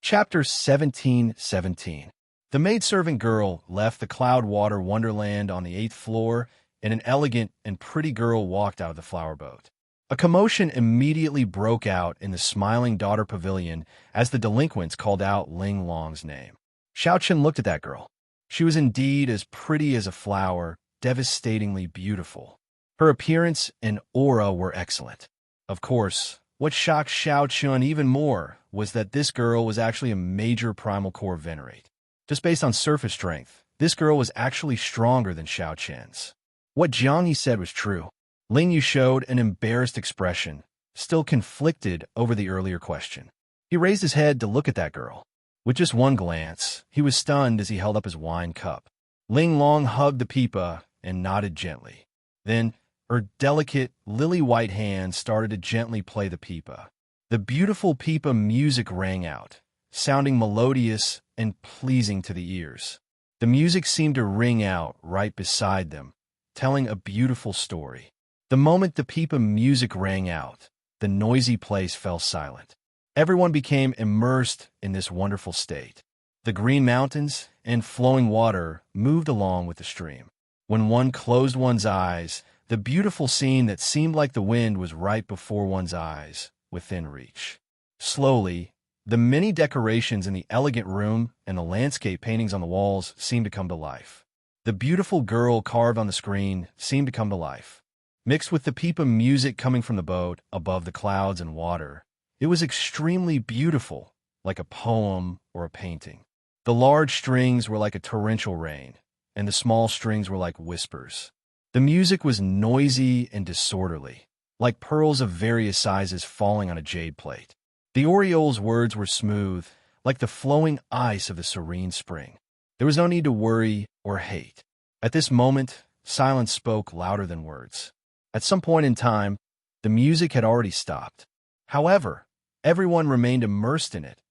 Chapter 17:17. The maidservant girl left the cloud-water wonderland on the 8th floor, and an elegant and pretty girl walked out of the flower boat. A commotion immediately broke out in the smiling daughter pavilion as the delinquents called out Ling Long's name. Xiaochen looked at that girl. She was indeed as pretty as a flower, devastatingly beautiful. Her appearance and aura were excellent. Of course, what shocked Xiaochen even more was that this girl was actually a major primal core venerate. Just based on surface strength, this girl was actually stronger than Xiaochen's. What Xianxia said was true. Ling Yu showed an embarrassed expression, still conflicted over the earlier question. He raised his head to look at that girl. With just one glance, he was stunned as he held up his wine cup. Ling Long hugged the pipa and nodded gently. Then, her delicate, lily-white hand started to gently play the pipa. The beautiful pipa music rang out, sounding melodious and pleasing to the ears. The music seemed to ring out right beside them, telling a beautiful story. The moment the pipa music rang out, the noisy place fell silent. Everyone became immersed in this wonderful state. The green mountains and flowing water moved along with the stream. When one closed one's eyes, the beautiful scene that seemed like the wind was right before one's eyes, within reach. Slowly, the many decorations in the elegant room and the landscape paintings on the walls seemed to come to life. The beautiful girl carved on the screen seemed to come to life. Mixed with the pipa music coming from the boat above the clouds and water, it was extremely beautiful, like a poem or a painting. The large strings were like a torrential rain, and the small strings were like whispers. The music was noisy and disorderly, like pearls of various sizes falling on a jade plate. The Oriole's words were smooth, like the flowing ice of a serene spring. There was no need to worry or hate. At this moment, silence spoke louder than words. At some point in time, the music had already stopped. However, everyone remained immersed in it,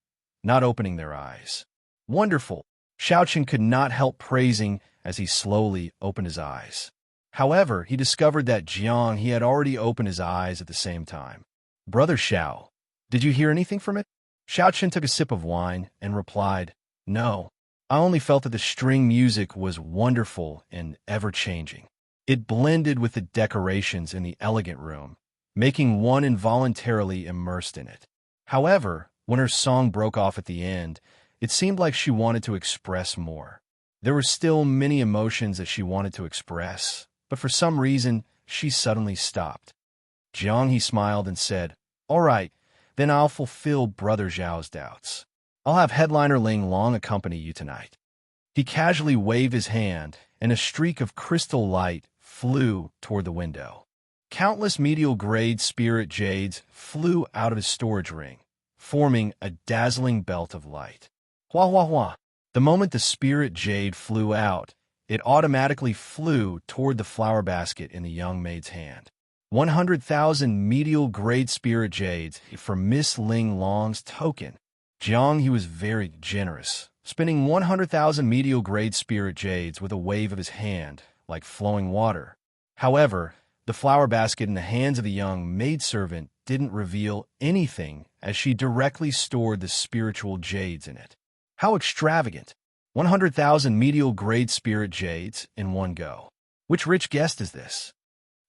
not opening their eyes. Wonderful! Xiaochen could not help praising as he slowly opened his eyes. However, he discovered that he had already opened his eyes at the same time. Brother Xiao, did you hear anything from it? Xiaochen took a sip of wine and replied, No, I only felt that the string music was wonderful and ever-changing. It blended with the decorations in the elegant room, making one involuntarily immersed in it. However, when her song broke off at the end, it seemed like she wanted to express more. There were still many emotions that she wanted to express, but for some reason, she suddenly stopped. He smiled and said, All right, then I'll fulfill Brother Zhao's doubts. I'll have headliner Ling Long accompany you tonight. He casually waved his hand, and a streak of crystal light flew toward the window. Countless medial-grade spirit jades flew out of his storage ring, forming a dazzling belt of light. Hua hua hua! The moment the spirit jade flew out, it automatically flew toward the flower basket in the young maid's hand. 100,000 medial-grade spirit jades for Miss Ling Long's token. He was very generous, spending 100,000 medial-grade spirit jades with a wave of his hand, like flowing water. However, the flower basket in the hands of the young maidservant didn't reveal anything as she directly stored the spiritual jades in it. How extravagant! 100,000 medial-grade spirit jades in one go. Which rich guest is this?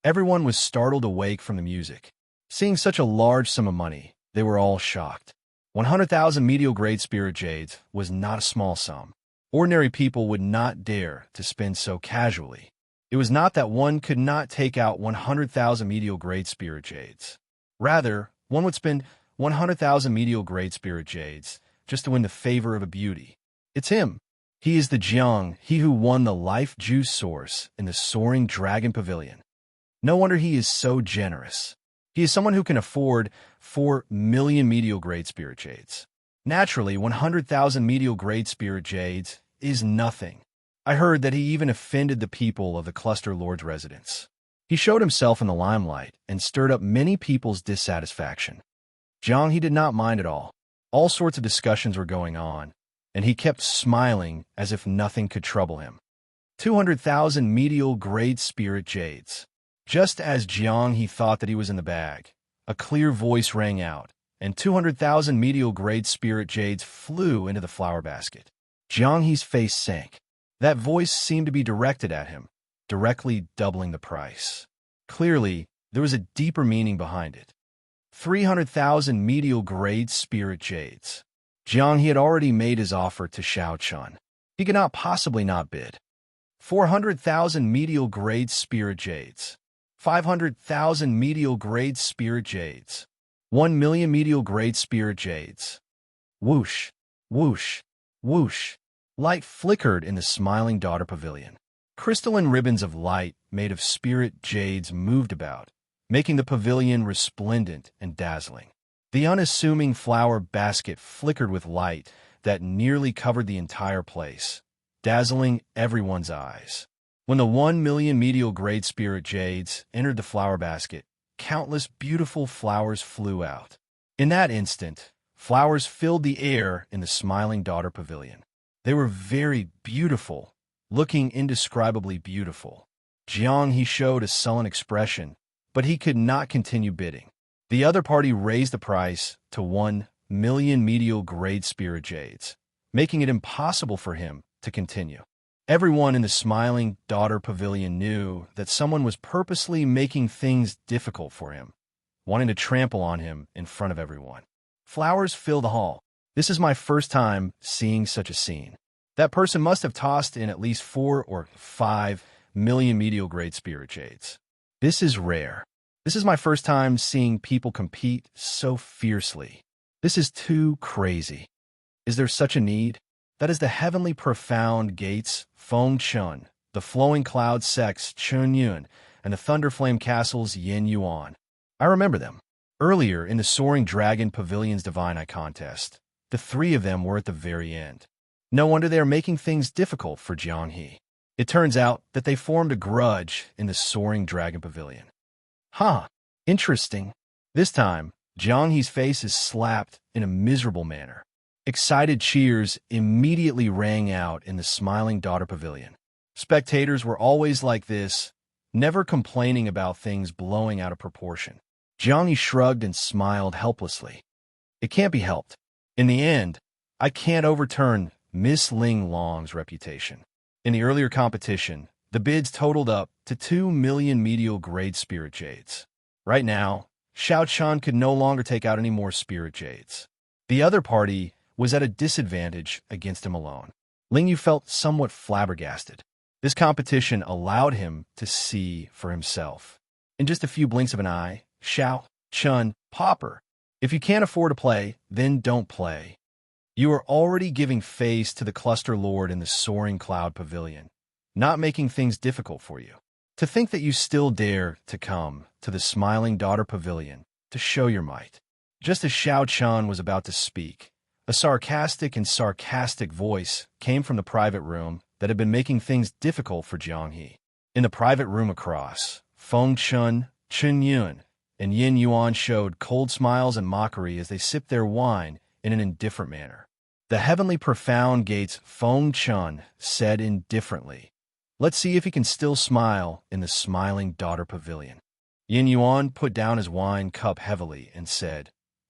Everyone was startled awake from the music. Seeing such a large sum of money, they were all shocked. 100,000 medial-grade spirit jades was not a small sum. Ordinary people would not dare to spend so casually. It was not that one could not take out 100,000 medial-grade spirit jades. Rather, one would spend 100,000 medial-grade spirit jades just to win the favor of a beauty. It's him. He is the Jiang, he who won the life juice source in the soaring dragon pavilion. No wonder he is so generous. He is someone who can afford 4 million medial-grade spirit jades. Naturally, 100,000 medial-grade spirit jades is nothing. I heard that he even offended the people of the cluster lord's residence. He showed himself in the limelight and stirred up many people's dissatisfaction. He did not mind at all. All sorts of discussions were going on, and he kept smiling as if nothing could trouble him. 200,000 medial-grade spirit jades. Just as he thought that he was in the bag, a clear voice rang out, and 200,000 medial-grade spirit jades flew into the flower basket. Jianghe's face sank. That voice seemed to be directed at him, directly doubling the price. Clearly, there was a deeper meaning behind it. 300,000 medial-grade spirit jades. Jianghe had already made his offer to Xiaochun. He could not possibly not bid. 400,000 medial-grade spirit jades. 500,000 medial-grade spirit jades. 1 million medial-grade spirit jades. Whoosh, whoosh, whoosh. Light flickered in the Smiling Daughter Pavilion. Crystalline ribbons of light made of spirit jades moved about, making the pavilion resplendent and dazzling. The unassuming flower basket flickered with light that nearly covered the entire place, dazzling everyone's eyes. When the 1 million medial-grade spirit jades entered the flower basket, countless beautiful flowers flew out. In that instant, flowers filled the air in the Smiling Daughter Pavilion. They were very beautiful, looking indescribably beautiful. Jianghe showed a sullen expression, but he could not continue bidding. The other party raised the price to 1 million medial-grade spirit jades, making it impossible for him to continue. Everyone in the Smiling Daughter Pavilion knew that someone was purposely making things difficult for him, wanting to trample on him in front of everyone. Flowers filled the hall. This is my first time seeing such a scene. That person must have tossed in at least 4 or 5 million medial-grade spirit jades. This is rare. This is my first time seeing people compete so fiercely. This is too crazy. Is there such a need? That is the heavenly profound gates, Feng Chun, the flowing cloud sects, Chun Yun, and the Thunderflame castles, Yin Yuan. I remember them. Earlier, in the Soaring Dragon Pavilion's Divine Eye contest, the 3 of them were at the very end. No wonder they are making things difficult for Jianghe. It turns out that they formed a grudge in the Soaring Dragon Pavilion. Huh, interesting. This time, Jianghe's face is slapped in a miserable manner. Excited cheers immediately rang out in the Smiling Daughter Pavilion. Spectators were always like this, never complaining about things blowing out of proportion. Jianghe shrugged and smiled helplessly. It can't be helped. In the end, I can't overturn Miss Ling Long's reputation. In the earlier competition, the bids totaled up to 2 million medial-grade spirit jades. Right now, Xiaochun could no longer take out any more spirit jades. The other party was at a disadvantage against him alone. Ling Yu felt somewhat flabbergasted. This competition allowed him to see for himself. In just a few blinks of an eye, Xiaochun, pauper. If you can't afford to play, then don't play. You are already giving face to the Cluster Lord in the Soaring Cloud Pavilion, not making things difficult for you. To think that you still dare to come to the Smiling Daughter Pavilion to show your might. Just as Xiaochun was about to speak, a sarcastic voice came from the private room that had been making things difficult for Jianghe. In the private room across, Feng Chun, Chun Yun, and Yin Yuan showed cold smiles and mockery as they sipped their wine in an indifferent manner. The heavenly profound gates, Feng Chun said indifferently, "Let's see if he can still smile in the Smiling Daughter Pavilion." Yin Yuan put down his wine cup heavily and said,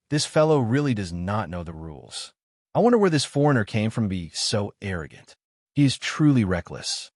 "This fellow really does not know the rules. I wonder where this foreigner came from to be so arrogant. He is truly reckless.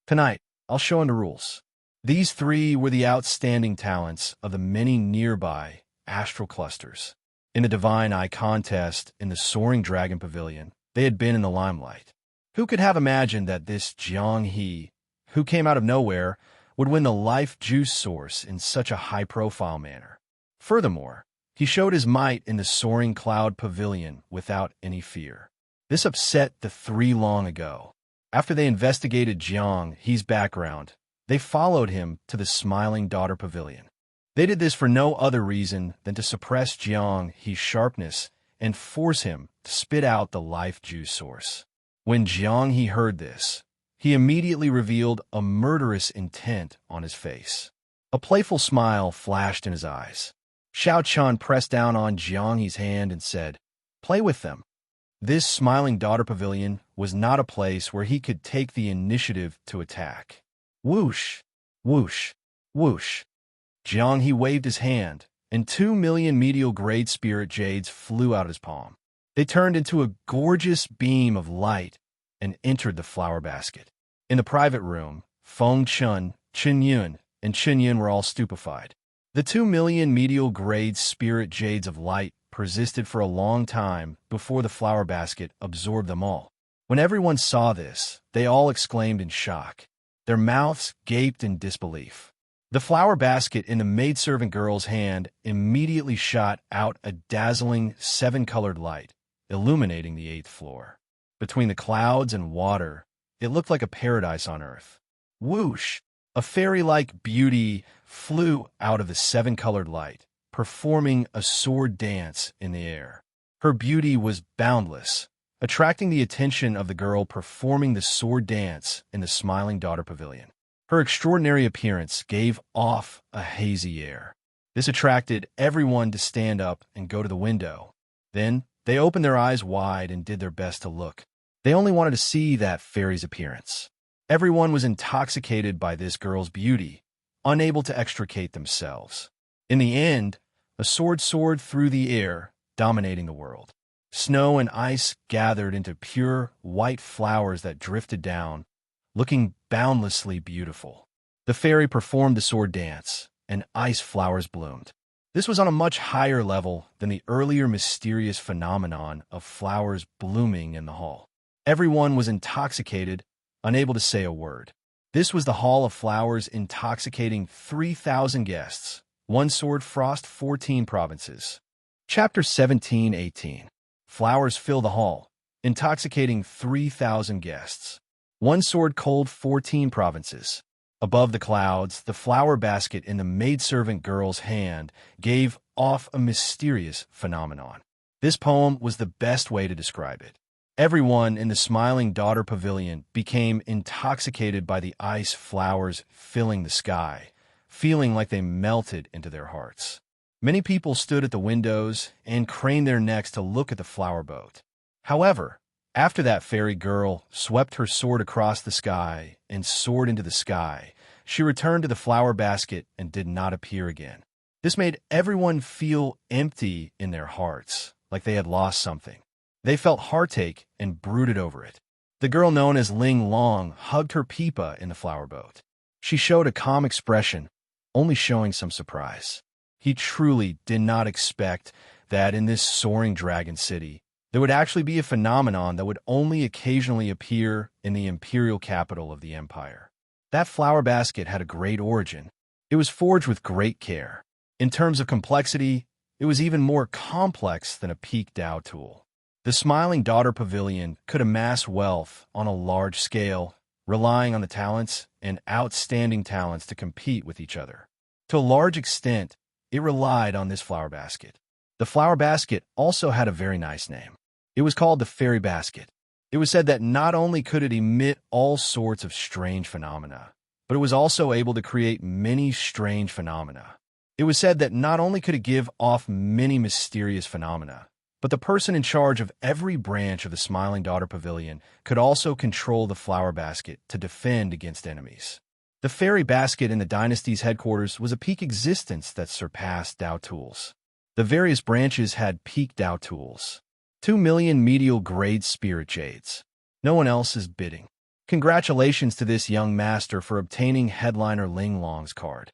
Tonight, I'll show him the rules." These 3 were the outstanding talents of the many nearby astral clusters. In the Divine Eye contest in the Soaring Dragon Pavilion, they had been in the limelight. Who could have imagined that this Jianghe, who came out of nowhere, would win the life juice source in such a high-profile manner? Furthermore, he showed his might in the Soaring Cloud Pavilion without any fear. This upset the 3 long ago. After they investigated Jianghe's background, they followed him to the Smiling Daughter Pavilion. They did this for no other reason than to suppress Jianghe's sharpness and force him to spit out the life juice source. When Jianghe heard this, he immediately revealed a murderous intent on his face. A playful smile flashed in his eyes. Xiaochun pressed down on Jianghe's hand and said, "Play with them." This Smiling Daughter Pavilion was not a place where he could take the initiative to attack. Whoosh, whoosh, whoosh. Jianghe waved his hand, and 2 million medial-grade spirit jades flew out of his palm. They turned into a gorgeous beam of light and entered the flower basket. In the private room, Feng Chun, Chen Yun, and Chen Yun were all stupefied. The 2 million medial-grade spirit jades of light persisted for a long time before the flower basket absorbed them all. When everyone saw this, they all exclaimed in shock. Their mouths gaped in disbelief. The flower basket in the maidservant girl's hand immediately shot out a dazzling 7-colored light, illuminating the 8th floor. Between the clouds and water, it looked like a paradise on earth. Whoosh! A fairy-like beauty flew out of the 7-colored light, performing a sword dance in the air. Her beauty was boundless, attracting the attention of the girl performing the sword dance in the Smiling Daughter Pavilion. Her extraordinary appearance gave off a hazy air. This attracted everyone to stand up and go to the window. Then, they opened their eyes wide and did their best to look. They only wanted to see that fairy's appearance. Everyone was intoxicated by this girl's beauty, unable to extricate themselves. In the end, a sword soared through the air, dominating the world. Snow and ice gathered into pure, white flowers that drifted down, looking boundlessly beautiful. The fairy performed the sword dance, and ice flowers bloomed. This was on a much higher level than the earlier mysterious phenomenon of flowers blooming in the hall. Everyone was intoxicated, unable to say a word. This was the Hall of Flowers, intoxicating 3,000 guests. One sword frost 14 provinces. Chapter 17-18. Flowers fill the hall, intoxicating 3,000 guests. One sword cold 14 provinces. Above the clouds, the flower basket in the maidservant girl's hand gave off a mysterious phenomenon. This poem was the best way to describe it. Everyone in the Smiling Daughter Pavilion became intoxicated by the ice flowers filling the sky, feeling like they melted into their hearts. Many people stood at the windows and craned their necks to look at the flower boat. However, after that fairy girl swept her sword across the sky and soared into the sky, she returned to the flower basket and did not appear again. This made everyone feel empty in their hearts, like they had lost something. They felt heartache and brooded over it. The girl known as Ling Long hugged her Peepa in the flower boat. She showed a calm expression, only showing some surprise. He truly did not expect that in this soaring dragon city, there would actually be a phenomenon that would only occasionally appear in the imperial capital of the empire. That flower basket had a great origin. It was forged with great care. In terms of complexity, it was even more complex than a peak Dao tool. The Smiling Daughter Pavilion could amass wealth on a large scale, relying on the talents and outstanding talents to compete with each other. To a large extent, it relied on this flower basket. The flower basket also had a very nice name. It was called the Fairy Basket. It was said that not only could it emit all sorts of strange phenomena, but it was also able to create many strange phenomena. It was said that not only could it give off many mysterious phenomena, but the person in charge of every branch of the Smiling Daughter Pavilion could also control the flower basket to defend against enemies. The Fairy Basket in the dynasty's headquarters was a peak existence that surpassed Dao tools. The various branches had peak Dao tools. 2 million medial-grade spirit jades. No one else is bidding. Congratulations to this young master for obtaining headliner Ling Long's card.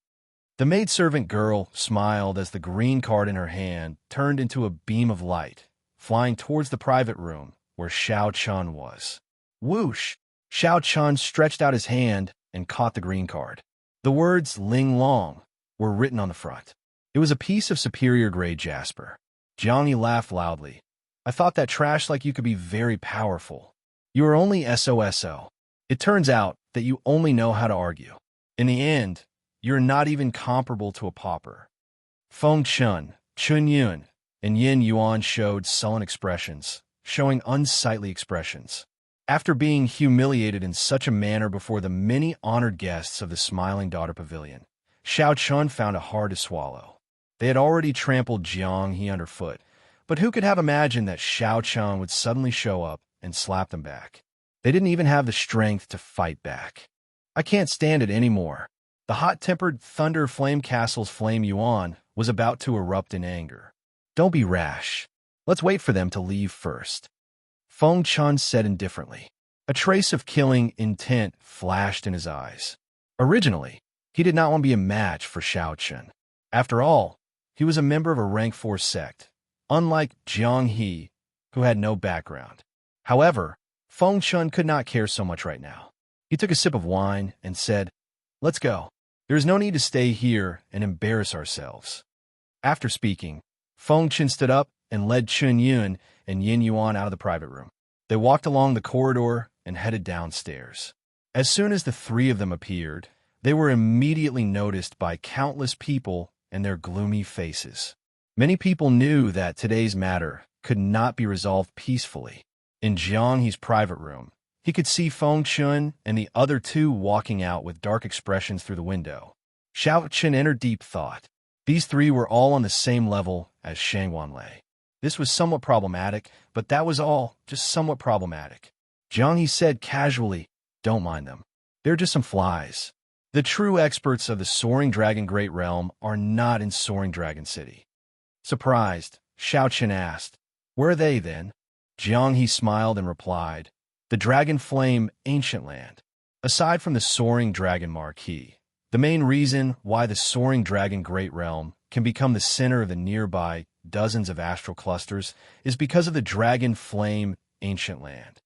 The maidservant girl smiled as the green card in her hand turned into a beam of light, flying towards the private room where Xiao Chun was. Whoosh! Xiao Chun stretched out his hand and caught the green card. The words Ling Long were written on the front. It was a piece of superior grade jasper. Jiang Yi laughed loudly. I thought that trash like you could be very powerful. You are only SOSO. It turns out that you only know how to argue. In the end, you're not even comparable to a pauper. Feng Chun, Chun Yun, and Yin Yuan showed sullen expressions, showing unsightly expressions. After being humiliated in such a manner before the many honored guests of the Smiling Daughter Pavilion, Xiao Chun found it hard to swallow. They had already trampled Jiang He underfoot, but who could have imagined that Xiao Chun would suddenly show up and slap them back? They didn't even have the strength to fight back. I can't stand it anymore. The hot-tempered Thunder Flame Castle's Flame Yuan was about to erupt in anger. "Don't be rash. Let's wait for them to leave first," Feng Chun said indifferently. A trace of killing intent flashed in his eyes. Originally, he did not want to be a match for Xianxia. After all, he was a member of a rank 4 sect, unlike Jiang He, who had no background. However, Feng Chun could not care so much right now. He took a sip of wine and said, "Let's go. There is no need to stay here and embarrass ourselves." After speaking, Feng Chun stood up and led Chun Yun and Yin Yuan out of the private room. They walked along the corridor and headed downstairs. As soon as the three of them appeared, they were immediately noticed by countless people and their gloomy faces. Many people knew that today's matter could not be resolved peacefully. In Jiang He's private room, he could see Feng Chun and the other two walking out with dark expressions through the window. Xianxia entered deep thought. These three were all on the same level as Shangwanlei. This was somewhat problematic, but that was all, just somewhat problematic. Jiang He said casually, "Don't mind them. They're just some flies. The true experts of the Soaring Dragon Great Realm are not in Soaring Dragon City." Surprised, Xianxia asked, "Where are they then?" Jiang He smiled and replied, "The Dragon Flame Ancient Land. Aside from the Soaring Dragon Marquee, the main reason why the Soaring Dragon Great Realm can become the center of the nearby dozens of astral clusters is because of the Dragon Flame Ancient Land.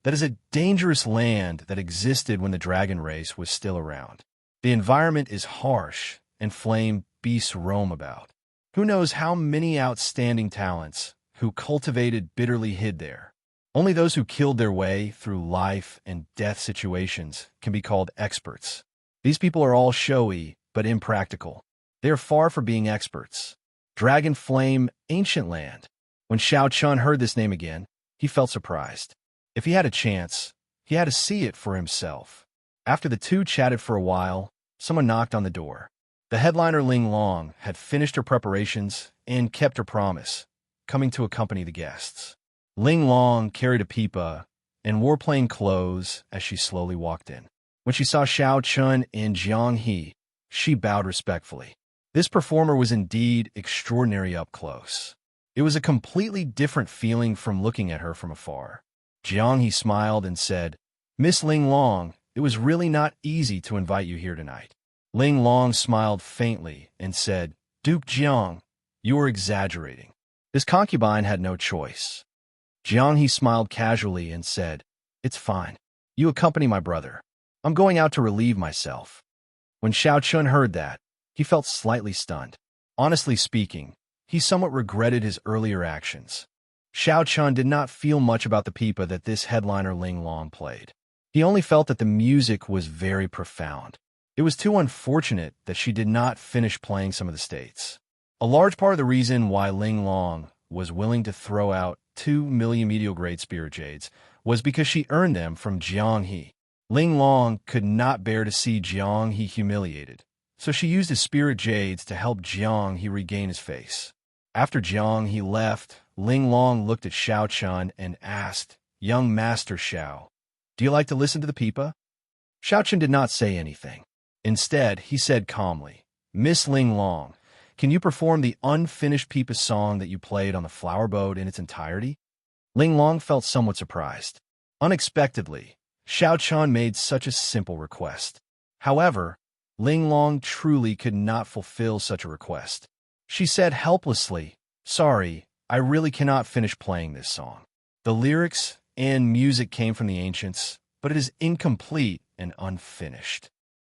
That is a dangerous land that existed when the dragon race was still around. The environment is harsh, and flame beasts roam about. Who knows how many outstanding talents who cultivated bitterly hid there. Only those who killed their way through life and death situations can be called experts. These people are all showy, but impractical. They are far from being experts. Dragon Flame Ancient Land." When Xianxia heard this name again, he felt surprised. If he had a chance, he had to see it for himself. After the two chatted for a while, someone knocked on the door. The headliner Ling Long had finished her preparations and kept her promise, coming to accompany the guests. Ling Long carried a pipa and wore plain clothes as she slowly walked in. When she saw Xianxia and Jiang He, she bowed respectfully. This performer was indeed extraordinary up close. It was a completely different feeling from looking at her from afar. Jiang He smiled and said, "Miss Ling Long, it was really not easy to invite you here tonight." Ling Long smiled faintly and said, "Duke Jiang, you are exaggerating." This concubine had no choice. Jiang He smiled casually and said, "It's fine. You accompany my brother. I'm going out to relieve myself." When Xianxia heard that, he felt slightly stunned. Honestly speaking, he somewhat regretted his earlier actions. Xianxia did not feel much about the pipa that this headliner Ling Long played. He only felt that the music was very profound. It was too unfortunate that she did not finish playing some of the states. A large part of the reason why Ling Long was willing to throw out 2 million medial grade spirit jades was because she earned them from Jiang He. Ling Long could not bear to see Jiang He humiliated, so she used his spirit jades to help Jiang He regain his face. After Jiang He left, Ling Long looked at Xianxia and asked, "Young Master Xiao, do you like to listen to the pipa?" Xianxia did not say anything. Instead, he said calmly, "Miss Ling Long, can you perform the unfinished pipa song that you played on the flower boat in its entirety?" Ling Long felt somewhat surprised. Unexpectedly, Xianxia made such a simple request. However, Ling Long truly could not fulfill such a request. She said helplessly, "Sorry, I really cannot finish playing this song. The lyrics and music came from the ancients, but it is incomplete and unfinished."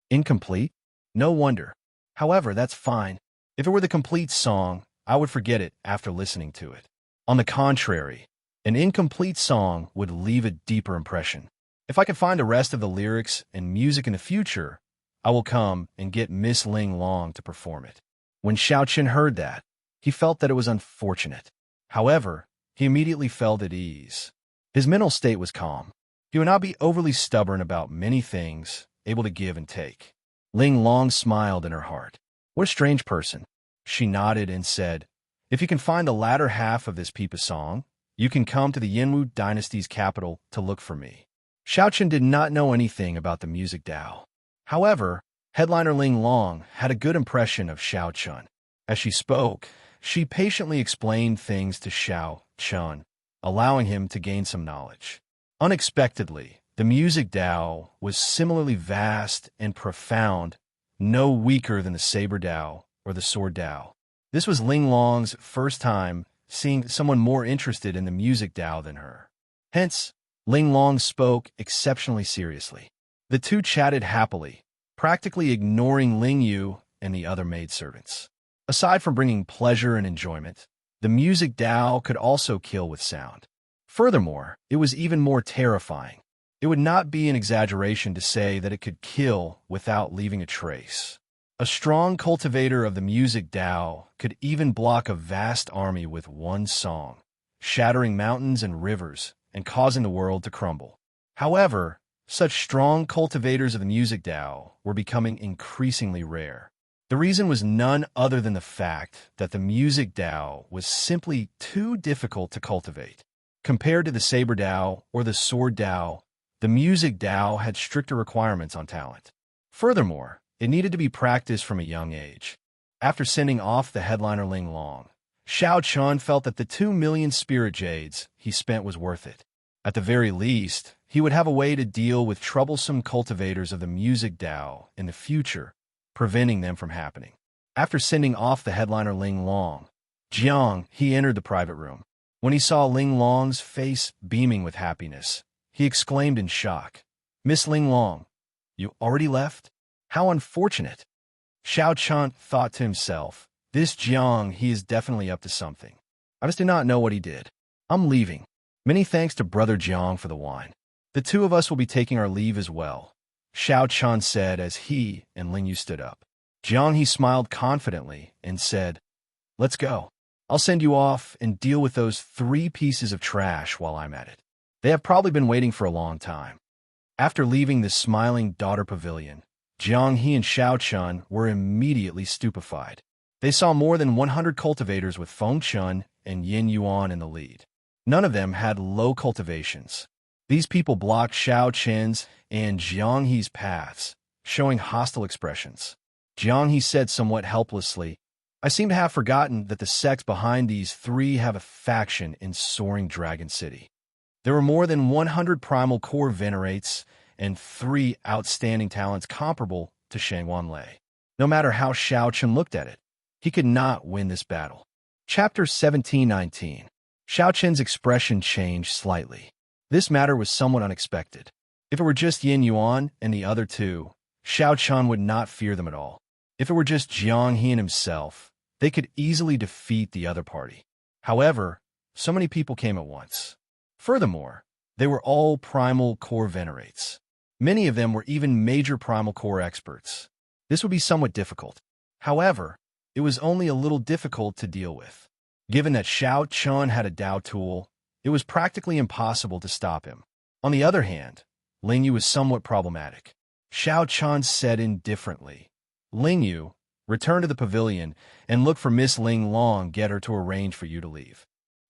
Incomplete? No wonder. However, that's fine. If it were the complete song, I would forget it after listening to it. On the contrary, an incomplete song would leave a deeper impression. If I can find the rest of the lyrics and music in the future, I will come and get Miss Ling Long to perform it. When Xianxia heard that, he felt that it was unfortunate. However, he immediately felt at ease. His mental state was calm. He would not be overly stubborn about many things, able to give and take. Ling Long smiled in her heart. What a strange person. She nodded and said, "If you can find the latter half of this pipa song, you can come to the Yinwu dynasty's capital to look for me." Xianxia did not know anything about the music Dao. However, headliner Ling Long had a good impression of Xianxia. As she spoke, she patiently explained things to Xiao Chun, allowing him to gain some knowledge. Unexpectedly, the music Dao was similarly vast and profound, no weaker than the saber Dao or the sword Dao. This was Ling Long's first time seeing someone more interested in the music Dao than her. Hence, Ling Long spoke exceptionally seriously. The two chatted happily, practically ignoring Ling Yu and the other maidservants. Aside from bringing pleasure and enjoyment, the music Dao could also kill with sound. Furthermore, it was even more terrifying. It would not be an exaggeration to say that it could kill without leaving a trace. A strong cultivator of the music Dao could even block a vast army with one song, shattering mountains and rivers and causing the world to crumble. However, such strong cultivators of the music Dao were becoming increasingly rare. The reason was none other than the fact that the music Dao was simply too difficult to cultivate. Compared to the saber Dao or the sword Dao, the music Dao had stricter requirements on talent. Furthermore, it needed to be practiced from a young age. After sending off the headliner Ling Long, Xiao Chun felt that the 2 million spirit jades he spent was worth it. At the very least, he would have a way to deal with troublesome cultivators of the music Dao in the future, preventing them from happening. After sending off the headliner Ling Long, he entered the private room. When he saw Ling Long's face beaming with happiness, he exclaimed in shock, "Miss Ling Long, you already left? How unfortunate." Xiao Chun thought to himself, "This he is definitely up to something. I just do not know what he did. I'm leaving. Many thanks to Brother Jiang for the wine. The two of us will be taking our leave as well," Xiao Chun said as he and Ling Yu stood up. He smiled confidently and said, "Let's go. I'll send you off and deal with those 3 pieces of trash while I'm at it. They have probably been waiting for a long time." After leaving the smiling daughter pavilion, He and Xiao Chun were immediately stupefied. They saw more than 100 cultivators with Feng Chun and Yin Yuan in the lead. None of them had low cultivations. These people blocked Xiao Chen's and He's paths, showing hostile expressions. He said somewhat helplessly, "I seem to have forgotten that the sects behind these 3 have a faction in Soaring Dragon City. There were more than 100 primal core venerates and 3 outstanding talents comparable to Shangwan Lei. No matter how Xiao Chun looked at it, he could not win this battle." Chapter 17:19. Xiao Chen's expression changed slightly. This matter was somewhat unexpected. If it were just Yin Yuan and the other 2, Xiao Chun would not fear them at all. If it were just He and himself, they could easily defeat the other party. However, so many people came at once. Furthermore, they were all primal core venerates. Many of them were even major primal core experts. This would be somewhat difficult. However, it was only a little difficult to deal with. Given that Xiao Chun had a Dao tool, it was practically impossible to stop him. On the other hand, Ling Yu was somewhat problematic. Xiao Chun said indifferently, "Ling Yu, return to the pavilion and look for Miss Ling Long, get her to arrange for you to leave."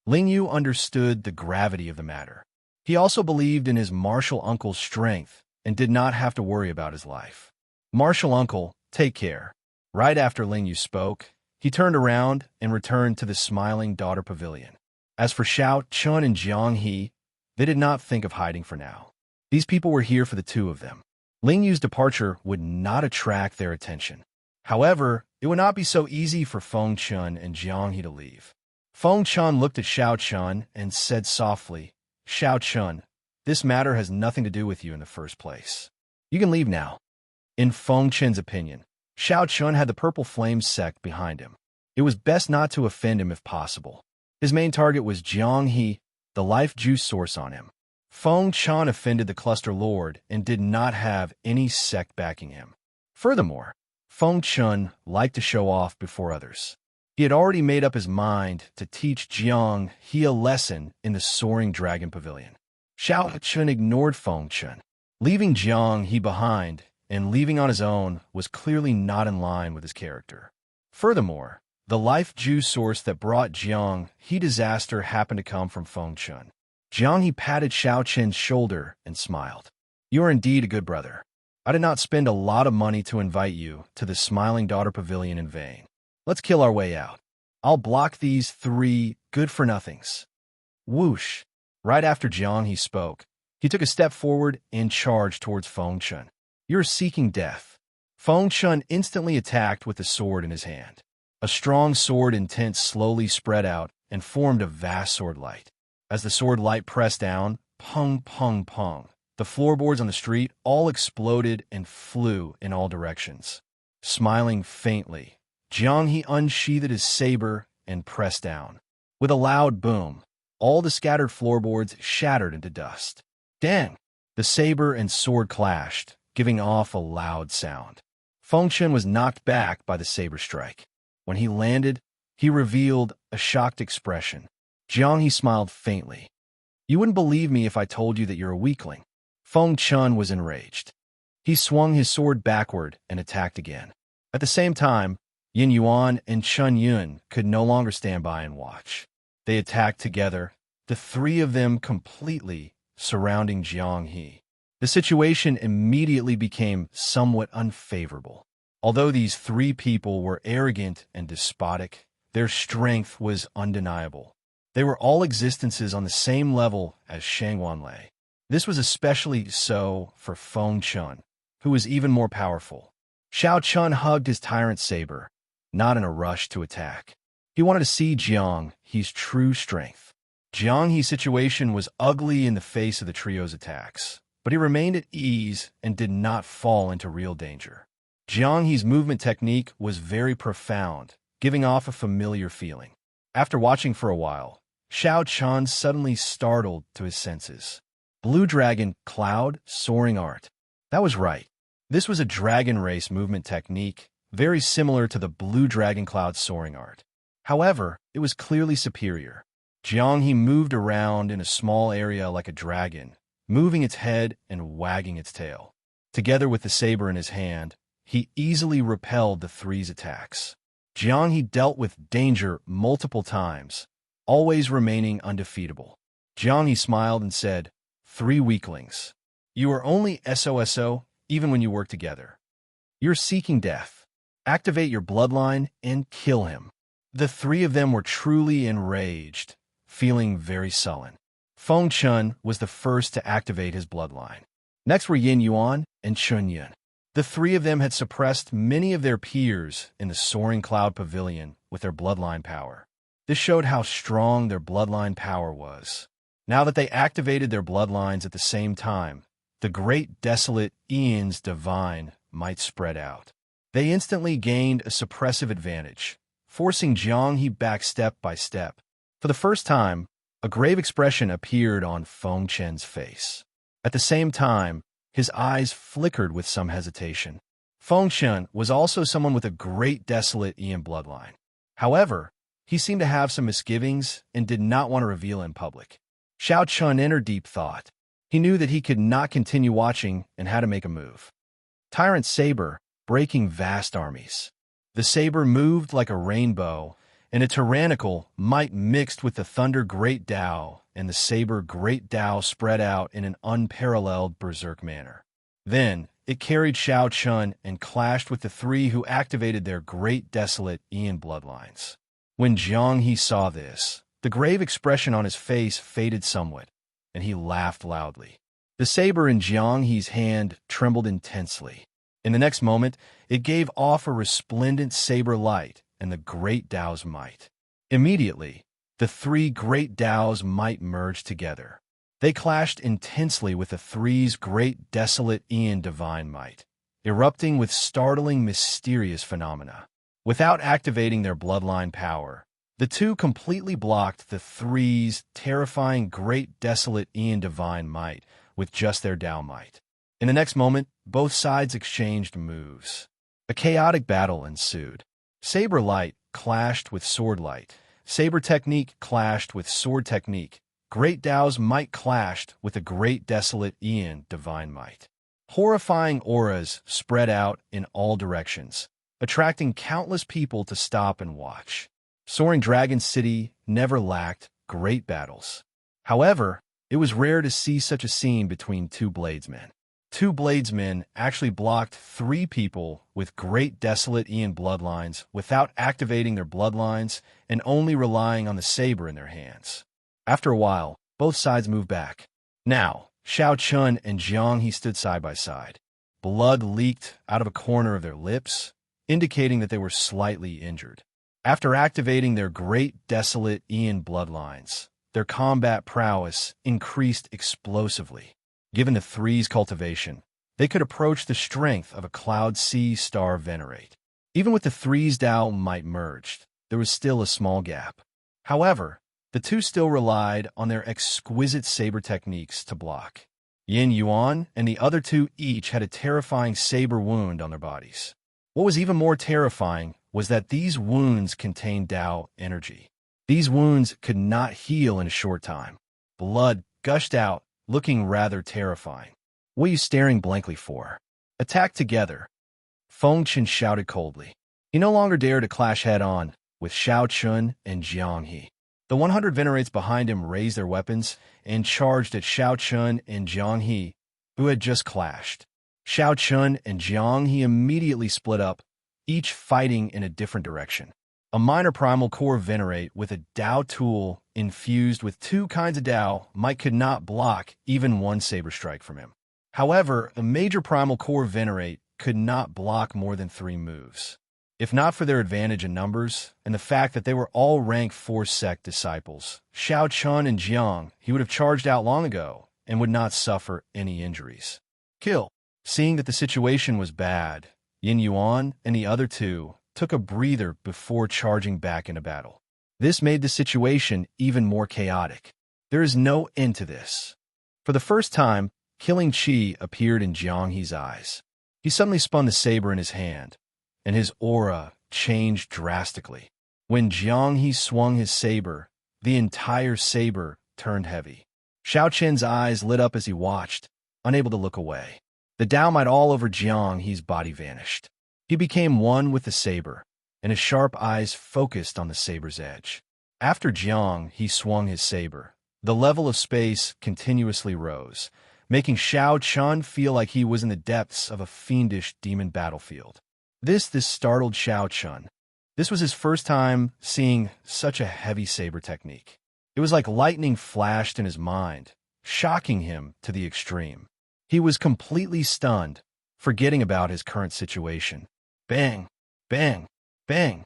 Ling Yu understood the gravity of the matter. He also believed in his martial uncle's strength and did not have to worry about his life. "Martial uncle, take care." Right after Ling Yu spoke, he turned around and returned to the smiling daughter pavilion. As for Xiao Chun and He, they did not think of hiding for now. These people were here for the 2 of them. Ling Yu's departure would not attract their attention. However, it would not be so easy for Feng Chun and He to leave. Feng Chun looked at Xiao Chun and said softly, "Xiao Chun, this matter has nothing to do with you in the first place. You can leave now." In Feng Chun's opinion, Xiao Chun had the Purple Flame sect behind him. It was best not to offend him if possible. His main target was He, the life juice source on him. Feng Chun offended the Cluster Lord and did not have any sect backing him. Furthermore, Feng Chun liked to show off before others. He had already made up his mind to teach He a lesson in the Soaring Dragon Pavilion. Xiao Chun ignored Feng Chun. Leaving He behind and leaving on his own was clearly not in line with his character. Furthermore, the life juice source that brought He disaster happened to come from Feng Chun. He patted Xiao Chen's shoulder and smiled. "You are indeed a good brother. I did not spend a lot of money to invite you to the Smiling Daughter Pavilion in vain. Let's kill our way out. I'll block these three good-for-nothings. Whoosh! Right after Xianxia spoke, he took a step forward and charged towards Fengchun. You're seeking death. Fengchun instantly attacked with the sword in his hand. A strong sword intent slowly spread out and formed a vast sword light. As the sword light pressed down, pung, pung, pung, the floorboards on the street all exploded and flew in all directions. Smiling faintly, Xianxia unsheathed his saber and pressed down. With a loud boom, all the scattered floorboards shattered into dust. Dang! The saber and sword clashed, giving off a loud sound. Fengchun was knocked back by the saber strike. When he landed, he revealed a shocked expression. Xianxia smiled faintly. You wouldn't believe me if I told you that you're a weakling. Fengchun was enraged. He swung his sword backward and attacked again. At the same time, Yin Yuan and Chun Yun could no longer stand by and watch. They attacked together, the three of them completely surrounding Xianxia. The situation immediately became somewhat unfavorable. Although these three people were arrogant and despotic, their strength was undeniable. They were all existences on the same level as Shangwanlei. This was especially so for Fengchun, who was even more powerful. Xiao Chun hugged his tyrant saber, not in a rush to attack. He wanted to see Xiangxia's true strength. Xiangxia's situation was ugly in the face of the trio's attacks, but he remained at ease and did not fall into real danger. Xiangxia's movement technique was very profound, giving off a familiar feeling. After watching for a while, Xiao Chun suddenly startled to his senses. Blue Dragon Cloud Soaring Art. That was right. This was a dragon race movement technique, very similar to the Blue Dragon Cloud Soaring Art. However, it was clearly superior. Xiangxia moved around in a small area like a dragon, moving its head and wagging its tail. Together with the saber in his hand, he easily repelled the three's attacks. Xiangxia dealt with danger multiple times, always remaining undefeatable. Xiangxia smiled and said, "Three weaklings. You are only SOSO even when you work together. You're seeking death. Activate your bloodline and kill him." The three of them were truly enraged, feeling very sullen. Fengchun was the first to activate his bloodline. Next were Yin Yuan and Chun Yun. The three of them had suppressed many of their peers in the Soaring Cloud Pavilion with their bloodline power. This showed how strong their bloodline power was. Now that they activated their bloodlines at the same time, the great desolate Ian's divine might spread out. They instantly gained a suppressive advantage, forcing Xiangxia back step by step. For the first time, a grave expression appeared on Fengchun's face. At the same time, his eyes flickered with some hesitation. Fengchun was also someone with a great desolate Ian bloodline. However, he seemed to have some misgivings and did not want to reveal in public. Xiao Chun entered deep thought. He knew that he could not continue watching and had to make a move. Tyrant Saber, breaking vast armies. The saber moved like a rainbow, and a tyrannical might mixed with the thunder Great Tao, and the saber Great Tao spread out in an unparalleled berserk manner. Then, it carried Xiao Chun and clashed with the three who activated their great desolate Ian bloodlines. When Xiangxia saw this, the grave expression on his face faded somewhat, and he laughed loudly. The saber in Xiangxia's hand trembled intensely. In the next moment, it gave off a resplendent saber light and the Great Tao's might. Immediately, the three Great Tao's might merged together. They clashed intensely with the three's great desolate Ian divine might, erupting with startling mysterious phenomena. Without activating their bloodline power, the two completely blocked the three's terrifying great desolate Ian divine might with just their Tao might. In the next moment, both sides exchanged moves. A chaotic battle ensued. Saber light clashed with sword light. Saber technique clashed with sword technique. Great Tao's might clashed with the great desolate Ian divine might. Horrifying auras spread out in all directions, attracting countless people to stop and watch. Soaring Dragon City never lacked great battles. However, it was rare to see such a scene between two bladesmen. Two bladesmen actually blocked 3 people with great desolate Ian bloodlines without activating their bloodlines and only relying on the saber in their hands. After a while, both sides moved back. Now, Xiao Chun and Jiang He stood side by side. Blood leaked out of a corner of their lips, indicating that they were slightly injured. After activating their great desolate Ian bloodlines, their combat prowess increased explosively. Given the Three's cultivation, they could approach the strength of a Cloud Sea Star Venerate. Even with the Three's Tao might merged, there was still a small gap. However, the two still relied on their exquisite saber techniques to block. Yin Yuan and the other two each had a terrifying saber wound on their bodies. What was even more terrifying was that these wounds contained Tao energy. These wounds could not heal in a short time. Blood gushed out, looking rather terrifying. What are you staring blankly for? Attack together. Feng Chen shouted coldly. He no longer dared to clash head-on with Xiao Chun and Jiang He. The 100 Venerates behind him raised their weapons and charged at Xiao Chun and Jiang He, who had just clashed. Xiao Chun and Jiang He immediately split up, each fighting in a different direction. A minor primal core venerate with a Dao tool infused with 2 kinds of Dao could not block even one saber strike from him. However, a major primal core venerate could not block more than 3 moves. If not for their advantage in numbers and the fact that they were all rank 4 sect disciples, Xiao Chun and Jiang He would have charged out long ago and would not suffer any injuries. Kill. Seeing that the situation was bad, Yin Yuan and the other two took a breather before charging back into battle. This made the situation even more chaotic. There is no end to this. For the first time, killing Qi appeared in Jiang He's eyes. He suddenly spun the saber in his hand, and his aura changed drastically. When Jiang He swung his saber, the entire saber turned heavy. Xiao Chen's eyes lit up as he watched, unable to look away. The Dao might all over Jiang He's body vanished. He became one with the saber, and his sharp eyes focused on the saber's edge. After Jiang He swung his saber, the level of space continuously rose, making Xiao Chun feel like he was in the depths of a fiendish demon battlefield. This startled Xiao Chun. This was his first time seeing such a heavy saber technique. It was like lightning flashed in his mind, shocking him to the extreme. He was completely stunned, forgetting about his current situation. Bang! Bang! Bang!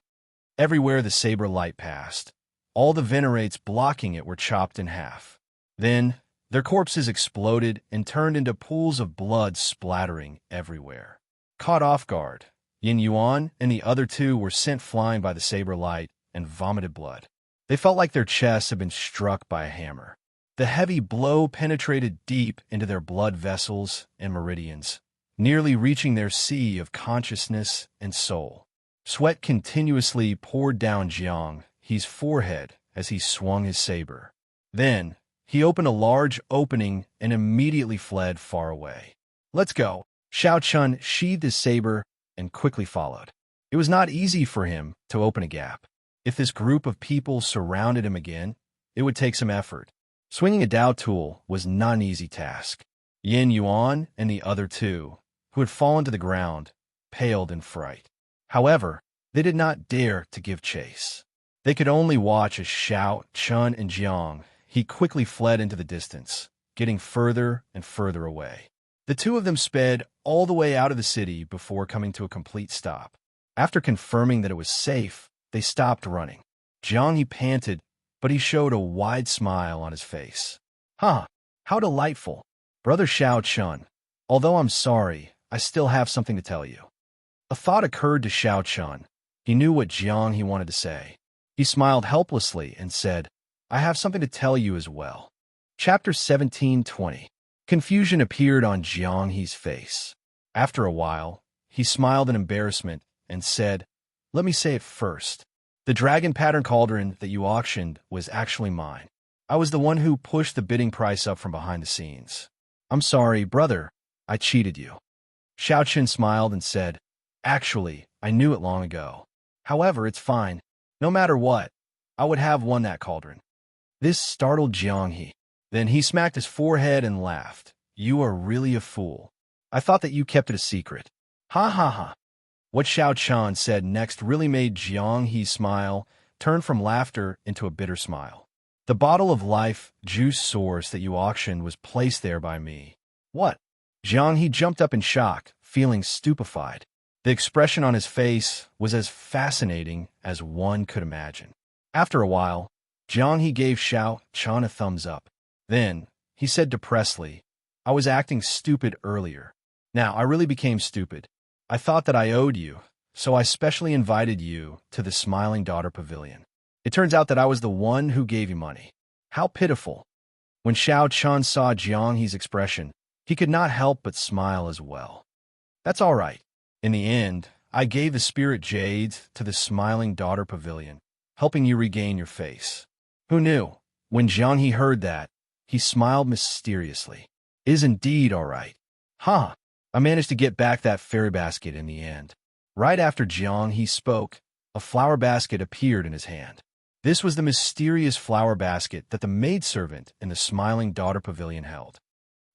Everywhere the saber light passed, all the venerates blocking it were chopped in half. Then, their corpses exploded and turned into pools of blood splattering everywhere. Caught off guard, Yin Yuan and the other two were sent flying by the saber light and vomited blood. They felt like their chests had been struck by a hammer. The heavy blow penetrated deep into their blood vessels and meridians, nearly reaching their sea of consciousness and soul. Sweat continuously poured down Jiang He's forehead as he swung his saber. Then, he opened a large opening and immediately fled far away. Let's go. Xiao Chun sheathed his saber and quickly followed. It was not easy for him to open a gap. If this group of people surrounded him again, it would take some effort. Swinging a Dao tool was not an easy task. Yin Yuan and the other two, who had fallen to the ground, paled in fright. However, they did not dare to give chase. They could only watch as Xiao Chun and Jiang He quickly fled into the distance, getting further and further away. The two of them sped all the way out of the city before coming to a complete stop. After confirming that it was safe, they stopped running. Jiang He panted, but he showed a wide smile on his face. Huh, how delightful. Brother Xiao Chun, although I'm sorry, I still have something to tell you. A thought occurred to Xiao Chun. He knew what Jiang He wanted to say. He smiled helplessly and said, I have something to tell you as well. Chapter 17:20. Confusion appeared on Jiang He's face. After a while, he smiled in embarrassment and said, Let me say it first. The dragon pattern cauldron that you auctioned was actually mine. I was the one who pushed the bidding price up from behind the scenes. I'm sorry, brother, I cheated you. Xiao Chen smiled and said, Actually, I knew it long ago. However, it's fine. No matter what, I would have won that cauldron. This startled Jiang He. Then he smacked his forehead and laughed. You are really a fool. I thought that you kept it a secret. Ha ha ha. What Xiaoqian said next really made Jiang He smile, turn from laughter into a bitter smile. The bottle of life juice source that you auctioned was placed there by me. What? Jiang He jumped up in shock, feeling stupefied. The expression on his face was as fascinating as one could imagine. After a while, Jiang He gave Xiaoqian a thumbs up. Then, he said depressedly, I was acting stupid earlier. Now, I really became stupid. I thought that I owed you, so I specially invited you to the Smiling Daughter Pavilion. It turns out that I was the one who gave you money. How pitiful. When Xiaoqian saw Jiang He's expression, he could not help but smile as well. That's all right. In the end, I gave the spirit jades to the Smiling Daughter Pavilion, helping you regain your face. Who knew? When Jiang He heard that, he smiled mysteriously. It is indeed all right. Huh. I managed to get back that fairy basket in the end. Right after Jiang He spoke, a flower basket appeared in his hand. This was the mysterious flower basket that the maidservant in the Smiling Daughter Pavilion held.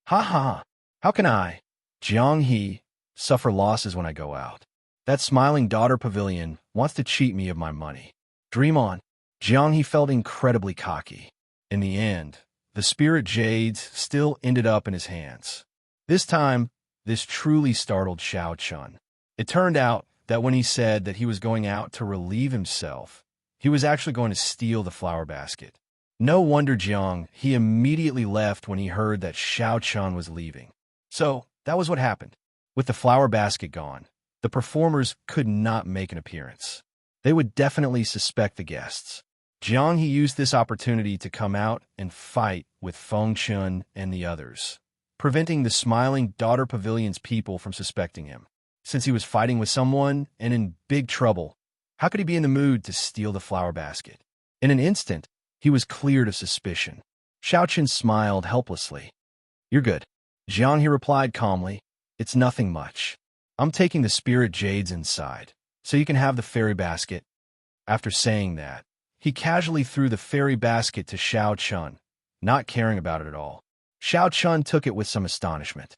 Ha ha! How can I, Jiang He, suffer losses when I go out? That Smiling Daughter Pavilion wants to cheat me of my money. Dream on. Jiang He felt incredibly cocky. In the end, the spirit jades still ended up in his hands. This time, this truly startled Xiaoqian. It turned out that when he said that he was going out to relieve himself, he was actually going to steal the flower basket. No wonder Jiang He immediately left when he heard that Xiaoqian was leaving. So, that was what happened. With the flower basket gone, the performers could not make an appearance. They would definitely suspect the guests. Jiang He used this opportunity to come out and fight with Fengchun and the others, preventing the Smiling Daughter Pavilion's people from suspecting him. Since he was fighting with someone and in big trouble, how could he be in the mood to steal the flower basket? In an instant, he was cleared of suspicion. Xiaoqian smiled helplessly. You're good. Jiang He replied calmly. It's nothing much. I'm taking the spirit jades inside, so you can have the fairy basket. After saying that, he casually threw the fairy basket to Xiaoqian, not caring about it at all. Xiaoqian took it with some astonishment.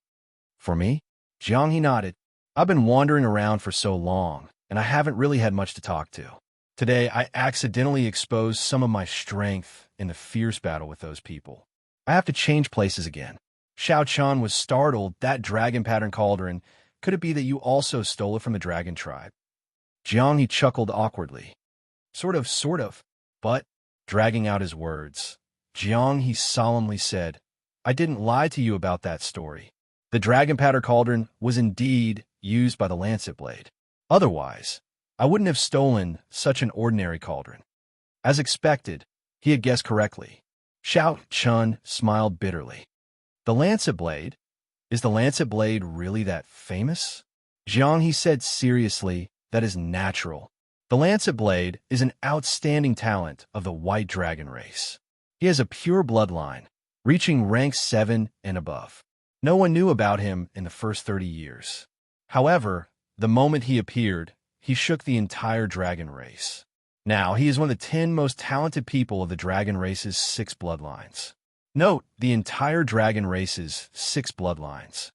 For me? Jiang He nodded. I've been wandering around for so long, and I haven't really had much to talk to. Today, I accidentally exposed some of my strength in the fierce battle with those people. I have to change places again. Xiaoqian was startled. That dragon pattern cauldron, could it be that you also stole it from the dragon tribe? Jiang He chuckled awkwardly. Sort of, but, dragging out his words, Jiang He solemnly said, I didn't lie to you about that story. The dragon pattern cauldron was indeed used by the Lancet Blade. Otherwise, I wouldn't have stolen such an ordinary cauldron. As expected, he had guessed correctly. Xiaoqian smiled bitterly. The Lancet Blade? Is the Lancet Blade really that famous? Jiang He said seriously, that is natural. The Lancet Blade is an outstanding talent of the White Dragon race. He has a pure bloodline, reaching rank 7 and above. No one knew about him in the first 30 years. However, the moment he appeared, he shook the entire dragon race. Now, he is one of the 10 most talented people of the dragon race's 6 bloodlines. Note, the entire dragon race's 6 bloodlines.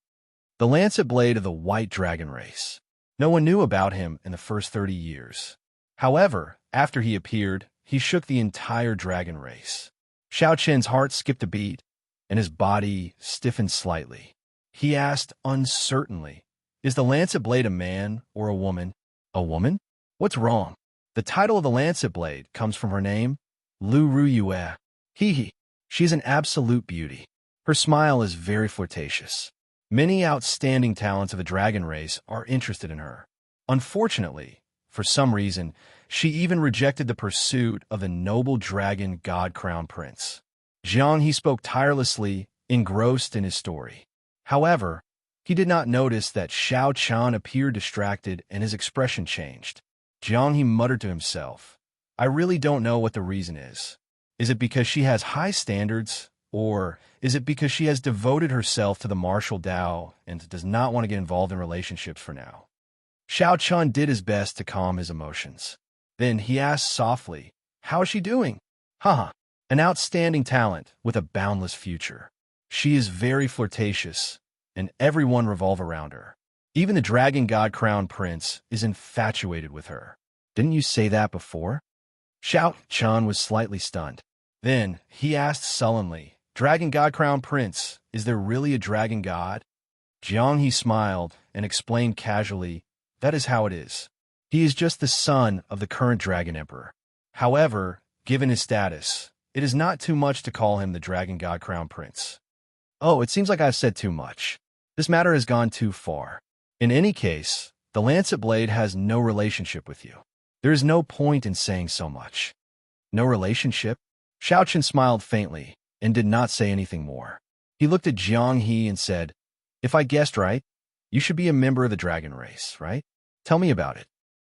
The Lancet Blade of the White Dragon race. No one knew about him in the first 30 years. However, after he appeared, he shook the entire dragon race. Xiaoqian's heart skipped a beat, and his body stiffened slightly. He asked uncertainly, is the Lancet Blade a man or a woman? A woman? What's wrong? The title of the Lancet Blade comes from her name, Lu Ruyue. Hee. She's an absolute beauty. Her smile is very flirtatious. Many outstanding talents of the dragon race are interested in her. Unfortunately, for some reason, she even rejected the pursuit of the noble dragon god crown prince. Jiang He spoke tirelessly, engrossed in his story. However, he did not notice that Xiaoqian appeared distracted and his expression changed. Jiang He muttered to himself, I really don't know what the reason is. Is it because she has high standards, or is it because she has devoted herself to the martial Dao and does not want to get involved in relationships for now? Xiaoqian did his best to calm his emotions. Then he asked softly, how is she doing? Haha, an outstanding talent with a boundless future. She is very flirtatious, and everyone revolve around her. Even the dragon god crown prince is infatuated with her. Didn't you say that before? Xianxia was slightly stunned. Then he asked sullenly, Dragon god crown prince, is there really a dragon god? Xianxia smiled and explained casually, that is how it is. He is just the son of the current dragon emperor. However, given his status, it is not too much to call him the dragon god crown prince. Oh, it seems like I've said too much. This matter has gone too far. In any case, the Lancet Blade has no relationship with you. There is no point in saying so much. No relationship? Xiaoqian smiled faintly and did not say anything more. He looked at Xianxia and said, if I guessed right, you should be a member of the dragon race, right? Tell me about it.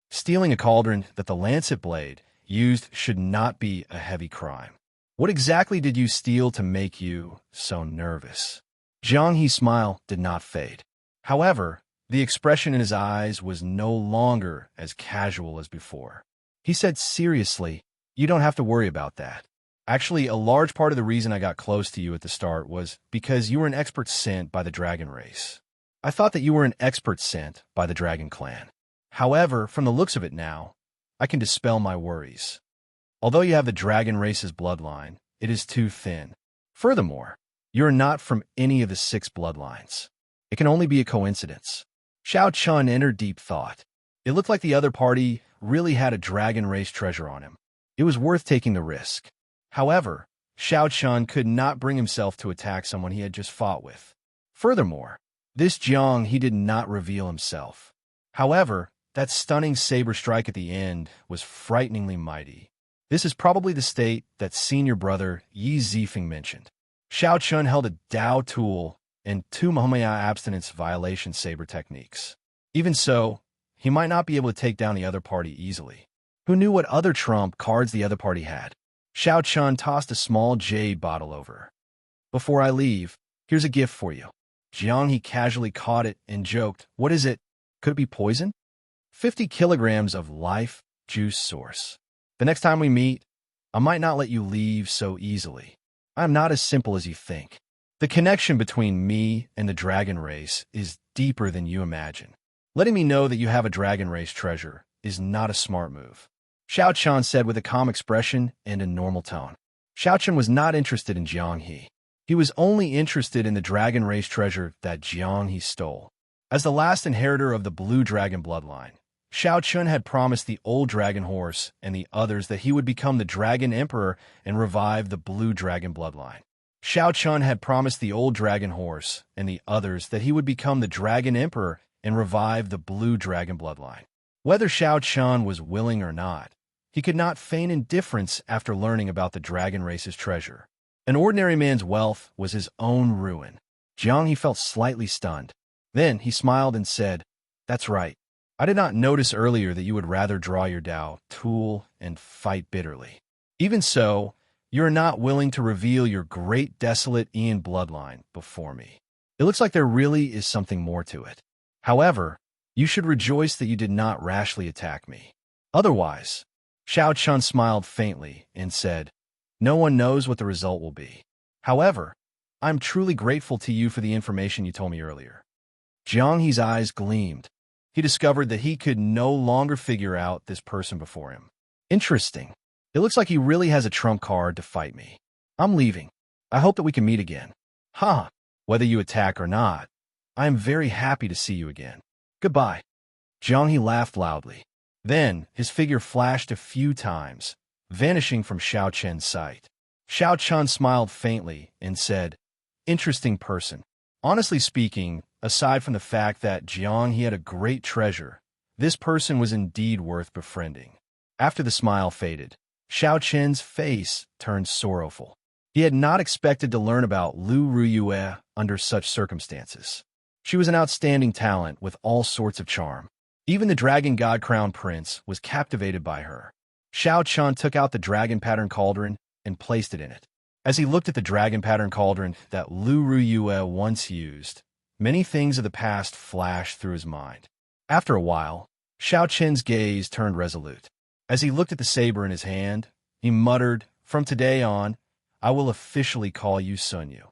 Stealing a cauldron that the Lancet Blade used should not be a heavy crime. What exactly did you steal to make you so nervous? Xianghe's smile did not fade. However, the expression in his eyes was no longer as casual as before. He said seriously, you don't have to worry about that. Actually, a large part of the reason I got close to you at the start was because you were an expert sent by the dragon race. I thought that you were an expert sent by the dragon clan. However, from the looks of it now, I can dispel my worries. Although you have the dragon race's bloodline, it is too thin. Furthermore, you are not from any of the 6 bloodlines. It can only be a coincidence. Xiaoqian entered deep thought. It looked like the other party really had a dragon race treasure on him. It was worth taking the risk. However, Xiaoqian could not bring himself to attack someone he had just fought with. Furthermore, this Jiang he did not reveal himself. However, that stunning saber strike at the end was frighteningly mighty. This is probably the state that senior brother Yi Zifeng mentioned. Xiaoqian held a Dao tool and 2 Mahomaya abstinence violation saber techniques. Even so, he might not be able to take down the other party easily. Who knew what other trump cards the other party had? Xiaoqian tossed a small jade bottle over. Before I leave, here's a gift for you. Jianghe casually caught it and joked, what is it? Could it be poison? 50 kilograms of life juice source. The next time we meet, I might not let you leave so easily. I am not as simple as you think. The connection between me and the dragon race is deeper than you imagine. Letting me know that you have a dragon race treasure is not a smart move. Xiaoqian said with a calm expression and a normal tone. Xiaoqian was not interested in Jianghe. He was only interested in the dragon race treasure that Jianghe stole. As the last inheritor of the blue dragon bloodline, Xiaoqian had promised the old dragon horse and the others that he would become the dragon emperor and revive the blue dragon bloodline. Xiaoqian had promised the old dragon horse and the others that he would become the dragon emperor and revive the blue dragon bloodline. Whether Xiaoqian was willing or not, he could not feign indifference after learning about the dragon race's treasure. An ordinary man's wealth was his own ruin. Jianghe felt slightly stunned. Then he smiled and said, that's right. I did not notice earlier that you would rather draw your Dao tool and fight bitterly. Even so, you are not willing to reveal your great desolate Ian bloodline before me. It looks like there really is something more to it. However, you should rejoice that you did not rashly attack me. Otherwise, Xiaoqian smiled faintly and said, no one knows what the result will be. However, I'm truly grateful to you for the information you told me earlier. Jianghe's eyes gleamed. He discovered that he could no longer figure out this person before him. Interesting. It looks like he really has a trump card to fight me. I'm leaving. I hope that we can meet again. Ha! Whether you attack or not, I am very happy to see you again. Goodbye. Jianghe laughed loudly. Then his figure flashed a few times, vanishing from Xiaoqian's sight. Xiaoqian smiled faintly and said, interesting person. Honestly speaking, aside from the fact that Jianghe had a great treasure, this person was indeed worth befriending. After the smile faded, Xiaoqian's face turned sorrowful. He had not expected to learn about Lu Ruyue under such circumstances. She was an outstanding talent with all sorts of charm. Even the dragon god crown prince was captivated by her. Xiaoqian took out the dragon pattern cauldron and placed it in it. As he looked at the dragon pattern cauldron that Lu Ruyue once used, many things of the past flashed through his mind. After a while, Xiaoqian's gaze turned resolute. As he looked at the saber in his hand, he muttered, from today on, I will officially call you Sun Yu.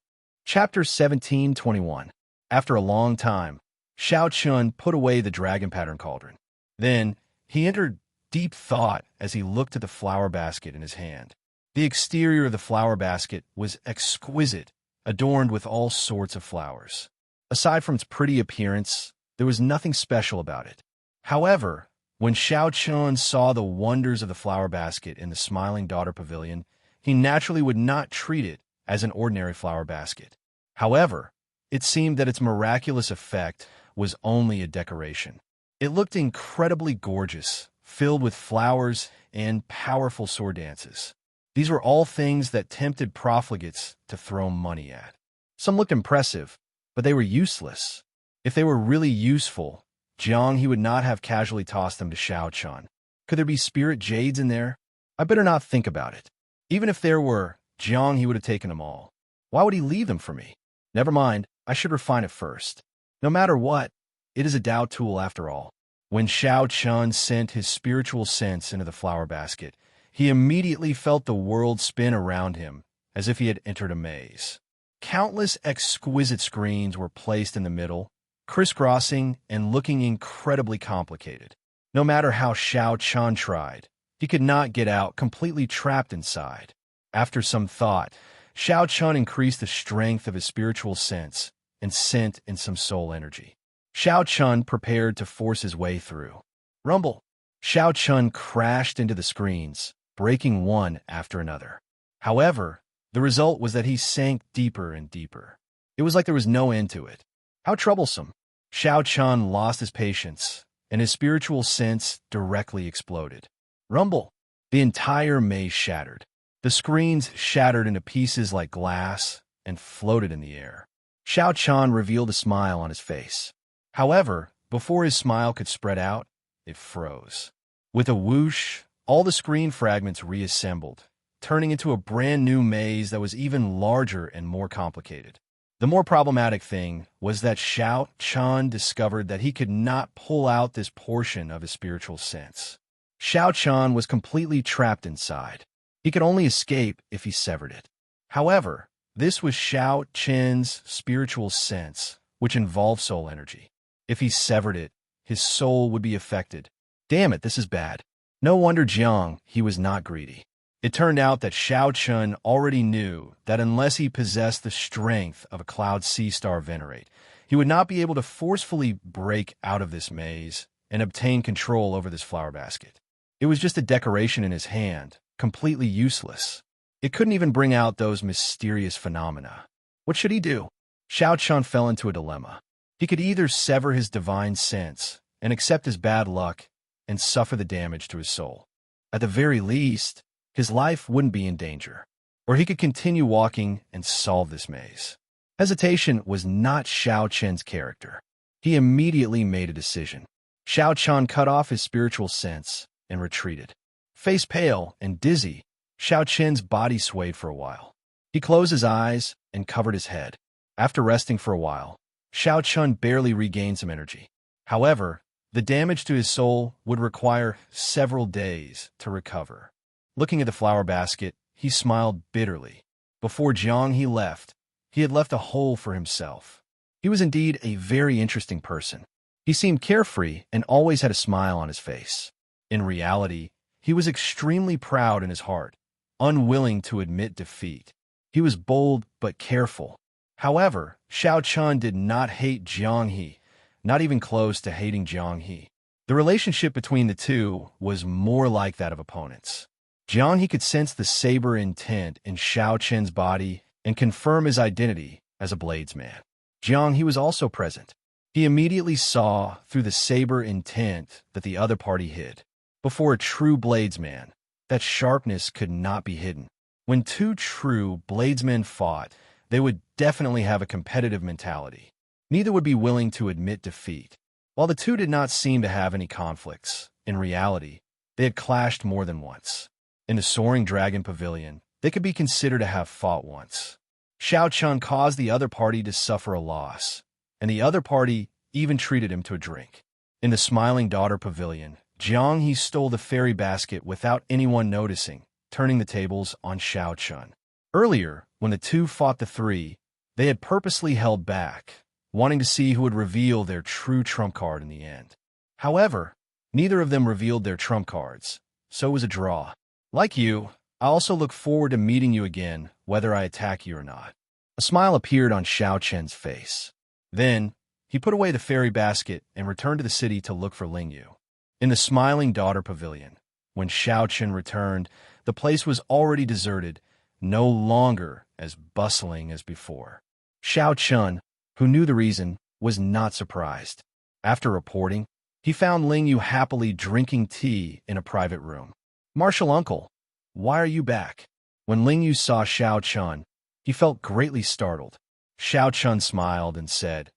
Chapter 17:21 After a long time, Xiao Chun put away the dragon pattern cauldron. Then, he entered deep thought as he looked at the flower basket in his hand. The exterior of the flower basket was exquisite, adorned with all sorts of flowers. Aside from its pretty appearance, there was nothing special about it. However, when Xiao Chun saw the wonders of the flower basket in the Smiling Daughter Pavilion, he naturally would not treat it as an ordinary flower basket. However, it seemed that its miraculous effect was only a decoration. It looked incredibly gorgeous, filled with flowers and powerful sword dances. These were all things that tempted profligates to throw money at. Some looked impressive, but they were useless. If they were really useful, Jiang he would not have casually tossed them to Xiao Chun. Could there be spirit jades in there? I better not think about it. Even if there were, Jiang he would have taken them all. Why would he leave them for me? Never mind, I should refine it first. No matter what, it is a Tao tool after all. When Xiao Chun sent his spiritual sense into the flower basket, he immediately felt the world spin around him, as if he had entered a maze. Countless exquisite screens were placed in the middle, crisscrossing and looking incredibly complicated. No matter how Xiao Chun tried, he could not get out, completely trapped inside. After some thought, Xiao Chun increased the strength of his spiritual sense and sent in some soul energy. Xiao Chun prepared to force his way through. Rumble! Xiao Chun crashed into the screens, breaking one after another. However, the result was that he sank deeper and deeper. It was like there was no end to it. How troublesome! Xiao Chun lost his patience, and his spiritual sense directly exploded. Rumble! The entire maze shattered. The screens shattered into pieces like glass and floated in the air. Xiao Chun revealed a smile on his face. However, before his smile could spread out, it froze. With a whoosh, all the screen fragments reassembled, turning into a brand new maze that was even larger and more complicated. The more problematic thing was that Xiao Chun discovered that he could not pull out this portion of his spiritual sense. Xiao Chun was completely trapped inside. He could only escape if he severed it. However, this was Xiao Chun's spiritual sense, which involved soul energy. If he severed it, his soul would be affected. Damn it, this is bad. No wonder Jiang he was not greedy. It turned out that Xiao Chun already knew that unless he possessed the strength of a Cloud Sea Star Venerate, he would not be able to forcefully break out of this maze and obtain control over this flower basket. It was just a decoration in his hand, completely useless. It couldn't even bring out those mysterious phenomena. What should he do? Xiao Chun fell into a dilemma. He could either sever his divine sense and accept his bad luck and suffer the damage to his soul. At the very least, his life wouldn't be in danger. Or he could continue walking and solve this maze. Hesitation was not Xiao Chun's character. He immediately made a decision. Xiao Chun cut off his spiritual sense and retreated. Face pale and dizzy, Xiao Chun's body swayed for a while. He closed his eyes and covered his head. After resting for a while, Xiao Chun barely regained some energy. However, the damage to his soul would require several days to recover. Looking at the flower basket, he smiled bitterly. Before Jiang he left, he had left a hole for himself. He was indeed a very interesting person. He seemed carefree and always had a smile on his face. In reality, he was extremely proud in his heart, unwilling to admit defeat. He was bold but careful. However, Xiao Chun did not hate Jiang He, not even close to hating Jiang He. The relationship between the two was more like that of opponents. Jiang He could sense the saber intent in Xiao Chun's body and confirm his identity as a bladesman. Jiang He was also present. He immediately saw through the saber intent that the other party hid. Before a true bladesman, that sharpness could not be hidden. When two true bladesmen fought, they would definitely have a competitive mentality. Neither would be willing to admit defeat. While the two did not seem to have any conflicts, in reality, they had clashed more than once. In the Soaring Dragon Pavilion, they could be considered to have fought once. Xiao Chun caused the other party to suffer a loss, and the other party even treated him to a drink. In the Smiling Daughter Pavilion, Jiang He stole the fairy basket without anyone noticing, turning the tables on Xiao Chun. Earlier, when the two fought the three, they had purposely held back, wanting to see who would reveal their true trump card in the end. However, neither of them revealed their trump cards, so it was a draw. Like you, I also look forward to meeting you again, whether I attack you or not. A smile appeared on Xianxia's face. Then, he put away the fairy basket and returned to the city to look for Lingyu. In the Smiling Daughter Pavilion, when Xianxia returned, the place was already deserted, no longer as bustling as before. Xianxia, who knew the reason, was not surprised. After reporting, he found Lingyu happily drinking tea in a private room. "Martial uncle, why are you back?" When Lingyu saw Xianxia, he felt greatly startled. Xianxia smiled and said,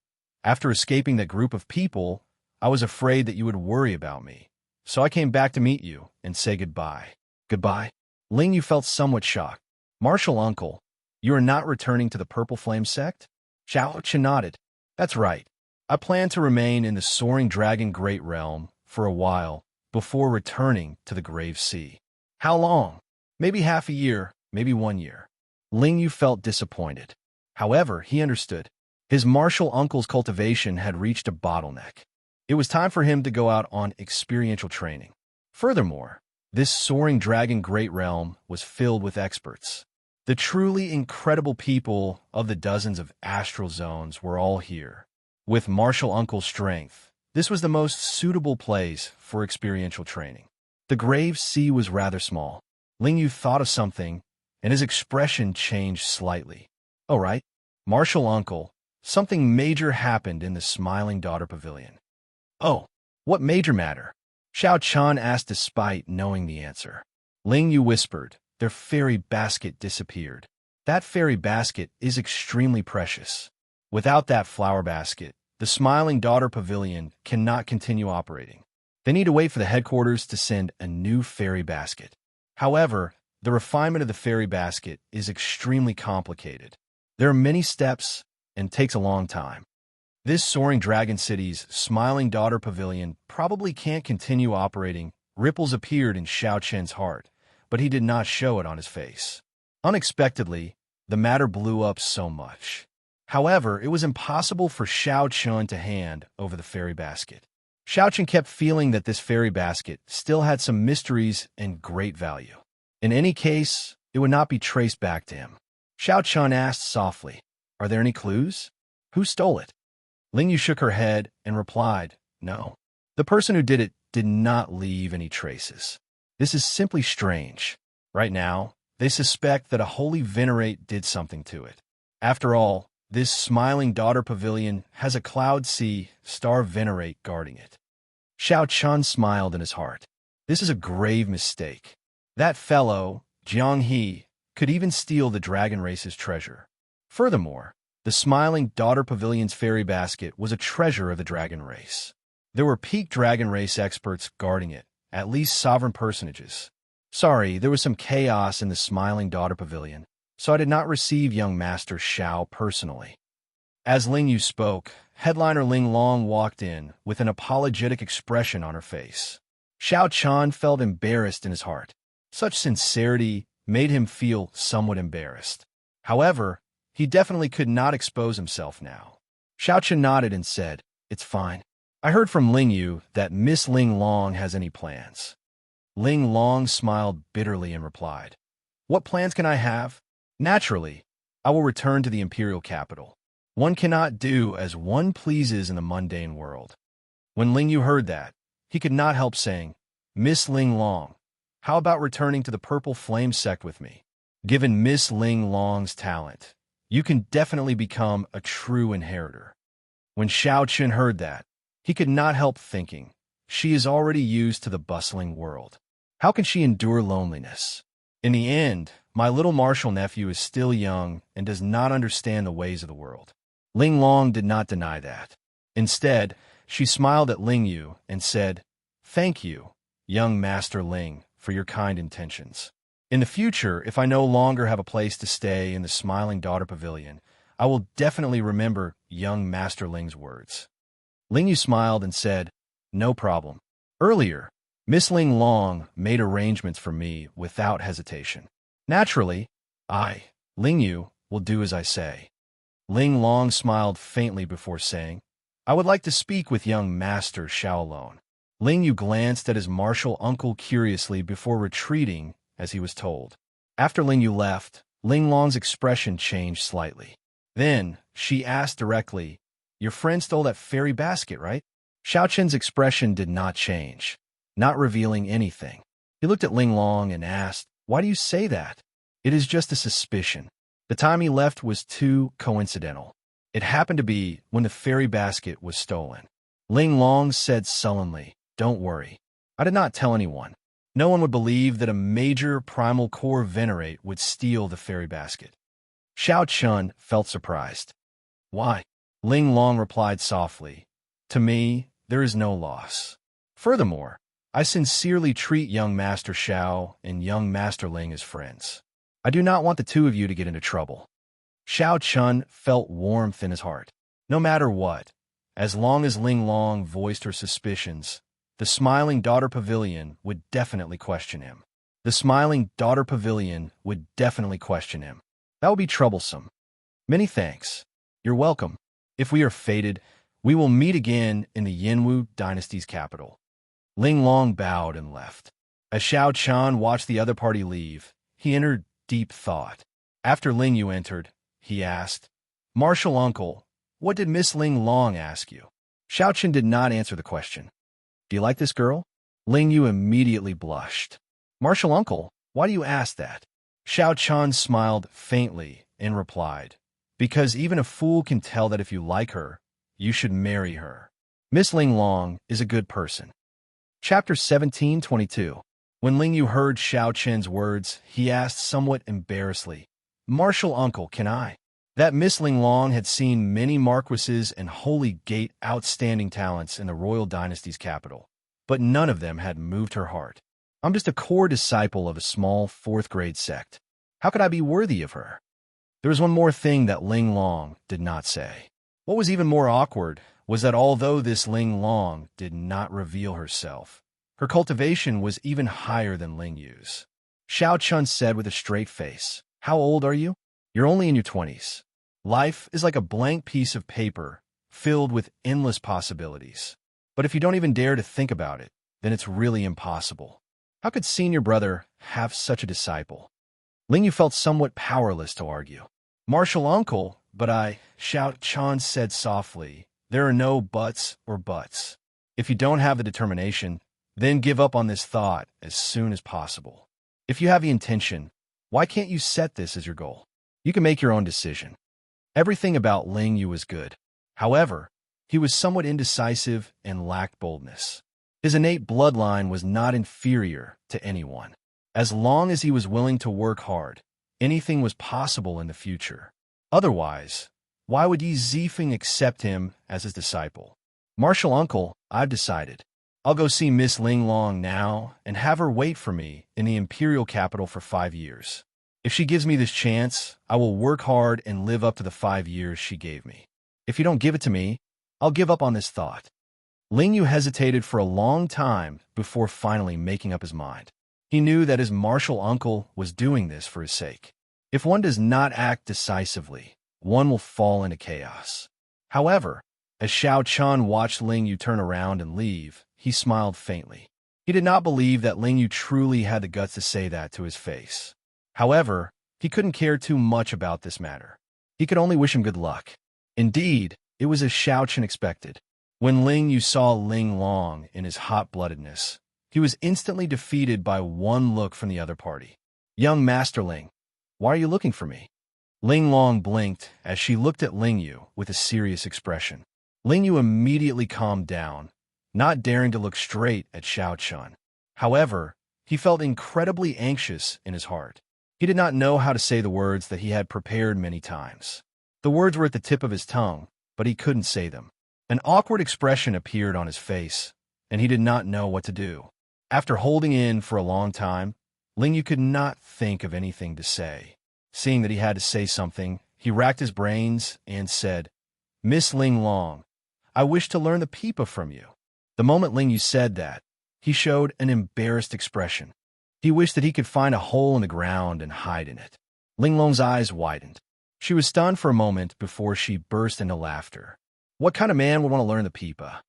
"After escaping that group of people, I was afraid that you would worry about me, so I came back to meet you and say goodbye." "Goodbye?" Lingyu felt somewhat shocked. "Martial uncle, you are not returning to the Purple Flame sect?" Xianxia nodded. "That's right. I plan to remain in the Soaring Dragon Great Realm for a while before returning to the Grave Sea." "How long?" "Maybe half a year, maybe 1 year." Lingyu felt disappointed. However, he understood. His martial uncle's cultivation had reached a bottleneck. It was time for him to go out on experiential training. Furthermore, this Soaring Dragon Great Realm was filled with experts. The truly incredible people of the dozens of astral zones were all here. With martial uncle's strength, this was the most suitable place for experiential training. The Grave Sea was rather small. Lingyu thought of something, and his expression changed slightly. "All right, martial uncle, something major happened in the Smiling Daughter Pavilion." "Oh, what major matter?" Xianxia asked despite knowing the answer. Lingyu whispered, "Their fairy basket disappeared. That fairy basket is extremely precious. Without that flower basket, the Smiling Daughter Pavilion cannot continue operating. They need to wait for the headquarters to send a new fairy basket. However, the refinement of the fairy basket is extremely complicated. There are many steps and takes a long time. This Soaring Dragon City's Smiling Daughter Pavilion probably can't continue operating." Ripples appeared in Xianxia's heart, but he did not show it on his face. Unexpectedly, the matter blew up so much. However, it was impossible for Xianxia to hand over the fairy basket. Xianxia kept feeling that this fairy basket still had some mysteries and great value. In any case, it would not be traced back to him. Xianxia asked softly, "Are there any clues? Who stole it?" Lingyu shook her head and replied, "No. The person who did it did not leave any traces. This is simply strange. Right now, they suspect that a holy venerate did something to it. After all, this Smiling Daughter Pavilion has a Cloud Sea star venerate guarding it." Xianxia smiled in his heart. This is a grave mistake. That fellow, Jianghe, could even steal the dragon race's treasure. Furthermore, the Smiling Daughter Pavilion's fairy basket was a treasure of the dragon race. There were peak dragon race experts guarding it, at least sovereign personages. "Sorry, there was some chaos in the Smiling Daughter Pavilion, so I did not receive young Master Xiao personally." As Lingyu spoke, headliner Ling Long walked in with an apologetic expression on her face. Xianxia felt embarrassed in his heart. Such sincerity made him feel somewhat embarrassed. However, he definitely could not expose himself now. Xianxia nodded and said, "It's fine. I heard from Lingyu that Miss Ling Long has any plans." Ling Long smiled bitterly and replied, "What plans can I have? Naturally, I will return to the imperial capital. One cannot do as one pleases in the mundane world." When Lingyu heard that, he could not help saying, "Miss Ling Long, how about returning to the Purple Flame sect with me? Given Miss Ling Long's talent, you can definitely become a true inheritor." When Xianxia heard that, he could not help thinking, she is already used to the bustling world. How can she endure loneliness? In the end, my little martial nephew is still young and does not understand the ways of the world. Ling Long did not deny that. Instead, she smiled at Lingyu and said, "Thank you, young Master Ling, for your kind intentions. In the future, if I no longer have a place to stay in the Smiling Daughter Pavilion, I will definitely remember young Master Ling's words." Lingyu smiled and said, "No problem. Earlier, Miss Ling Long made arrangements for me without hesitation. Naturally, I, Lingyu, will do as I say." Ling Long smiled faintly before saying, "I would like to speak with young Master Xiao alone." Ling Yu glanced at his martial uncle curiously before retreating as he was told. After Ling Yu left, Ling Long's expression changed slightly. Then, she asked directly, "Your friend stole that fairy basket, right?" Xiao Chen's expression did not change, not revealing anything. He looked at Ling Long and asked, "Why do you say that?" "It is just a suspicion. The time he left was too coincidental. It happened to be when the fairy basket was stolen." Ling Long said sullenly, "Don't worry. I did not tell anyone. No one would believe that a major primal core venerate would steal the fairy basket." Xiao Chun felt surprised. "Why?" Ling Long replied softly, "To me, there is no loss. Furthermore, I sincerely treat young Master Xiao and young Master Ling as friends. I do not want the two of you to get into trouble." Xiao Chun felt warmth in his heart. No matter what, as long as Ling Long voiced her suspicions, the Smiling Daughter Pavilion would definitely question him. The Smiling Daughter Pavilion would definitely question him. That would be troublesome. "Many thanks. You're welcome. If we are fated, we will meet again in the Yinwu dynasty's capital." Ling Long bowed and left. As Xiao Chan watched the other party leave, he entered deep thought. After Ling Yu entered, he asked, "Martial uncle, what did Miss Ling Long ask you?" Xiao Chen did not answer the question. "Do you like this girl?" Ling Yu immediately blushed. "Martial uncle, why do you ask that?" Xiao Chan smiled faintly and replied, "Because even a fool can tell that if you like her, you should marry her. Miss Ling Long is a good person." Chapter 1722. When Ling Yu heard Xiao Chen's words, he asked somewhat embarrassedly, "Martial uncle, can I?" That Miss Ling Long had seen many marquises and holy gate outstanding talents in the royal dynasty's capital, but none of them had moved her heart. "I'm just a core disciple of a small fourth-grade sect. How could I be worthy of her?" There was one more thing that Ling Long did not say. What was even more awkward was that although this Ling Long did not reveal herself, her cultivation was even higher than Ling Yu's. Xiao Chun said with a straight face, "How old are you?" "You're only in your 20s. Life is like a blank piece of paper filled with endless possibilities. But if you don't even dare to think about it, then it's really impossible. How could senior brother have such a disciple?" Ling Yu felt somewhat powerless to argue. "Martial uncle, but Xiao Chan said softly, "There are no buts or buts. If you don't have the determination, then give up on this thought as soon as possible. If you have the intention, why can't you set this as your goal? You can make your own decision." Everything about Ling Yu was good. However, he was somewhat indecisive and lacked boldness. His innate bloodline was not inferior to anyone. As long as he was willing to work hard, anything was possible in the future. Otherwise, why would Yi Zifeng accept him as his disciple? "Martial uncle, I've decided. I'll go see Miss Ling Long now and have her wait for me in the imperial capital for 5 years. If she gives me this chance, I will work hard and live up to the 5 years she gave me. If you don't give it to me, I'll give up on this thought." Ling Yu hesitated for a long time before finally making up his mind. He knew that his martial uncle was doing this for his sake. If one does not act decisively, one will fall into chaos. However, as Xiao Chan watched Ling Yu turn around and leave, he smiled faintly. He did not believe that Ling Yu truly had the guts to say that to his face. However, he couldn't care too much about this matter. He could only wish him good luck. Indeed, it was as Xiao Chen expected. When Ling Yu saw Ling Long in his hot-bloodedness, he was instantly defeated by one look from the other party. "Young Master Ling, why are you looking for me?" Ling Long blinked as she looked at Ling Yu with a serious expression. Ling Yu immediately calmed down, not daring to look straight at Xiao Chun. However, he felt incredibly anxious in his heart. He did not know how to say the words that he had prepared many times. The words were at the tip of his tongue, but he couldn't say them. An awkward expression appeared on his face, and he did not know what to do. After holding in for a long time, Ling Yu could not think of anything to say. Seeing that he had to say something, he racked his brains and said, "Miss Ling Long, I wish to learn the pipa from you." The moment Ling Yu said that, he showed an embarrassed expression. He wished that he could find a hole in the ground and hide in it. Ling Long's eyes widened. She was stunned for a moment before she burst into laughter. What kind of man would want to learn the pipa?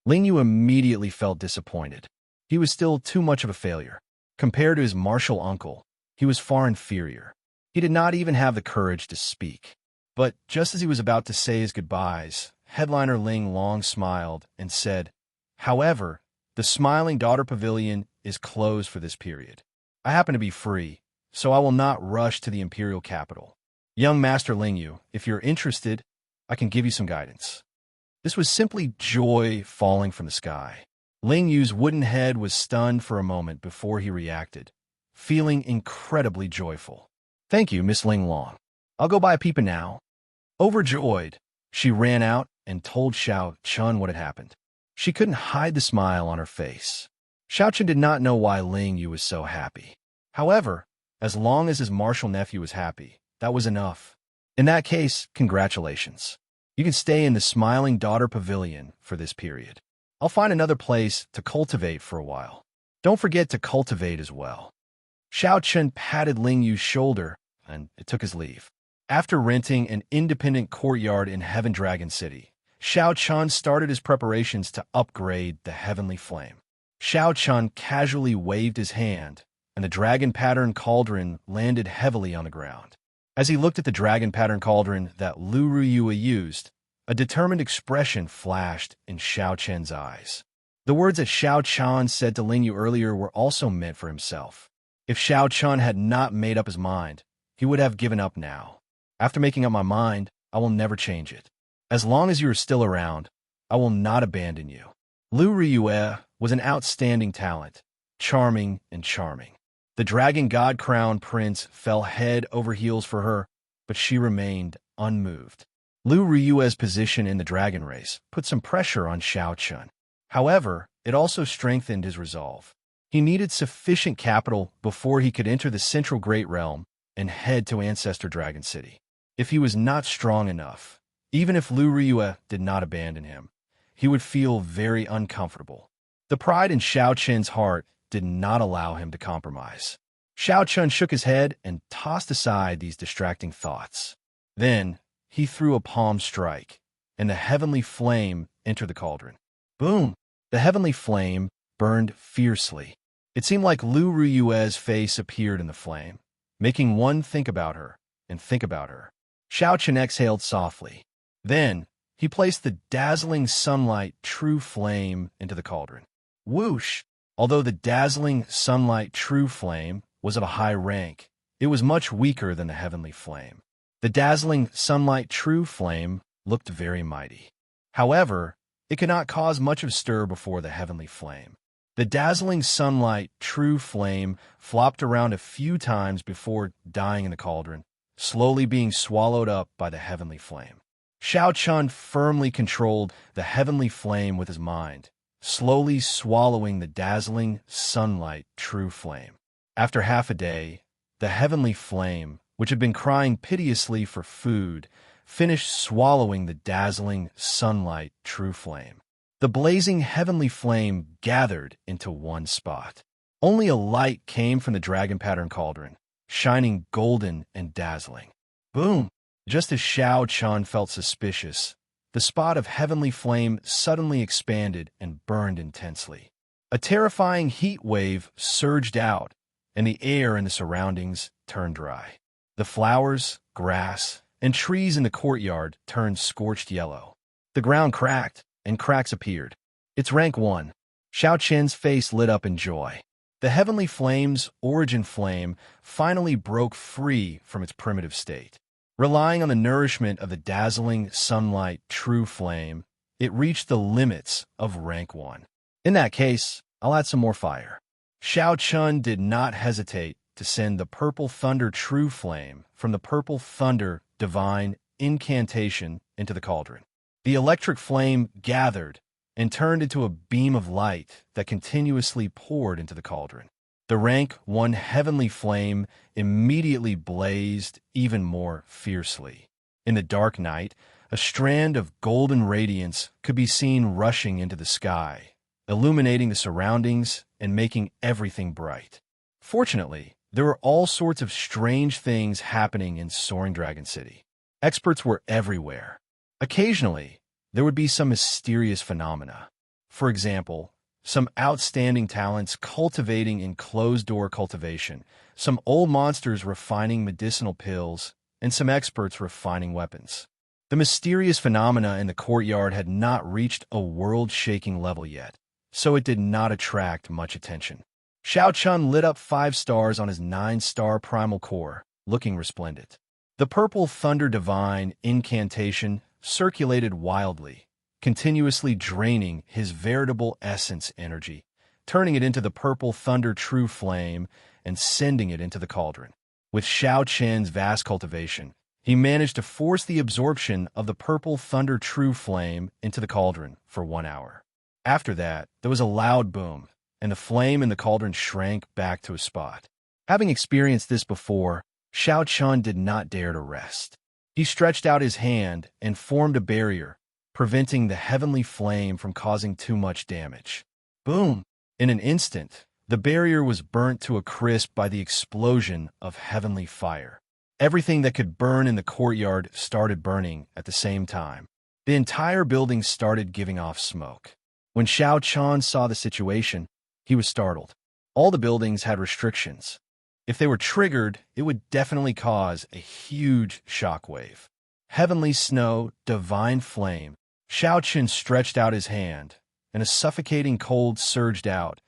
Ling Yu immediately felt disappointed. He was still too much of a failure. Compared to his martial uncle, he was far inferior. He did not even have the courage to speak. But just as he was about to say his goodbyes, headliner Ling Long smiled and said, "However, the Smiling Daughter Pavilion is closed for this period. I happen to be free, so I will not rush to the imperial capital. Young Master Ling Yu, if you're interested, I can give you some guidance." This was simply joy falling from the sky. Ling Yu's wooden head was stunned for a moment before he reacted, feeling incredibly joyful. "Thank you, Miss Ling Long. I'll go buy a pipa now." Overjoyed, she ran out and told Xiao Chun what had happened. She couldn't hide the smile on her face. Xiao Chun did not know why Ling Yu was so happy. However, as long as his martial nephew was happy, that was enough. In that case, congratulations. You can stay in the Smiling Daughter Pavilion for this period. I'll find another place to cultivate for a while. Don't forget to cultivate as well. Xiao Chun patted Ling Yu's shoulder, and it took his leave. After renting an independent courtyard in Heaven Dragon City, Xiao Chun started his preparations to upgrade the Heavenly Flame. Xiao Chun casually waved his hand, and the dragon-patterned cauldron landed heavily on the ground. As he looked at the dragon-patterned cauldron that Lu Ruyue used, a determined expression flashed in Xiao Chen's eyes. The words that Xiao Chun said to Ling Yu earlier were also meant for himself. If Xiao Chun had not made up his mind, he would have given up now. After making up my mind, I will never change it. As long as you are still around, I will not abandon you. Lu Riyue was an outstanding talent, charming and charming. The Dragon God Crown Prince fell head over heels for her, but she remained unmoved. Lu Riyue's position in the dragon race put some pressure on Xiao Chun. However, it also strengthened his resolve. He needed sufficient capital before he could enter the Central Great Realm and head to Ancestor Dragon City. If he was not strong enough, even if Lu Riyue did not abandon him, he would feel very uncomfortable. The pride in Xiao Chen's heart did not allow him to compromise. Xiao Chun shook his head and tossed aside these distracting thoughts. Then, he threw a palm strike, and the heavenly flame entered the cauldron. Boom! The heavenly flame burned fiercely. It seemed like Lu Riyue's face appeared in the flame, making one think about her and think about her. Xiao Chun exhaled softly. Then, he placed the dazzling sunlight true flame into the cauldron. Whoosh! Although the dazzling sunlight true flame was of a high rank, it was much weaker than the heavenly flame. The dazzling sunlight true flame looked very mighty. However, it could not cause much of stir before the heavenly flame. The dazzling sunlight true flame flopped around a few times before dying in the cauldron, slowly being swallowed up by the heavenly flame. Xiao Chun firmly controlled the heavenly flame with his mind, slowly swallowing the dazzling sunlight true flame. After half a day, the heavenly flame, which had been crying piteously for food, finished swallowing the dazzling sunlight true flame. The blazing heavenly flame gathered into one spot. Only a light came from the dragon-patterned cauldron, shining golden and dazzling. Boom! Just as Xiao Chun felt suspicious, the spot of heavenly flame suddenly expanded and burned intensely. A terrifying heat wave surged out, and the air in the surroundings turned dry. The flowers, grass, and trees in the courtyard turned scorched yellow. The ground cracked, and cracks appeared. It's rank 1. Xiao Chen's face lit up in joy. The heavenly flame's origin flame finally broke free from its primitive state. Relying on the nourishment of the dazzling sunlight true flame, it reached the limits of rank 1. In that case, I'll add some more fire. Xiao Chun did not hesitate to send the purple thunder true flame from the purple thunder divine incantation into the cauldron. The electric flame gathered and turned into a beam of light that continuously poured into the cauldron. The rank 1 heavenly flame immediately blazed even more fiercely. In the dark night, a strand of golden radiance could be seen rushing into the sky, illuminating the surroundings and making everything bright. Fortunately, there were all sorts of strange things happening in Soaring Dragon City. Experts were everywhere. Occasionally, there would be some mysterious phenomena. For example, some outstanding talents cultivating in closed-door cultivation, some old monsters refining medicinal pills, and some experts refining weapons. The mysterious phenomena in the courtyard had not reached a world-shaking level yet, so it did not attract much attention. Xiao Chun lit up 5 stars on his 9-star primal core, looking resplendent. The purple thunder divine incantation circulated wildly, continuously draining his veritable essence energy, turning it into the purple thunder true flame and sending it into the cauldron. With Xiao Chen's vast cultivation, he managed to force the absorption of the purple thunder true flame into the cauldron for 1 hour. After that, there was a loud boom, and the flame in the cauldron shrank back to a spot. Having experienced this before, Xiao Chun did not dare to rest. He stretched out his hand and formed a barrier, preventing the heavenly flame from causing too much damage. Boom! In an instant, the barrier was burnt to a crisp by the explosion of heavenly fire. Everything that could burn in the courtyard started burning at the same time. The entire building started giving off smoke. When Xiao Chun saw the situation, he was startled. All the buildings had restrictions. If they were triggered, it would definitely cause a huge shockwave. Heavenly snow, divine flame. Xiao Chun stretched out his hand, and a suffocating cold surged out,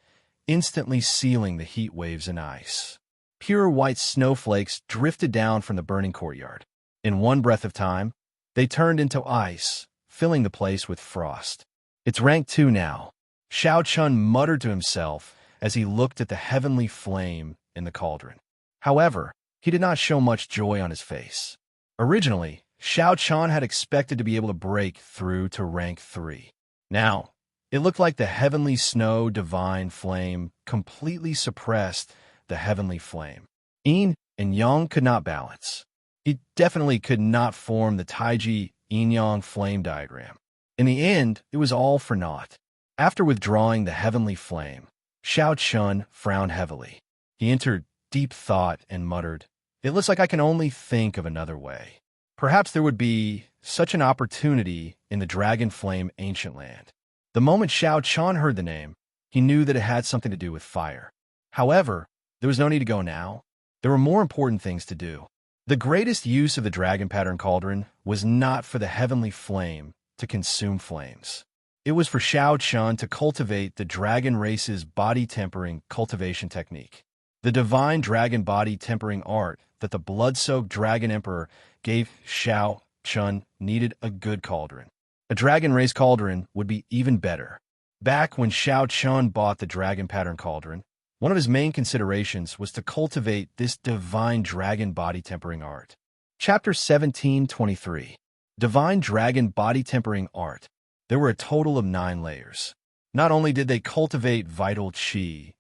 instantly sealing the heat waves in ice. Pure white snowflakes drifted down from the burning courtyard. In one breath of time, they turned into ice, filling the place with frost. It's rank 2 now. Xiao Chun muttered to himself as he looked at the heavenly flame in the cauldron. However, he did not show much joy on his face. Originally, Xiao Chun had expected to be able to break through to rank 3. Now, it looked like the heavenly snow divine flame completely suppressed the heavenly flame. Yin and Yang could not balance. He definitely could not form the Taiji yin-yang flame diagram. In the end, it was all for naught. After withdrawing the heavenly flame, Xiao Chun frowned heavily. He entered deep thought and muttered, "It looks like I can only think of another way. Perhaps there would be such an opportunity in the Dragon Flame ancient land." The moment Xiao Chun heard the name, he knew that it had something to do with fire. However, there was no need to go now. There were more important things to do. The greatest use of the dragon pattern cauldron was not for the heavenly flame to consume flames. It was for Xiao Chun to cultivate the dragon race's body-tempering cultivation technique. The divine dragon body tempering art that the blood-soaked dragon emperor gave Xiao Chun needed a good cauldron. A dragon race cauldron would be even better. Back when Xiao Chun bought the dragon pattern cauldron, one of his main considerations was to cultivate this divine dragon body tempering art. Chapter 17:23. Divine Dragon Body Tempering Art. There were a total of 9 layers. Not only did they cultivate vital qi,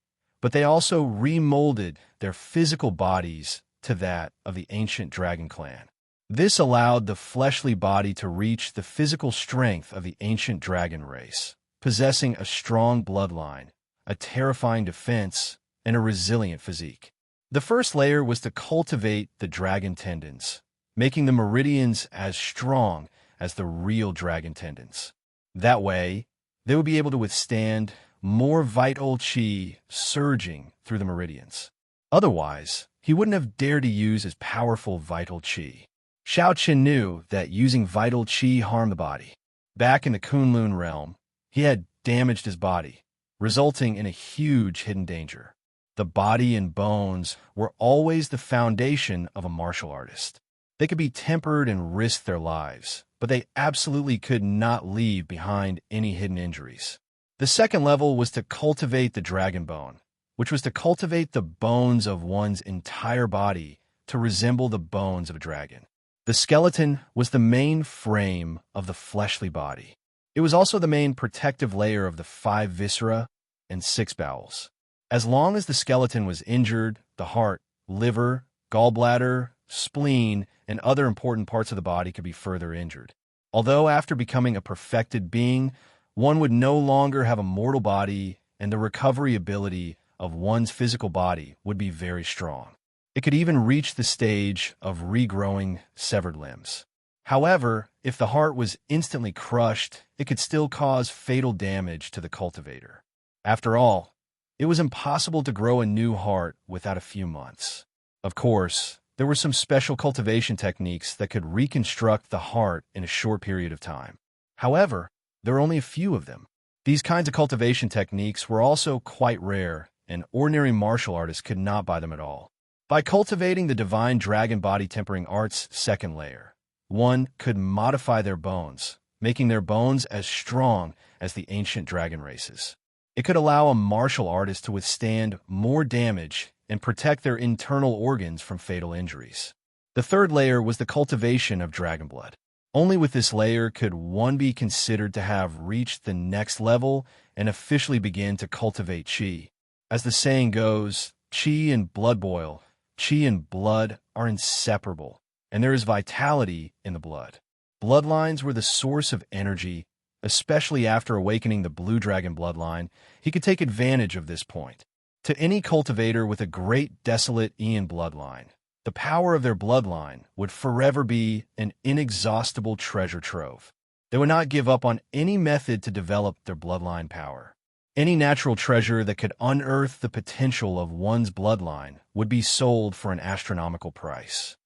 but they also remolded their physical bodies to that of the ancient dragon clan. This allowed the fleshly body to reach the physical strength of the ancient dragon race, possessing a strong bloodline, a terrifying defense, and a resilient physique. The first layer was to cultivate the dragon tendons, making the meridians as strong as the real dragon tendons. That way, they would be able to withstand more vital qi surging through the meridians. Otherwise, he wouldn't have dared to use his powerful vital qi. Xiao Qin knew that using vital qi harmed the body. Back in the Kunlun realm, he had damaged his body, resulting in a huge hidden danger. The body and bones were always the foundation of a martial artist. They could be tempered and risk their lives, but they absolutely could not leave behind any hidden injuries. The second level was to cultivate the dragon bone, which was to cultivate the bones of one's entire body to resemble the bones of a dragon. The skeleton was the main frame of the fleshly body. It was also the main protective layer of the 5 viscera and 6 bowels. As long as the skeleton was injured, the heart, liver, gallbladder, spleen, and other important parts of the body could be further injured. Although after becoming a perfected being, one would no longer have a mortal body, and the recovery ability of one's physical body would be very strong. It could even reach the stage of regrowing severed limbs. However, if the heart was instantly crushed, it could still cause fatal damage to the cultivator. After all, it was impossible to grow a new heart without a few months. Of course, there were some special cultivation techniques that could reconstruct the heart in a short period of time. However, there are only a few of them. These kinds of cultivation techniques were also quite rare, and ordinary martial artists could not buy them at all. By cultivating the divine dragon body tempering art's second layer, one could modify their bones, making their bones as strong as the ancient dragon races. It could allow a martial artist to withstand more damage and protect their internal organs from fatal injuries. The third layer was the cultivation of dragon blood. Only with this layer could one be considered to have reached the next level and officially begin to cultivate qi. As the saying goes, qi and blood boil. Qi and blood are inseparable, and there is vitality in the blood. Bloodlines were the source of energy, especially after awakening the blue dragon bloodline. He could take advantage of this point. To any cultivator with a great desolate Ian bloodline, the power of their bloodline would forever be an inexhaustible treasure trove. They would not give up on any method to develop their bloodline power. Any natural treasure that could unearth the potential of one's bloodline would be sold for an astronomical price.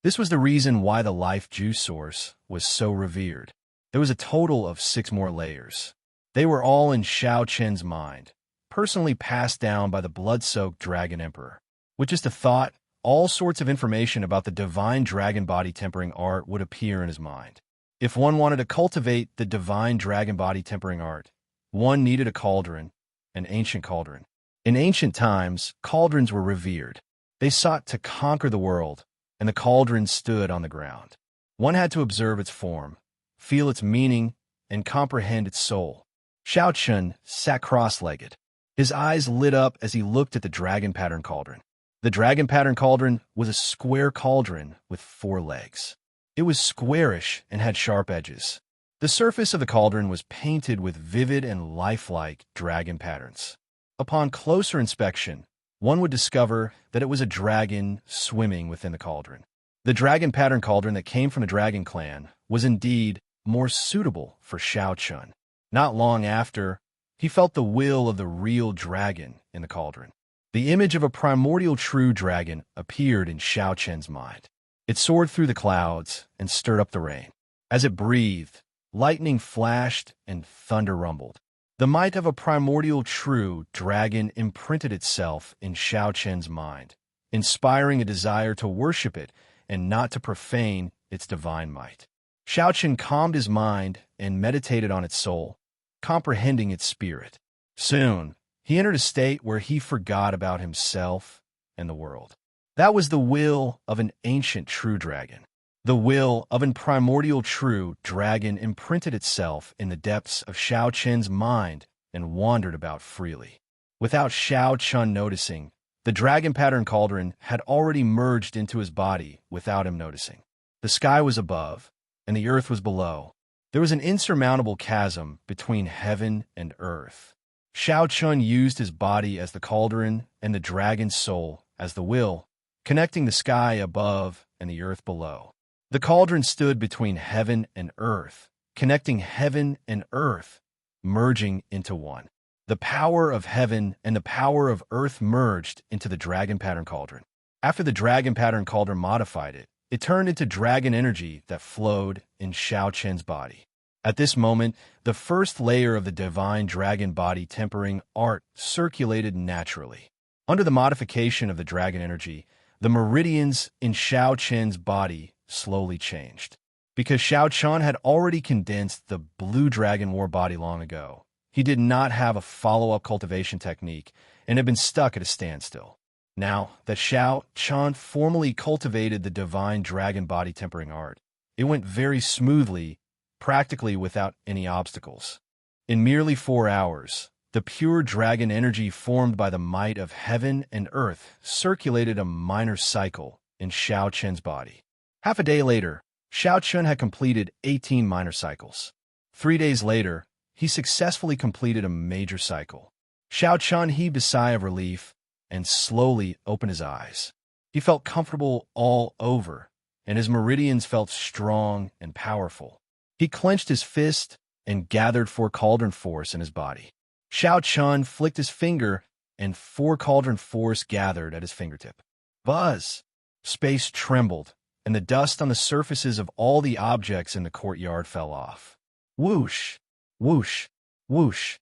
This was the reason why the life juice source was so revered. There was a total of 6 more layers. They were all in Xianxia's mind, personally passed down by the blood-soaked Dragon Emperor. With just a thought, all sorts of information about the divine dragon body tempering art would appear in his mind. If one wanted to cultivate the divine dragon body tempering art, one needed a cauldron, an ancient cauldron. In ancient times, cauldrons were revered. They sought to conquer the world, and the cauldron stood on the ground. One had to observe its form, feel its meaning, and comprehend its soul. Xianxia sat cross-legged. His eyes lit up as he looked at the dragon pattern cauldron. The dragon pattern cauldron was a square cauldron with 4 legs. It was squarish and had sharp edges. The surface of the cauldron was painted with vivid and lifelike dragon patterns. Upon closer inspection, one would discover that it was a dragon swimming within the cauldron. The dragon pattern cauldron that came from the dragon clan was indeed more suitable for Xianxia. Not long after, he felt the will of the real dragon in the cauldron. The image of a primordial true dragon appeared in Xianxia's mind. It soared through the clouds and stirred up the rain. As it breathed, lightning flashed and thunder rumbled. The might of a primordial true dragon imprinted itself in Xianxia's mind, inspiring a desire to worship it and not to profane its divine might. Xianxia calmed his mind and meditated on its soul, comprehending its spirit. Soon, he entered a state where he forgot about himself and the world. That was the will of an ancient true dragon. The will of a primordial true dragon imprinted itself in the depths of Xianxia's mind and wandered about freely. Without Xianxia noticing, the dragon pattern cauldron had already merged into his body without him noticing. The sky was above, and the earth was below. There was an insurmountable chasm between heaven and earth. Xianxia used his body as the cauldron and the dragon's soul as the will, connecting the sky above and the earth below. The cauldron stood between heaven and earth, connecting heaven and earth, merging into one. The power of heaven and the power of earth merged into the dragon pattern cauldron. After the dragon pattern cauldron modified it, it turned into dragon energy that flowed in Xianxia's body. At this moment, the first layer of the divine dragon body tempering art circulated naturally. Under the modification of the dragon energy, the meridians in Xianxia's body slowly changed. Because Xianxia had already condensed the blue dragon war body long ago, he did not have a follow-up cultivation technique and had been stuck at a standstill. Now that Xianxia formally cultivated the divine dragon body tempering art, it went very smoothly, practically without any obstacles. In merely 4 hours, the pure dragon energy formed by the might of heaven and earth circulated a minor cycle in Xianxia's body. Half a day later, Xianxia had completed 18 minor cycles. 3 days later, he successfully completed a major cycle. Xianxia heaved a sigh of relief and slowly opened his eyes. He felt comfortable all over, and his meridians felt strong and powerful. He clenched his fist and gathered 4 cauldron force in his body. Xiao Chun flicked his finger, and 4 cauldron force gathered at his fingertip. Buzz! Space trembled, and the dust on the surfaces of all the objects in the courtyard fell off. Whoosh! Whoosh! Whoosh!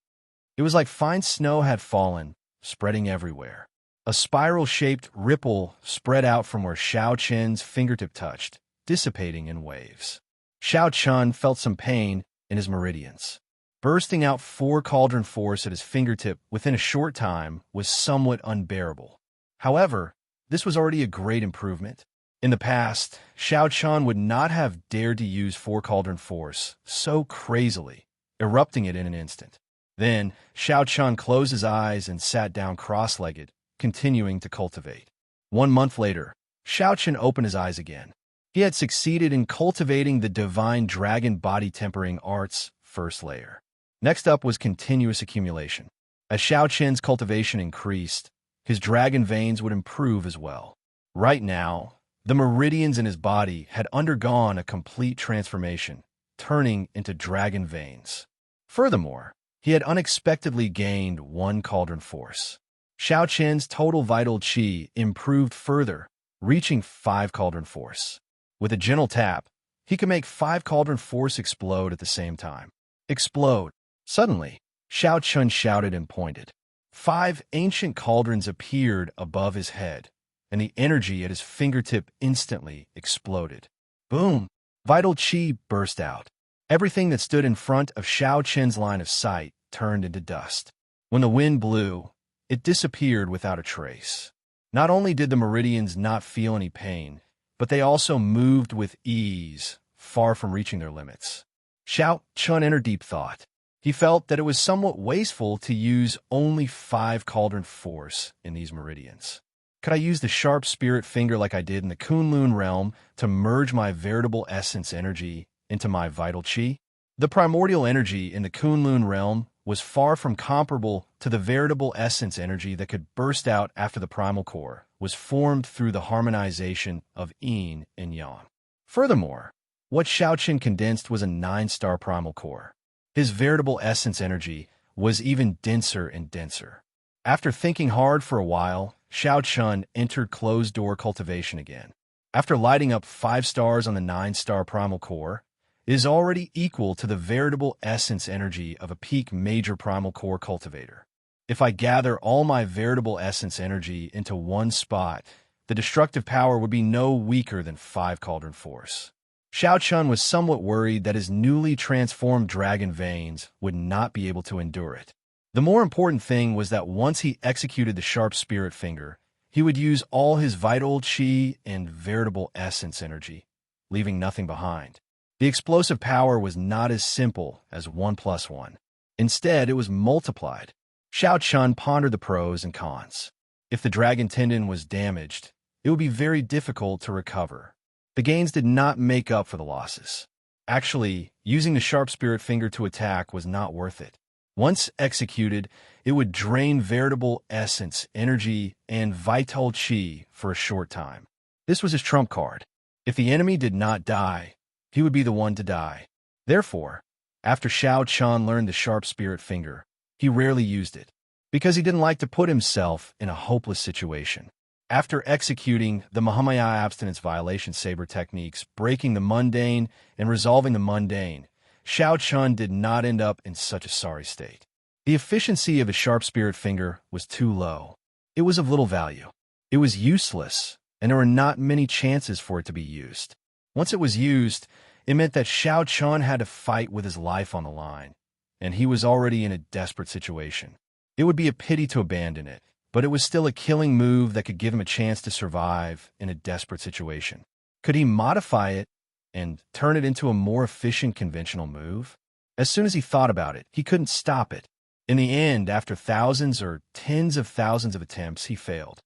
It was like fine snow had fallen, spreading everywhere. A spiral-shaped ripple spread out from where Xiao Chen's fingertip touched, dissipating in waves. Xiao Chun felt some pain in his meridians. Bursting out 4 cauldron force at his fingertip within a short time was somewhat unbearable. However, this was already a great improvement. In the past, Xiao Chun would not have dared to use 4 cauldron force so crazily, erupting it in an instant. Then, Xiao Chun closed his eyes and sat down cross-legged, continuing to cultivate. 1 month later, Xiao Chun opened his eyes again. He had succeeded in cultivating the divine dragon body tempering art's first layer. Next up was continuous accumulation. As Xiao Chen's cultivation increased, his dragon veins would improve as well. Right now, the meridians in his body had undergone a complete transformation, turning into dragon veins. Furthermore, he had unexpectedly gained 1 cauldron force. Xiao Chen's total vital qi improved further, reaching 5 cauldron force. With a gentle tap, he could make 5 cauldron force explode at the same time. Explode! Suddenly, Xiao Chun shouted and pointed. 5 ancient cauldrons appeared above his head, and the energy at his fingertip instantly exploded. Boom! Vital qi burst out. Everything that stood in front of Xiao Chen's line of sight turned into dust. When the wind blew, it disappeared without a trace. Not only did the meridians not feel any pain, but they also moved with ease, far from reaching their limits. Xiao Chun entered deep thought. He felt that it was somewhat wasteful to use only 5 cauldron force in these meridians. Could I use the sharp spirit finger like I did in the Kunlun realm to merge my veritable essence energy into my vital qi? The primordial energy in the Kunlun realm was far from comparable to the veritable essence energy that could burst out after the primal core was formed through the harmonization of yin and yang. Furthermore, what Xiaoqin condensed was a 9-star primal core. His veritable essence energy was even denser and denser. After thinking hard for a while, Xiao Chun entered closed-door cultivation again. After lighting up 5 stars on the 9-star primal core, it is already equal to the veritable essence energy of a peak major primal core cultivator. If I gather all my veritable essence energy into one spot, the destructive power would be no weaker than 5 cauldron force. Xiao Chun was somewhat worried that his newly transformed dragon veins would not be able to endure it. The more important thing was that once he executed the sharp spirit finger, he would use all his vital qi and veritable essence energy, leaving nothing behind. The explosive power was not as simple as 1 + 1. Instead, it was multiplied. Xiao Chun pondered the pros and cons. If the dragon tendon was damaged, it would be very difficult to recover. The gains did not make up for the losses. Actually, using the sharp spirit finger to attack was not worth it. Once executed, it would drain veritable essence, energy, and vital qi for a short time. This was his trump card. If the enemy did not die, he would be the one to die. Therefore, after Xiao Chun learned the sharp spirit finger, he rarely used it, because he didn't like to put himself in a hopeless situation. After executing the Mahamaya abstinence violation saber techniques, breaking the mundane and resolving the mundane, Xiao Chun did not end up in such a sorry state. The efficiency of his sharp spirit finger was too low. It was of little value. It was useless, and there were not many chances for it to be used. Once it was used, it meant that Xiao Chun had to fight with his life on the line, and he was already in a desperate situation. It would be a pity to abandon it, but it was still a killing move that could give him a chance to survive in a desperate situation. Could he modify it and turn it into a more efficient conventional move? As soon as he thought about it, he couldn't stop it. In the end, after thousands or tens of thousands of attempts, he failed.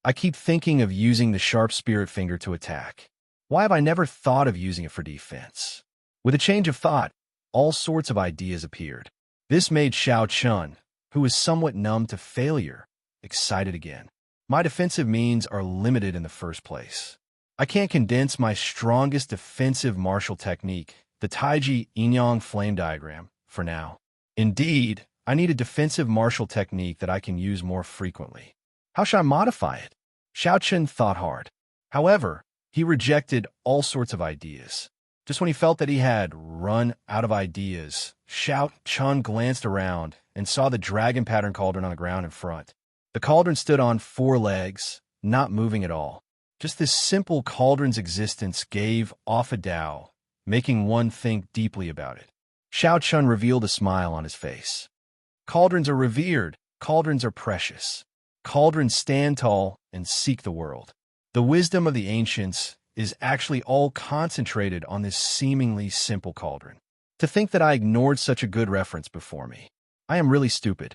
I keep thinking of using the sharp spirit finger to attack. Why have I never thought of using it for defense? With a change of thought, all sorts of ideas appeared. This made Xiao Chun, who was somewhat numb to failure, excited again. My defensive means are limited in the first place. I can't condense my strongest defensive martial technique, the Taiji Yin-Yang flame diagram, for now. Indeed, I need a defensive martial technique that I can use more frequently. How should I modify it? Xiaochen thought hard. However, he rejected all sorts of ideas. Just when he felt that he had run out of ideas, Xiaochen glanced around and saw the dragon pattern cauldron on the ground in front. The cauldron stood on 4 legs, not moving at all. Just this simple cauldron's existence gave off a Tao, making one think deeply about it. Xiaochen revealed a smile on his face. Cauldrons are revered, cauldrons are precious. Cauldrons stand tall and seek the world. The wisdom of the ancients is actually all concentrated on this seemingly simple cauldron. To think that I ignored such a good reference before me. I am really stupid.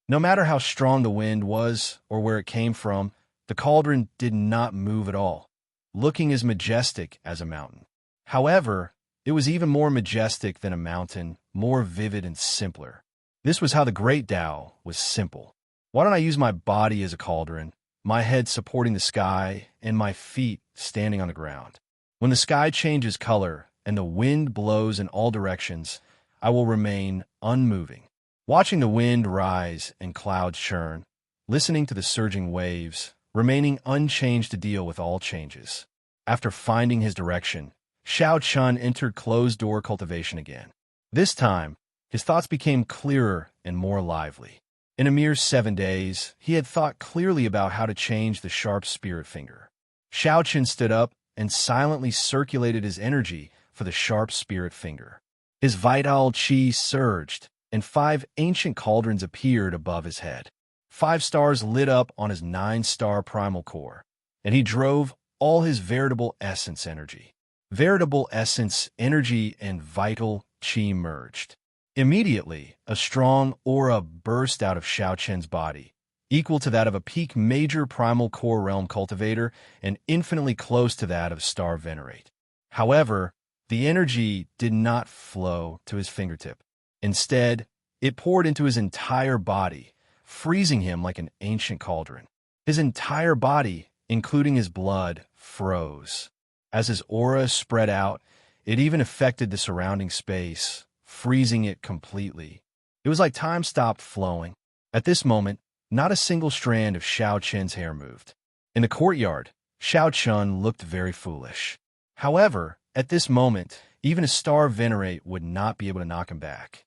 No matter how strong the wind was or where it came from, the cauldron did not move at all, looking as majestic as a mountain. However, it was even more majestic than a mountain, more vivid and simpler. This was how the great Tao was simple. Why don't I use my body as a cauldron, my head supporting the sky, and my feet standing on the ground? When the sky changes color and the wind blows in all directions, I will remain unmoving. Watching the wind rise and clouds churn, listening to the surging waves, remaining unchanged to deal with all changes. After finding his direction, Xiaochen entered closed-door cultivation again. This time, his thoughts became clearer and more lively. In a mere 7 days, he had thought clearly about how to change the sharp spirit finger. Xiaochen stood up and silently circulated his energy for the sharp spirit finger. His vital qi surged, and 5 ancient cauldrons appeared above his head. 5 stars lit up on his 9-star primal core, and he drove all his veritable essence energy. Veritable essence energy and vital qi merged. Immediately, a strong aura burst out of Xiaochen's body, equal to that of a peak major primal core realm cultivator and infinitely close to that of star venerate. However, the energy did not flow to his fingertip. Instead, it poured into his entire body, freezing him like an ancient cauldron. His entire body, including his blood, froze. As his aura spread out, it even affected the surrounding space, freezing it completely. It was like time stopped flowing. At this moment, not a single strand of Xiaochen's hair moved. In the courtyard, Xiaochen looked very foolish. However, at this moment, even a star venerate would not be able to knock him back.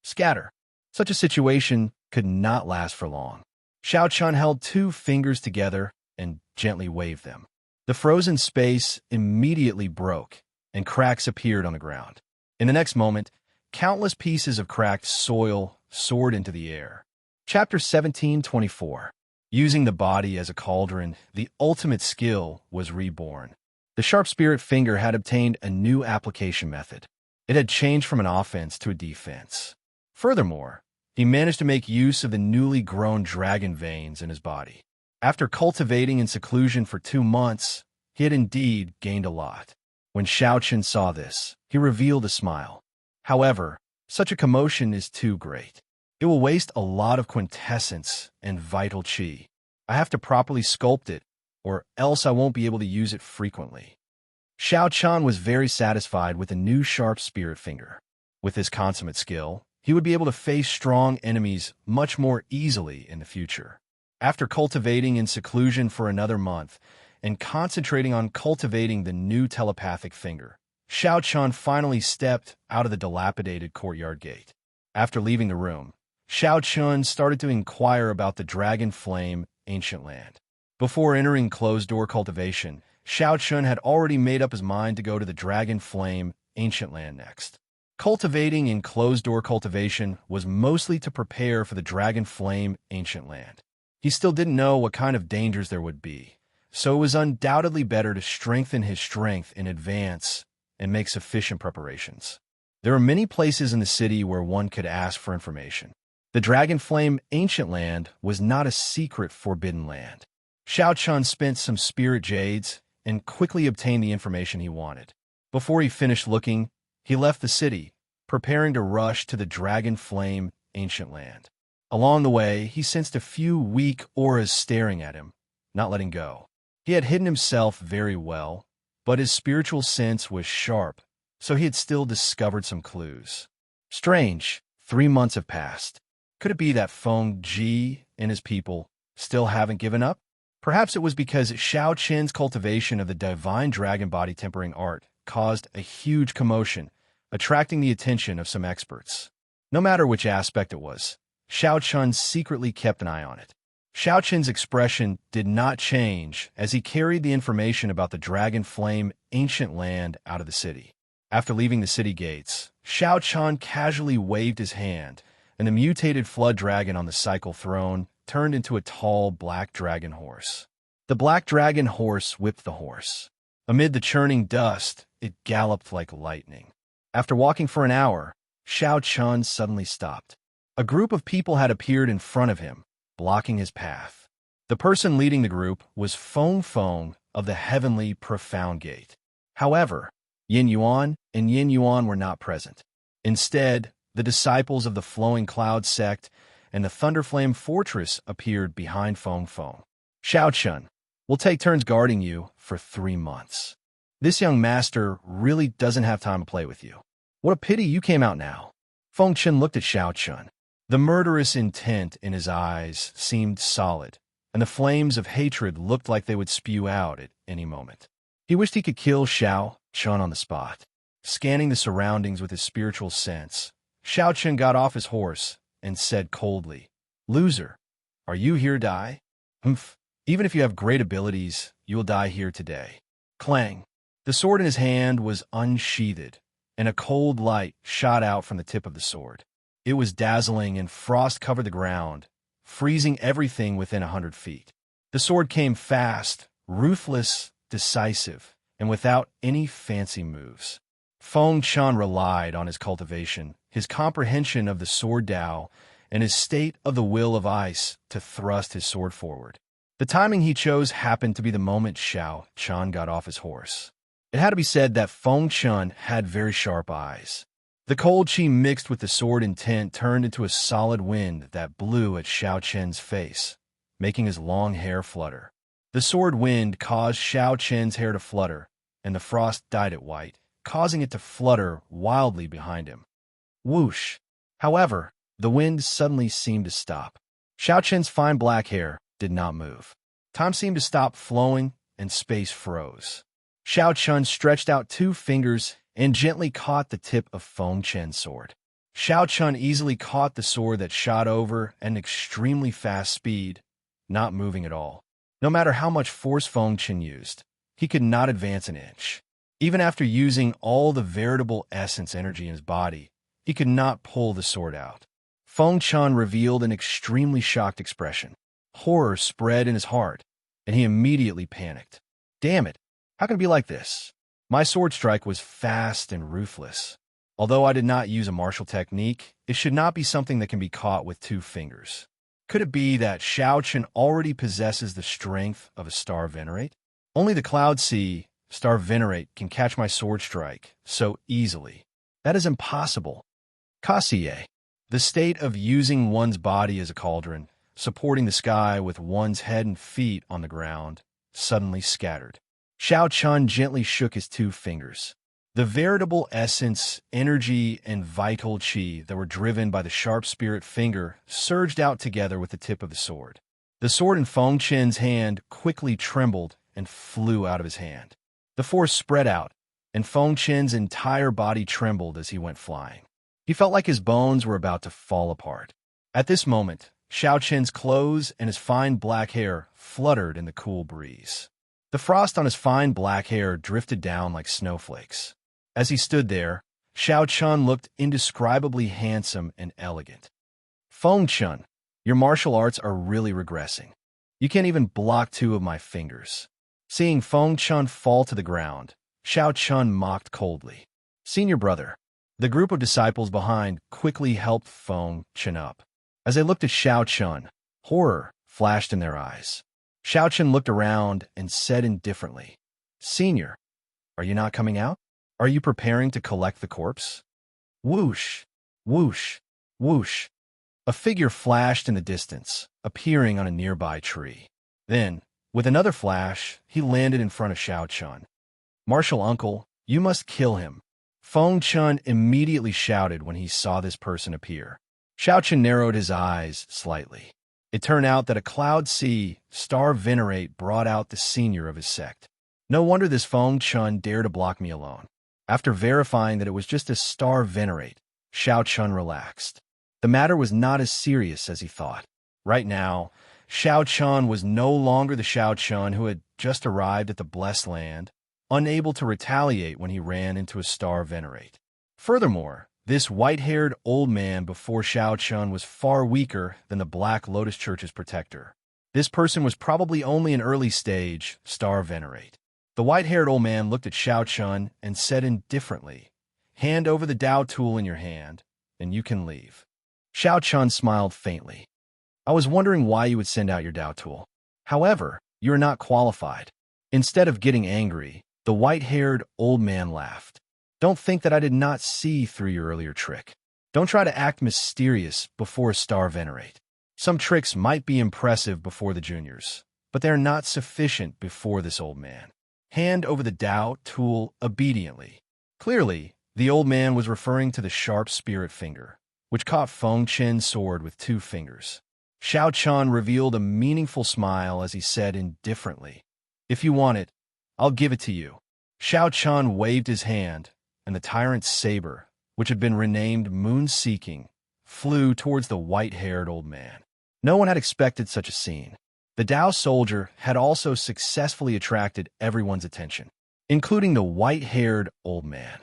Scatter. Such a situation could not last for long. Xiaochen held 2 fingers together and gently waved them. The frozen space immediately broke, and cracks appeared on the ground. In the next moment, countless pieces of cracked soil soared into the air. Chapter 17:24. Using the body as a cauldron, the ultimate skill was reborn. The sharp spirit finger had obtained a new application method. It had changed from an offense to a defense. Furthermore, he managed to make use of the newly grown dragon veins in his body. After cultivating in seclusion for 2 months, he had indeed gained a lot. When Xiaochen saw this, he revealed a smile. However, such a commotion is too great. It will waste a lot of quintessence and vital qi. I have to properly sculpt it, or else I won't be able to use it frequently. Xiaochen was very satisfied with the new sharp spirit finger. With his consummate skill, he would be able to face strong enemies much more easily in the future. After cultivating in seclusion for another month and concentrating on cultivating the new telepathic finger, Xiaochen finally stepped out of the dilapidated courtyard gate. After leaving the room, Xiaochen started to inquire about the Dragon Flame ancient land. Before entering closed-door cultivation, Xiaochen had already made up his mind to go to the Dragon Flame ancient land next. Cultivating in closed-door cultivation was mostly to prepare for the Dragon Flame ancient land. He still didn't know what kind of dangers there would be, so it was undoubtedly better to strengthen his strength in advance and make sufficient preparations. There are many places in the city where one could ask for information. The Dragon Flame ancient land was not a secret forbidden land. Xiaochen spent some spirit jades and quickly obtained the information he wanted. Before he finished looking, he left the city, preparing to rush to the Dragon Flame ancient land. Along the way, he sensed a few weak auras staring at him, not letting go. He had hidden himself very well, but his spiritual sense was sharp, so he had still discovered some clues. Strange, 3 months have passed. Could it be that Feng Ji and his people still haven't given up? Perhaps it was because Xiao Qin's cultivation of the divine dragon body tempering art caused a huge commotion, attracting the attention of some experts. No matter which aspect it was, Xiao Qin secretly kept an eye on it. Xiao Qin's expression did not change as he carried the information about the dragon flame ancient land out of the city. After leaving the city gates, Xiao Qin casually waved his hand, and the mutated flood dragon on the cycle throne turned into a tall black dragon horse. The black dragon horse whipped the horse. Amid the churning dust, it galloped like lightning. After walking for an hour, Xiao Qin suddenly stopped. A group of people had appeared in front of him, blocking his path. The person leading the group was Feng of the Heavenly Profound Gate. However, Yin Yuan and Yin Yuan were not present. Instead, the disciples of the Flowing Cloud sect and the Thunderflame Fortress appeared behind Feng. Xiao Qin, we'll take turns guarding you for 3 months. This young master really doesn't have time to play with you. What a pity you came out now. Feng Qin looked at Xiao Qin. The murderous intent in his eyes seemed solid, and the flames of hatred looked like they would spew out at any moment. He wished he could kill Xiao Qin on the spot. Scanning the surroundings with his spiritual sense, Xiao Qin got off his horse and said coldly, "Loser, are you here to die? Humph. Even if you have great abilities, you will die here today." Clang. The sword in his hand was unsheathed, and a cold light shot out from the tip of the sword. It was dazzling, and frost covered the ground, freezing everything within 100 feet. The sword came fast, ruthless, decisive, and without any fancy moves. Feng Qin relied on his cultivation, his comprehension of the sword Tao, and his state of the will of ice to thrust his sword forward. The timing he chose happened to be the moment Xiao Qin got off his horse. It had to be said that Feng Qin had very sharp eyes. The cold chi mixed with the sword intent turned into a solid wind that blew at Xiao Qin's face, making his long hair flutter. The sword wind caused Xiao Qin's hair to flutter, and the frost dyed it white, causing it to flutter wildly behind him. Whoosh! However, the wind suddenly seemed to stop. Xiao Qin's fine black hair did not move. Time seemed to stop flowing, and space froze. Xiao Qin stretched out 2 fingers and gently caught the tip of Feng Qin's sword. Xiao Qin easily caught the sword that shot over at an extremely fast speed, not moving at all. No matter how much force Feng Qin used, he could not advance an inch. Even after using all the veritable essence energy in his body, he could not pull the sword out. Feng Qin revealed an extremely shocked expression. Horror spread in his heart, and he immediately panicked. Damn it! How can it be like this? My sword strike was fast and ruthless. Although I did not use a martial technique, it should not be something that can be caught with 2 fingers. Could it be that Xiao Qin already possesses the strength of a Star Venerate? Only the Cloud Sea Star Venerate can catch my sword strike so easily. That is impossible. Kassiye, the state of using one's body as a cauldron, supporting the sky with one's head and feet on the ground, suddenly scattered. Xiao Qin gently shook his 2 fingers. The veritable essence, energy, and vital qi that were driven by the sharp spirit finger surged out together with the tip of the sword. The sword in Feng Qin's hand quickly trembled and flew out of his hand. The force spread out, and Feng Qin's entire body trembled as he went flying. He felt like his bones were about to fall apart. At this moment, Xiao Qin's clothes and his fine black hair fluttered in the cool breeze. The frost on his fine black hair drifted down like snowflakes. As he stood there, Xiao Qin looked indescribably handsome and elegant. Feng Qin, your martial arts are really regressing. You can't even block 2 of my fingers. Seeing Feng Qin fall to the ground, Xiao Qin mocked coldly. Senior brother, the group of disciples behind quickly helped Feng Qin up. As they looked at Xiao Qin, horror flashed in their eyes. Xiao Qin looked around and said indifferently, Senior, are you not coming out? Are you preparing to collect the corpse? Whoosh, whoosh, whoosh. A figure flashed in the distance, appearing on a nearby tree. Then, with another flash, he landed in front of Xiao Qin. "Martial uncle, you must kill him." Feng Chun immediately shouted when he saw this person appear. Xiaochen narrowed his eyes slightly. It turned out that a Cloud Sea Star Venerate brought out the senior of his sect. No wonder this Feng Chun dared to block me alone. After verifying that it was just a Star Venerate, Xiao Chun relaxed. The matter was not as serious as he thought. Right now, Xiao Chun was no longer the Xiao Chun who had just arrived at the Blessed Land, unable to retaliate when he ran into a Star Venerate. Furthermore, this white-haired old man before Xiao Chun was far weaker than the Black Lotus Church's protector. This person was probably only an early-stage Star Venerate. The white-haired old man looked at Xiao Chun and said indifferently, "Hand over the Dao tool in your hand, and you can leave." Xiao Chun smiled faintly. "I was wondering why you would send out your Dao tool. However, you are not qualified." Instead of getting angry, the white-haired old man laughed. "Don't think that I did not see through your earlier trick. Don't try to act mysterious before a Star Venerate. Some tricks might be impressive before the juniors, but they are not sufficient before this old man. Hand over the Dao tool obediently." Clearly, the old man was referring to the sharp spirit finger, which caught Feng Chen's sword with 2 fingers. Xiao Chun revealed a meaningful smile as he said indifferently, "If you want it, I'll give it to you." Xiao Chun waved his hand, and the tyrant's saber, which had been renamed Moon-Seeking, flew towards the white-haired old man. No one had expected such a scene. The Dao soldier had also successfully attracted everyone's attention, including the white-haired old man.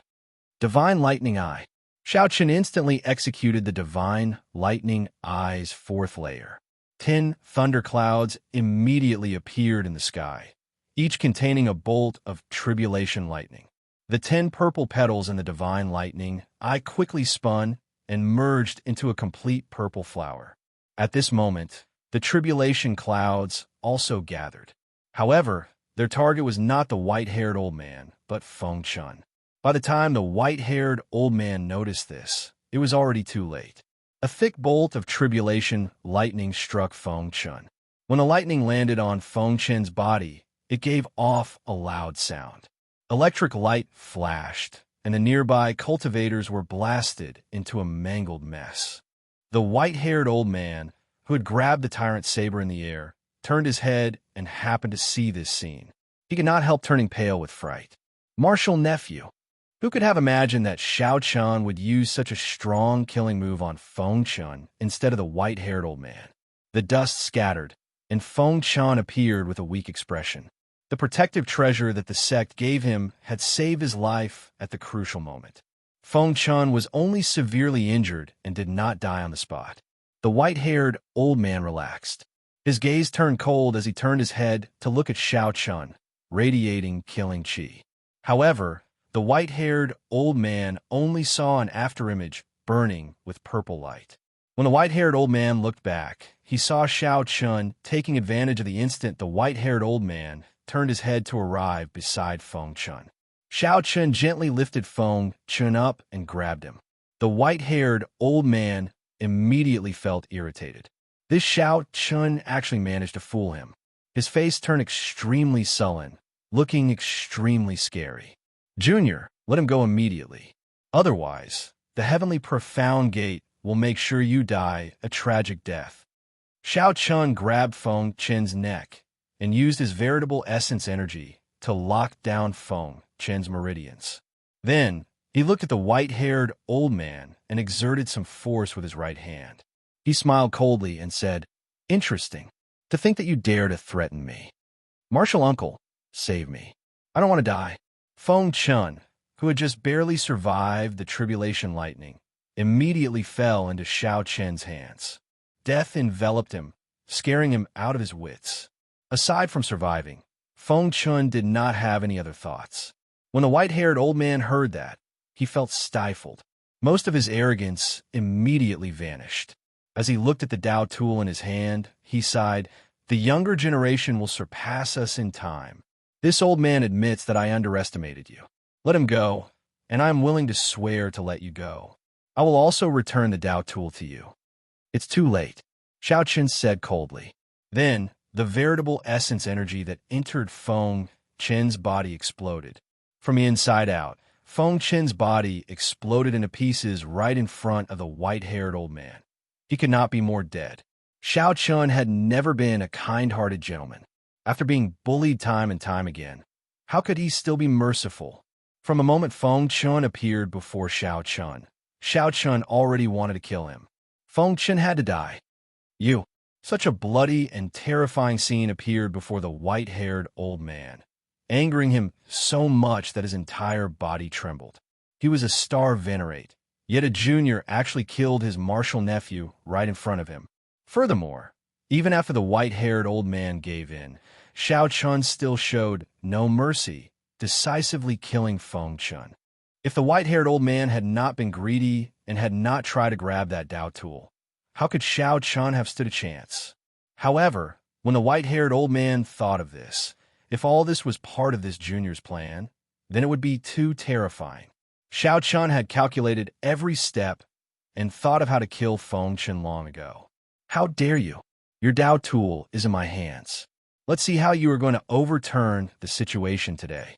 Divine Lightning Eye. Xiao Chun instantly executed the Divine Lightning Eye's 4th layer. 10 thunderclouds immediately appeared in the sky, each containing a bolt of tribulation lightning. The 10 purple petals in the Divine Lightning Eye quickly spun and merged into a complete purple flower. At this moment, the tribulation clouds also gathered. However, their target was not the white-haired old man, but Feng Chun. By the time the white-haired old man noticed this, it was already too late. A thick bolt of tribulation lightning struck Feng Chun. When the lightning landed on Feng Chen's body, it gave off a loud sound. Electric light flashed, and the nearby cultivators were blasted into a mangled mess. The white-haired old man, who had grabbed the tyrant's saber in the air, turned his head and happened to see this scene. He could not help turning pale with fright. Martial nephew. Who could have imagined that Xiao Chun would use such a strong killing move on Feng Chun instead of the white-haired old man? The dust scattered, and Feng Chun appeared with a weak expression. The protective treasure that the sect gave him had saved his life at the crucial moment. Feng Chun was only severely injured and did not die on the spot. The white-haired old man relaxed. His gaze turned cold as he turned his head to look at Xiao Chun, radiating killing chi. However, the white-haired old man only saw an afterimage burning with purple light. When the white-haired old man looked back, he saw Xiao Chun taking advantage of the instant the white-haired old man turned his head to arrive beside Feng Chun. Xiao Chun gently lifted Feng Chun up and grabbed him. The white-haired old man immediately felt irritated. This Xiao Chun actually managed to fool him. His face turned extremely sullen, looking extremely scary. "Junior, let him go immediately. Otherwise, the Heavenly Profound Gate will make sure you die a tragic death." Xiao Chun grabbed Feng Chen's neck and used his veritable essence energy to lock down Feng Chen's meridians. Then, he looked at the white-haired old man and exerted some force with his right hand. He smiled coldly and said, "Interesting. To think that you dare to threaten me. Martial uncle, save me. I don't want to die." Feng Chun, who had just barely survived the tribulation lightning, immediately fell into Xiao Chen's hands. Death enveloped him, scaring him out of his wits. Aside from surviving, Feng Chun did not have any other thoughts. When the white-haired old man heard that, he felt stifled. Most of his arrogance immediately vanished. As he looked at the Dao tool in his hand, he sighed, "The younger generation will surpass us in time. This old man admits that I underestimated you. Let him go, and I am willing to swear to let you go. I will also return the Dao tool to you." "It's too late," Xiao Chun said coldly. Then, the veritable essence energy that entered Feng Chen's body exploded. From the inside out, Feng Chen's body exploded into pieces right in front of the white-haired old man. He could not be more dead. Xiao Chun had never been a kind-hearted gentleman. After being bullied time and time again, how could he still be merciful? From the moment Feng Chun appeared before Xiao Chun already wanted to kill him. Feng Chun had to die. You. Such a bloody and terrifying scene appeared before the white-haired old man, angering him so much that his entire body trembled. He was a star venerate, yet a junior actually killed his martial nephew right in front of him. Furthermore, even after the white-haired old man gave in, Xiao Chun still showed no mercy, decisively killing Feng Chun. If the white-haired old man had not been greedy and had not tried to grab that Dao tool, how could Xiao Chun have stood a chance? However, when the white-haired old man thought of this, if all this was part of this junior's plan, then it would be too terrifying. Xiao Chun had calculated every step and thought of how to kill Feng Chun long ago. How dare you? Your Dao tool is in my hands. Let's see how you are going to overturn the situation today.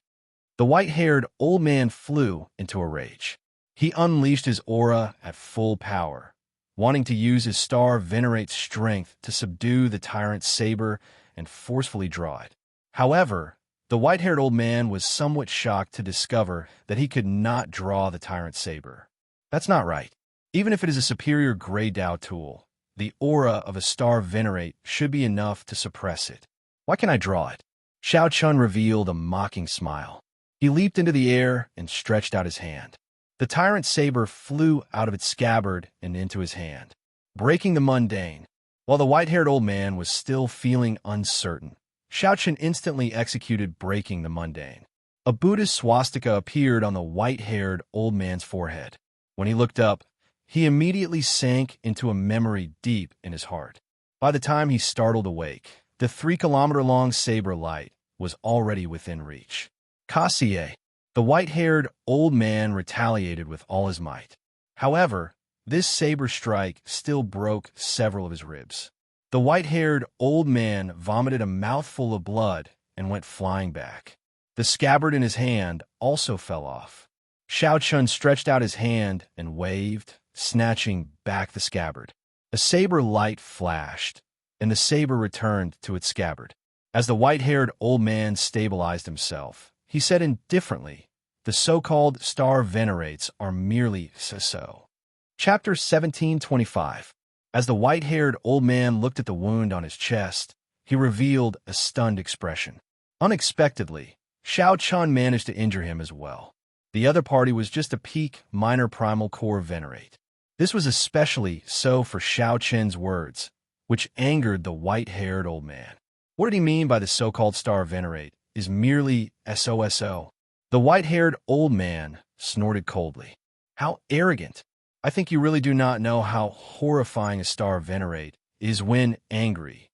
The white-haired old man flew into a rage. He unleashed his aura at full power, wanting to use his star venerate's strength to subdue the tyrant's saber and forcefully draw it. However, the white-haired old man was somewhat shocked to discover that he could not draw the tyrant's saber. That's not right. Even if it is a superior gray Dao tool, the aura of a star venerate should be enough to suppress it. Why can't I draw it? Xiao Chun revealed a mocking smile. He leaped into the air and stretched out his hand. The tyrant's saber flew out of its scabbard and into his hand, breaking the mundane. While the white-haired old man was still feeling uncertain, Xiao Chun instantly executed breaking the mundane. A Buddhist swastika appeared on the white-haired old man's forehead. When he looked up, he immediately sank into a memory deep in his heart. By the time he startled awake, the 3-kilometer-long saber light was already within reach. Kassier. The white-haired old man retaliated with all his might. However, this saber strike still broke several of his ribs. The white-haired old man vomited a mouthful of blood and went flying back. The scabbard in his hand also fell off. Xiao Chun stretched out his hand and waved, snatching back the scabbard. A saber light flashed, and the saber returned to its scabbard. As the white-haired old man stabilized himself, he said indifferently, "The so-called star venerates are merely so." Chapter 1725. As the white-haired old man looked at the wound on his chest, he revealed a stunned expression. Unexpectedly, Xiao Chun managed to injure him as well. The other party was just a peak minor primal core venerate. This was especially so for Xiao Chun's words, which angered the white-haired old man. What did he mean by the so-called star venerate is merely SOSO? The white-haired old man snorted coldly. How arrogant! I think you really do not know how horrifying a star venerate is when angry.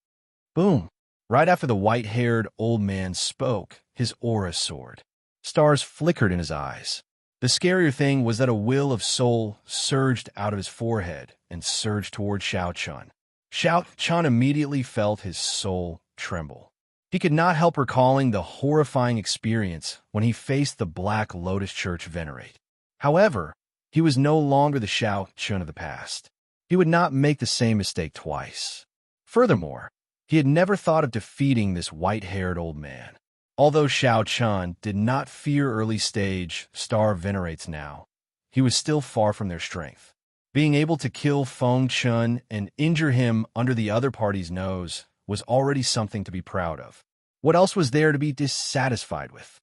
Boom! Right after the white-haired old man spoke, his aura soared. Stars flickered in his eyes. The scarier thing was that a will of soul surged out of his forehead and surged toward Xiao Chun. Xiao Chun immediately felt his soul tremble. He could not help recalling the horrifying experience when he faced the Black Lotus Church venerate. However, he was no longer the Xiao Chun of the past. He would not make the same mistake twice. Furthermore, he had never thought of defeating this white-haired old man. Although Xiao Chun did not fear early-stage star venerates now, he was still far from their strength. Being able to kill Feng Chun and injure him under the other party's nose was already something to be proud of. What else was there to be dissatisfied with?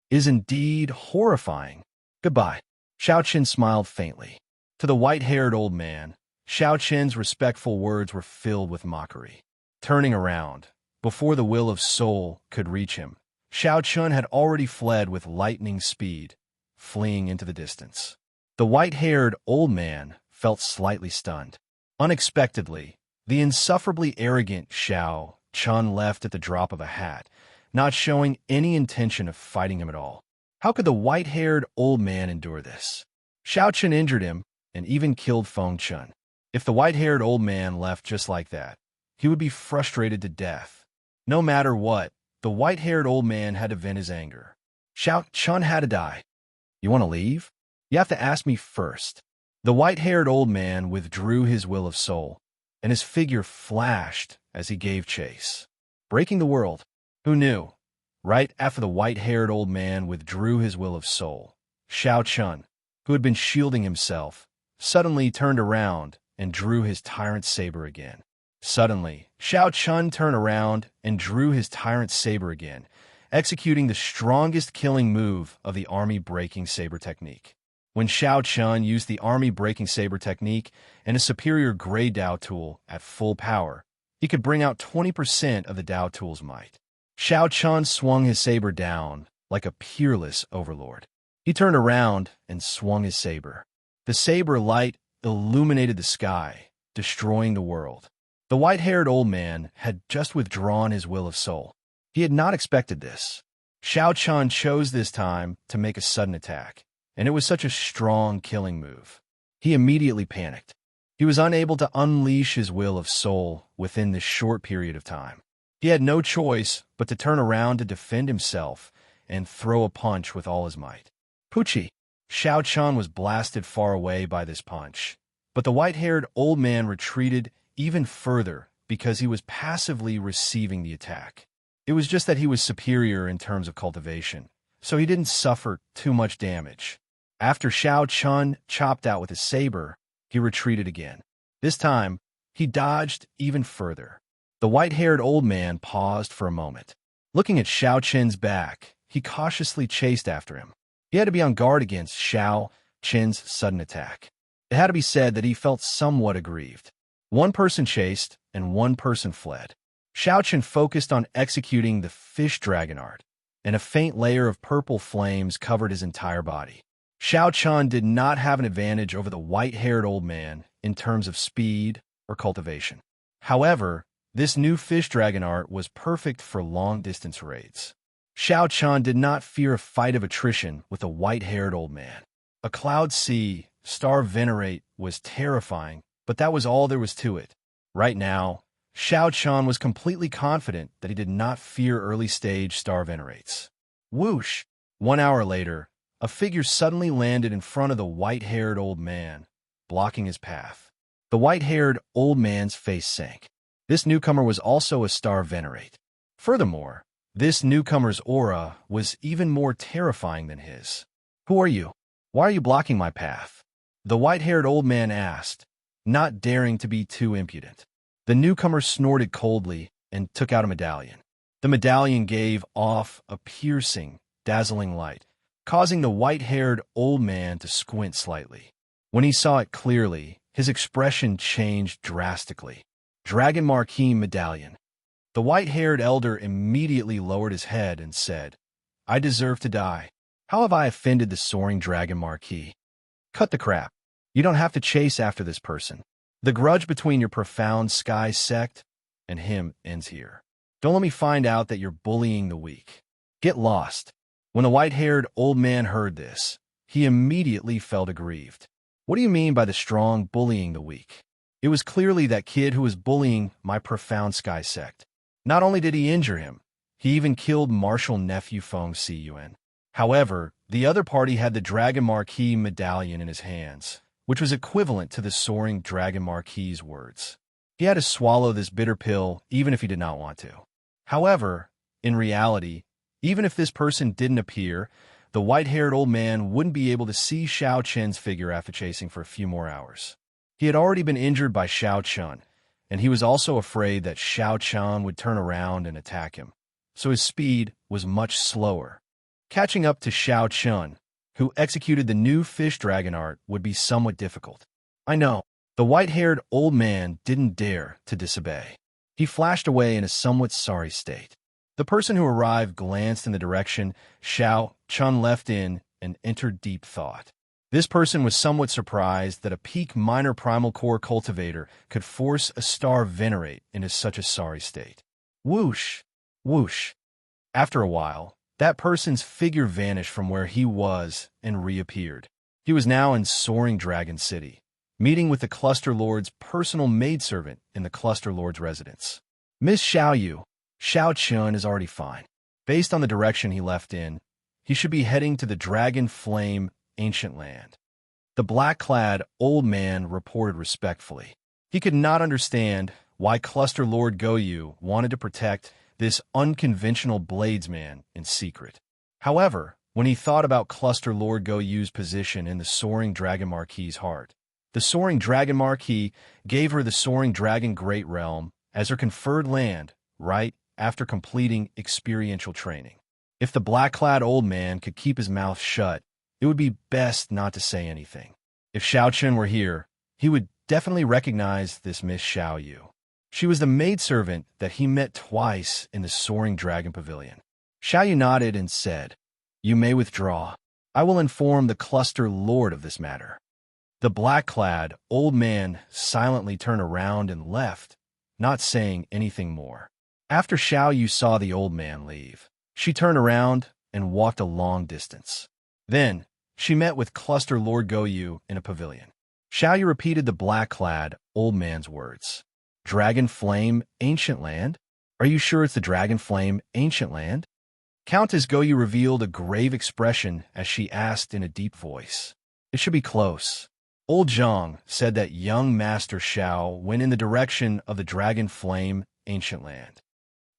It is indeed horrifying. Goodbye. Xiao Chun smiled faintly. To the white-haired old man, Xiao Chun's respectful words were filled with mockery. Turning around, before the will of soul could reach him, Xiao Chun had already fled with lightning speed, fleeing into the distance. The white-haired old man felt slightly stunned. Unexpectedly, the insufferably arrogant Xiao Chun left at the drop of a hat, not showing any intention of fighting him at all. How could the white-haired old man endure this? Xiao Chun injured him and even killed Feng Chun. If the white-haired old man left just like that, he would be frustrated to death. No matter what, the white-haired old man had to vent his anger. Xianxia had to die. You want to leave? You have to ask me first. The white-haired old man withdrew his will of soul, and his figure flashed as he gave chase. Breaking the world. Who knew? Right after the white-haired old man withdrew his will of soul, Xianxia, who had been shielding himself, suddenly turned around and drew his tyrant saber again. Suddenly, Xianxia turned around and drew his tyrant saber again, executing the strongest killing move of the army breaking saber technique. When Xianxia used the army breaking saber technique and a superior gray Dao tool at full power, he could bring out 20% of the Dao tool's might. Xianxia swung his saber down like a peerless overlord. He turned around and swung his saber. The saber light illuminated the sky, destroying the world. The white-haired old man had just withdrawn his will of soul. He had not expected this. Xianxia chose this time to make a sudden attack, and it was such a strong killing move. He immediately panicked. He was unable to unleash his will of soul within this short period of time. He had no choice but to turn around to defend himself and throw a punch with all his might. Pucci! Xianxia was blasted far away by this punch, but the white-haired old man retreated even further because he was passively receiving the attack. It was just that he was superior in terms of cultivation, so he didn't suffer too much damage. After Xianxia chopped out with his saber, he retreated again. This time, he dodged even further. The white-haired old man paused for a moment. Looking at Xianxia's back, he cautiously chased after him. He had to be on guard against Xianxia's sudden attack. It had to be said that he felt somewhat aggrieved. One person chased, and one person fled. Xianxia focused on executing the fish dragon art, and a faint layer of purple flames covered his entire body. Xianxia did not have an advantage over the white-haired old man in terms of speed or cultivation. However, this new fish dragon art was perfect for long-distance raids. Xianxia did not fear a fight of attrition with a white-haired old man. A Cloud Sea Star Venerate was terrifying, but that was all there was to it. Right now, Xianxia was completely confident that he did not fear early-stage Star Venerates. Whoosh! 1 hour later, a figure suddenly landed in front of the white-haired old man, blocking his path. The white-haired old man's face sank. This newcomer was also a Star Venerate. Furthermore, this newcomer's aura was even more terrifying than his. Who are you? Why are you blocking my path? The white-haired old man asked, not daring to be too impudent. The newcomer snorted coldly and took out a medallion. The medallion gave off a piercing, dazzling light, causing the white-haired old man to squint slightly. When he saw it clearly, his expression changed drastically. Dragon Marquis Medallion. The white-haired elder immediately lowered his head and said, I deserve to die. How have I offended the soaring Dragon Marquis? Cut the crap. You don't have to chase after this person. The grudge between your profound sky sect and him ends here. Don't let me find out that you're bullying the weak. Get lost. When the white-haired old man heard this, he immediately felt aggrieved. What do you mean by the strong bullying the weak? It was clearly that kid who was bullying my profound sky sect. Not only did he injure him, he even killed Martial Nephew Feng Cun. However, the other party had the Dragon Marquis medallion in his hands, which was equivalent to the soaring Dragon Marquis's words. He had to swallow this bitter pill even if he did not want to. However, in reality, even if this person didn't appear, the white-haired old man wouldn't be able to see Xianxia's figure after chasing for a few more hours. He had already been injured by Xianxia, and he was also afraid that Xianxia would turn around and attack him, so his speed was much slower. Catching up to Xianxia, who executed the new fish dragon art, would be somewhat difficult. I know. The white-haired old man didn't dare to disobey. He flashed away in a somewhat sorry state. The person who arrived glanced in the direction Xianxia left in and entered deep thought. This person was somewhat surprised that a peak minor primal core cultivator could force a star venerate into such a sorry state. Whoosh! Whoosh! After a while, that person's figure vanished from where he was and reappeared. He was now in Soaring Dragon City, meeting with the Cluster Lord's personal maidservant in the Cluster Lord's residence. Miss Xiaoyu, Xianxia is already fine. Based on the direction he left in, he should be heading to the Dragon Flame Ancient Land. The black-clad old man reported respectfully. He could not understand why Cluster Lord Goyu wanted to protect this unconventional bladesman in secret. However, when he thought about Cluster Lord Goyu's position in the Soaring Dragon Marquis's heart, the Soaring Dragon Marquis gave her the Soaring Dragon Great Realm as her conferred land right after completing experiential training. If the black-clad old man could keep his mouth shut, it would be best not to say anything. If Xiaochen were here, he would definitely recognize this Miss Xiaoyu. She was the maidservant that he met twice in the Soaring Dragon Pavilion. Xiaoyu nodded and said, "You may withdraw. I will inform the Cluster Lord of this matter." The black-clad old man silently turned around and left, not saying anything more. After Xiaoyu saw the old man leave, she turned around and walked a long distance. Then, she met with Cluster Lord Goyu in a pavilion. Xiaoyu repeated the black-clad old man's words. "Dragon Flame Ancient Land? Are you sure it's the Dragon Flame Ancient Land?" Countess Goyu revealed a grave expression as she asked in a deep voice. "It should be close." Old Zhang said that young Master Xiao went in the direction of the Dragon Flame Ancient Land.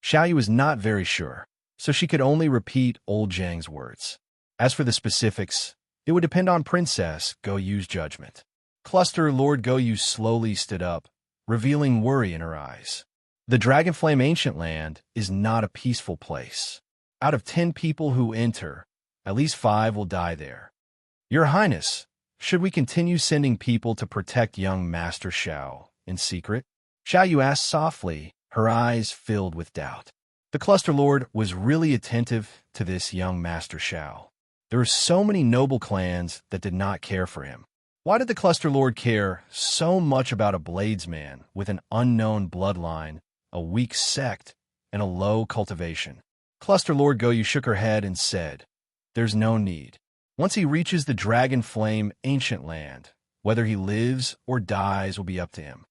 Xiaoyu was not very sure, so she could only repeat old Zhang's words. As for the specifics, it would depend on Princess Goyu's judgment. Cluster Lord Goyu slowly stood up, revealing worry in her eyes. The Dragon Flame Ancient Land is not a peaceful place. Out of 10 people who enter, at least 5 will die there. Your Highness, should we continue sending people to protect young Master Xiao in secret? Xiaoyu asked softly, her eyes filled with doubt. The Cluster Lord was really attentive to this young Master Xiao. There were so many noble clans that did not care for him. Why did the Cluster Lord care so much about a bladesman with an unknown bloodline, a weak sect, and a low cultivation? Cluster Lord Goyu shook her head and said, "There's no need. Once he reaches the Dragon Flame Ancient Land, whether he lives or dies will be up to him."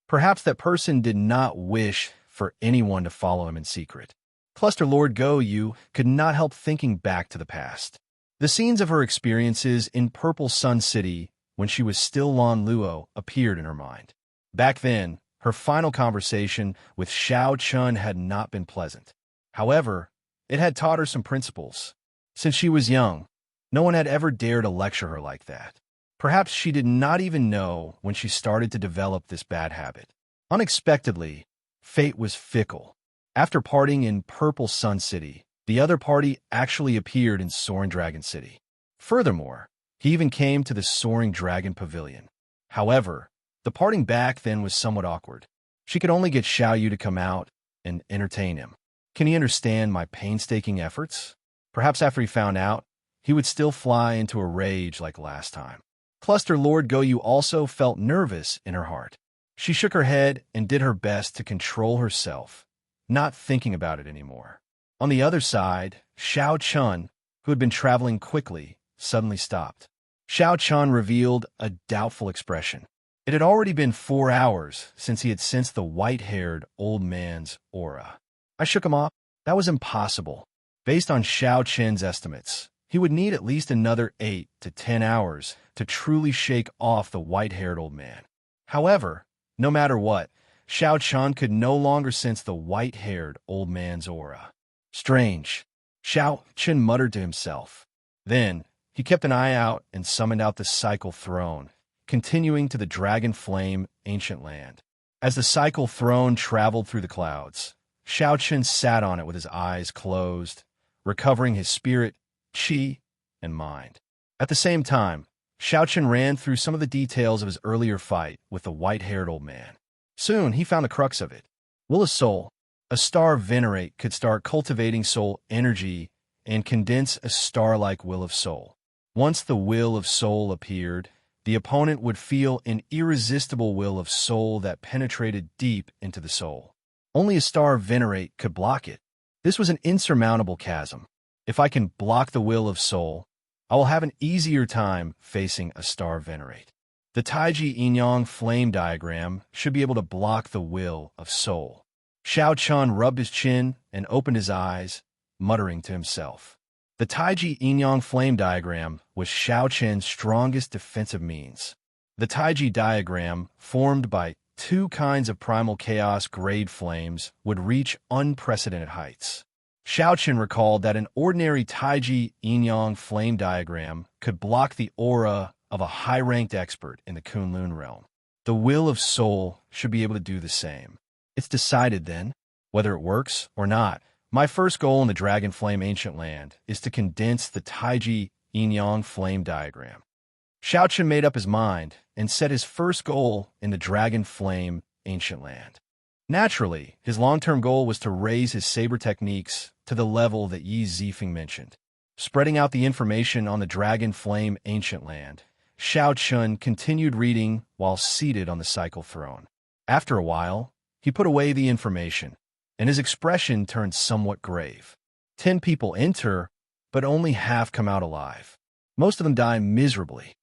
Perhaps that person did not wish for anyone to follow him in secret. Cluster Lord Goyu could not help thinking back to the past. The scenes of her experiences in Purple Sun City when she was still Lan Luo appeared in her mind. Back then, her final conversation with Xiao Chun had not been pleasant. However, it had taught her some principles. Since she was young, no one had ever dared to lecture her like that. Perhaps she did not even know when she started to develop this bad habit. Unexpectedly, fate was fickle. After partying in Purple Sun City, the other party actually appeared in Soaring Dragon City. Furthermore, he even came to the Soaring Dragon Pavilion. However, the parting back then was somewhat awkward. She could only get Xiaoyu to come out and entertain him. Can he understand my painstaking efforts? Perhaps after he found out, he would still fly into a rage like last time. Cluster Lord Goyu also felt nervous in her heart. She shook her head and did her best to control herself, not thinking about it anymore. On the other side, Xiao Chun, who had been traveling quickly, suddenly stopped. Xiao Chun revealed a doubtful expression. It had already been 4 hours since he had sensed the white-haired old man's aura. I shook him off. That was impossible. Based on Xiao Chen's estimates, he would need at least another 8 to 10 hours to truly shake off the white-haired old man. However, no matter what, Xiao Chun could no longer sense the white-haired old man's aura. Strange, Xiao Chen muttered to himself. Then, he kept an eye out and summoned out the Cycle Throne, continuing to the Dragon Flame Ancient Land. As the Cycle Throne traveled through the clouds, Xiao Chen sat on it with his eyes closed, recovering his spirit, qi, and mind. At the same time, Xiao Chen ran through some of the details of his earlier fight with the white-haired old man. Soon, he found the crux of it. Will of Soul, a star venerate could start cultivating soul energy and condense a star-like will of soul. Once the will of soul appeared, the opponent would feel an irresistible will of soul that penetrated deep into the soul. Only a star venerate could block it. This was an insurmountable chasm. If I can block the will of soul, I will have an easier time facing a star venerate. The Taiji Yin-Yang flame diagram should be able to block the will of soul. Xiao Chun rubbed his chin and opened his eyes, muttering to himself. The Taiji Yin-Yang flame diagram was Xiao Chen's strongest defensive means. The Taiji diagram, formed by two kinds of primal chaos grade flames, would reach unprecedented heights. Xiao Chen recalled that an ordinary Taiji Yin-Yang flame diagram could block the aura of a high-ranked expert in the Kunlun realm. The will of soul should be able to do the same. It's decided then, whether it works or not. My first goal in the Dragon Flame Ancient Land is to condense the Taiji Yin-Yang flame diagram. Xiao Chen made up his mind and set his first goal in the Dragon Flame Ancient Land. Naturally, his long-term goal was to raise his saber techniques to the level that Yi Zifeng mentioned. Spreading out the information on the Dragon Flame Ancient Land, Xiao Chen continued reading while seated on the cycle throne. After a while, he put away the information, and his expression turned somewhat grave. 10 people enter, but only half come out alive. Most of them die miserably.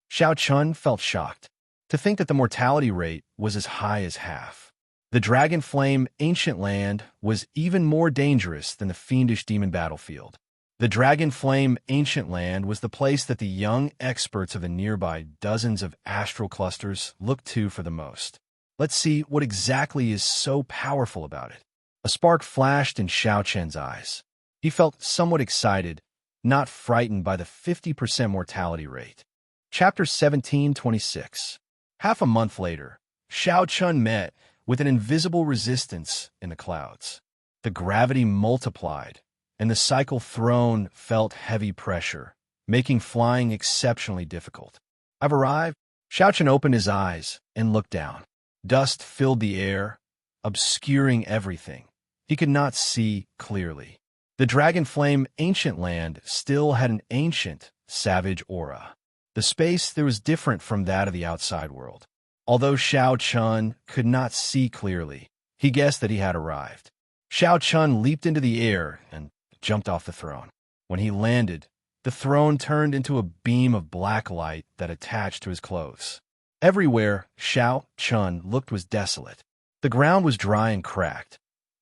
Xiao Chen felt shocked to think that the mortality rate was as high as half. The Dragon Flame Ancient Land was even more dangerous than the fiendish demon battlefield. The Dragon Flame Ancient Land was the place that the young experts of the nearby dozens of astral clusters looked to for the most. Let's see what exactly is so powerful about it. A spark flashed in Xiao Chen's eyes. He felt somewhat excited, not frightened by the 50% mortality rate. Chapter 1726. Half a month later, Xiao Chen met with an invisible resistance in the clouds. The gravity multiplied, and the cycle throne felt heavy pressure, making flying exceptionally difficult. I've arrived. Xiao Chen opened his eyes and looked down. Dust filled the air, obscuring everything. He could not see clearly. The Dragon Flame Ancient Land still had an ancient, savage aura. The space there was different from that of the outside world. Although Xiao Chen could not see clearly, he guessed that he had arrived. Xiao Chen leaped into the air and jumped off the throne. When he landed, the throne turned into a beam of black light that attached to his clothes. Everywhere Xiao Chen looked was desolate. The ground was dry and cracked.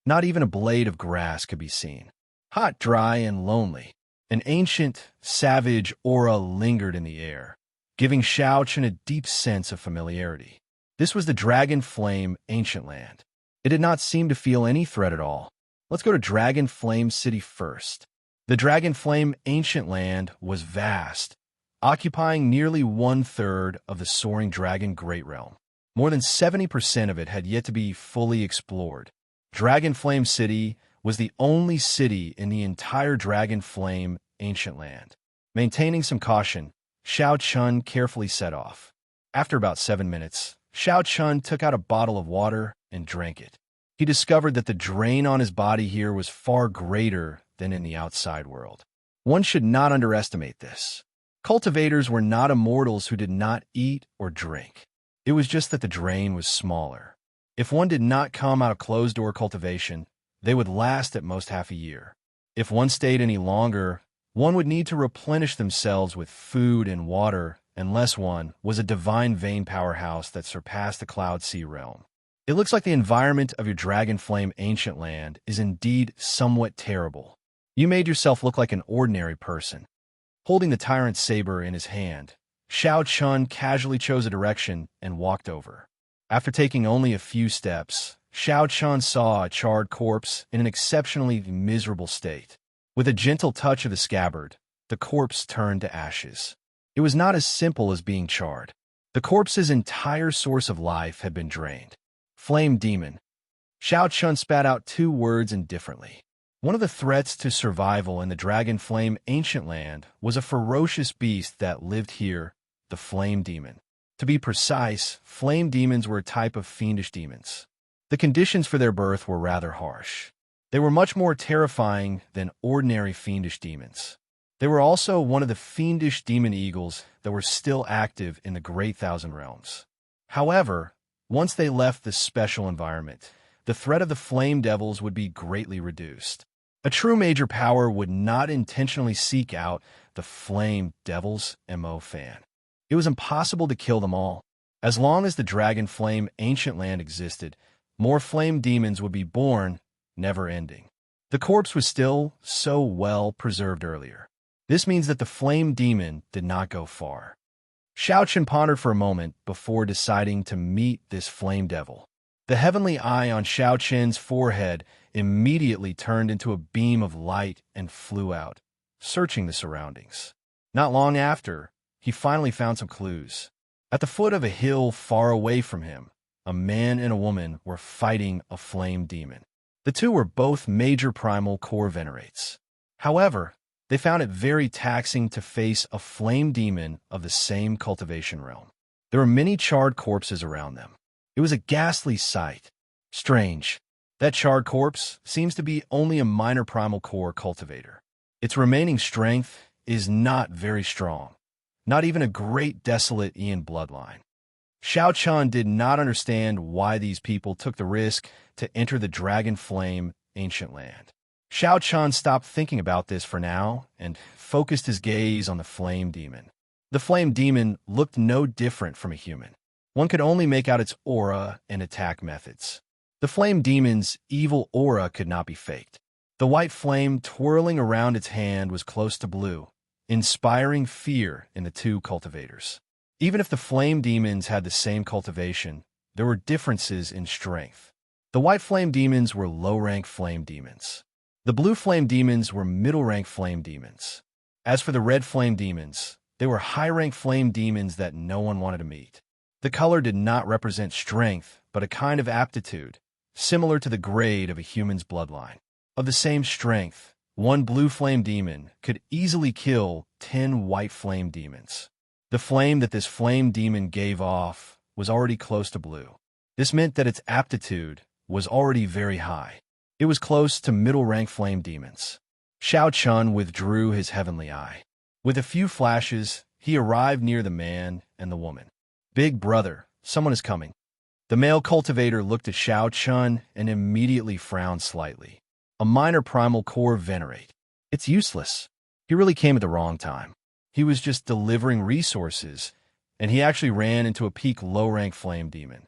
Not even a blade of grass could be seen. Hot, dry, and lonely. An ancient, savage aura lingered in the air, giving Xiao Chen a deep sense of familiarity. This was the Dragon Flame Ancient Land. It did not seem to feel any threat at all. Let's go to Dragon Flame City first. The Dragon Flame Ancient Land was vast, occupying nearly 1/3 of the soaring Dragon Great Realm. More than 70% of it had yet to be fully explored. Dragon Flame City was the only city in the entire Dragon Flame Ancient Land. Maintaining some caution, Xiao Chen carefully set off. After about 7 minutes, Xiao Chen took out a bottle of water and drank it. He discovered that the drain on his body here was far greater than in the outside world. One should not underestimate this. Cultivators were not immortals who did not eat or drink. It was just that the drain was smaller. If one did not come out of closed-door cultivation, they would last at most half a year. If one stayed any longer, one would need to replenish themselves with food and water, unless one was a divine vein powerhouse that surpassed the Cloud Sea realm. It looks like the environment of your Dragon Flame Ancient Land is indeed somewhat terrible. You made yourself look like an ordinary person. Holding the tyrant's saber in his hand, Xiao Chen casually chose a direction and walked over. After taking only a few steps, Xiao Chen saw a charred corpse in an exceptionally miserable state. With a gentle touch of the scabbard, the corpse turned to ashes. It was not as simple as being charred. The corpse's entire source of life had been drained. Flame demon. Xiao Chen spat out 2 words indifferently. One of the threats to survival in the Dragon Flame Ancient Land was a ferocious beast that lived here, the flame demon. To be precise, flame demons were a type of fiendish demons. The conditions for their birth were rather harsh. They were much more terrifying than ordinary fiendish demons. They were also one of the fiendish demon eagles that were still active in the Great Thousand Realms. However, once they left this special environment, the threat of the flame devils would be greatly reduced. A true major power would not intentionally seek out the flame devils MO fan. It was impossible to kill them all. As long as the Dragon Flame Ancient Land existed, more flame demons would be born, never ending. The corpse was still so well preserved earlier. This means that the flame demon did not go far. Xiaochen pondered for a moment before deciding to meet this flame devil. The heavenly eye on Xiaochen's forehead immediately turned into a beam of light and flew out, searching the surroundings. Not long after, he finally found some clues. At the foot of a hill far away from him, a man and a woman were fighting a flame demon. The two were both major primal core venerates. However, they found it very taxing to face a flame demon of the same cultivation realm. There were many charred corpses around them. It was a ghastly sight. Strange. That charred corpse seems to be only a minor primal core cultivator. Its remaining strength is not very strong. Not even a great desolate Ian bloodline. Xiao Chun did not understand why these people took the risk to enter the Dragon Flame ancient land. Xiao Chun stopped thinking about this for now and focused his gaze on the flame demon. The flame demon looked no different from a human. One could only make out its aura and attack methods. The flame demon's evil aura could not be faked. The white flame twirling around its hand was close to blue, inspiring fear in the two cultivators. Even if the flame demons had the same cultivation, there were differences in strength. The white flame demons were low-rank flame demons. The blue flame demons were middle-rank flame demons. As for the red flame demons, they were high-rank flame demons that no one wanted to meet. The color did not represent strength, but a kind of aptitude, similar to the grade of a human's bloodline. Of the same strength, one blue flame demon could easily kill 10 white flame demons. The flame that this flame demon gave off was already close to blue. This meant that its aptitude was already very high. It was close to middle-rank flame demons. Xiao Chun withdrew his heavenly eye. With a few flashes, he arrived near the man and the woman. "Big brother, someone is coming." The male cultivator looked at Xiao Chun and immediately frowned slightly. A minor primal core venerate. It's useless. He really came at the wrong time. He was just delivering resources, and he actually ran into a peak low-rank flame demon.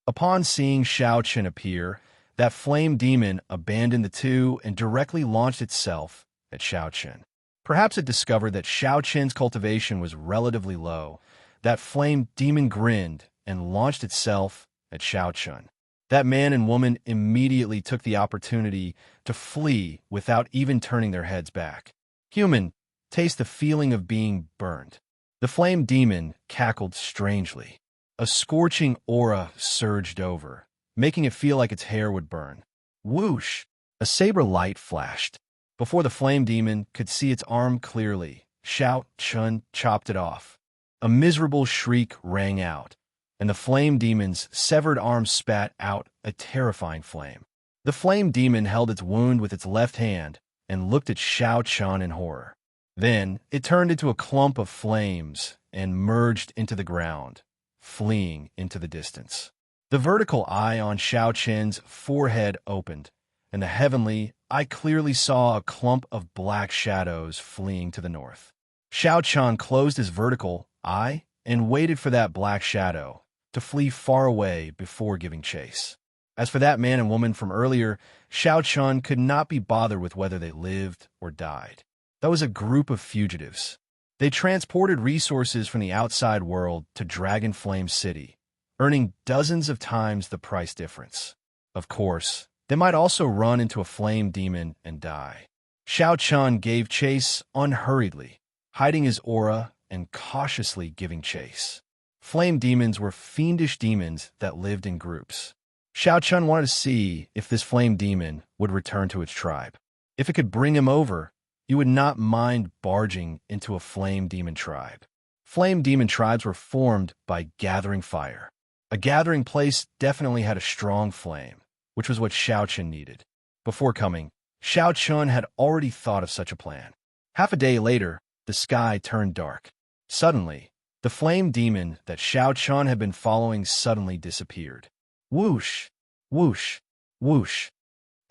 Upon seeing Xiao Chun appear, that flame demon abandoned the two and directly launched itself at Xiao Chun. Perhaps it discovered that Xiao Chun's cultivation was relatively low. That flame demon grinned and launched itself at Xiao Chun. That man and woman immediately took the opportunity to flee without even turning their heads back. Human, taste the feeling of being burned. The flame demon cackled strangely. A scorching aura surged over, making it feel like its hair would burn. Whoosh! A saber light flashed. Before the flame demon could see its arm clearly, Xiao Chun chopped it off. A miserable shriek rang out, and the flame demon's severed arm spat out a terrifying flame. The flame demon held its wound with its left hand and looked at Xiao Chun in horror. Then it turned into a clump of flames and merged into the ground, fleeing into the distance. The vertical eye on Xiao Chen's forehead opened, and the heavenly eye clearly saw a clump of black shadows fleeing to the north. Xiao Chen closed his vertical eye and waited for that black shadow to flee far away before giving chase. As for that man and woman from earlier, Xiao Chen could not be bothered with whether they lived or died. That was a group of fugitives. They transported resources from the outside world to Dragon Flame City, earning dozens of times the price difference. Of course, they might also run into a flame demon and die. Xiao Chun gave chase unhurriedly, hiding his aura and cautiously giving chase. Flame demons were fiendish demons that lived in groups. Xiao Chun wanted to see if this flame demon would return to its tribe. If it could bring him over, he would not mind barging into a flame demon tribe. Flame demon tribes were formed by gathering fire. A gathering place definitely had a strong flame, which was what Xiao Chun needed. Before coming, Xiao Chun had already thought of such a plan. Half a day later, the sky turned dark. Suddenly, the flame demon that Xiao Chun had been following suddenly disappeared. Whoosh! Whoosh! Whoosh!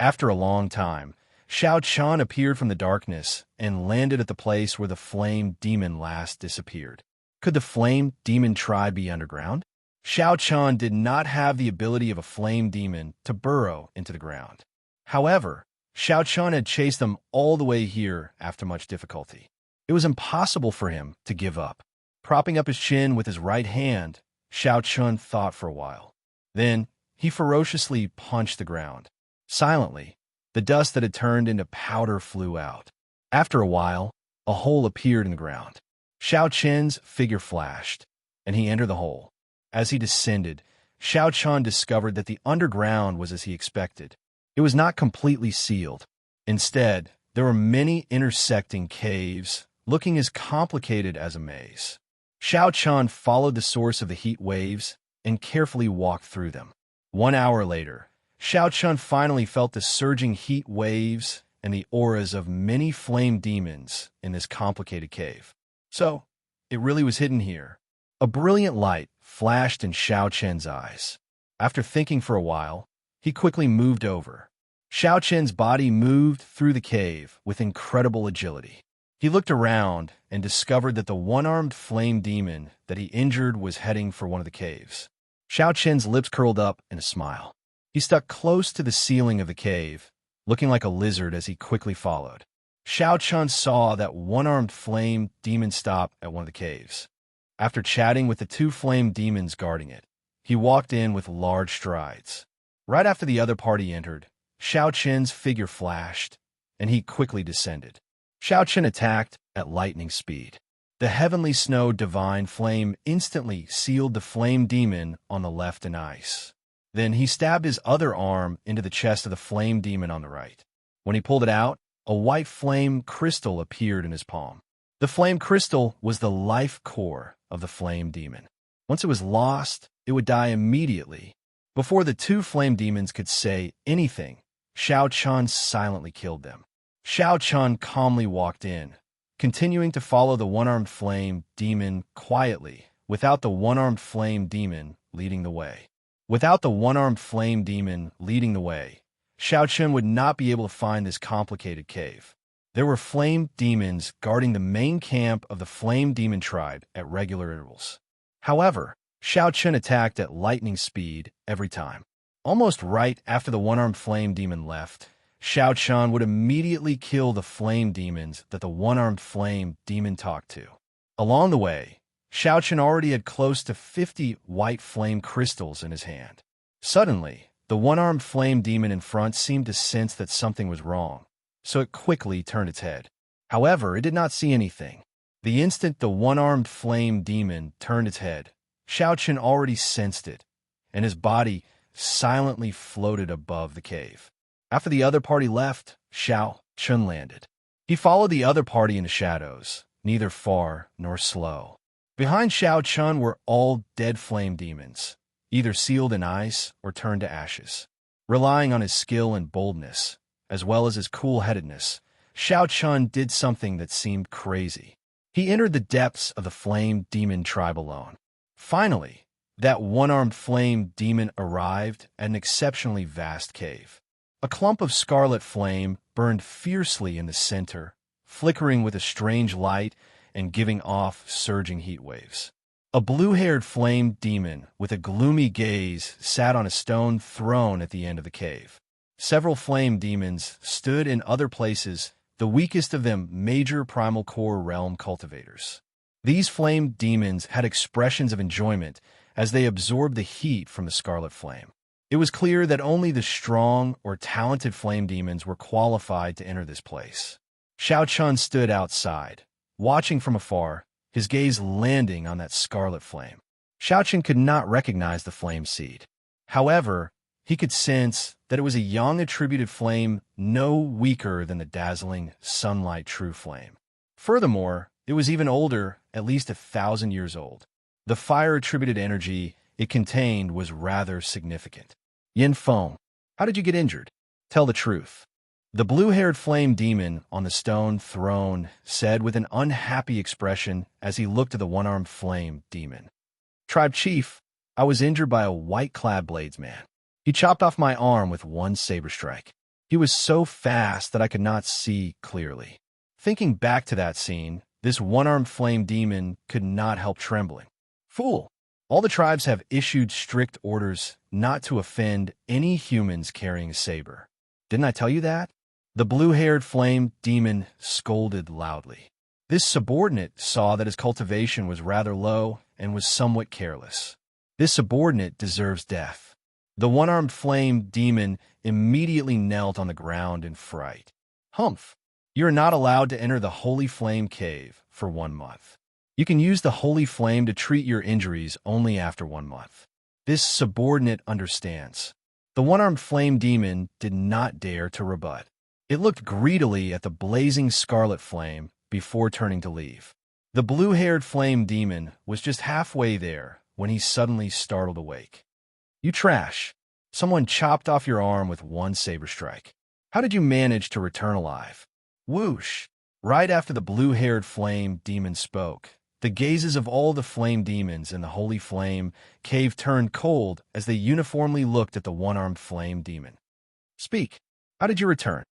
After a long time, Xiao Chun appeared from the darkness and landed at the place where the flame demon last disappeared. Could the flame demon tribe be underground? Xiao Chun did not have the ability of a flame demon to burrow into the ground. However, Xianxia had chased them all the way here after much difficulty. It was impossible for him to give up. Propping up his chin with his right hand, Xianxia thought for a while. Then he ferociously punched the ground. Silently, the dust that had turned into powder flew out. After a while, a hole appeared in the ground. Xiaoqian's figure flashed, and he entered the hole. As he descended, Xiaoqian discovered that the underground was as he expected. It was not completely sealed. Instead, there were many intersecting caves, looking as complicated as a maze. Xiaoqian followed the source of the heat waves and carefully walked through them. 1 hour later, Xiaoqian finally felt the surging heat waves and the auras of many flame demons in this complicated cave. So, it really was hidden here. A brilliant light flashed in Xiaoqian's eyes. After thinking for a while, he quickly moved over. Xiaoqian's body moved through the cave with incredible agility. He looked around and discovered that the one-armed flame demon that he injured was heading for one of the caves. Xiaoqian's lips curled up in a smile. He stuck close to the ceiling of the cave, looking like a lizard as he quickly followed. Xiaoqian saw that one-armed flame demon stop at one of the caves. After chatting with the 2 flame demons guarding it, he walked in with large strides. Right after the other party entered, Xiaoqian's figure flashed, and he quickly descended. Xiaoqian attacked at lightning speed. The heavenly snow divine flame instantly sealed the flame demon on the left in ice. Then he stabbed his other arm into the chest of the flame demon on the right. When he pulled it out, a white flame crystal appeared in his palm. The flame crystal was the life core of the flame demon. Once it was lost, it would die immediately. Before the 2 flame demons could say anything, Xiaoqian silently killed them. Xiaoqian calmly walked in, continuing to follow the one-armed flame demon quietly, without the one-armed flame demon leading the way. Without the one-armed flame demon leading the way, Xiaoqian would not be able to find this complicated cave. There were flame demons guarding the main camp of the flame demon tribe at regular intervals. However, Xiaoqian attacked at lightning speed every time. Almost right after the one-armed flame demon left, Xiaoqian would immediately kill the flame demons that the one-armed flame demon talked to. Along the way, Xiaoqian already had close to 50 white flame crystals in his hand. Suddenly, the one-armed flame demon in front seemed to sense that something was wrong, so it quickly turned its head. However, it did not see anything. The instant the one-armed flame demon turned its head, Xiaoqian already sensed it, and his body silently floated above the cave. After the other party left, Xiaoqian landed. He followed the other party in the shadows, neither far nor slow. Behind Xiaoqian were all dead flame demons, either sealed in ice or turned to ashes. Relying on his skill and boldness, as well as his cool-headedness, Xiaoqian did something that seemed crazy. He entered the depths of the flame demon tribe alone. Finally, that one-armed flame demon arrived at an exceptionally vast cave. A clump of scarlet flame burned fiercely in the center, flickering with a strange light and giving off surging heat waves. A blue-haired flame demon with a gloomy gaze sat on a stone throne at the end of the cave. Several flame demons stood in other places, the weakest of them major primal core realm cultivators. These flame demons had expressions of enjoyment as they absorbed the heat from the scarlet flame. It was clear that only the strong or talented flame demons were qualified to enter this place. Xiaoqian stood outside, watching from afar, his gaze landing on that scarlet flame. Xiaoqian could not recognize the flame seed. However, he could sense that it was a young attributed flame no weaker than the dazzling sunlight true flame. Furthermore, it was even older, at least 1,000 years old. The fire-attributed energy it contained was rather significant. Yin Feng, how did you get injured? Tell the truth. The blue-haired flame demon on the stone throne said with an unhappy expression as he looked at the one-armed flame demon. Tribe chief, I was injured by a white-clad bladesman. He chopped off my arm with one saber strike. He was so fast that I could not see clearly. Thinking back to that scene, this one-armed flame demon could not help trembling. Fool! All the tribes have issued strict orders not to offend any humans carrying a saber. Didn't I tell you that? The blue-haired flame demon scolded loudly. This subordinate saw that his cultivation was rather low and was somewhat careless. This subordinate deserves death. The one-armed flame demon immediately knelt on the ground in fright. Humph! You are not allowed to enter the Holy Flame Cave for 1 month. You can use the Holy Flame to treat your injuries only after 1 month. This subordinate understands. The one-armed flame demon did not dare to rebut. It looked greedily at the blazing scarlet flame before turning to leave. The blue-haired flame demon was just halfway there when he suddenly startled awake. You trash! Someone chopped off your arm with 1 saber strike. How did you manage to return alive? Whoosh! Right after the blue-haired flame demon spoke, the gazes of all the flame demons in the Holy Flame Cave turned cold as they uniformly looked at the one-armed flame demon. Speak! How did you return?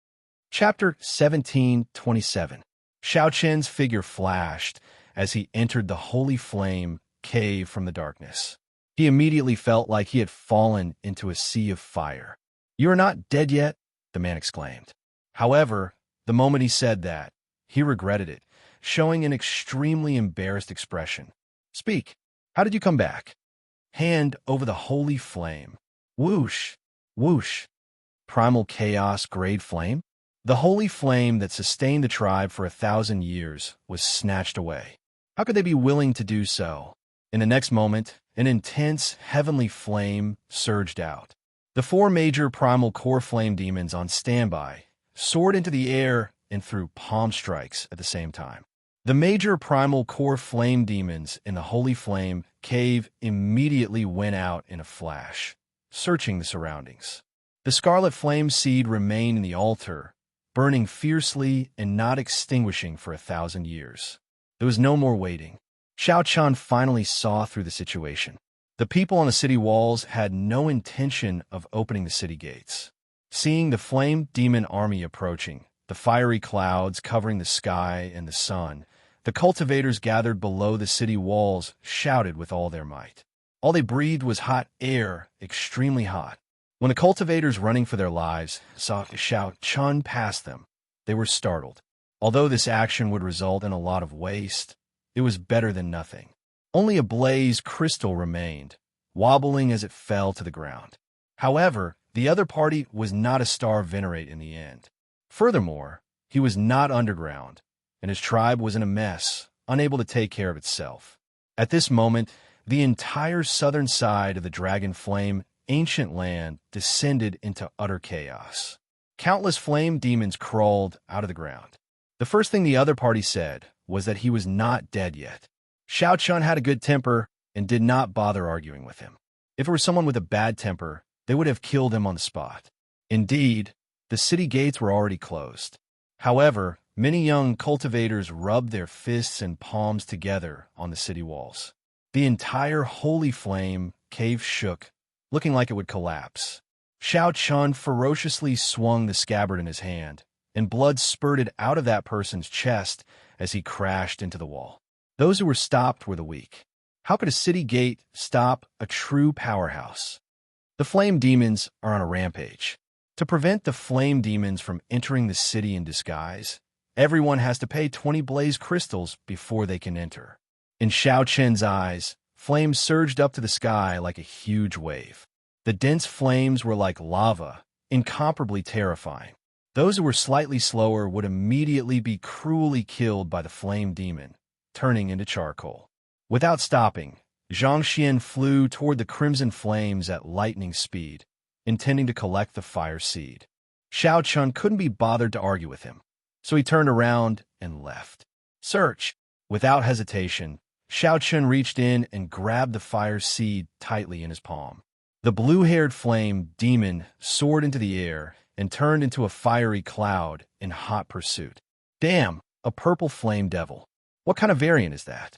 Chapter 17:27. Xianxia's figure flashed as he entered the Holy Flame Cave from the darkness. He immediately felt like he had fallen into a sea of fire. You are not dead yet, the man exclaimed. However, the moment he said that, he regretted it, showing an extremely embarrassed expression. Speak. How did you come back? Hand over the Holy Flame. Whoosh! Whoosh! Primal Chaos Grade Flame? The holy flame that sustained the tribe for 1,000 years was snatched away. How could they be willing to do so? In the next moment, an intense, heavenly flame surged out. The 4 major primal core flame demons on standby soared into the air and threw palm strikes at the same time. The major primal core flame demons in the Holy Flame Cave immediately went out in a flash, searching the surroundings. The scarlet flame seed remained in the altar, burning fiercely and not extinguishing for 1,000 years. There was no more waiting. Xianxia finally saw through the situation. The people on the city walls had no intention of opening the city gates. Seeing the flame demon army approaching, the fiery clouds covering the sky and the sun, the cultivators gathered below the city walls shouted with all their might. All they breathed was hot air, extremely hot. When the cultivators running for their lives saw Xianxia pass them, they were startled. Although this action would result in a lot of waste, it was better than nothing. Only a blaze crystal remained, wobbling as it fell to the ground. However, the other party was not a star venerate in the end. Furthermore, he was not underground, and his tribe was in a mess, unable to take care of itself. At this moment, the entire southern side of the Dragon Flame ancient land descended into utter chaos. Countless flame demons crawled out of the ground. The first thing the other party said was that he was not dead yet. Xianxia had a good temper and did not bother arguing with him. If it were someone with a bad temper, they would have killed him on the spot. Indeed, the city gates were already closed. However, many young cultivators rubbed their fists and palms together on the city walls. The entire Holy Flame Cave shook, looking like it would collapse. Xianxia ferociously swung the scabbard in his hand, and blood spurted out of that person's chest as he crashed into the wall. Those who were stopped were the weak. How could a city gate stop a true powerhouse? The flame demons are on a rampage. To prevent the flame demons from entering the city in disguise, everyone has to pay 20 blaze crystals before they can enter. In Xianxia's eyes, flames surged up to the sky like a huge wave. The dense flames were like lava, incomparably terrifying. Those who were slightly slower would immediately be cruelly killed by the flame demon, turning into charcoal. Without stopping, Xianxia flew toward the crimson flames at lightning speed, intending to collect the fire seed. Xianxia couldn't be bothered to argue with him, so he turned around and left. Search! Without hesitation, Xianxia reached in and grabbed the fire seed tightly in his palm. The blue-haired flame demon soared into the air and turned into a fiery cloud in hot pursuit. Damn, a purple flame devil. What kind of variant is that?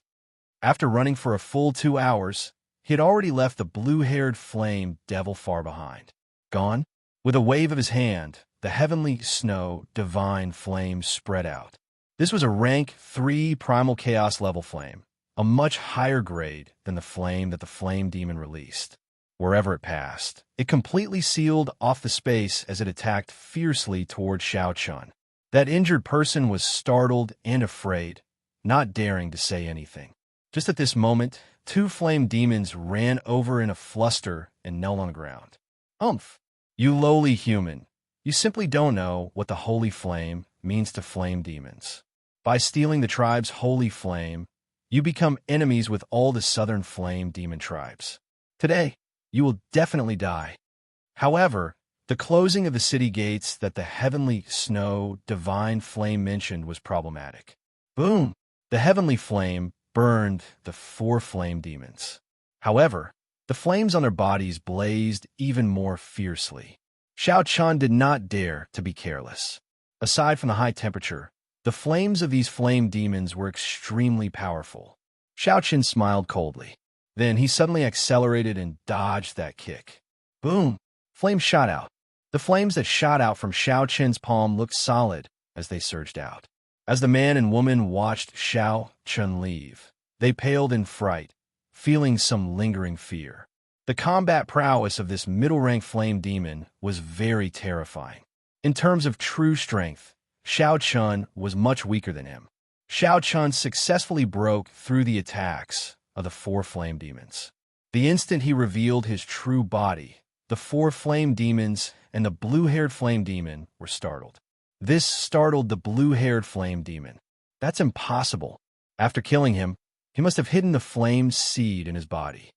After running for a full 2 hours, he had already left the blue-haired flame devil far behind. Gone? With a wave of his hand, the heavenly snow divine flame spread out. This was a rank 3 primal chaos level flame, a much higher grade than the flame that the flame demon released. wherever it passed. It completely sealed off the space as it attacked fiercely toward Xiaochun. That injured person was startled and afraid, not daring to say anything. Just at this moment, two flame demons ran over in a fluster and knelt on the ground. "Umph! You lowly human, you simply don't know what the holy flame means to flame demons. By stealing the tribe's holy flame, you become enemies with all the southern flame demon tribes. Today, you will definitely die." However, the closing of the city gates that the heavenly snow divine flame mentioned was problematic. Boom! The heavenly flame burned the four flame demons. However, the flames on their bodies blazed even more fiercely. Xiaochun did not dare to be careless. Aside from the high temperature, the flames of these flame demons were extremely powerful. Xiaochun smiled coldly. Then he suddenly accelerated and dodged that kick. Boom! Flames shot out. The flames that shot out from Xiaochun's palm looked solid as they surged out. As the man and woman watched Xiaochun leave, they paled in fright, feeling some lingering fear. The combat prowess of this middle-rank flame demon was very terrifying. In terms of true strength, Xiaochun was much weaker than him. Xiaochun successfully broke through the attacks of the four flame demons. The instant he revealed his true body, the four flame demons and the blue-haired flame demon were startled. This startled the blue-haired flame demon. That's impossible. After killing him, he must have hidden the flame seed in his body.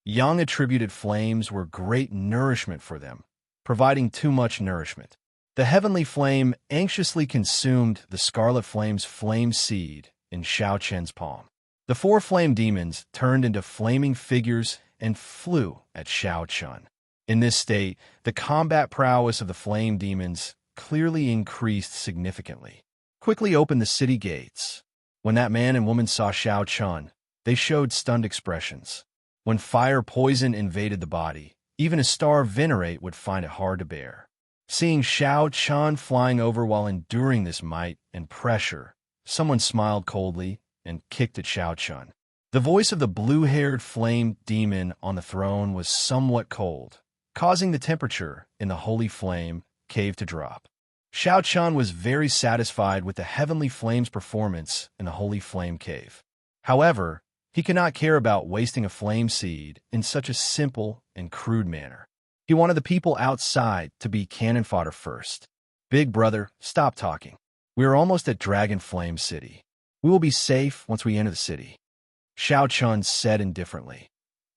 Young attributed flames were great nourishment for them, providing too much nourishment. The heavenly flame anxiously consumed the scarlet flame's flame seed in Xiaochun's palm. The four flame demons turned into flaming figures and flew at Xiaochun. In this state, the combat prowess of the flame demons clearly increased significantly. Quickly opened the city gates. When that man and woman saw Xiaochun, they showed stunned expressions. When fire poison invaded the body, even a starved venerate would find it hard to bear. Seeing Xiaochun flying over while enduring this might and pressure, someone smiled coldly and kicked at Xiaochun. The voice of the blue-haired flame demon on the throne was somewhat cold, causing the temperature in the holy flame cave to drop. Xiaochun was very satisfied with the heavenly flame's performance in the holy flame cave. However, he could not care about wasting a flame seed in such a simple and crude manner. He wanted the people outside to be cannon fodder first. "Big brother, stop talking. We are almost at Dragon Flame City. We will be safe once we enter the city," Xiaochun said indifferently.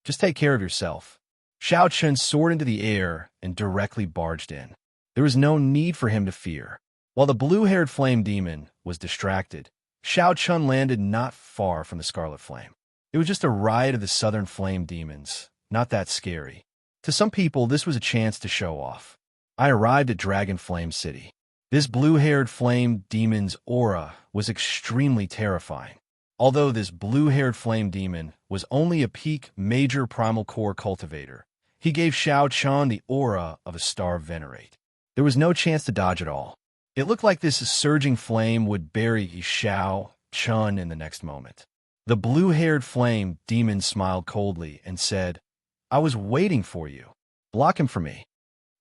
"Just take care of yourself." Xiaochun soared into the air and directly barged in. There was no need for him to fear. While the blue-haired flame demon was distracted, Xiaochun landed not far from the scarlet flame. It was just a riot of the southern flame demons, not that scary. To some people, this was a chance to show off. I arrived at Dragon Flame City. This blue-haired flame demon's aura was extremely terrifying. Although this blue-haired flame demon was only a peak major primal core cultivator, he gave Xiaochun the aura of a starved venerate. There was no chance to dodge at all. It looked like this surging flame would bury Xiaochun in the next moment. The blue-haired flame demon smiled coldly and said, "I was waiting for you. Block him for me."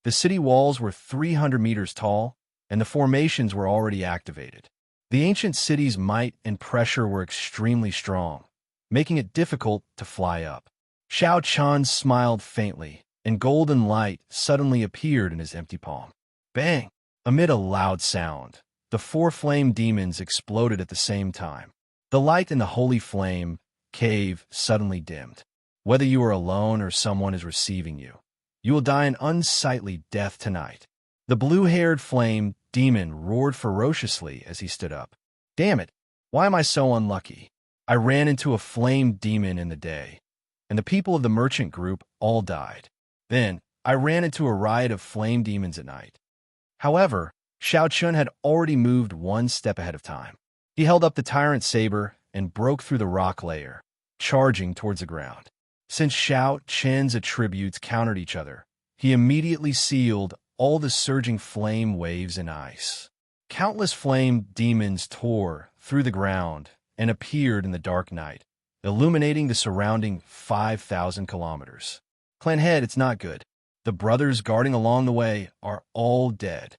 The city walls were 300 meters tall, and the formations were already activated. The ancient city's might and pressure were extremely strong, making it difficult to fly up. Xiaochun smiled faintly, and golden light suddenly appeared in his empty palm. Bang! Amid a loud sound, the four flame demons exploded at the same time. The light in the holy flame cave suddenly dimmed. Whether you are alone or someone is receiving you, you will die an unsightly death tonight. The blue-haired flame demon roared ferociously as he stood up. Damn it! Why am I so unlucky? I ran into a flame demon in the day, and the people of the merchant group all died. Then, I ran into a riot of flame demons at night. However, Xiaochun had already moved one step ahead of time. He held up the tyrant saber and broke through the rock layer, charging towards the ground. Since Xiaochun's attributes countered each other, he immediately sealed all the surging flame waves in ice. Countless flame demons tore through the ground and appeared in the dark night, illuminating the surrounding 5,000 kilometers. Clan head, it's not good. The brothers guarding along the way are all dead.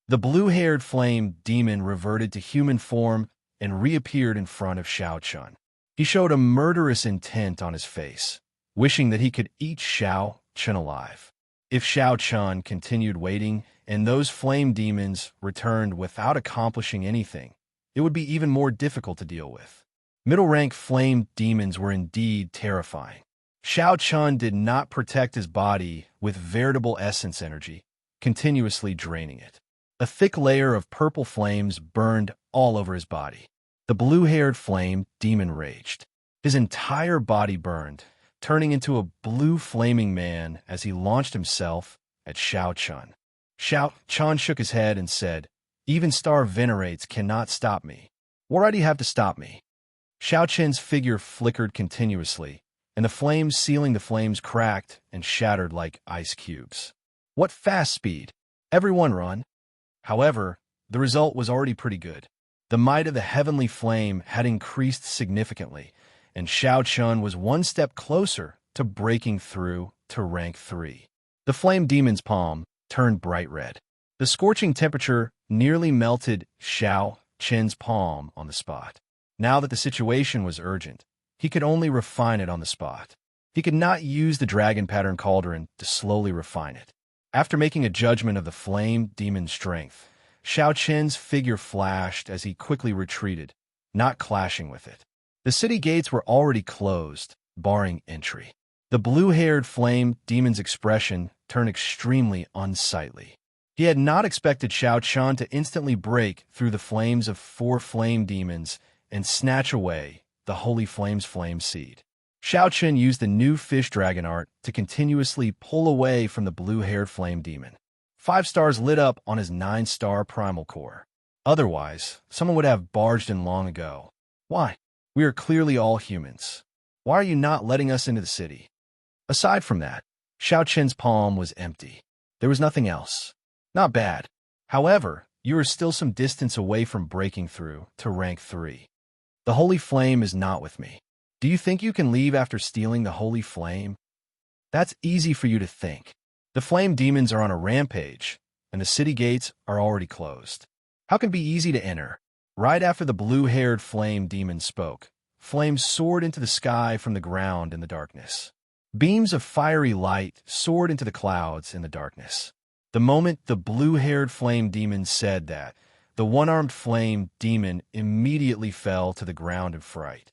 The blue-haired flame demon reverted to human form and reappeared in front of Xianxia. He showed a murderous intent on his face, wishing that he could eat Xianxia alive. If Xianxia continued waiting and those flame demons returned without accomplishing anything, it would be even more difficult to deal with. Middle-rank flame demons were indeed terrifying. Xianxia did not protect his body with veritable essence energy, continuously draining it. A thick layer of purple flames burned all over his body. The blue-haired flame demon raged. His entire body burned, turning into a blue flaming man as he launched himself at Xianxia. Xianxia shook his head and said, "Even star venerates cannot stop me. What do you have to stop me?" Xiaoqian's figure flickered continuously, and the flames sealing the flames cracked and shattered like ice cubes. What fast speed! Everyone run! However, the result was already pretty good. The might of the heavenly flame had increased significantly, and Xiaoqian was one step closer to breaking through to rank 3. The flame demon's palm turned bright red. The scorching temperature nearly melted Xiaoqian's palm on the spot. Now that the situation was urgent, he could only refine it on the spot. He could not use the dragon pattern cauldron to slowly refine it. After making a judgment of the flame demon's strength, Xiaoqian's figure flashed as he quickly retreated, not clashing with it. The city gates were already closed, barring entry. The blue-haired flame demon's expression turned extremely unsightly. He had not expected Xiaoqian to instantly break through the flames of 4 flame demons and snatch away the Holy Flame's flame seed. Xiaoqian used the new fish dragon art to continuously pull away from the blue-haired flame demon. 5 stars lit up on his 9-star primal core. Otherwise, someone would have barged in long ago. Why? We are clearly all humans. Why are you not letting us into the city? Aside from that, Xiaoqian's palm was empty. There was nothing else. Not bad. However, you are still some distance away from breaking through to rank 3. The Holy Flame is not with me. Do you think you can leave after stealing the Holy Flame? That's easy for you to think. The flame demons are on a rampage, and the city gates are already closed. How can it be easy to enter? Right after the blue-haired flame demon spoke, flames soared into the sky from the ground in the darkness. Beams of fiery light soared into the clouds in the darkness. The moment the blue-haired flame demon said that, the one-armed flame demon immediately fell to the ground in fright.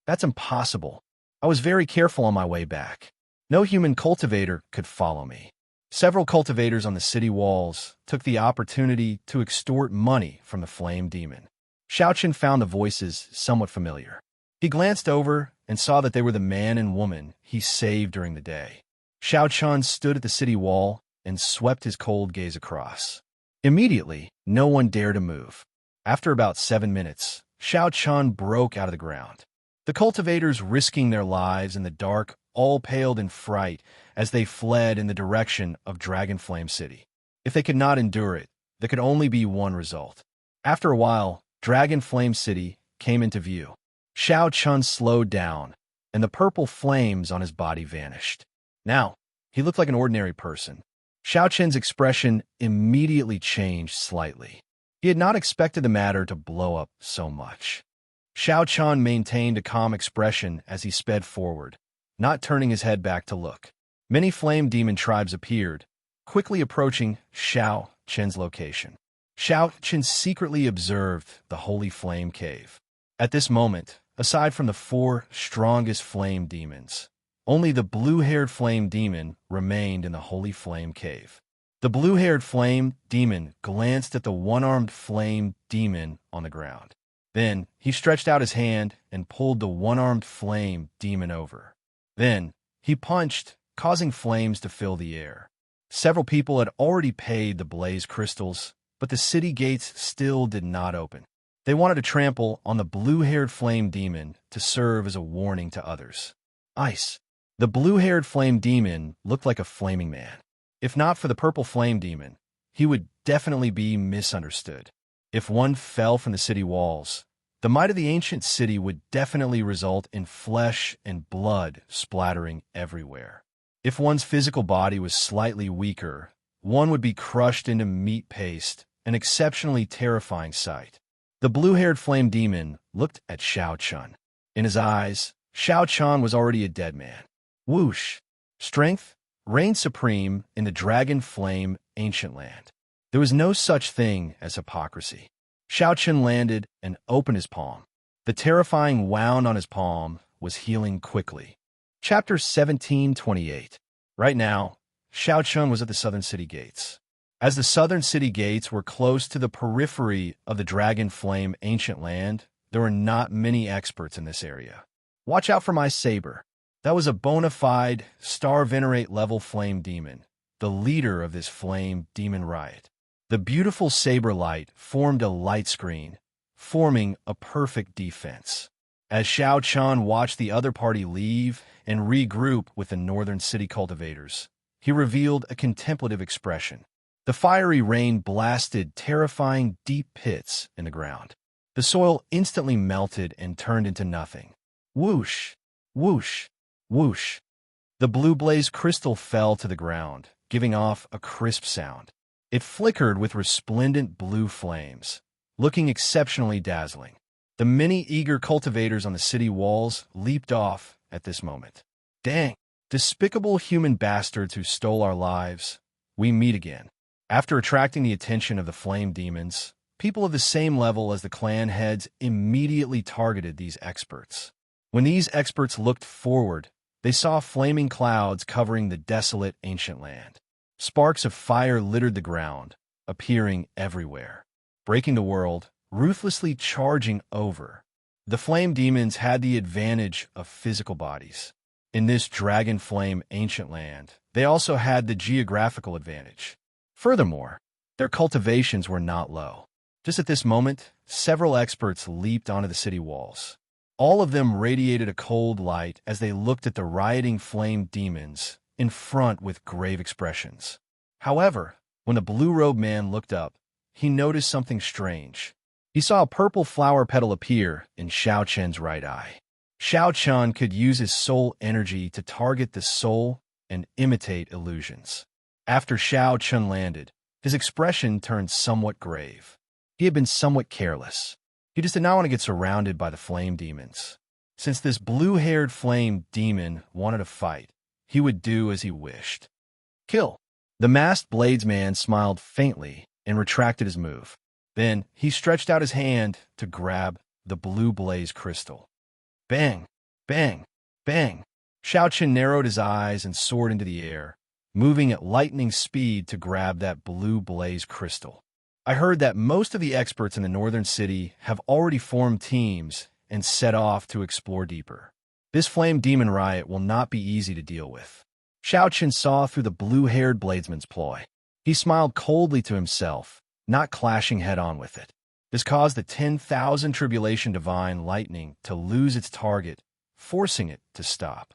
That's impossible. I was very careful on my way back. No human cultivator could follow me. Several cultivators on the city walls took the opportunity to extort money from the flame demon. Xiaoqian found the voices somewhat familiar. He glanced over and saw that they were the man and woman he saved during the day. Xiaoqian stood at the city wall and swept his cold gaze across. Immediately, no one dared to move. After about 7 minutes, Xiaoqian broke out of the ground. The cultivators risking their lives in the dark all paled in fright as they fled in the direction of Dragonflame City. If they could not endure it, there could only be one result. After a while, Dragonflame City came into view. Xiaoqian slowed down, and the purple flames on his body vanished. Now, he looked like an ordinary person. Xiaoqian's expression immediately changed slightly. He had not expected the matter to blow up so much. Xiaoqian maintained a calm expression as he sped forward, not turning his head back to look. Many flame demon tribes appeared, quickly approaching Xiaoqian's location. Xiaoqian secretly observed the Holy Flame Cave. At this moment, aside from the 4 strongest flame demons, only the blue-haired flame demon remained in the Holy Flame Cave. The blue-haired flame demon glanced at the one-armed flame demon on the ground. Then, he stretched out his hand and pulled the one-armed flame demon over. Then, he punched, causing flames to fill the air. Several people had already paid the blaze crystals, but the city gates still did not open. They wanted to trample on the blue-haired flame demon to serve as a warning to others. Ice. The blue-haired flame demon looked like a flaming man. If not for the purple flame demon, he would definitely be misunderstood. If one fell from the city walls, the might of the ancient city would definitely result in flesh and blood splattering everywhere. If one's physical body was slightly weaker, one would be crushed into meat paste, an exceptionally terrifying sight. The blue-haired flame demon looked at Xianxia. In his eyes, Xianxia was already a dead man. Whoosh! Strength reigned supreme in the dragon flame ancient land. There was no such thing as hypocrisy. Xianxia landed and opened his palm. The terrifying wound on his palm was healing quickly. Chapter 17:28. Right now, Xianxia was at the southern city gates. As the southern city gates were close to the periphery of the dragon flame ancient land, there were not many experts in this area. Watch out for my saber. That was a bona fide star venerate level flame demon, the leader of this flame demon riot. The beautiful saber light formed a light screen, forming a perfect defense. As Xianxia watched the other party leave and regroup with the northern city cultivators, he revealed a contemplative expression. The fiery rain blasted terrifying deep pits in the ground. The soil instantly melted and turned into nothing. Whoosh! Whoosh! Whoosh! The blue blaze crystal fell to the ground, giving off a crisp sound. It flickered with resplendent blue flames, looking exceptionally dazzling. The many eager cultivators on the city walls leaped off at this moment. Dang! Despicable human bastards who stole our lives, we meet again. After attracting the attention of the flame demons, people of the same level as the clan heads immediately targeted these experts. When these experts looked forward, they saw flaming clouds covering the desolate ancient land. Sparks of fire littered the ground, appearing everywhere, breaking the world, ruthlessly charging over. The flame demons had the advantage of physical bodies. In this dragon flame ancient land, they also had the geographical advantage. Furthermore, their cultivations were not low. Just at this moment, several experts leaped onto the city walls. All of them radiated a cold light as they looked at the rioting flame demons in front with grave expressions. However, when the blue-robed man looked up, he noticed something strange. He saw a purple flower petal appear in Xiaoqian's right eye. Xiaoqian could use his soul energy to target the soul and imitate illusions. After Xiaoqian landed, his expression turned somewhat grave. He had been somewhat careless. He just did not want to get surrounded by the flame demons. Since this blue-haired flame demon wanted to fight, he would do as he wished. Kill! The masked bladesman smiled faintly and retracted his move. Then he stretched out his hand to grab the blue blaze crystal. Bang! Bang! Bang! Xiaoqian narrowed his eyes and soared into the air, moving at lightning speed to grab that blue blaze crystal. I heard that most of the experts in the northern city have already formed teams and set off to explore deeper. This flame demon riot will not be easy to deal with. Xiaoqian saw through the blue-haired bladesman's ploy. He smiled coldly to himself, not clashing head-on with it. This caused the 10,000 Tribulation Divine Lightning to lose its target, forcing it to stop.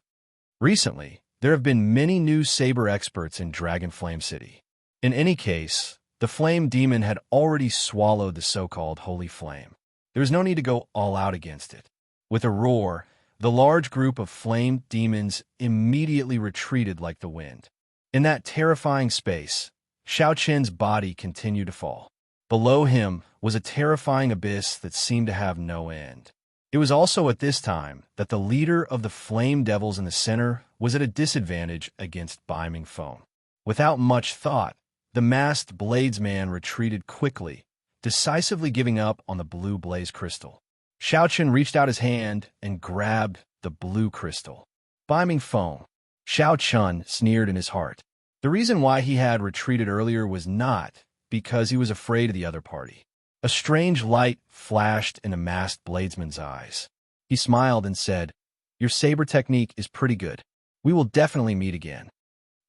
Recently, there have been many new saber experts in Dragon Flame City. In any case, the flame demon had already swallowed the so-called holy flame. There was no need to go all out against it. With a roar, the large group of flame demons immediately retreated like the wind. In that terrifying space, Xiaoqian's body continued to fall. Below him was a terrifying abyss that seemed to have no end. It was also at this time that the leader of the flame devils in the center was at a disadvantage against Biming foam. Without much thought, the masked bladesman retreated quickly, decisively giving up on the blue blaze crystal. Xiaoqian reached out his hand and grabbed the blue crystal. Biming foam. Xiaoqian sneered in his heart. The reason why he had retreated earlier was not because he was afraid of the other party. A strange light flashed in the masked bladesman's eyes. He smiled and said, "Your saber technique is pretty good. We will definitely meet again."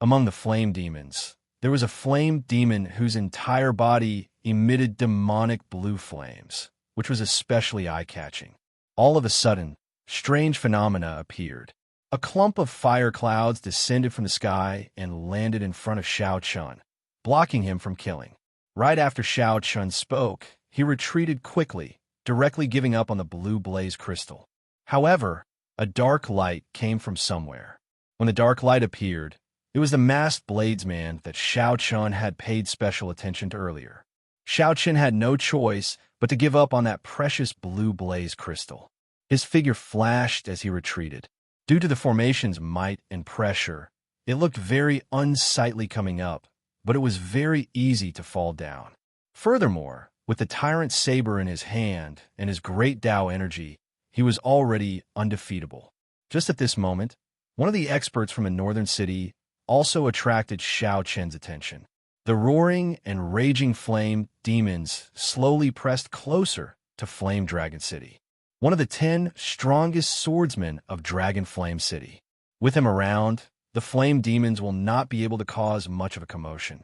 Among the flame demons, there was a flame demon whose entire body emitted demonic blue flames, which was especially eye-catching. All of a sudden, strange phenomena appeared. A clump of fire clouds descended from the sky and landed in front of Xiaoqian, blocking him from killing. Right after Xiaoqian spoke, he retreated quickly, directly giving up on the blue blaze crystal. However, a dark light came from somewhere. When the dark light appeared, It was the masked bladesman that Xianxia had paid special attention to earlier. Xianxia had no choice but to give up on that precious blue blaze crystal. His figure flashed as he retreated. Due to the formation's might and pressure, it looked very unsightly coming up, but it was very easy to fall down. Furthermore, with the tyrant saber in his hand and his great Tao energy, he was already undefeatable. Just at this moment, one of the experts from a northern city also attracted Xianxia's attention. The roaring and raging flame demons slowly pressed closer to Flame Dragon City, one of the 10 strongest swordsmen of Dragon Flame City. With him around, the flame demons will not be able to cause much of a commotion.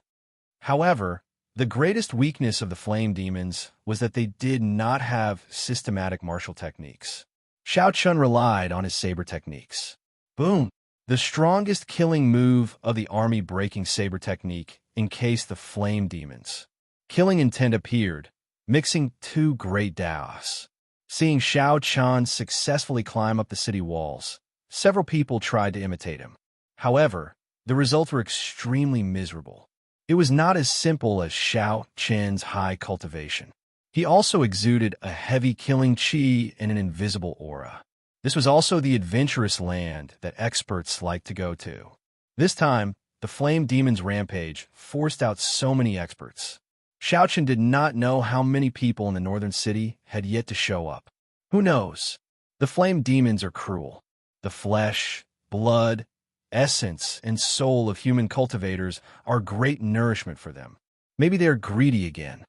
However, the greatest weakness of the flame demons was that they did not have systematic martial techniques. Xianxia relied on his saber techniques. Boom! The strongest killing move of the army-breaking saber technique encased the flame demons. Killing intent appeared, mixing two great Daos. Seeing Xianxia successfully climb up the city walls, several people tried to imitate him. However, the results were extremely miserable. It was not as simple as Xianxia's high cultivation. He also exuded a heavy killing chi and an invisible aura. This was also the adventurous land that experts like to go to. This time, the flame demon's rampage forced out so many experts. Xianxia did not know how many people in the northern city had yet to show up. Who knows? The flame demons are cruel. The flesh, blood, essence, and soul of human cultivators are great nourishment for them. Maybe they are greedy again.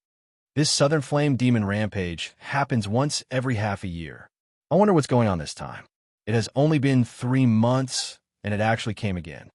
This southern flame demon rampage happens once every half a year. I wonder what's going on this time. It has only been 3 months, and it actually came again.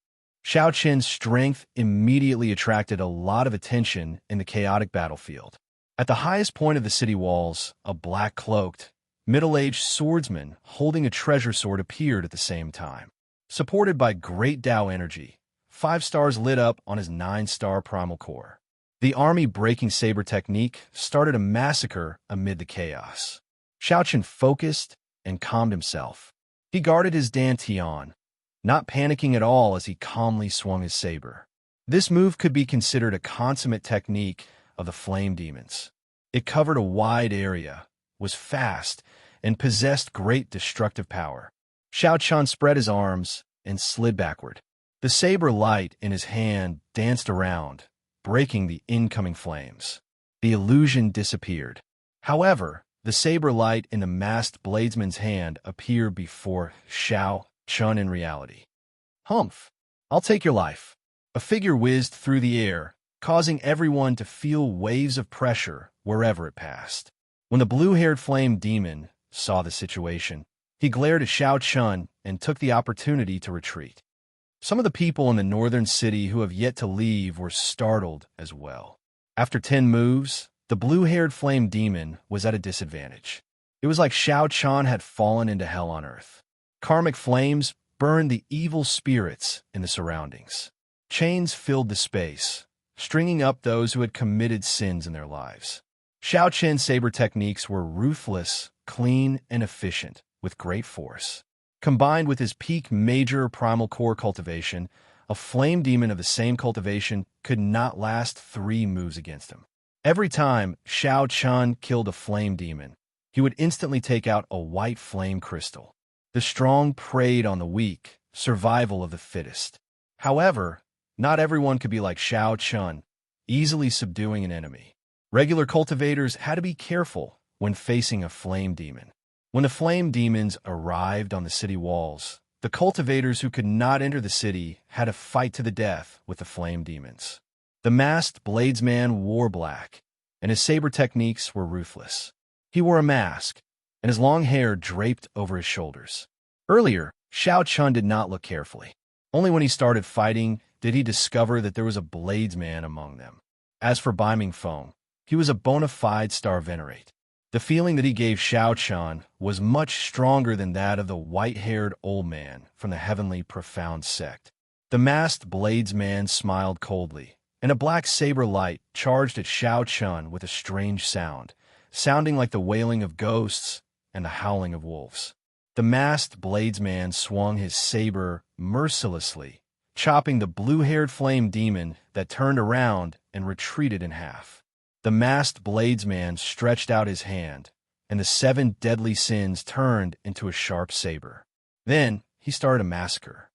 Xianxia's strength immediately attracted a lot of attention in the chaotic battlefield. At the highest point of the city walls, a black-cloaked, middle-aged swordsman holding a treasure sword appeared at the same time. Supported by great Tao energy, 5 stars lit up on his 9-star primal core. The army-breaking saber technique started a massacre amid the chaos. Xianxia focused and calmed himself. He guarded his dantian, not panicking at all as he calmly swung his saber. This move could be considered a consummate technique of the flame demons. It covered a wide area, was fast, and possessed great destructive power. Xianxia spread his arms and slid backward. The saber light in his hand danced around, breaking the incoming flames. The illusion disappeared. However, the saber light in the masked bladesman's hand appeared before Xianxia in reality. Humph! I'll take your life. A figure whizzed through the air, causing everyone to feel waves of pressure wherever it passed. When the blue-haired flame demon saw the situation, he glared at Xianxia and took the opportunity to retreat. Some of the people in the northern city who have yet to leave were startled as well. After 10 moves, the blue-haired flame demon was at a disadvantage. It was like Xianxia had fallen into hell on earth. Karmic flames burned the evil spirits in the surroundings. Chains filled the space, stringing up those who had committed sins in their lives. Xianxia's saber techniques were ruthless, clean, and efficient, with great force. Combined with his peak major primal core cultivation, a flame demon of the same cultivation could not last 3 moves against him. Every time Xianxia killed a flame demon, he would instantly take out a white flame crystal. The strong preyed on the weak, survival of the fittest. However, not everyone could be like Xianxia, easily subduing an enemy. Regular cultivators had to be careful when facing a flame demon. When the flame demons arrived on the city walls, the cultivators who could not enter the city had to fight to the death with the flame demons. The masked bladesman wore black, and his saber techniques were ruthless. He wore a mask, and his long hair draped over his shoulders. Earlier, Xianxia did not look carefully. Only when he started fighting did he discover that there was a bladesman among them. As for Biming Feng, he was a bona fide star venerate. The feeling that he gave Xianxia was much stronger than that of the white-haired old man from the heavenly profound sect. The masked bladesman smiled coldly, and a black saber light charged at Xianxia with a strange sound, sounding like the wailing of ghosts and the howling of wolves. The masked bladesman swung his saber mercilessly, chopping the blue-haired flame demon that turned around and retreated in half. The masked bladesman stretched out his hand, and the 7 deadly sins turned into a sharp saber. Then he started a massacre.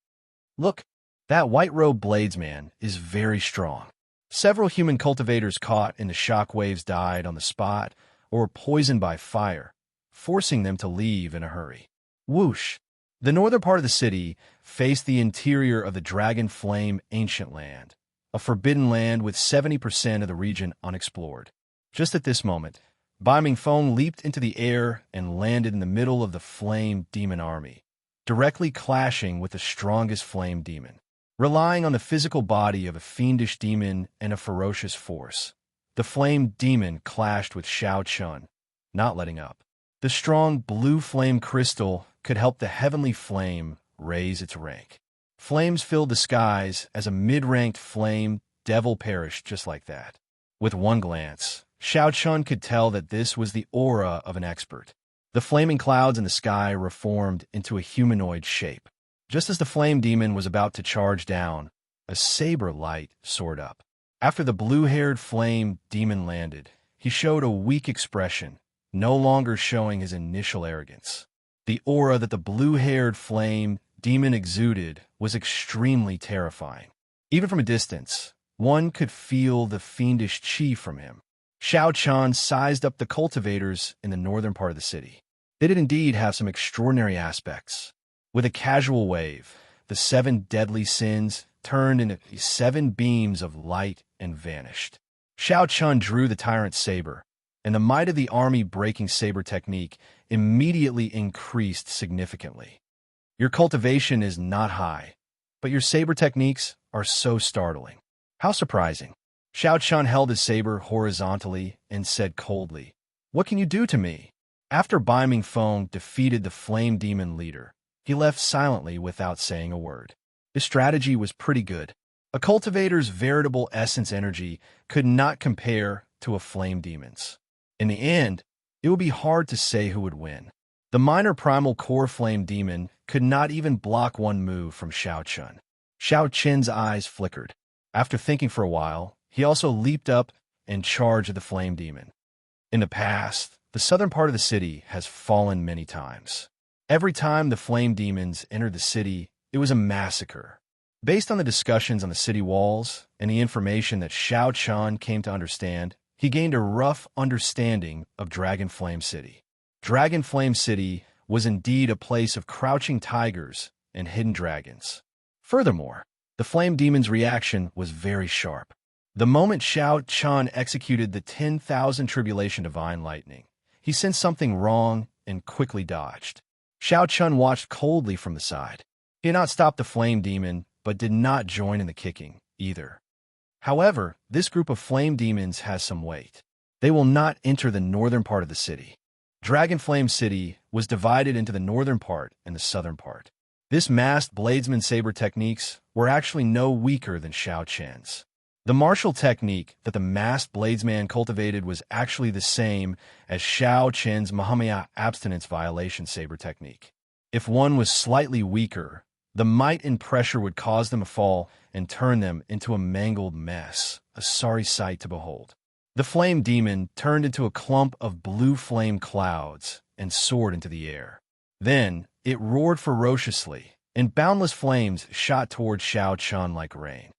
Look, that white-robed bladesman is very strong. Several human cultivators caught in the shock waves died on the spot or were poisoned by fire, forcing them to leave in a hurry. Whoosh! The northern part of the city faced the interior of the Dragon Flame Ancient Land, a forbidden land with 70% of the region unexplored. Just at this moment, Bai Mingfeng leaped into the air and landed in the middle of the Flame Demon army, directly clashing with the strongest Flame Demon. Relying on the physical body of a fiendish demon and a ferocious force, the Flame Demon clashed with Xiao Chun, not letting up. The strong blue flame crystal could help the heavenly flame raise its rank. Flames filled the skies as a mid-ranked flame devil perished just like that. With one glance, Xiao Chun could tell that this was the aura of an expert. The flaming clouds in the sky reformed into a humanoid shape. Just as the flame demon was about to charge down, a saber light soared up. After the blue-haired flame demon landed, he showed a weak expression, no longer showing his initial arrogance. The aura that the blue-haired flame demon exuded was extremely terrifying. Even from a distance, one could feel the fiendish chi from him. Xiao Chun sized up the cultivators in the northern part of the city. They did indeed have some extraordinary aspects. With a casual wave, the 7 deadly sins turned into 7 beams of light and vanished. Xiao Chun drew the tyrant's saber, and the might of the army-breaking saber technique immediately increased significantly. Your cultivation is not high, but your saber techniques are so startling. How surprising. Xiao Chun held his saber horizontally and said coldly, "What can you do to me?" After Bai Mingfeng defeated the flame demon leader, he left silently without saying a word. His strategy was pretty good. A cultivator's veritable essence energy could not compare to a flame demon's. In the end, it would be hard to say who would win. The minor primal core flame demon could not even block one move from Xiao Chun. Xiao Chen's eyes flickered. After thinking for a while, he also leaped up and charged the flame demon. In the past, the southern part of the city has fallen many times. Every time the flame demons entered the city, it was a massacre. Based on the discussions on the city walls and the information that Xiao Chun came to understand, he gained a rough understanding of Dragon Flame City. Dragon Flame City was indeed a place of crouching tigers and hidden dragons. Furthermore, the flame demon's reaction was very sharp. The moment Xiao Chun executed the 10,000 Tribulation Divine Lightning, he sensed something wrong and quickly dodged. Xiao Chun watched coldly from the side. He had not stopped the flame demon, but did not join in the kicking either. However, this group of flame demons has some weight. They will not enter the northern part of the city. Dragon Flame City was divided into the northern part and the southern part. This masked bladesman saber techniques were actually no weaker than Xiao Chen's. The martial technique that the masked bladesman cultivated was actually the same as Xiao Chen's Mahamaya abstinence violation saber technique. If one was slightly weaker, the might and pressure would cause them to fall and turn them into a mangled mess, a sorry sight to behold. The flame demon turned into a clump of blue flame clouds and soared into the air. Then it roared ferociously, and boundless flames shot toward Xiao Chun like rain.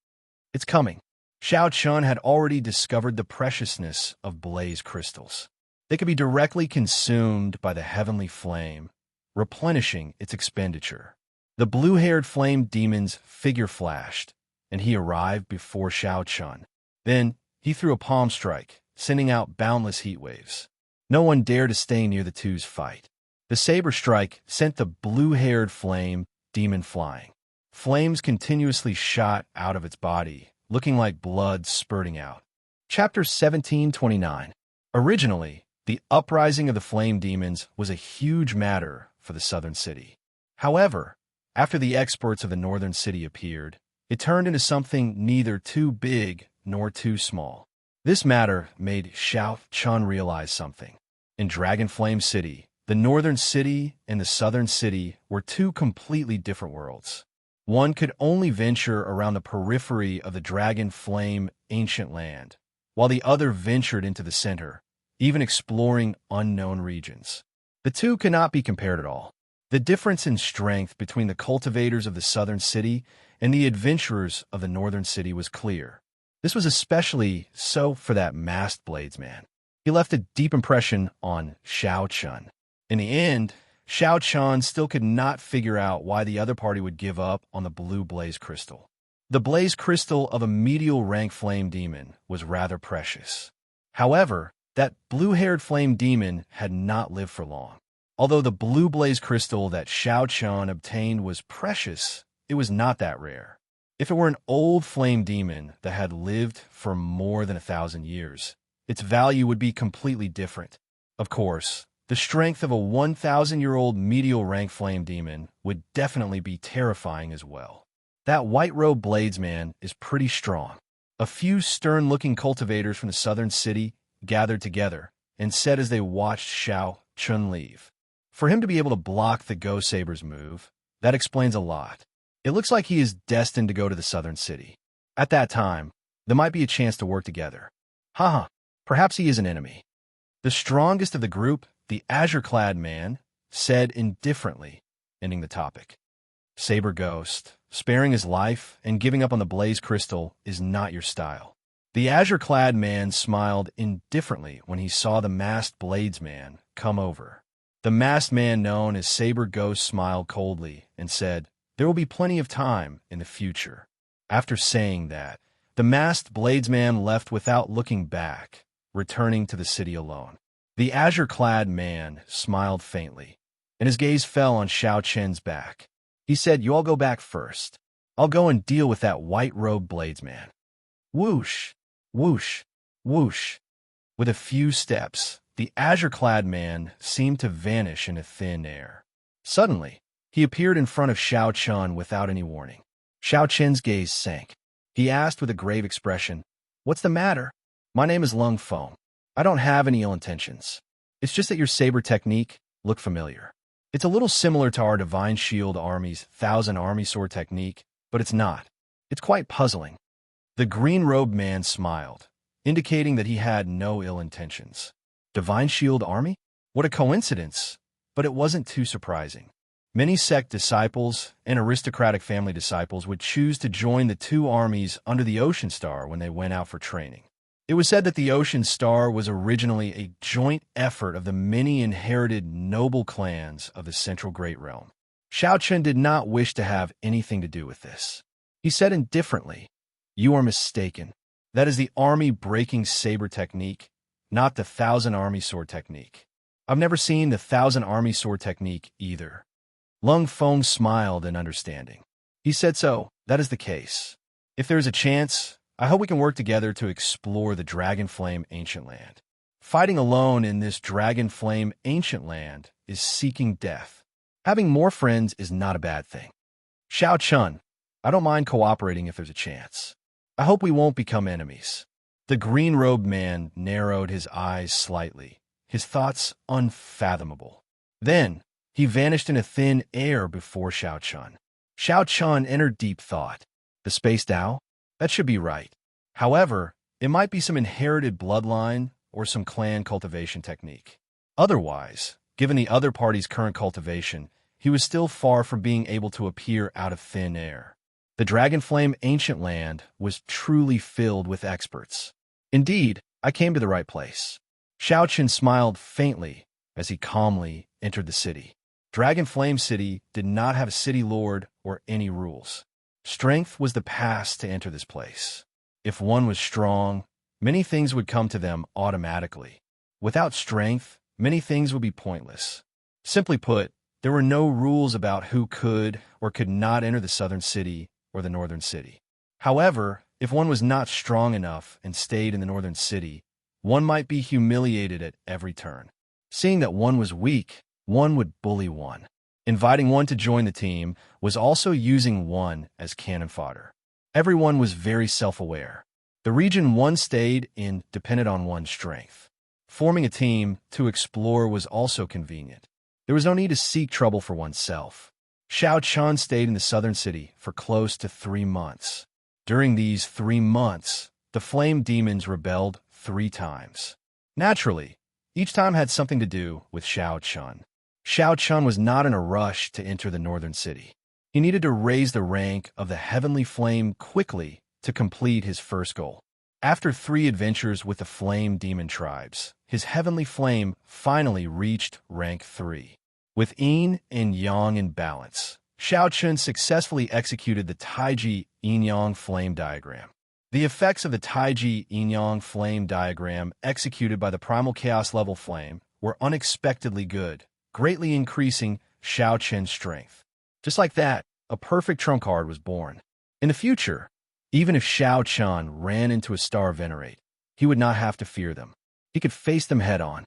It's coming. Xiao Chun had already discovered the preciousness of blaze crystals. They could be directly consumed by the heavenly flame, replenishing its expenditure. The blue-haired flame demon's figure flashed, and he arrived before Xiao Chun. Then he threw a palm strike, sending out boundless heat waves. No one dared to stay near the two's fight. The saber strike sent the blue-haired flame demon flying. Flames continuously shot out of its body, looking like blood spurting out. Chapter 1729. Originally, the uprising of the flame demons was a huge matter for the southern city. However, after the experts of the northern city appeared, it turned into something neither too big nor too small. This matter made Xiao Chun realize something. In Dragon Flame City, the northern city and the southern city were two completely different worlds. One could only venture around the periphery of the Dragon Flame ancient land, while the other ventured into the center, even exploring unknown regions. The two cannot be compared at all. The difference in strength between the cultivators of the southern city and the adventurers of the northern city was clear. This was especially so for that masked bladesman. He left a deep impression on Xianxia. In the end, Xianxia still could not figure out why the other party would give up on the blue blaze crystal. The blaze crystal of a medial rank flame demon was rather precious. However, that blue-haired flame demon had not lived for long. Although the blue blaze crystal that Xianxia obtained was precious, it was not that rare. If it were an old flame demon that had lived for more than 1,000 years, its value would be completely different. Of course, the strength of a 1,000-year-old medial rank flame demon would definitely be terrifying as well. That white-robed bladesman is pretty strong. A few stern-looking cultivators from the southern city gathered together and said as they watched Xianxia leave, "For him to be able to block the Go Saber's move, that explains a lot. It looks like he is destined to go to the southern city. At that time, there might be a chance to work together. Haha, perhaps he is an enemy." The strongest of the group, the azure-clad man, said indifferently, ending the topic. "Saber Ghost, sparing his life and giving up on the blaze crystal is not your style." The azure-clad man smiled indifferently when he saw the masked bladesman come over. The masked man known as Saber Ghost smiled coldly and said, "There will be plenty of time in the future." After saying that, the masked bladesman left without looking back, returning to the city alone. The azure-clad man smiled faintly, and his gaze fell on Xianxia's back. He said, "You all go back first. I'll go and deal with that white-robed bladesman." Whoosh, whoosh, whoosh. With a few steps, the azure-clad man seemed to vanish into thin air. Suddenly, he appeared in front of Xianxia without any warning. Xianxia's gaze sank. He asked with a grave expression, "What's the matter?" "My name is Lung Feng. I don't have any ill intentions. It's just that your saber technique looked familiar. It's a little similar to our Divine Shield Army's 1,000 Army Sword technique, but it's not. It's quite puzzling." The green-robed man smiled, indicating that he had no ill intentions. Divine Shield Army? What a coincidence! But it wasn't too surprising. Many sect disciples and aristocratic family disciples would choose to join the two armies under the Ocean Star when they went out for training. It was said that the Ocean Star was originally a joint effort of the many inherited noble clans of the Central Great Realm. Xianxia did not wish to have anything to do with this. He said indifferently, "You are mistaken. That is the army-breaking saber technique, not the 1,000 Army Sword technique. I've never seen the 1,000 Army Sword technique either." Lung Feng smiled in understanding. He said, "So, that is the case. If there is a chance, I hope we can work together to explore the Dragon Flame ancient land. Fighting alone in this Dragon Flame ancient land is seeking death. Having more friends is not a bad thing. Xianxia, I don't mind cooperating if there's a chance. I hope we won't become enemies." The green-robed man narrowed his eyes slightly, his thoughts unfathomable. Then, he vanished into thin air before Xianxia. Xianxia entered deep thought. The Space Dao? That should be right. However, it might be some inherited bloodline or some clan cultivation technique. Otherwise, given the other party's current cultivation, he was still far from being able to appear out of thin air. The Dragonflame ancient land was truly filled with experts. Indeed, I came to the right place. Xianxia smiled faintly as he calmly entered the city. Dragonflame City did not have a city lord or any rules. Strength was the pass to enter this place. If one was strong, many things would come to them automatically. Without strength, many things would be pointless. Simply put, there were no rules about who could or could not enter the southern city or the northern city. However, if one was not strong enough and stayed in the northern city, one might be humiliated at every turn. Seeing that one was weak, one would bully one. Inviting one to join the team was also using one as cannon fodder. Everyone was very self-aware. The region one stayed in depended on one's strength. Forming a team to explore was also convenient. There was no need to seek trouble for oneself. Xiao Chun stayed in the southern city for close to 3 months. During these 3 months, the flame demons rebelled 3 times. Naturally, each time had something to do with Xiao Chun. Xiao Chun was not in a rush to enter the northern city. He needed to raise the rank of the heavenly flame quickly to complete his first goal. After 3 adventures with the flame demon tribes, his heavenly flame finally reached rank 3. With yin and yang in balance, Xiao Chun successfully executed the Taiji yin-yang flame diagram. The effects of the Taiji yin-yang flame diagram executed by the primal chaos level flame were unexpectedly good, greatly increasing Xiao Chun's strength. Just like that, a perfect trump card was born. In the future, even if Xiao Chun ran into a star venerate, he would not have to fear them. He could face them head-on.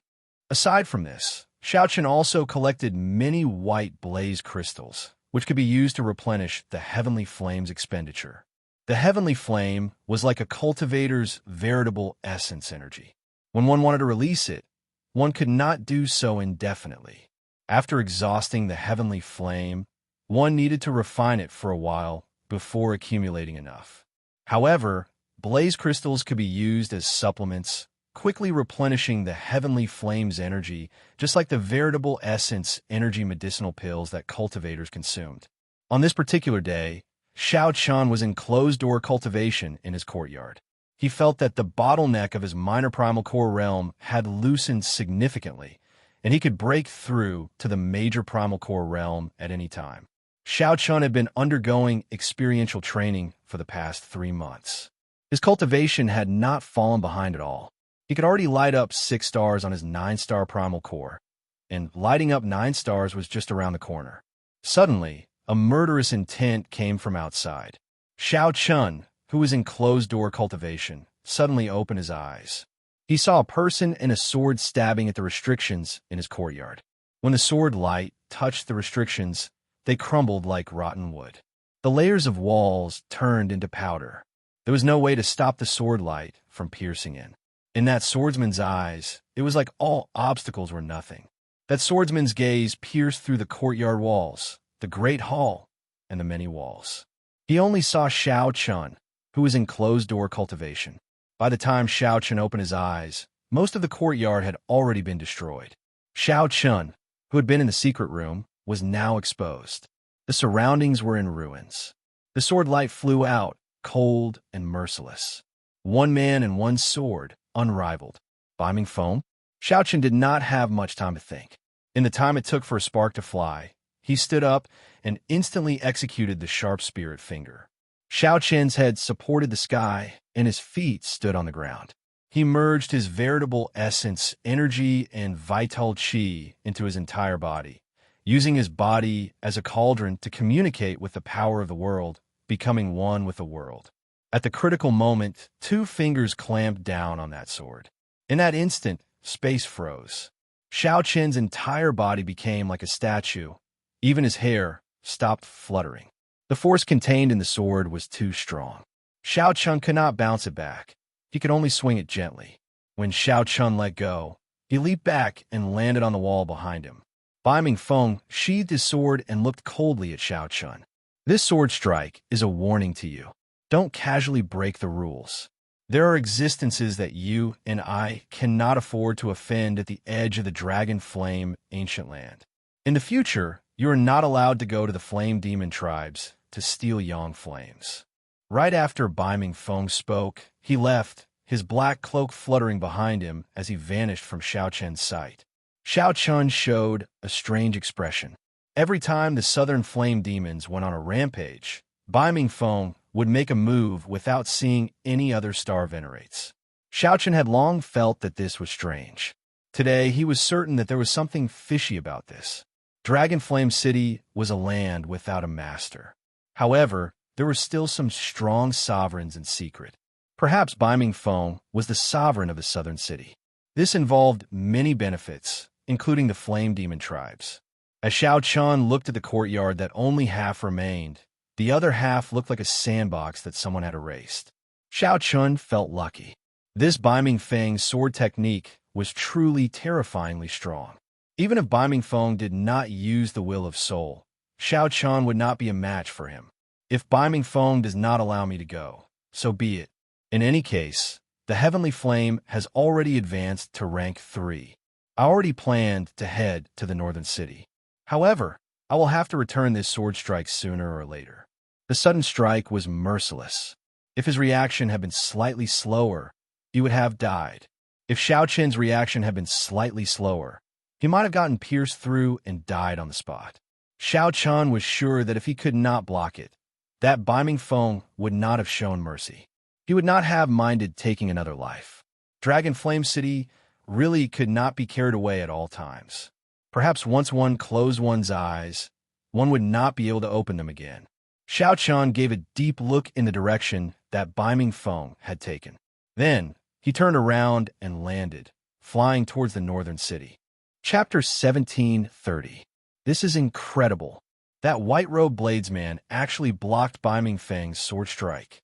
Aside from this, Xiao Chun also collected many white blaze crystals, which could be used to replenish the heavenly flame's expenditure. The heavenly flame was like a cultivator's veritable essence energy. When one wanted to release it, one could not do so indefinitely. After exhausting the heavenly flame, one needed to refine it for a while before accumulating enough. However, blaze crystals could be used as supplements, quickly replenishing the heavenly flame's energy, just like the veritable essence energy medicinal pills that cultivators consumed. On this particular day, Xiao Chun was in closed-door cultivation in his courtyard. He felt that the bottleneck of his minor primal core realm had loosened significantly, and he could break through to the major primal core realm at any time. Xiao Chun had been undergoing experiential training for the past 3 months. His cultivation had not fallen behind at all. He could already light up 6 stars on his 9-star primal core, and lighting up 9 stars was just around the corner. Suddenly, a murderous intent came from outside. Xiao Chun, who was in closed-door cultivation, suddenly opened his eyes. He saw a person and a sword stabbing at the restrictions in his courtyard. When the sword light touched the restrictions, they crumbled like rotten wood. The layers of walls turned into powder. There was no way to stop the sword light from piercing in. In that swordsman's eyes, it was like all obstacles were nothing. That swordsman's gaze pierced through the courtyard walls, the great hall, and the many walls. He only saw Xiao Chun, who was in closed-door cultivation. By the time Xiao Chun opened his eyes, most of the courtyard had already been destroyed. Xiao Chun, who had been in the secret room, was now exposed. The surroundings were in ruins. The sword light flew out, cold and merciless. One man and one sword, unrivaled. Biming foam? Xiao Chun did not have much time to think. In the time it took for a spark to fly, he stood up and instantly executed the sharp spirit finger. Xiao Chun's head supported the sky, and his feet stood on the ground. He merged his veritable essence, energy, and vital qi into his entire body, using his body as a cauldron to communicate with the power of the world, becoming one with the world. At the critical moment, 2 fingers clamped down on that sword. In that instant, space froze. Xiao Chun's entire body became like a statue. Even his hair stopped fluttering. The force contained in the sword was too strong. Xiao Chun could not bounce it back. He could only swing it gently. When Xiao Chun let go, he leaped back and landed on the wall behind him. Biming Feng sheathed his sword and looked coldly at Xiao Chun. This sword strike is a warning to you. Don't casually break the rules. There are existences that you and I cannot afford to offend at the edge of the Dragon Flame ancient land. In the future, you are not allowed to go to the Flame Demon tribes to steal Yang flames. Right after Biming Feng spoke, he left, his black cloak fluttering behind him as he vanished from Xiao Chun's sight. Xiao Chun showed a strange expression. Every time the Southern Flame Demons went on a rampage, Biming Feng would make a move without seeing any other star venerates. Xiao Chun had long felt that this was strange. Today, he was certain that there was something fishy about this. Dragon Flame City was a land without a master. However, there were still some strong sovereigns in secret. Perhaps Biming Feng was the sovereign of the southern city. This involved many benefits, including the Flame Demon tribes. As Xiao Chun looked at the courtyard that only half remained, the other half looked like a sandbox that someone had erased. Xiao Chun felt lucky. This Biming Feng's sword technique was truly terrifyingly strong. Even if Biming Feng did not use the Will of Soul, Xiao Chun would not be a match for him. If Bai Ming Feng does not allow me to go, so be it. In any case, the Heavenly Flame has already advanced to rank 3. I already planned to head to the northern city. However, I will have to return this sword strike sooner or later. The sudden strike was merciless. If his reaction had been slightly slower, he would have died. If Xiao Chen's reaction had been slightly slower, he might have gotten pierced through and died on the spot. Xiao Chun was sure that if he could not block it, that Bai Ming Feng would not have shown mercy. He would not have minded taking another life. Dragon Flame City really could not be carried away at all times. Perhaps once one closed one's eyes, one would not be able to open them again. Xiao Chun gave a deep look in the direction that Bai Ming Feng had taken. Then, he turned around and landed, flying towards the northern city. Chapter 17:30. This is incredible. That white-robed bladesman actually blocked Bai Ming Feng's sword strike.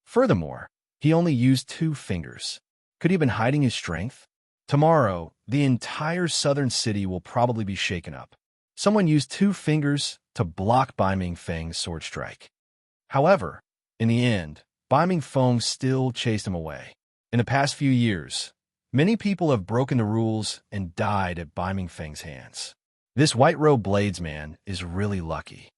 Furthermore, he only used 2 fingers. Could he have been hiding his strength? Tomorrow, the entire southern city will probably be shaken up. Someone used 2 fingers to block Bai Ming Feng's sword strike. However, in the end, Bai Ming Feng still chased him away. In the past few years, many people have broken the rules and died at Bai Ming Feng's hands. This white-robed bladesman is really lucky.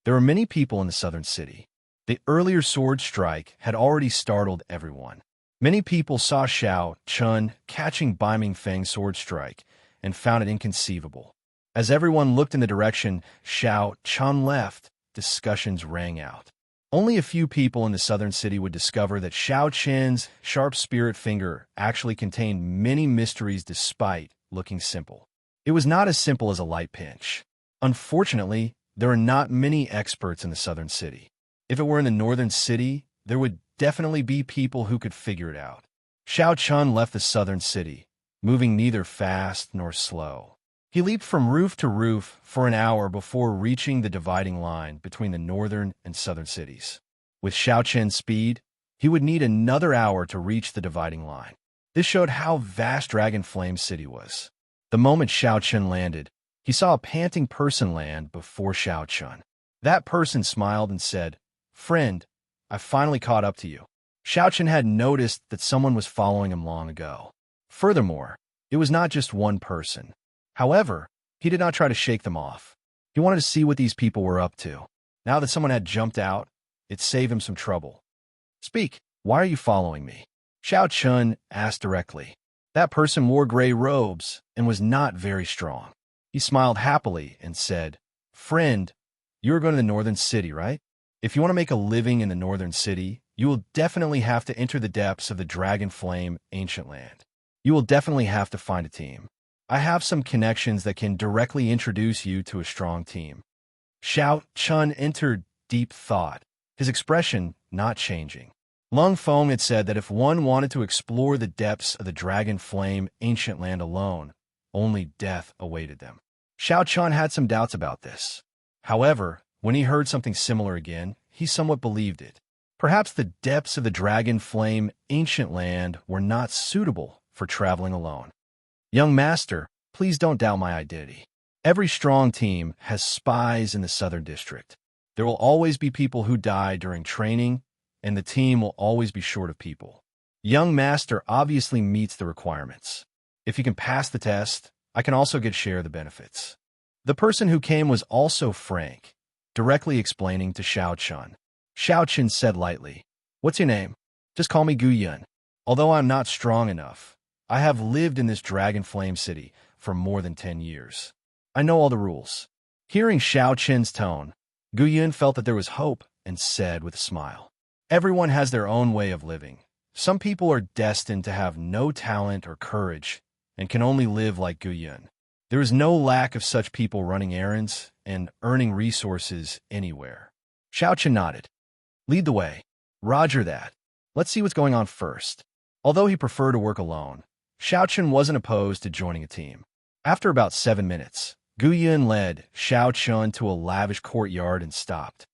There are many people in the southern city. The earlier sword strike had already startled everyone. Many people saw Xiao Chun catching Bai Ming Feng's sword strike and found it inconceivable. As everyone looked in the direction Xiao Chun left, discussions rang out. Only a few people in the southern city would discover that Xiao Chen's sharp spirit finger actually contained many mysteries despite looking simple. It was not as simple as a light pinch. Unfortunately, there are not many experts in the southern city. If it were in the northern city, there would definitely be people who could figure it out. Xiao Chun left the southern city, moving neither fast nor slow. He leaped from roof to roof for an hour before reaching the dividing line between the northern and southern cities. With Xiao Chen's speed, he would need another hour to reach the dividing line. This showed how vast Dragon Flame City was. The moment Xiao Chun landed, he saw a panting person land before Xiao Chun. That person smiled and said, "Friend, I finally caught up to you." Xiao Chun had noticed that someone was following him long ago. Furthermore, it was not just one person. However, he did not try to shake them off. He wanted to see what these people were up to. Now that someone had jumped out, it saved him some trouble. "Speak, why are you following me?" Xiao Chun asked directly. That person wore gray robes and was not very strong. He smiled happily and said, "Friend, you are going to the northern city, right? If you want to make a living in the northern city, you will definitely have to enter the depths of the Dragon Flame Ancient Land. You will definitely have to find a team. I have some connections that can directly introduce you to a strong team." Xiao Chun entered deep thought, his expression not changing. Lung Feng had said that if one wanted to explore the depths of the Dragon Flame Ancient Land alone, only death awaited them. Xiao Chun had some doubts about this. However, when he heard something similar again, he somewhat believed it. Perhaps the depths of the Dragon Flame Ancient Land were not suitable for traveling alone. "Young master, please don't doubt my identity. Every strong team has spies in the Southern District. There will always be people who die during training, and the team will always be short of people. Young master obviously meets the requirements. If you can pass the test, I can also get share of the benefits." The person who came was also frank, directly explaining to Xiao Chun. Xiao Chun said lightly, "What's your name?" "Just call me Gu Yun. Although I'm not strong enough, I have lived in this Dragon Flame City for more than 10 years. I know all the rules." Hearing Xiao Chen's tone, Gu Yun felt that there was hope and said with a smile, "Everyone has their own way of living. Some people are destined to have no talent or courage and can only live like Gu Yun. There is no lack of such people running errands and earning resources anywhere." Xiao Chen nodded. "Lead the way." "Roger that. Let's see what's going on first." Although he preferred to work alone, Xiao Chen wasn't opposed to joining a team. After about 7 minutes, Gu Yun led Xiao Chen to a lavish courtyard and stopped.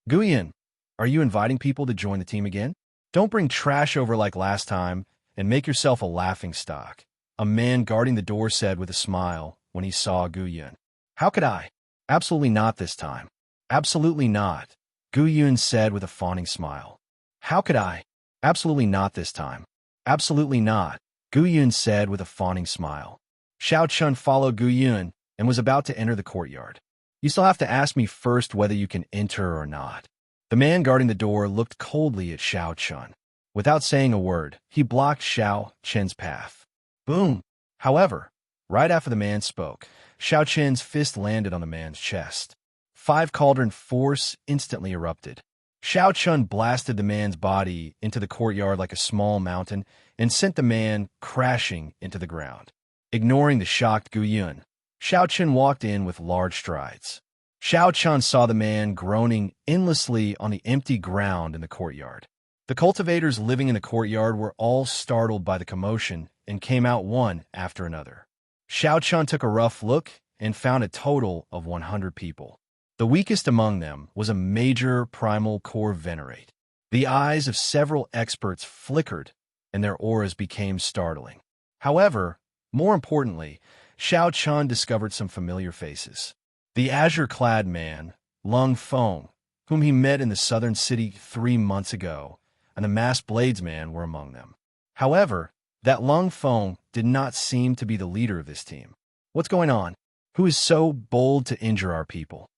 "Gu Yun, are you inviting people to join the team again? Don't bring trash over like last time and make yourself a laughingstock," a man guarding the door said with a smile when he saw Gu Yun. "How could I? Absolutely not this time. Absolutely not, Gu Yun said with a fawning smile. How could I? Absolutely not this time. Absolutely not, Gu Yun said with a fawning smile. Xiao Chun followed Gu Yun and was about to enter the courtyard. You still have to ask me first whether you can enter or not. The man guarding the door looked coldly at Xiao Chun. Without saying a word, he blocked Xiao Chen's path. Boom! However, right after the man spoke, Xiao Chen's fist landed on the man's chest. 5 cauldron force instantly erupted. Xiao Chun blasted the man's body into the courtyard like a small mountain and sent the man crashing into the ground. Ignoring the shocked Gu Yun, Xiao Chun walked in with large strides. Xiao Chun saw the man groaning endlessly on the empty ground in the courtyard. The cultivators living in the courtyard were all startled by the commotion and came out one after another. Xiao Chun took a rough look and found a total of 100 people. The weakest among them was a major primal core venerate. The eyes of several experts flickered and their auras became startling. However, more importantly, Xiao Chun discovered some familiar faces. The azure-clad man, Lung Feng, whom he met in the southern city 3 months ago, and the masked bladesman were among them. However, that Lung Feng did not seem to be the leader of this team. What's going on? Who is so bold to injure our people?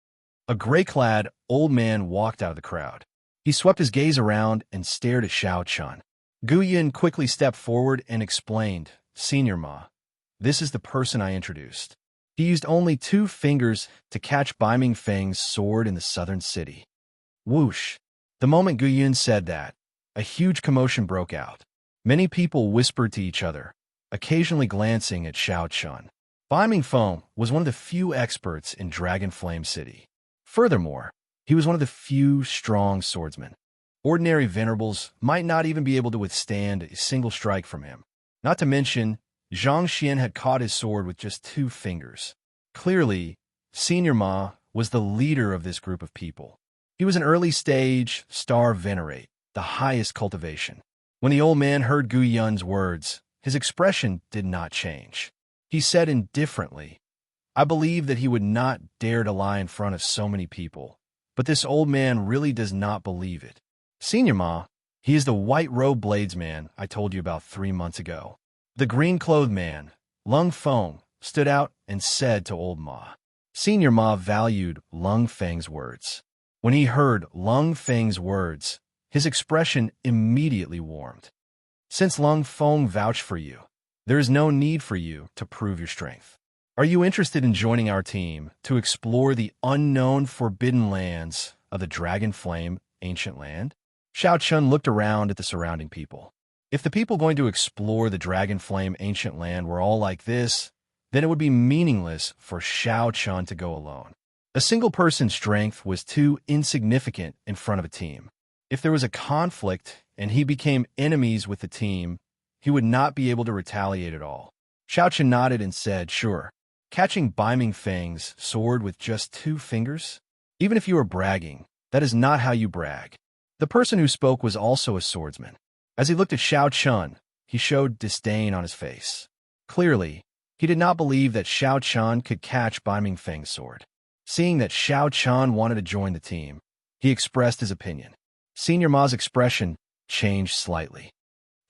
A gray-clad old man walked out of the crowd. He swept his gaze around and stared at Xiao Chun. Gu Yin quickly stepped forward and explained, Senior Ma, this is the person I introduced. He used only 2 fingers to catch Bai Ming Feng's sword in the southern city. Whoosh! The moment Gu Yun said that, a huge commotion broke out. Many people whispered to each other, occasionally glancing at Xiao Chun. Bai Ming Feng was one of the few experts in Dragon Flame City. Furthermore, he was one of the few strong swordsmen. Ordinary venerables might not even be able to withstand a single strike from him. Not to mention, Xianxia had caught his sword with just 2 fingers. Clearly, Senior Ma was the leader of this group of people. He was an early-stage star venerate, the highest cultivation. When the old man heard Gu Yun's words, his expression did not change. He said indifferently, I believe that he would not dare to lie in front of so many people, but this old man really does not believe it. Senior Ma, he is the white-robed bladesman I told you about 3 months ago. The green-clothed man, Lung Feng, stood out and said to old Ma. Senior Ma valued Lung Feng's words. When he heard Lung Feng's words, his expression immediately warmed. Since Lung Feng vouched for you, there is no need for you to prove your strength. Are you interested in joining our team to explore the unknown forbidden lands of the Dragon Flame ancient land? Xiao Chun looked around at the surrounding people. If the people going to explore the Dragon Flame ancient land were all like this, then it would be meaningless for Xiao Chun to go alone. A single person's strength was too insignificant in front of a team. If there was a conflict and he became enemies with the team, he would not be able to retaliate at all. Xiao Chun nodded and said, sure. Catching Bai Ming Feng's sword with just 2 fingers? Even if you are bragging, that is not how you brag. The person who spoke was also a swordsman. As he looked at Xiao Chun, he showed disdain on his face. Clearly, he did not believe that Xiao Chun could catch Bai Ming Feng's sword. Seeing that Xiao Chun wanted to join the team, he expressed his opinion. Senior Ma's expression changed slightly.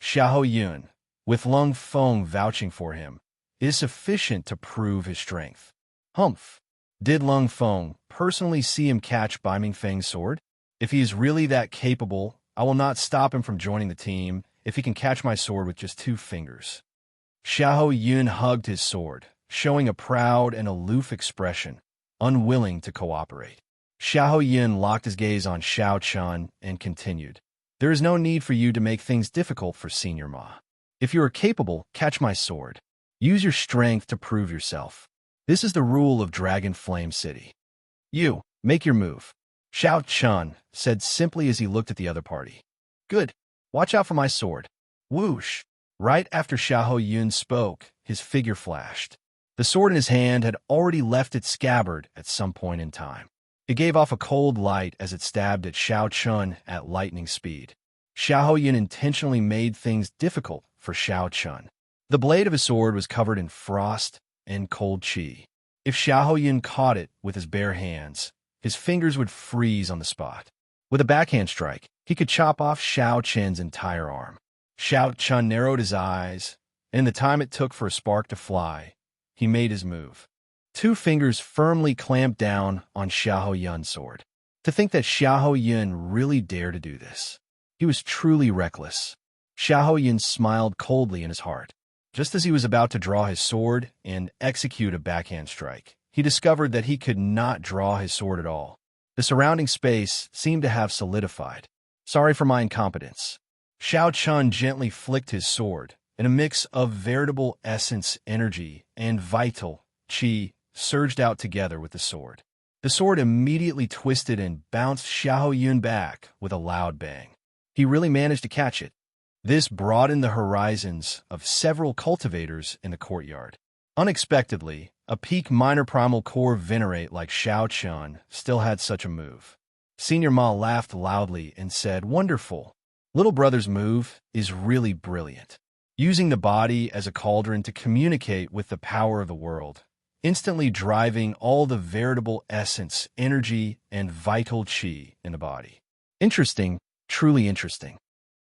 Xiao Yun, with Lung Feng vouching for him, is sufficient to prove his strength. Humph! Did Lung Feng personally see him catch Bai Ming Feng's sword? If he is really that capable, I will not stop him from joining the team if he can catch my sword with just 2 fingers. Xiao Yun hugged his sword, showing a proud and aloof expression, unwilling to cooperate. Xiao Yun locked his gaze on Xiao Chun and continued, there is no need for you to make things difficult for Senior Ma. If you are capable, catch my sword. Use your strength to prove yourself. This is the rule of Dragon Flame City. You, make your move. Xiao Chun said simply as he looked at the other party. Good. Watch out for my sword. Whoosh. Right after Xiao Yun spoke, his figure flashed. The sword in his hand had already left its scabbard at some point in time. It gave off a cold light as it stabbed at Xiao Chun at lightning speed. Xiao Yun intentionally made things difficult for Xiao Chun. The blade of his sword was covered in frost and cold qi. If Xiahou Yun caught it with his bare hands, his fingers would freeze on the spot. With a backhand strike, he could chop off Xiao Chen's entire arm. Xiao Chen narrowed his eyes, and in the time it took for a spark to fly, he made his move. Two fingers firmly clamped down on Xiahou Yun's sword. To think that Xiahou Yun really dared to do this. He was truly reckless. Xiahou Yun smiled coldly in his heart. Just as he was about to draw his sword and execute a backhand strike, he discovered that he could not draw his sword at all. The surrounding space seemed to have solidified. Sorry for my incompetence. Xiao Chun gently flicked his sword, and a mix of veritable essence, energy, and vital qi surged out together with the sword. The sword immediately twisted and bounced Xiahou Yun back with a loud bang. He really managed to catch it. This broadened the horizons of several cultivators in the courtyard. Unexpectedly, a peak minor primal core venerate like Xiao Chun still had such a move. Senior Ma laughed loudly and said, "Wonderful. Little brother's move is really brilliant. Using the body as a cauldron to communicate with the power of the world, instantly driving all the veritable essence, energy, and vital qi in the body. Interesting, truly interesting."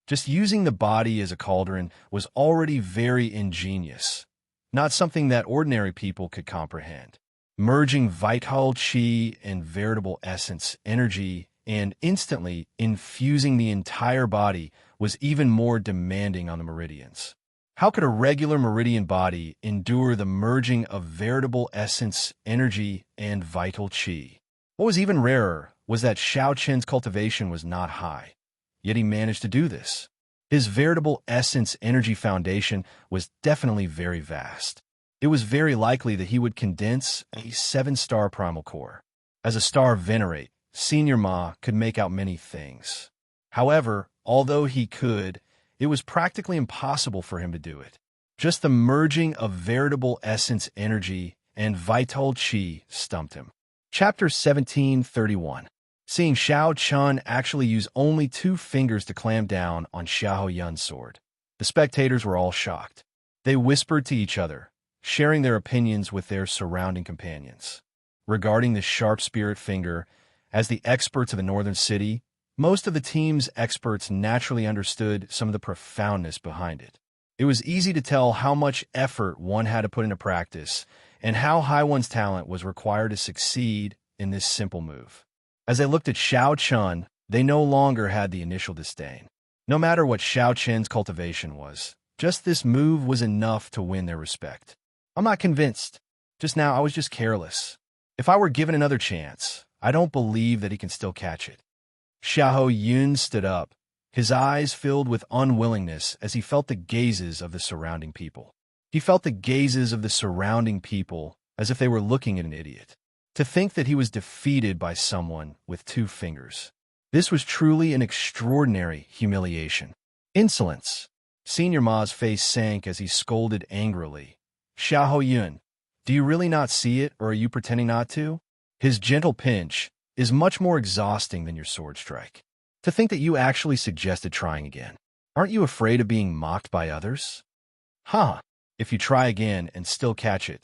Just using the body as a cauldron was already very ingenious, not something that ordinary people could comprehend. Merging vital qi and veritable essence, energy, and instantly infusing the entire body was even more demanding on the meridians. How could a regular meridian body endure the merging of veritable essence, energy, and vital qi? What was even rarer was that Xiao Chen's cultivation was not high. Yet he managed to do this. His veritable essence energy foundation was definitely very vast. It was very likely that he would condense a 7-star primal core. As a star venerate, Senior Ma could make out many things. However, although he could, it was practically impossible for him to do it. Just the merging of veritable essence energy and vital qi stumped him. Chapter 1731. Seeing Xiao Chun actually use only 2 fingers to clamp down on Xiahou Yun's sword, the spectators were all shocked. They whispered to each other, sharing their opinions with their surrounding companions. Regarding the sharp spirit finger, as the experts of the northern city, most of the team's experts naturally understood some of the profoundness behind it. It was easy to tell how much effort one had to put into practice and how high one's talent was required to succeed in this simple move. As they looked at Xiao Chun, they no longer had the initial disdain. No matter what Xiao Chen's cultivation was, just this move was enough to win their respect. I'm not convinced. Just now, I was just careless. If I were given another chance, I don't believe that he can still catch it. Xiahou Yun stood up, his eyes filled with unwillingness as he felt the gazes of the surrounding people. He felt the gazes of the surrounding people as if they were looking at an idiot. To think that he was defeated by someone with 2 fingers. This was truly an extraordinary humiliation. Insolence. Senior Ma's face sank as he scolded angrily. "Xiahou Yun, do you really not see it, or are you pretending not to? His gentle pinch is much more exhausting than your sword strike. To think that you actually suggested trying again. Aren't you afraid of being mocked by others? If you try again and still catch it,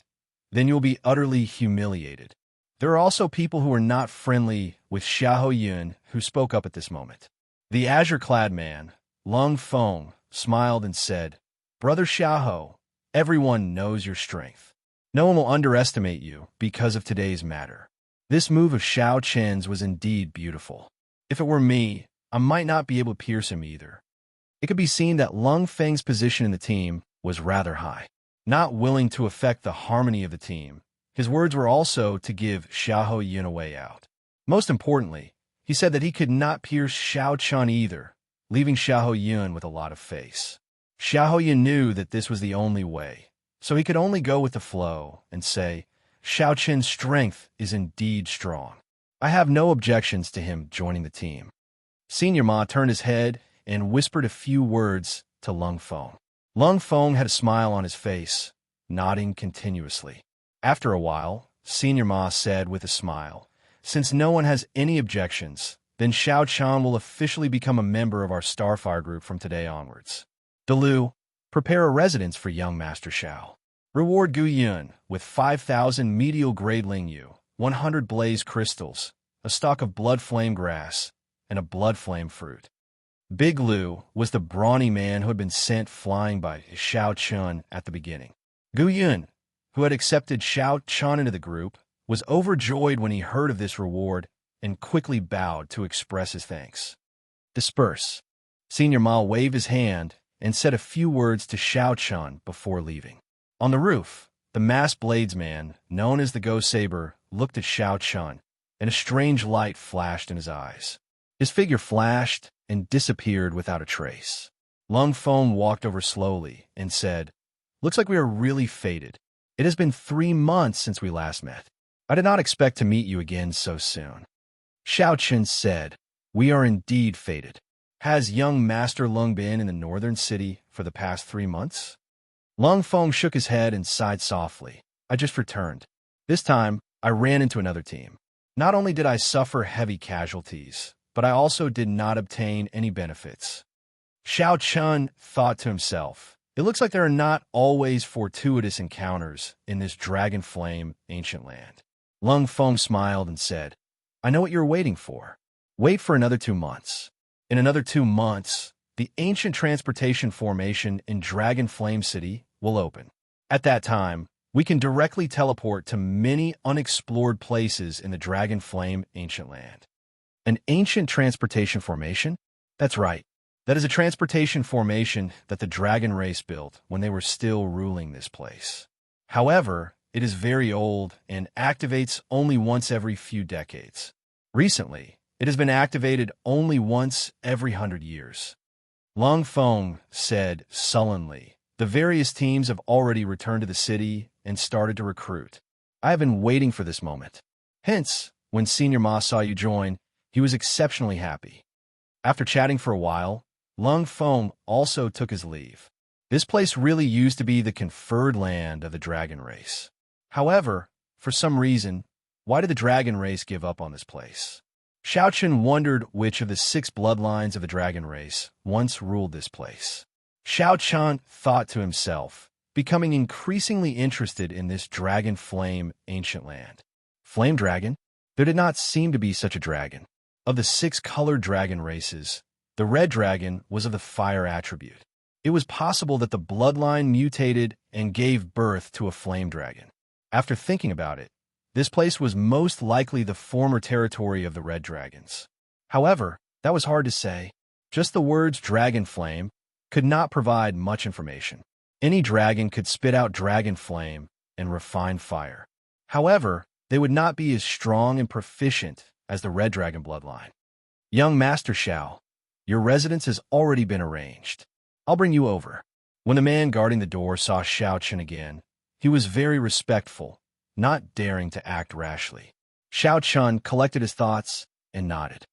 then you'll be utterly humiliated." There are also people who are not friendly with Xiahou Yun who spoke up at this moment. The azure-clad man, Lung Feng, smiled and said, "Brother Xiahou, everyone knows your strength. No one will underestimate you because of today's matter. This move of Xiao Chen's was indeed beautiful. If it were me, I might not be able to pierce him either." It could be seen that Lung Feng's position in the team was rather high. Not willing to affect the harmony of the team, his words were also to give Xiahou Yun a way out. Most importantly, he said that he could not pierce Xiao Chun either, leaving Xiahou Yun with a lot of face. Xiahou Yun knew that this was the only way, so he could only go with the flow and say, "Xiao Chen's strength is indeed strong. I have no objections to him joining the team." Senior Ma turned his head and whispered a few words to Lung Feng. Lung Feng had a smile on his face, nodding continuously. After a while, Senior Ma said with a smile, "Since no one has any objections, then Xiao Chan will officially become a member of our Starfire group from today onwards. Delu, prepare a residence for young Master Xiao." Reward Gu Yun with 5,000 medial grade Ling Yu, 100 blaze crystals, a stalk of blood flame grass, and a blood flame fruit. Big Lu was the brawny man who had been sent flying by Xiao Chun at the beginning. Gu Yun, who had accepted Xiao Chun into the group, was overjoyed when he heard of this reward and quickly bowed to express his thanks. Disperse. Senior Ma waved his hand and said a few words to Xiao Chun before leaving. On the roof, the masked bladesman, known as the Ghost Saber, looked at Xiao Chun, and a strange light flashed in his eyes. His figure flashed and disappeared without a trace. Lung Feng walked over slowly and said, "Looks like we are really fated. It has been 3 months since we last met. I did not expect to meet you again so soon." Xiao Chun said, "We are indeed fated. Has young Master Lung been in the northern city for the past 3 months?" Lung Feng shook his head and sighed softly. "I just returned. This time, I ran into another team. Not only did I suffer heavy casualties, but I also did not obtain any benefits." Xiao Chun thought to himself, "It looks like there are not always fortuitous encounters in this dragon flame ancient land." Lung Feng smiled and said, "I know what you're waiting for. Wait for another 2 months. In another 2 months, the ancient transportation formation in Dragon Flame City will open. At that time, we can directly teleport to many unexplored places in the Dragon Flame ancient land." An ancient transportation formation? That's right. That is a transportation formation that the dragon race built when they were still ruling this place. However, it is very old and activates only once every few decades. Recently, it has been activated only once every 100 years. Lung Feng said sullenly, "The various teams have already returned to the city and started to recruit. I have been waiting for this moment." Hence, when Senior Ma saw you join, he was exceptionally happy. After chatting for a while, Lung Feng also took his leave. This place really used to be the conferred land of the dragon race. However, for some reason, why did the dragon race give up on this place? Xiao Chun wondered which of the 6 bloodlines of the dragon race once ruled this place. Xiao Chun thought to himself, becoming increasingly interested in this dragon flame ancient land. Flame dragon? There did not seem to be such a dragon. Of the 6 colored dragon races, the red dragon was of the fire attribute. It was possible that the bloodline mutated and gave birth to a flame dragon. After thinking about it, this place was most likely the former territory of the red dragons. However, that was hard to say. Just the words dragon flame could not provide much information. Any dragon could spit out dragon flame and refine fire. However, they would not be as strong and proficient as the red dragon bloodline. "Young Master Xiao, your residence has already been arranged. I'll bring you over." When the man guarding the door saw Xiao Chun again, he was very respectful, not daring to act rashly. Xiao Chun collected his thoughts and nodded.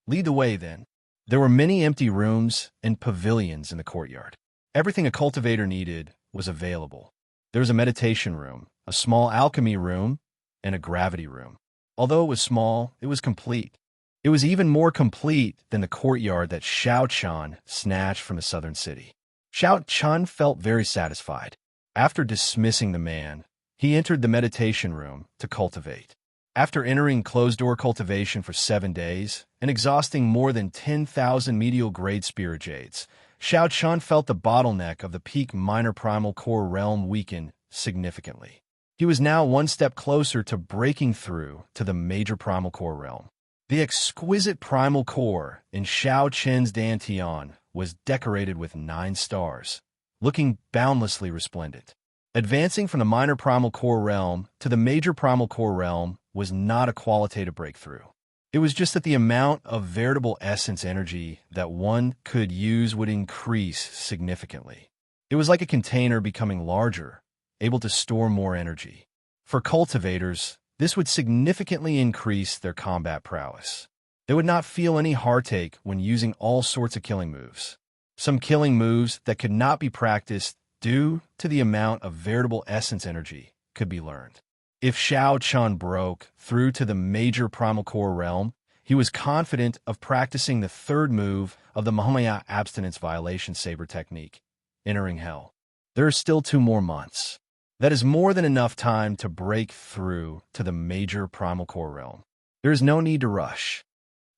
"Lead the way, then." There were many empty rooms and pavilions in the courtyard. Everything a cultivator needed was available. There was a meditation room, a small alchemy room, and a gravity room. Although it was small, it was complete. It was even more complete than the courtyard that Xiao Chun snatched from the southern city. Xiao Chun felt very satisfied. After dismissing the man, he entered the meditation room to cultivate. After entering closed-door cultivation for 7 days and exhausting more than 10,000 medial grade spirit jades, Xiao Chun felt the bottleneck of the peak minor primal core realm weaken significantly. He was now 1 step closer to breaking through to the major primal core realm. The exquisite primal core in Xiao Chen's Dantian was decorated with 9 stars, looking boundlessly resplendent. Advancing from the minor primal core realm to the major primal core realm was not a qualitative breakthrough. It was just that the amount of veritable essence energy that one could use would increase significantly. It was like a container becoming larger, able to store more energy. For cultivators, this would significantly increase their combat prowess. They would not feel any heartache when using all sorts of killing moves. Some killing moves that could not be practiced due to the amount of veritable essence energy could be learned. If Xiao Chun broke through to the major primal core realm, he was confident of practicing the 3rd move of the Mahamaya abstinence violation saber technique, entering hell. There are still 2 more months. That is more than enough time to break through to the major primal core realm. There is no need to rush.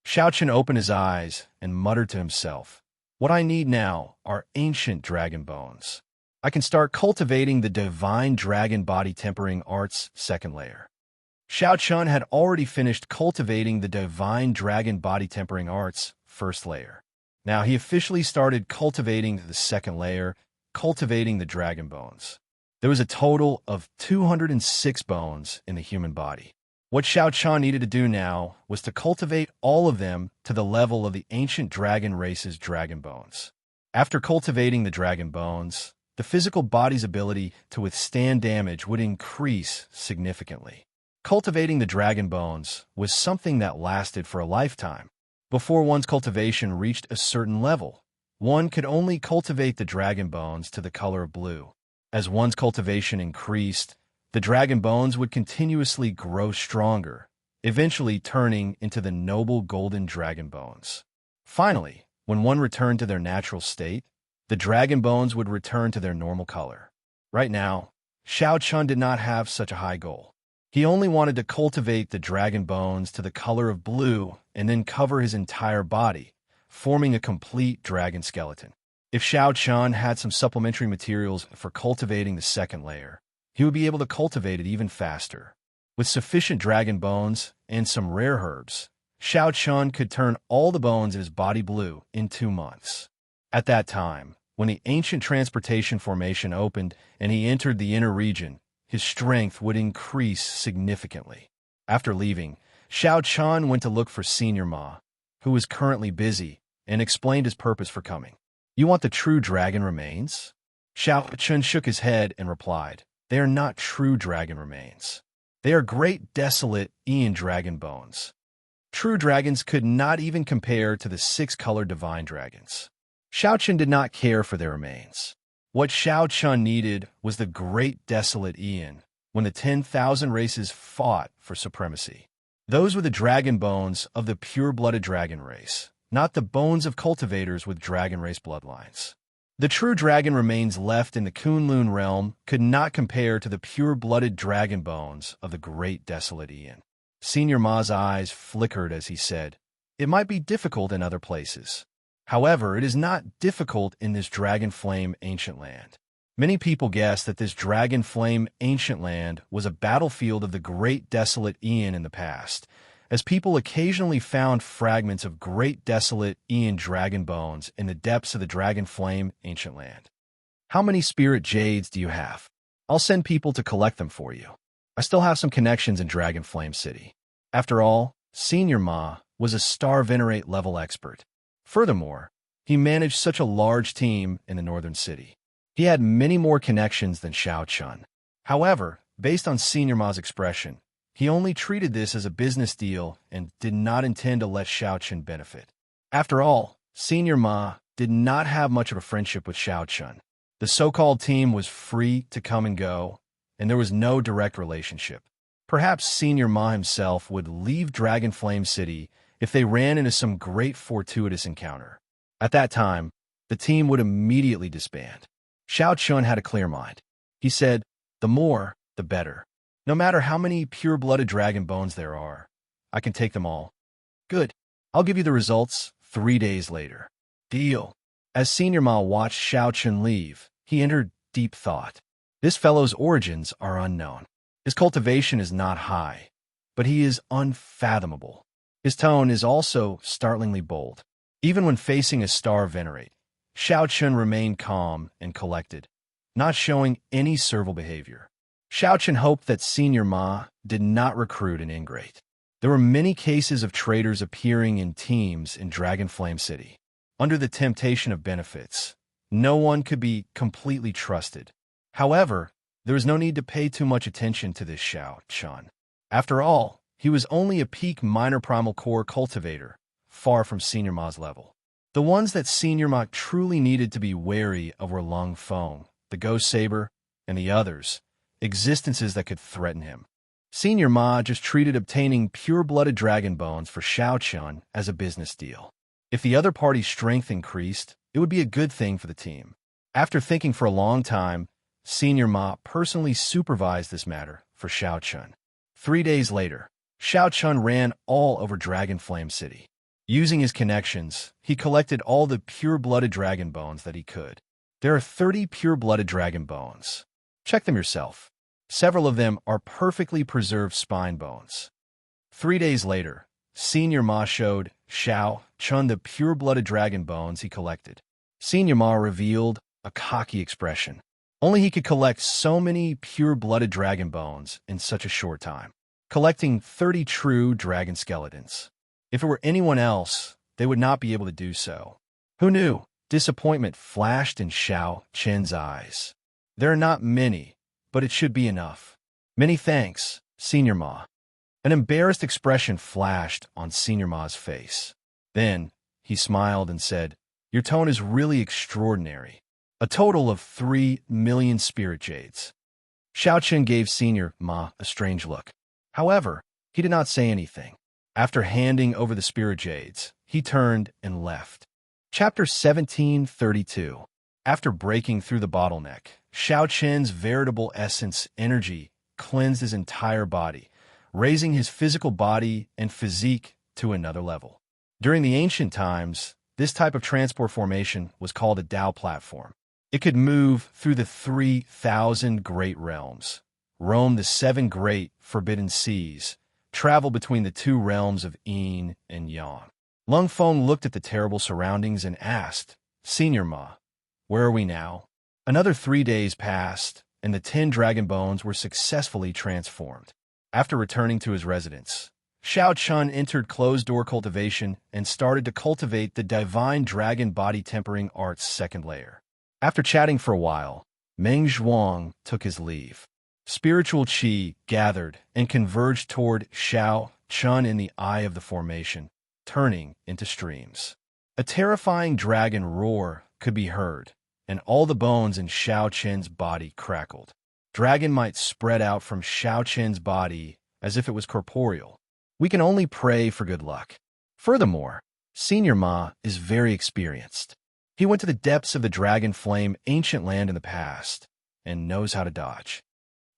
Xiaochen opened his eyes and muttered to himself, "What I need now are ancient dragon bones. I can start cultivating the divine dragon body tempering arts second layer." Xiaochen had already finished cultivating the divine dragon body tempering arts first layer. Now he officially started cultivating the second layer, cultivating the dragon bones. There was a total of 206 bones in the human body. What Xiaochen needed to do now was to cultivate all of them to the level of the ancient dragon race's dragon bones. After cultivating the dragon bones, the physical body's ability to withstand damage would increase significantly. Cultivating the dragon bones was something that lasted for a lifetime. Before one's cultivation reached a certain level, one could only cultivate the dragon bones to the color of blue. As one's cultivation increased, the dragon bones would continuously grow stronger, eventually turning into the noble golden dragon bones. Finally, when one returned to their natural state, the dragon bones would return to their normal color. Right now, Xiaochen did not have such a high goal. He only wanted to cultivate the dragon bones to the color of blue and then cover his entire body, forming a complete dragon skeleton. If Xiaochen had some supplementary materials for cultivating the second layer, he would be able to cultivate it even faster. With sufficient dragon bones and some rare herbs, Xiaochen could turn all the bones in his body blue in 2 months. At that time, when the ancient transportation formation opened and he entered the inner region, his strength would increase significantly. After leaving, Xiaochen went to look for Senior Ma, who was currently busy, and explained his purpose for coming. "You want the true dragon remains?" Xiaochen shook his head and replied, "They are not true dragon remains. They are great desolate Ian dragon bones. True dragons could not even compare to the 6-colored divine dragons." Xiaochen did not care for their remains. What Xiaochen needed was the great desolate Ian, when the 10,000 races fought for supremacy. Those were the dragon bones of the pure-blooded dragon race, not the bones of cultivators with dragon race bloodlines. The true dragon remains left in the Kunlun realm could not compare to the pure-blooded dragon bones of the great desolate Ian. Senior Ma's eyes flickered as he said, "It might be difficult in other places. However, it is not difficult in this Dragon Flame ancient land." Many people guess that this Dragon Flame ancient land was a battlefield of the great desolate Ian in the past, as people occasionally found fragments of great desolate Ian dragon bones in the depths of the Dragon Flame ancient land. "How many spirit jades do you have? I'll send people to collect them for you. I still have some connections in Dragon Flame City." After all, Senior Ma was a Star Venerate level expert. Furthermore, he managed such a large team in the northern city. He had many more connections than Xiaochen. However, based on Senior Ma's expression, he only treated this as a business deal and did not intend to let Xiaochen benefit. After all, Senior Ma did not have much of a friendship with Xiaochen. The so-called team was free to come and go, and there was no direct relationship. Perhaps Senior Ma himself would leave Dragon Flame City if they ran into some great fortuitous encounter. At that time, the team would immediately disband. Xiaochen had a clear mind. He said, "The more, the better. No matter how many pure-blooded dragon bones there are, I can take them all." "Good. I'll give you the results 3 days later." "Deal." As Senior Ma watched Xiaochen leave, he entered deep thought. This fellow's origins are unknown. His cultivation is not high, but he is unfathomable. His tone is also startlingly bold. Even when facing a Star Venerate, Xiaochen remained calm and collected, not showing any servile behavior. Xiaochen hoped that Senior Ma did not recruit an ingrate. There were many cases of traitors appearing in teams in Dragon Flame City. Under the temptation of benefits, no one could be completely trusted. However, there was no need to pay too much attention to this Xiaochen. After all, he was only a peak minor primal core cultivator, far from Senior Ma's level. The ones that Senior Ma truly needed to be wary of were Lung Feng, the Ghost Saber, and the others, existences that could threaten him. Senior Ma just treated obtaining pure-blooded dragon bones for Xiaochen as a business deal. If the other party's strength increased, it would be a good thing for the team. After thinking for a long time, Senior Ma personally supervised this matter for Xiao Chun. 3 days later, Xiao Chun ran all over Dragon Flame City. Using his connections, he collected all the pure-blooded dragon bones that he could. There are 30 pure-blooded dragon bones. Check them yourself. Several of them are perfectly preserved spine bones. 3 days later, Senior Ma showed Xiao Chun the pure-blooded dragon bones he collected. Senior Ma revealed a cocky expression. Only he could collect so many pure-blooded dragon bones in such a short time, collecting 30 true dragon skeletons. If it were anyone else, they would not be able to do so. Who knew? Disappointment flashed in Xiao Chen's eyes. There are not many, but it should be enough. Many thanks, Senior Ma. An embarrassed expression flashed on Senior Ma's face. Then, he smiled and said, "Your tone is really extraordinary. A total of 3 million spirit jades." Xiao Chen gave Senior Ma a strange look. However, he did not say anything. After handing over the spirit jades, he turned and left. Chapter 1732. After breaking through the bottleneck, Xiao Chen's veritable essence energy cleansed his entire body, raising his physical body and physique to another level. During the ancient times, this type of transport formation was called a Dao platform. It could move through the 3,000 great realms, roam the 7 great forbidden seas, travel between the 2 realms of Yin and Yang. Lung Feng looked at the terrible surroundings and asked, "Senior Ma, where are we now?" Another 3 days passed, and the 10 dragon bones were successfully transformed. After returning to his residence, Xiao Chun entered closed-door cultivation and started to cultivate the divine dragon body tempering art's 2nd layer. After chatting for a while, Meng Zhuang took his leave. Spiritual qi gathered and converged toward Xiao Chun in the eye of the formation, turning into streams. A terrifying dragon roar could be heard, and all the bones in Xiao Chen's body crackled. Dragon might spread out from Xiao Chen's body as if it was corporeal. We can only pray for good luck. Furthermore, Senior Ma is very experienced. He went to the depths of the Dragon Flame ancient land in the past and knows how to dodge.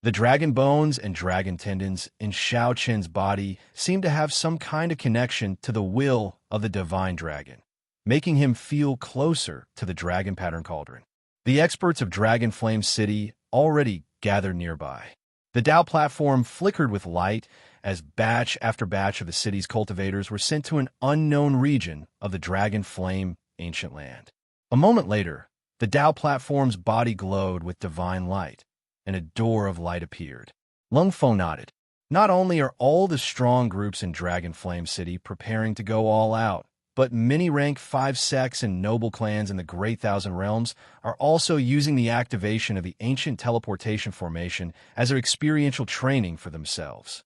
The dragon bones and dragon tendons in Xiao Chen's body seem to have some kind of connection to the will of the divine dragon, making him feel closer to the dragon pattern cauldron. The experts of Dragon Flame City already gathered nearby. The Dao platform flickered with light as batch after batch of the city's cultivators were sent to an unknown region of the Dragon Flame ancient land. A moment later, the Dao platform's body glowed with divine light, and a door of light appeared. Lung Feng nodded. Not only are all the strong groups in Dragon Flame City preparing to go all out, but many rank 5 sects and noble clans in the Great Thousand Realms are also using the activation of the ancient teleportation formation as their experiential training for themselves.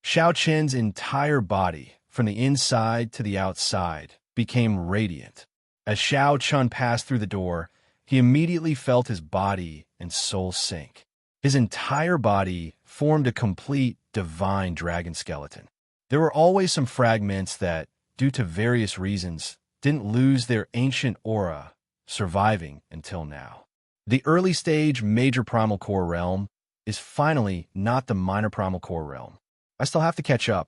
Xiao Chen's entire body, from the inside to the outside, became radiant. As Xiao Chun passed through the door, he immediately felt his body and soul sink. His entire body formed a complete divine dragon skeleton. There were always some fragments that, due to various reasons, didn't lose their ancient aura, surviving until now. The early stage major primal core realm is finally not the minor primal core realm. I still have to catch up.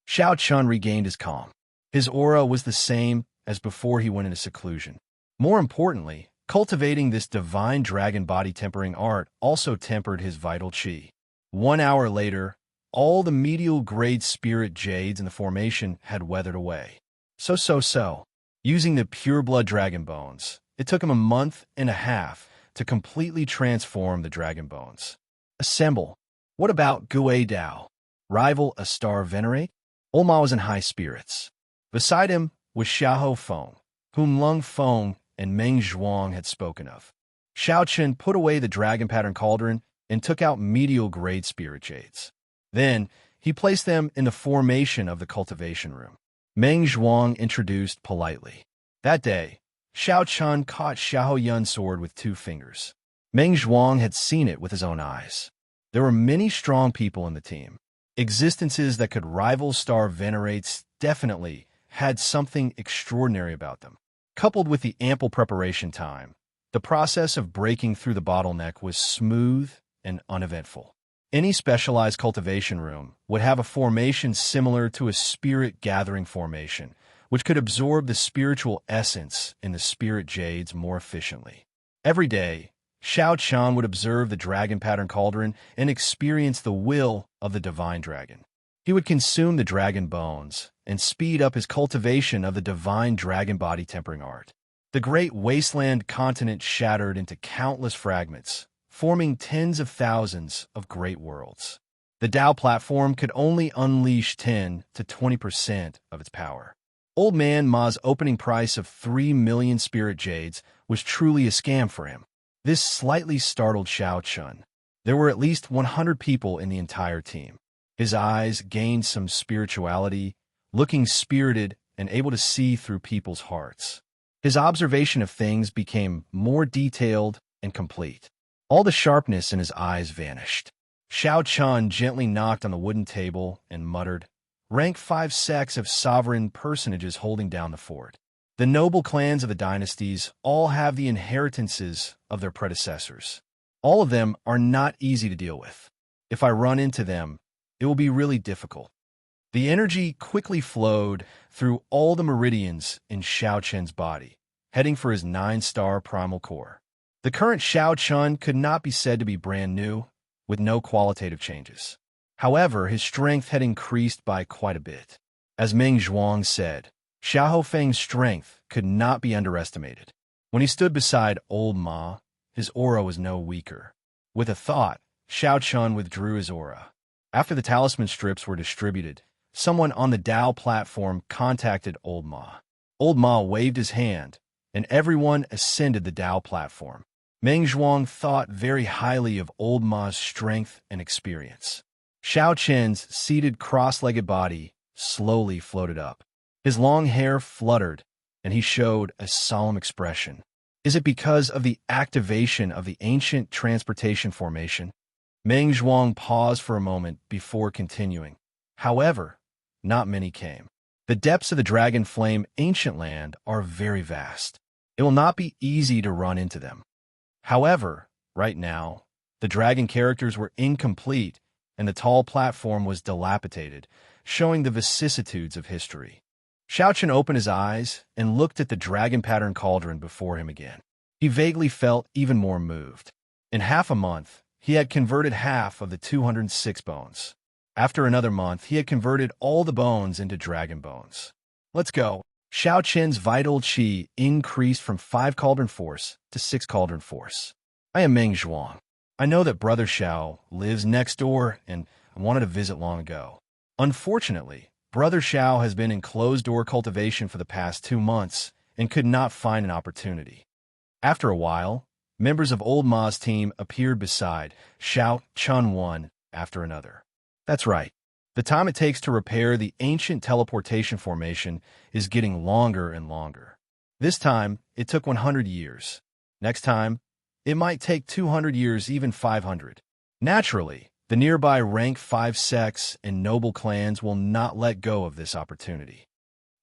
Xiao Chun regained his calm. His aura was the same as before he went into seclusion. More importantly, cultivating this divine dragon body tempering art also tempered his vital qi. 1 hour later, all the medial grade spirit jades in the formation had weathered away. So. Using the pure blood dragon bones, it took him a month and a half to completely transform the dragon bones. Assemble. What about Gui Dao? Rival a star venerate? Olma was in high spirits. Beside him was Xiao Feng, whom Lung Feng and Meng Zhuang had spoken of. Xiao Chen put away the dragon pattern cauldron and took out medial grade spirit jades. Then, he placed them in the formation of the cultivation room. Meng Zhuang introduced politely. That day, Xiao Chun caught Xiao Yun's sword with 2 fingers. Meng Zhuang had seen it with his own eyes. There were many strong people in the team. Existences that could rival star venerates definitely had something extraordinary about them. Coupled with the ample preparation time, The process of breaking through the bottleneck was smooth and uneventful. Any specialized cultivation room would have a formation similar to a spirit gathering formation, which could absorb the spiritual essence in the spirit jades more efficiently. Every day, Xianxia would observe the dragon pattern cauldron and experience the will of the divine dragon. He would consume the dragon bones and speed up his cultivation of the divine dragon body tempering art. The great wasteland continent shattered into countless fragments, forming tens of thousands of great worlds. The Tao platform could only unleash 10 to 20% of its power. Old Man Ma's opening price of 3 million spirit jades was truly a scam for him. This slightly startled Xianxia. There were at least 100 people in the entire team. His eyes gained some spirituality, looking spirited and able to see through people's hearts. His observation of things became more detailed and complete. All the sharpness in his eyes vanished. Xianxia gently knocked on the wooden table and muttered, "Rank 5 sects of sovereign personages holding down the fort. The noble clans of the dynasties all have the inheritances of their predecessors. All of them are not easy to deal with. If I run into them, it will be really difficult." The energy quickly flowed through all the meridians in Xiaoqian's body, heading for his 9-star primal core. The current Xiaoqian could not be said to be brand new, with no qualitative changes. However, his strength had increased by quite a bit. As Meng Zhuang said, Xiahou Feng's strength could not be underestimated. When he stood beside Old Ma, his aura was no weaker. With a thought, Xiaoqian withdrew his aura. After the talisman strips were distributed, someone on the Tao platform contacted Old Ma. Old Ma waved his hand, and everyone ascended the Tao platform. Meng Zhuang thought very highly of Old Ma's strength and experience. Xiaoqian's seated cross-legged body slowly floated up. His long hair fluttered, and he showed a solemn expression. Is it because of the activation of the ancient transportation formation? Meng Zhuang paused for a moment before continuing. However, not many came. The depths of the Dragon Flame ancient land are very vast. It will not be easy to run into them. However, right now, the dragon characters were incomplete and the tall platform was dilapidated, showing the vicissitudes of history. Xiaoqian opened his eyes and looked at the dragon pattern cauldron before him again. He vaguely felt even more moved. In half a month, he had converted half of the 206 bones. After another month, he had converted all the bones into dragon bones. Let's go. Xiaoqian's vital qi increased from 5 cauldron force to 6 cauldron force. I am Meng Zhuang. I know that Brother Xiao lives next door and I wanted to visit long ago. Unfortunately, Brother Xiao has been in closed-door cultivation for the past 2 months and could not find an opportunity. After a while, members of Old Ma's team appeared beside Xiaoqian one after another. That's right. The time it takes to repair the ancient teleportation formation is getting longer and longer. This time, it took 100 years. Next time, it might take 200 years, even 500. Naturally, the nearby rank 5 sects and noble clans will not let go of this opportunity.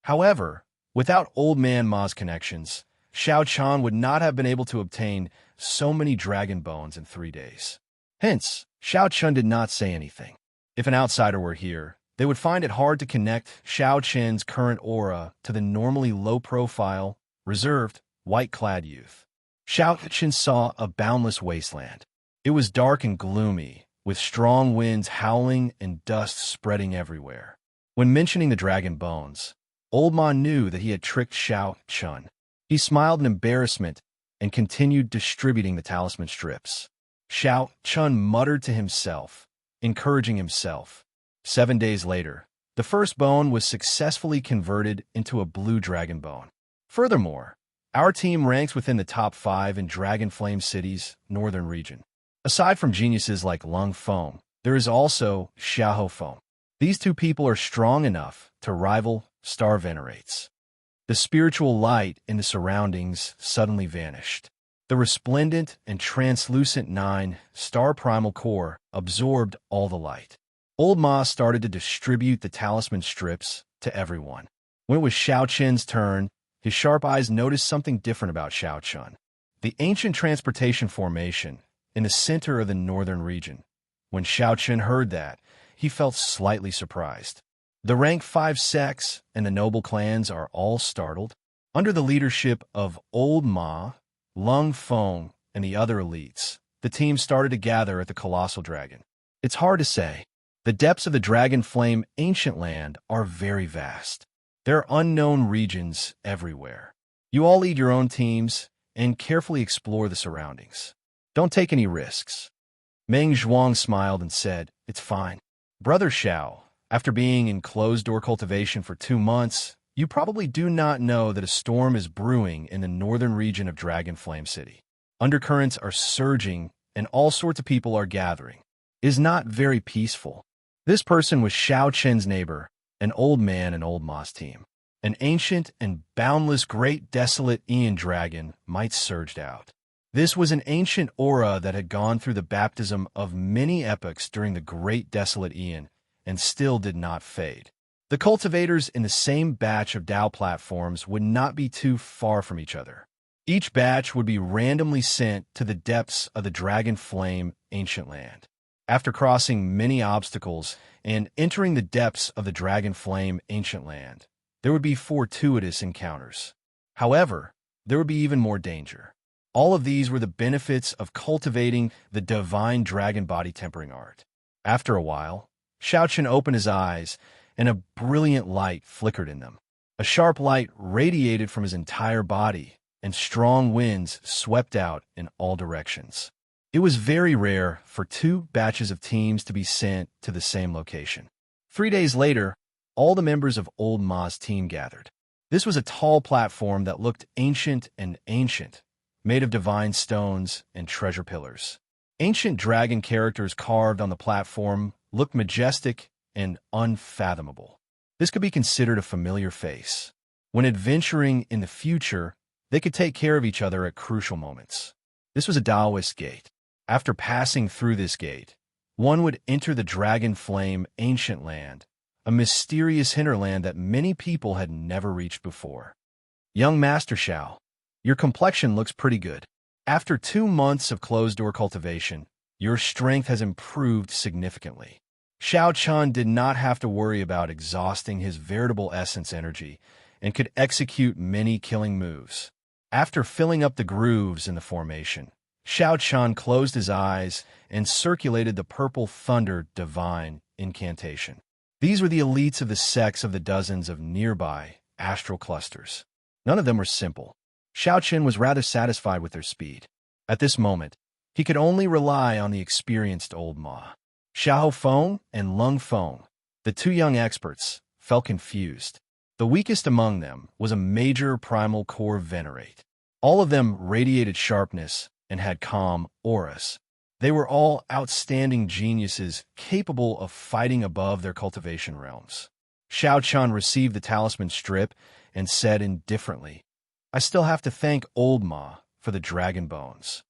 However, without Old Man Ma's connections, Xiaoqian would not have been able to obtain so many dragon bones in 3 days. Hence, Xiaoqian did not say anything. If an outsider were here, they would find it hard to connect Xiaoqian's current aura to the normally low-profile, reserved, white-clad youth. Xiaoqian saw a boundless wasteland. It was dark and gloomy, with strong winds howling and dust spreading everywhere. When mentioning the dragon bones, Old Ma knew that he had tricked Xiaoqian. He smiled in embarrassment and continued distributing the talisman strips. Xiaoqian muttered to himself, encouraging himself. 7 days later, the first bone was successfully converted into a blue dragon bone. Furthermore, our team ranks within the top 5 in Dragon Flame City's northern region. Aside from geniuses like Lung Feng, there is also Xiahou Feng. These 2 people are strong enough to rival Star Venerates. The spiritual light in the surroundings suddenly vanished. The resplendent and translucent 9-star primal core absorbed all the light. Old Ma started to distribute the talisman strips to everyone. When it was Xiaoqian's turn, his sharp eyes noticed something different about Xiaoqian. the ancient transportation formation in the center of the northern region. When Xianxia heard that, he felt slightly surprised. The rank 5 sects and the noble clans are all startled. Under the leadership of Old Ma, Lung Feng, and the other elites, the team started to gather at the Colossal Dragon. It's hard to say. The depths of the Dragon Flame ancient land are very vast. There are unknown regions everywhere. You all lead your own teams and carefully explore the surroundings. Don't take any risks. Meng Zhuang smiled and said, "It's fine." Brother Xiao, after being in closed-door cultivation for 2 months, you probably do not know that a storm is brewing in the northern region of Dragon Flame City. Undercurrents are surging and all sorts of people are gathering. It is not very peaceful. This person was Xiao Chen's neighbor, an old man in Old Ma's team. An ancient and boundless great desolate Aeon dragon might surged out. This was an ancient aura that had gone through the baptism of many epochs during the great desolate Aeon and still did not fade. The cultivators in the same batch of Dao platforms would not be too far from each other. Each batch would be randomly sent to the depths of the Dragon Flame ancient land. After crossing many obstacles and entering the depths of the Dragon Flame ancient land, there would be fortuitous encounters. However, there would be even more danger. All of these were the benefits of cultivating the divine dragon body tempering art. After a while, Xiaochen opened his eyes, and a brilliant light flickered in them. A sharp light radiated from his entire body, and strong winds swept out in all directions. It was very rare for 2 batches of teams to be sent to the same location. 3 days later, all the members of Old Ma's team gathered. This was a tall platform that looked ancient, made of divine stones and treasure pillars. Ancient dragon characters carved on the platform looked majestic and unfathomable. This could be considered a familiar face. When adventuring in the future, they could take care of each other at crucial moments. This was a Taoist gate. After passing through this gate, one would enter the Dragon Flame ancient land, a mysterious hinterland that many people had never reached before. Young Master Xiao, your complexion looks pretty good. After 2 months of closed-door cultivation, your strength has improved significantly. Xiao Chan did not have to worry about exhausting his veritable essence energy and could execute many killing moves. After filling up the grooves in the formation, Xiao Chan closed his eyes and circulated the purple thunder divine incantation. These were the elites of the sects of the dozens of nearby astral clusters. None of them were simple. Xiao Chen was rather satisfied with their speed. At this moment, he could only rely on the experienced Old Ma. Xiao Feng and Lung Feng, the 2 young experts, felt confused. The weakest among them was a major primal core venerate. All of them radiated sharpness and had calm auras. They were all outstanding geniuses capable of fighting above their cultivation realms. Xiao Chan received the talisman strip and said indifferently, "I still have to thank Old Ma for the dragon bones."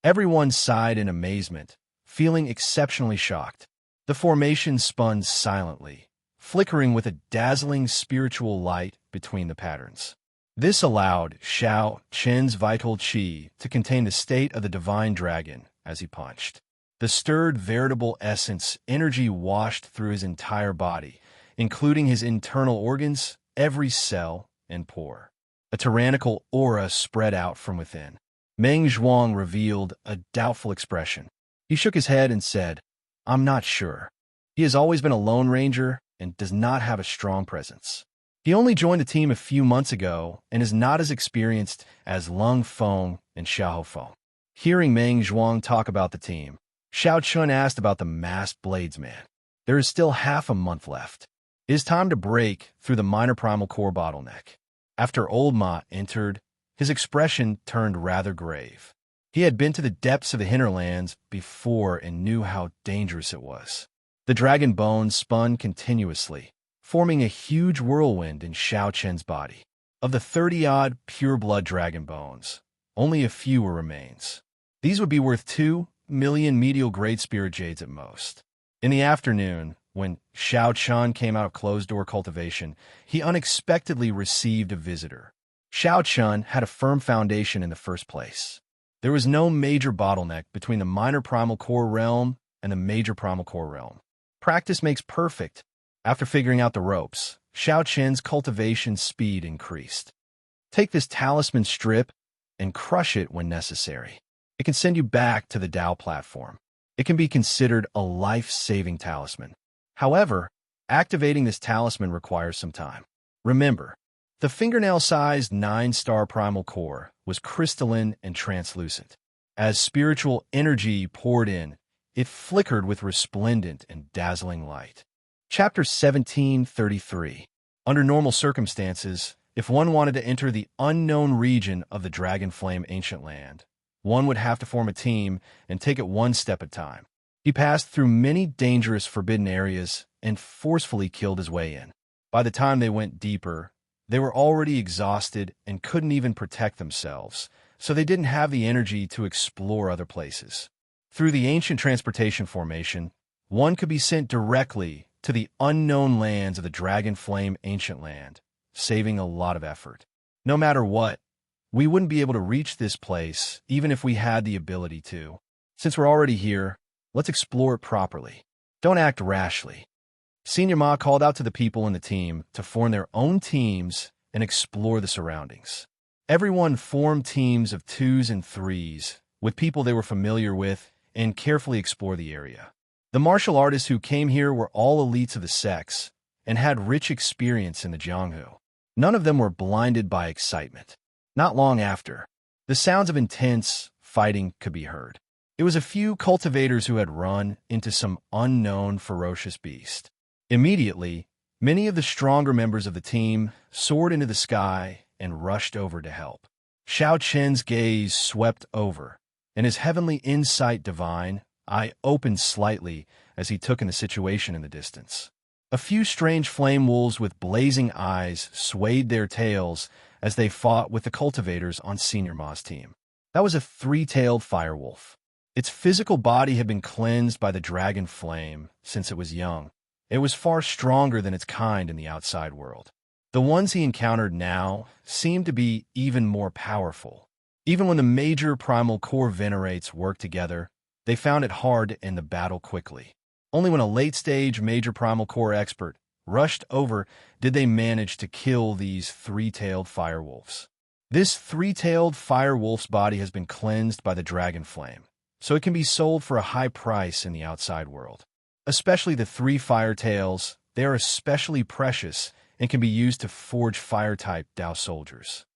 Everyone sighed in amazement, feeling exceptionally shocked. The formation spun silently, flickering with a dazzling spiritual light between the patterns. This allowed Xiao Chen's vital qi to contain the state of the divine dragon as he punched. The stirred veritable essence energy washed through his entire body, including his internal organs, every cell, and pore. A tyrannical aura spread out from within. Meng Zhuang revealed a doubtful expression. He shook his head and said, "I'm not sure. He has always been a lone ranger and does not have a strong presence. He only joined the team a few months ago and is not as experienced as Lung Feng and Xiao Feng." Hearing Meng Zhuang talk about the team, Xiao Chun asked about the masked bladesman. There is still half a month left. It is time to break through the minor primal core bottleneck. After Old Ma entered, his expression turned rather grave. He had been to the depths of the hinterlands before and knew how dangerous it was. The dragon bones spun continuously, forming a huge whirlwind in Xiao Chen's body. Of the 30-odd pure-blood dragon bones, only a few were remains. These would be worth 2 million medial grade spirit jades at most. In the afternoon, when Xiao Chan came out of closed-door cultivation, he unexpectedly received a visitor. Xiao Chun had a firm foundation in the first place. There was no major bottleneck between the minor primal core realm and the major primal core realm. Practice makes perfect. After figuring out the ropes, Xianxia's cultivation speed increased. Take this talisman strip and crush it when necessary. It can send you back to the Dao platform. It can be considered a life-saving talisman. However, activating this talisman requires some time. Remember, the fingernail-sized 9-star primal core was crystalline and translucent. As spiritual energy poured in, it flickered with resplendent and dazzling light. Chapter 1733. Under normal circumstances, if one wanted to enter the unknown region of the Dragon Flame Ancient Land, one would have to form a team and take it one step at a time. He passed through many dangerous forbidden areas and forcefully killed his way in. By the time they went deeper, they were already exhausted and couldn't even protect themselves, so they didn't have the energy to explore other places. Through the ancient transportation formation, one could be sent directly to the unknown lands of the Dragon Flame Ancient Land, saving a lot of effort. No matter what, we wouldn't be able to reach this place even if we had the ability to. Since we're already here, let's explore it properly. Don't act rashly. Senior Ma called out to the people in the team to form their own teams and explore the surroundings. Everyone formed teams of 2s and 3s with people they were familiar with and carefully explore the area. The martial artists who came here were all elites of the sex and had rich experience in the Jianghu. None of them were blinded by excitement. Not long after, the sounds of intense fighting could be heard. It was a few cultivators who had run into some unknown ferocious beast. Immediately, many of the stronger members of the team soared into the sky and rushed over to help. Xianxia's gaze swept over, and his heavenly insight divine eye opened slightly as he took in the situation in the distance. A few strange flame wolves with blazing eyes swayed their tails as they fought with the cultivators on Senior Ma's team. That was a 3-tailed firewolf. Its physical body had been cleansed by the dragon flame since it was young. It was far stronger than its kind in the outside world. The ones he encountered now seemed to be even more powerful. Even when the major primal core venerates worked together, they found it hard to end the battle quickly. Only when a late-stage major primal core expert rushed over did they manage to kill these 3-tailed firewolves. This 3-tailed firewolf's body has been cleansed by the dragon flame, so it can be sold for a high price in the outside world. Especially the 3 fire tails, they are especially precious and can be used to forge fire-type Dao soldiers.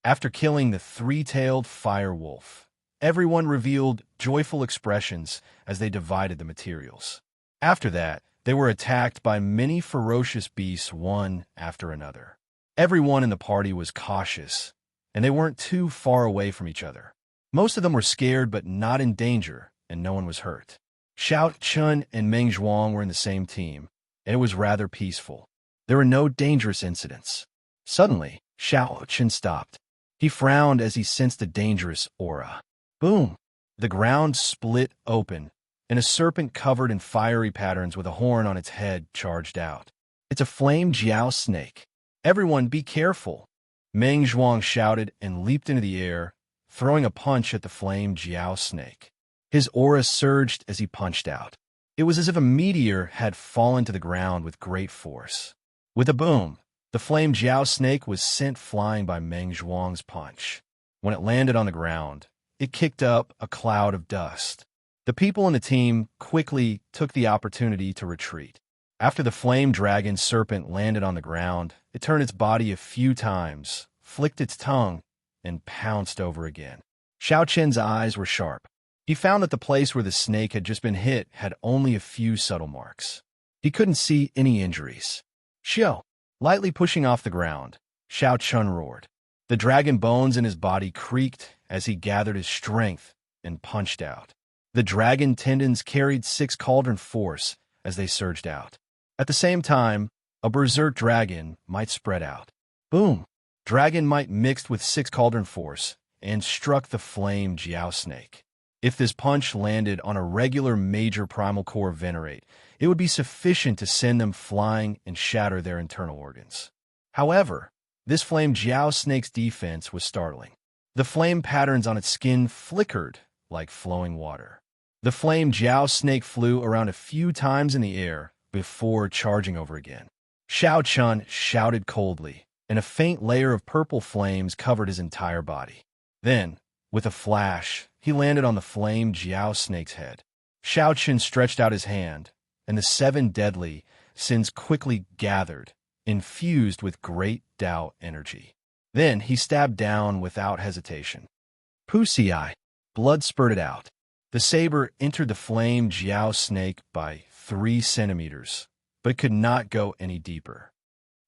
After killing the 3-tailed fire wolf, everyone revealed joyful expressions as they divided the materials. After that, they were attacked by many ferocious beasts one after another. Everyone in the party was cautious, and they weren't too far away from each other. Most of them were scared but not in danger, and no one was hurt. Xianxia and Meng Zhuang were in the same team, and it was rather peaceful. There were no dangerous incidents. Suddenly, Xianxia stopped. He frowned as he sensed a dangerous aura. Boom! The ground split open, and a serpent covered in fiery patterns with a horn on its head charged out. It's a flame jiao snake. Everyone be careful! Meng Zhuang shouted and leaped into the air, throwing a punch at the flame jiao snake. His aura surged as he punched out. It was as if a meteor had fallen to the ground with great force. With a boom, the flame jiao snake was sent flying by Meng Zhuang's punch. When it landed on the ground, it kicked up a cloud of dust. The people in the team quickly took the opportunity to retreat. After the flame dragon serpent landed on the ground, it turned its body a few times, flicked its tongue, and pounced over again. Xianxia's eyes were sharp. He found that the place where the snake had just been hit had only a few subtle marks. He couldn't see any injuries. Xiao, lightly pushing off the ground, Xianxia roared. The dragon bones in his body creaked as he gathered his strength and punched out. The dragon tendons carried 6 cauldron force as they surged out. At the same time, a berserk dragon might spread out. Boom! Dragon might mixed with 6 cauldron force and struck the flame jiao snake. If this punch landed on a regular major primal core venerate, it would be sufficient to send them flying and shatter their internal organs. However, this flame jiao snake's defense was startling. The flame patterns on its skin flickered like flowing water. The flame Jiao snake flew around a few times in the air before charging over again. Xiao Chun shouted coldly, and a faint layer of purple flames covered his entire body. Then, with a flash, he landed on the flame Jiao snake's head. Xiao Chun stretched out his hand, and the 7 deadly sins quickly gathered, infused with great Tao energy. Then he stabbed down without hesitation. Pussy-eye, blood spurted out. The saber entered the flame Jiao snake by 3 centimeters, but could not go any deeper.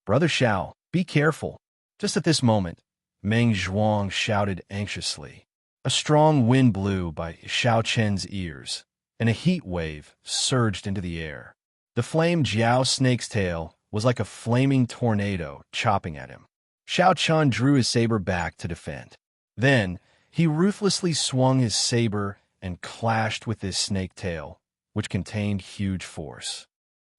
"Brother Xiao, be careful." Just at this moment, Meng Zhuang shouted anxiously. A strong wind blew by Xiao Chen's ears, and a heat wave surged into the air. The flame Jiao snake's tail was like a flaming tornado chopping at him. Xiao Chun drew his saber back to defend. Then, he ruthlessly swung his saber and clashed with his snake tail, which contained huge force.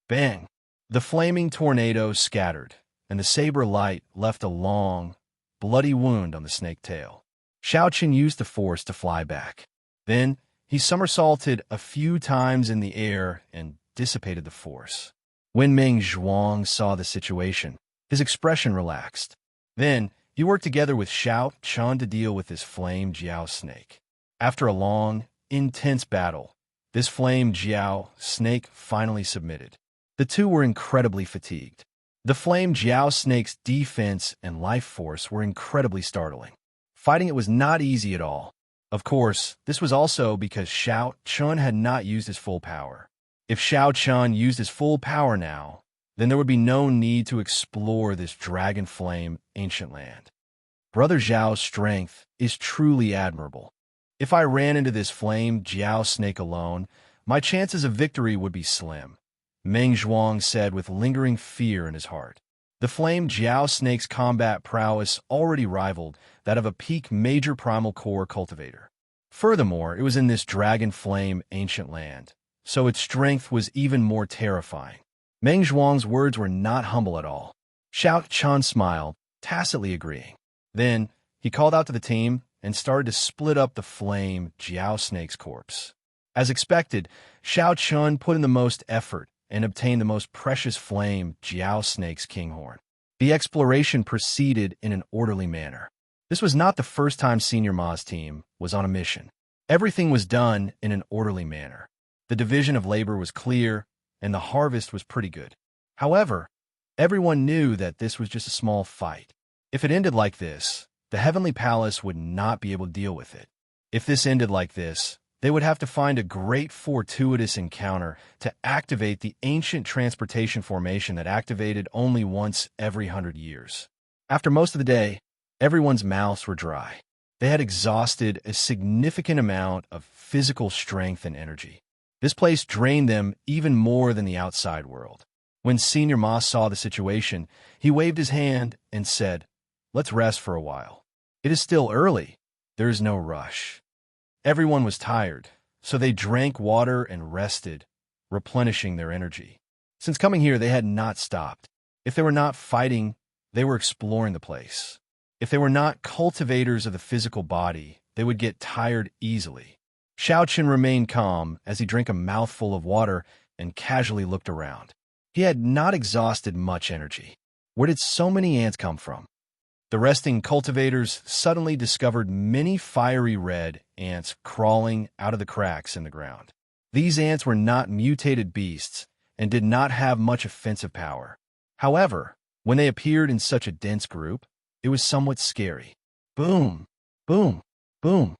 Bang! The flaming tornado scattered, and the saber light left a long, bloody wound on the snake tail. Xiao Chun used the force to fly back. Then, he somersaulted a few times in the air and dissipated the force. When Meng Zhuang saw the situation, his expression relaxed. Then, he worked together with Xiao Chun to deal with this flame Jiao snake. After a long, intense battle, this flame Jiao snake finally submitted. The two were incredibly fatigued. The flame Jiao snake's defense and life force were incredibly startling. Fighting it was not easy at all. Of course, this was also because Xiao Chun had not used his full power. If Xiao Chun used his full power now, then there would be no need to explore this dragon flame ancient land. Brother Zhao's strength is truly admirable. If I ran into this flame Jiao snake alone, my chances of victory would be slim, Meng Zhuang said with lingering fear in his heart. The flame Jiao snake's combat prowess already rivaled that of a peak major primal core cultivator. Furthermore, it was in this dragon flame ancient land, so its strength was even more terrifying. Meng Zhuang's words were not humble at all. Xiao Chun smiled, tacitly agreeing. Then, he called out to the team and started to split up the flame Jiao snake's corpse. As expected, Xiao Chun put in the most effort and obtained the most precious flame Jiao snake's kinghorn. The exploration proceeded in an orderly manner. This was not the first time Senior Ma's team was on a mission. Everything was done in an orderly manner. The division of labor was clear, and the harvest was pretty good. However, everyone knew that this was just a small fight. If it ended like this, the Heavenly Palace would not be able to deal with it. If this ended like this, they would have to find a great fortuitous encounter to activate the ancient transportation formation that activated only once every 100 years. After most of the day, everyone's mouths were dry. They had exhausted a significant amount of physical strength and energy. This place drained them even more than the outside world. When Senior Ma saw the situation, he waved his hand and said, "Let's rest for a while. It is still early. There is no rush." Everyone was tired, so they drank water and rested, replenishing their energy. Since coming here, they had not stopped. If they were not fighting, they were exploring the place. If they were not cultivators of the physical body, they would get tired easily. Xiao Chun remained calm as he drank a mouthful of water and casually looked around. He had not exhausted much energy. Where did so many ants come from? The resting cultivators suddenly discovered many fiery red ants crawling out of the cracks in the ground. These ants were not mutated beasts and did not have much offensive power. However, when they appeared in such a dense group, it was somewhat scary. Boom, boom, boom.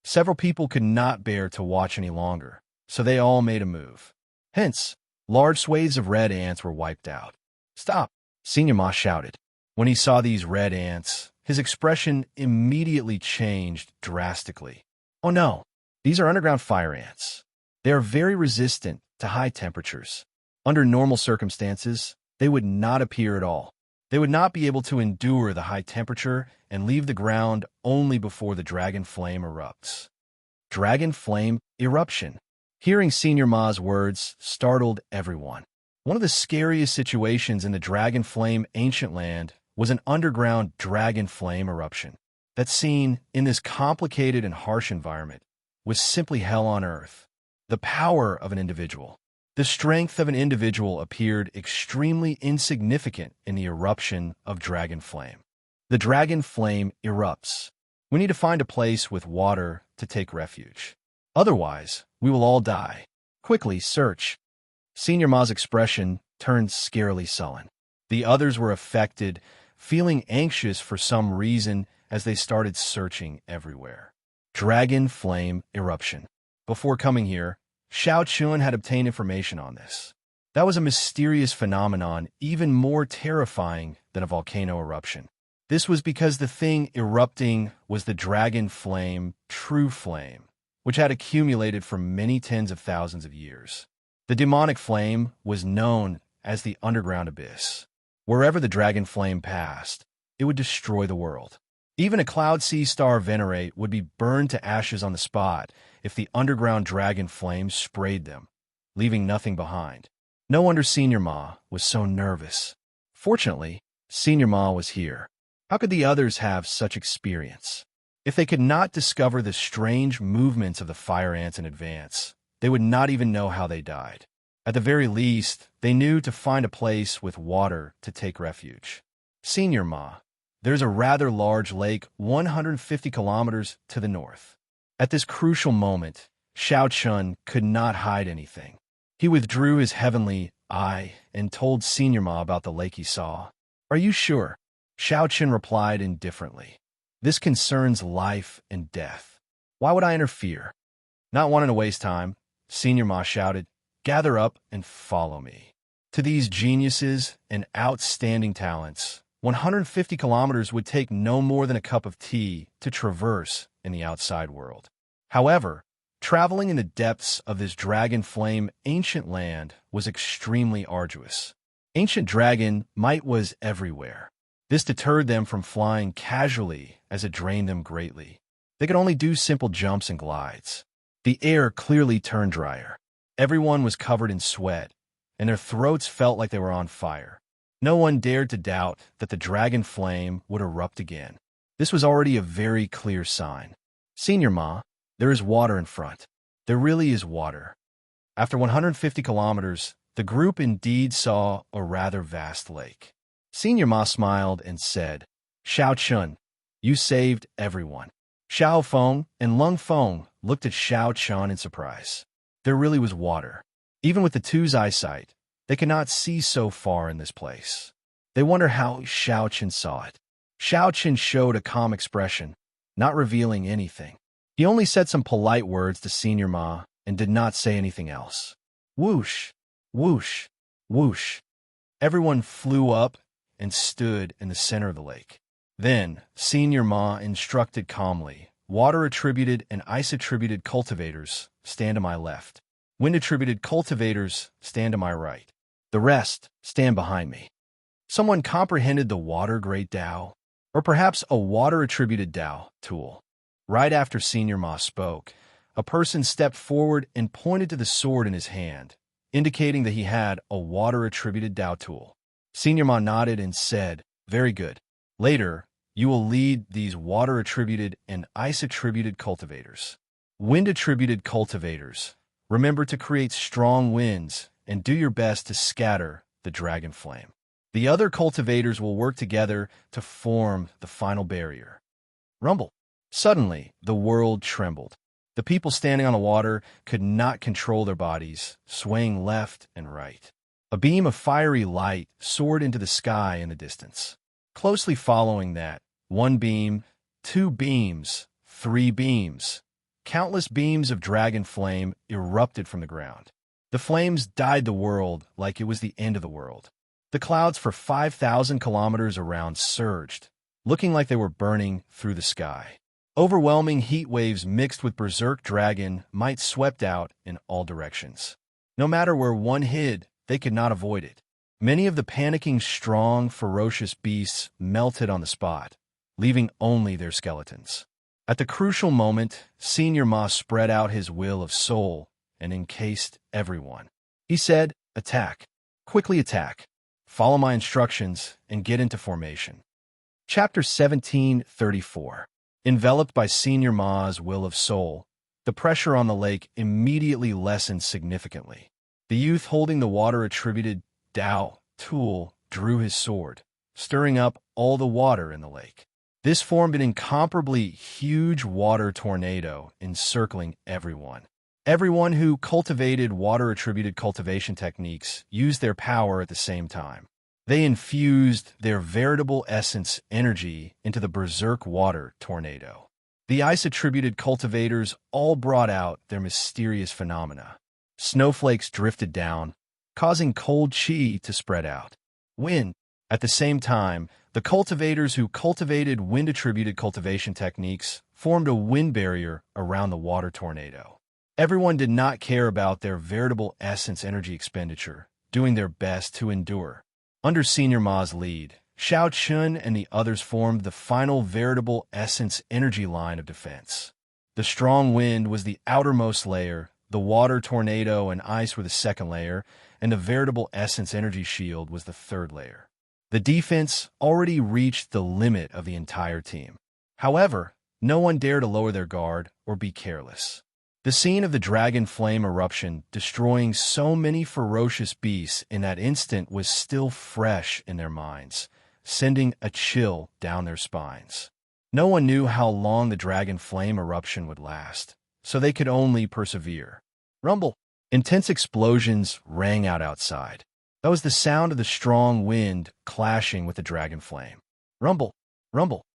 Several people could not bear to watch any longer, so they all made a move. Hence, large swathes of red ants were wiped out. "Stop!" Senior Ma shouted. When he saw these red ants, his expression immediately changed drastically. "Oh no, these are underground fire ants. They are very resistant to high temperatures. Under normal circumstances, they would not appear at all. They would not be able to endure the high temperature and leave the ground only before the dragon flame erupts." Dragon flame eruption. Hearing Senior Ma's words startled everyone. One of the scariest situations in the dragon flame ancient land was an underground dragon flame eruption. That scene, in this complicated and harsh environment, was simply hell on earth. The power of an individual. The strength of an individual appeared extremely insignificant in the eruption of dragon flame. The dragon flame erupts. We need to find a place with water to take refuge. Otherwise, we will all die. Quickly, search. Senior Ma's expression turned scarily sullen. The others were affected, feeling anxious for some reason as they started searching everywhere. Dragon flame eruption. Before coming here, Xianxia had obtained information on this. That was a mysterious phenomenon, even more terrifying than a volcano eruption. This was because the thing erupting was the dragon flame, true flame, which had accumulated for many tens of thousands of years. The demonic flame was known as the underground abyss. Wherever the dragon flame passed, it would destroy the world. Even a cloud sea star venerate would be burned to ashes on the spot if the underground dragon flame sprayed them, leaving nothing behind. No wonder Senior Ma was so nervous. Fortunately, Senior Ma was here. How could the others have such experience? If they could not discover the strange movements of the fire ants in advance, they would not even know how they died. At the very least, they knew to find a place with water to take refuge. Senior Ma, there's a rather large lake 150 kilometers to the north. At this crucial moment, Xianxia could not hide anything. He withdrew his heavenly eye and told Senior Ma about the lake he saw. Are you sure? Xianxia replied indifferently. This concerns life and death. Why would I interfere? Not wanting to waste time, Senior Ma shouted, gather up and follow me. To these geniuses and outstanding talents, 150 kilometers would take no more than a cup of tea to traverse in the outside world. However, traveling in the depths of this dragon flame ancient land was extremely arduous. Ancient dragon might was everywhere. This deterred them from flying casually as it drained them greatly. They could only do simple jumps and glides. The air clearly turned drier. Everyone was covered in sweat, and their throats felt like they were on fire. No one dared to doubt that the dragon flame would erupt again. This was already a very clear sign. Senior Ma, there is water in front. There really is water. After 150 kilometers, the group indeed saw a rather vast lake. Senior Ma smiled and said, Xianxia, you saved everyone. Xiao Feng and Lung Feng looked at Xianxia in surprise. There really was water. Even with the two's eyesight, they could not see so far in this place. They wonder how Xianxia saw it. Xianxia showed a calm expression, not revealing anything. He only said some polite words to Senior Ma and did not say anything else. Whoosh, whoosh, whoosh. Everyone flew up and stood in the center of the lake. Then, Senior Ma instructed calmly, water-attributed and ice-attributed cultivators, stand to my left. Wind-attributed cultivators, stand to my right. The rest, stand behind me. Someone comprehended the water great Tao, or perhaps a water-attributed Tao tool. Right after Senior Ma spoke, a person stepped forward and pointed to the sword in his hand, indicating that he had a water-attributed Tao tool. Senior Ma nodded and said, very good. Later, you will lead these water-attributed and ice-attributed cultivators. Wind-attributed cultivators, remember to create strong winds and do your best to scatter the dragon flame. The other cultivators will work together to form the final barrier. Rumble. Suddenly, the world trembled. The people standing on the water could not control their bodies, swaying left and right. A beam of fiery light soared into the sky in the distance. Closely following that, one beam, two beams, three beams. Countless beams of dragon flame erupted from the ground. The flames dyed the world like it was the end of the world. The clouds for 5,000 kilometers around surged, looking like they were burning through the sky. Overwhelming heat waves mixed with berserk dragon might swept out in all directions. No matter where one hid, they could not avoid it. Many of the panicking, strong, ferocious beasts melted on the spot, leaving only their skeletons. At the crucial moment, Senior Ma spread out his will of soul and encased everyone. He said, attack. Quickly attack. Follow my instructions and get into formation. Chapter 1734. Enveloped by Senior Ma's will of soul, the pressure on the lake immediately lessened significantly. The youth holding the water-attributed Dao tool drew his sword, stirring up all the water in the lake. This formed an incomparably huge water tornado encircling everyone. Everyone who cultivated water-attributed cultivation techniques used their power at the same time. They infused their veritable essence energy into the berserk water tornado. The ice-attributed cultivators all brought out their mysterious phenomena. Snowflakes drifted down, causing cold chi to spread out. Wind. At the same time, the cultivators who cultivated wind-attributed cultivation techniques formed a wind barrier around the water tornado. Everyone did not care about their veritable essence energy expenditure, doing their best to endure. Under Senior Ma's lead, Xianxia and the others formed the final veritable essence energy line of defense. The strong wind was the outermost layer, the water tornado and ice were the second layer, and the veritable essence energy shield was the third layer. The defense already reached the limit of the entire team. However, no one dared to lower their guard or be careless. The scene of the dragon flame eruption destroying so many ferocious beasts in that instant was still fresh in their minds, sending a chill down their spines. No one knew how long the dragon flame eruption would last, so they could only persevere. Rumble! Intense explosions rang out outside. That was the sound of the strong wind clashing with the dragon flame. Rumble! Rumble!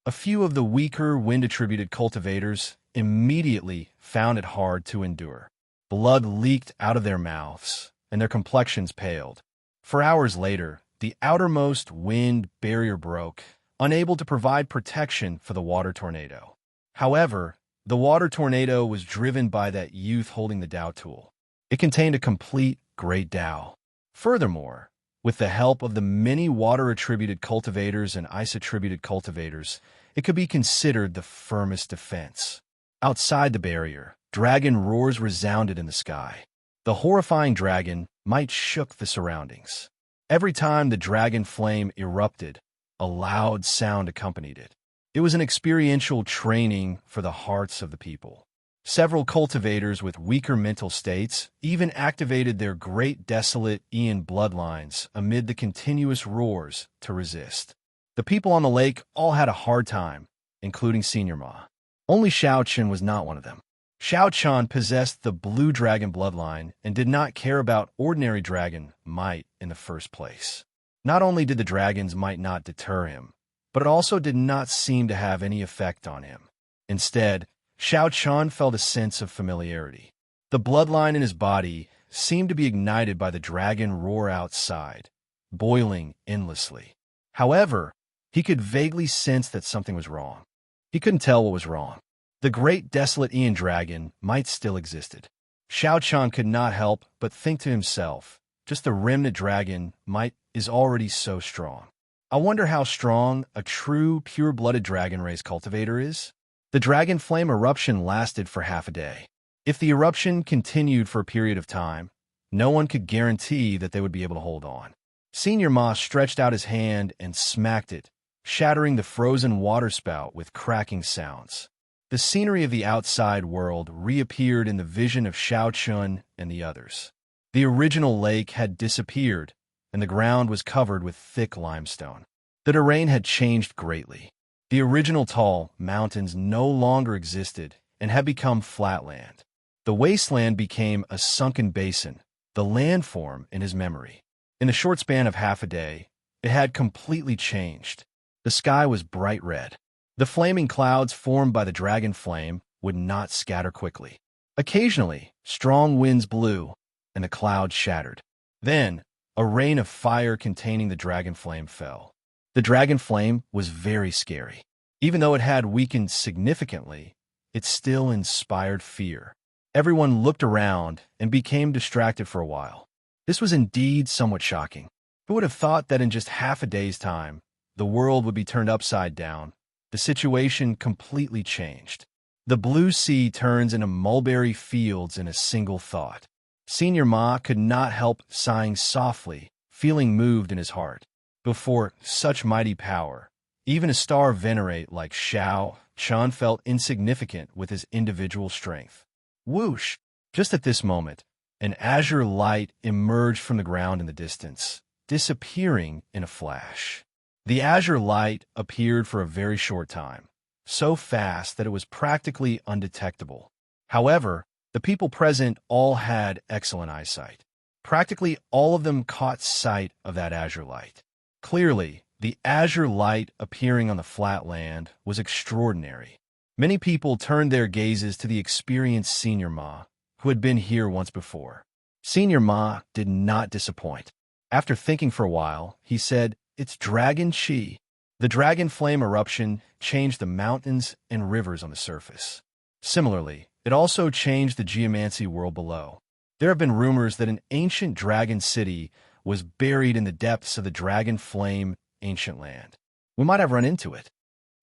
A few of the weaker wind-attributed cultivators immediately found it hard to endure. Blood leaked out of their mouths, and their complexions paled. For hours later, the outermost wind barrier broke, unable to provide protection for the water tornado. However, the water tornado was driven by that youth holding the Dao tool. It contained a complete Great Dao. Furthermore, with the help of the many water-attributed cultivators and ice-attributed cultivators, it could be considered the firmest defense. Outside the barrier, dragon roars resounded in the sky. The horrifying dragon might shook the surroundings. Every time the dragon flame erupted, a loud sound accompanied it. It was an experiential training for the hearts of the people. Several cultivators with weaker mental states even activated their great desolate Ian bloodlines amid the continuous roars to resist. The people on the lake all had a hard time, including Senior Ma. Only Xiaoqian was not one of them. Xiaoqian possessed the blue dragon bloodline and did not care about ordinary dragon might in the first place. Not only did the dragon's might not deter him, but it also did not seem to have any effect on him. Instead, Xiaoqian felt a sense of familiarity. The bloodline in his body seemed to be ignited by the dragon roar outside, boiling endlessly. However, he could vaguely sense that something was wrong. He couldn't tell what was wrong. The great desolate Ian dragon might still existed. Xiaoqian could not help but think to himself, just the remnant dragon might is already so strong. I wonder how strong a true pure-blooded dragon race cultivator is? The dragon flame eruption lasted for half a day. If the eruption continued for a period of time, no one could guarantee that they would be able to hold on. Senior Ma stretched out his hand and smacked it, shattering the frozen water spout with cracking sounds. The scenery of the outside world reappeared in the vision of Xiaoqian and the others. The original lake had disappeared, and the ground was covered with thick limestone. The terrain had changed greatly. The original tall mountains no longer existed and had become flat land. The wasteland became a sunken basin, the landform in his memory. In the short span of half a day, it had completely changed. The sky was bright red. The flaming clouds formed by the dragon flame would not scatter quickly. Occasionally, strong winds blew, and the clouds shattered. Then, a rain of fire containing the dragon flame fell. The dragon flame was very scary. Even though it had weakened significantly, it still inspired fear. Everyone looked around and became distracted for a while. This was indeed somewhat shocking. Who would have thought that in just half a day's time, the world would be turned upside down? The situation completely changed. The blue sea turns into mulberry fields in a single thought. Senior Ma could not help sighing softly, feeling moved in his heart. Before such mighty power, Even a star venerate like Xianxia felt insignificant with his individual strength. Whoosh! Just at this moment, an azure light emerged from the ground in the distance, disappearing in a flash. The azure light appeared for a very short time, so fast that it was practically undetectable. However, the people present all had excellent eyesight. Practically all of them caught sight of that azure light. Clearly, the azure light appearing on the flat land was extraordinary. Many people turned their gazes to the experienced Senior Ma, who had been here once before. Senior Ma did not disappoint. After thinking for a while, he said, "It's Dragon Qi." The dragon flame eruption changed the mountains and rivers on the surface. Similarly, it also changed the geomancy world below. There have been rumors that an ancient dragon city was buried in the depths of the dragon flame ancient land. We might have run into it.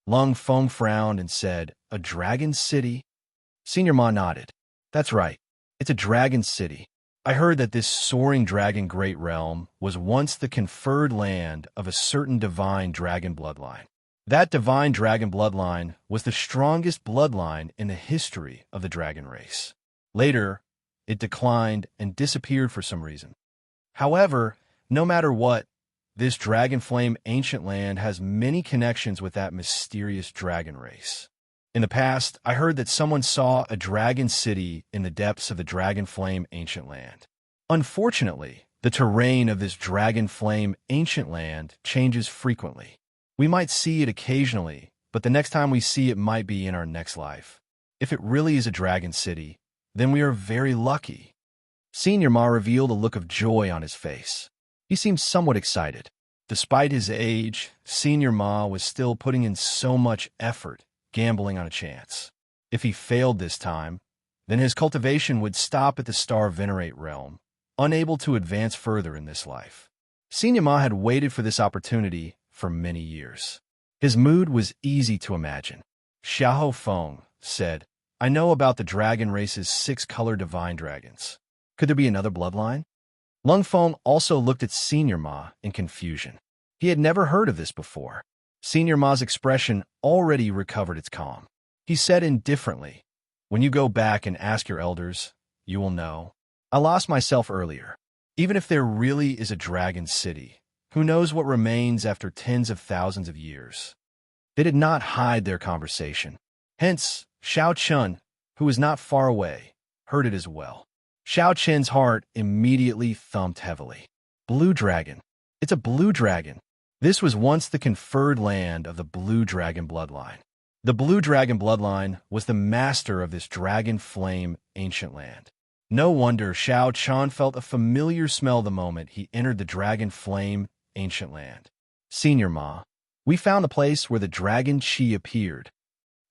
Lung Feng frowned and said, "A dragon city?" Senior Ma nodded. "That's right. It's a dragon city. I heard that this soaring dragon great realm was once the conferred land of a certain divine dragon bloodline. That divine dragon bloodline was the strongest bloodline in the history of the dragon race. Later, it declined and disappeared for some reason. However, no matter what, this dragon flame ancient land has many connections with that mysterious dragon race. In the past, I heard that someone saw a dragon city in the depths of the dragon flame ancient land. Unfortunately, the terrain of this dragon flame ancient land changes frequently. We might see it occasionally, but the next time we see it might be in our next life. If it really is a dragon city, then we are very lucky." Senior Ma revealed a look of joy on his face. He seemed somewhat excited. Despite his age, Senior Ma was still putting in so much effort, gambling on a chance. If he failed this time, then his cultivation would stop at the Star Venerate realm, unable to advance further in this life. Senior Ma had waited for this opportunity for many years. His mood was easy to imagine. Xiao Feng said, "I know about the dragon race's 6-color divine dragons. Could there be another bloodline?" Lung Feng also looked at Senior Ma in confusion. He had never heard of this before. Senior Ma's expression already recovered its calm. He said indifferently, "When you go back and ask your elders, you will know. I lost myself earlier. Even if there really is a dragon city, who knows what remains after tens of thousands of years?" They did not hide their conversation. Hence, Xiao Chun, who was not far away, heard it as well. Xiao Chen's heart immediately thumped heavily. Blue dragon. It's a blue dragon. This was once the conferred land of the blue dragon bloodline. The blue dragon bloodline was the master of this dragon flame ancient land. No wonder Xiao Chan felt a familiar smell the moment he entered the dragon flame ancient land. "Senior Ma, we found the place where the dragon Qi appeared."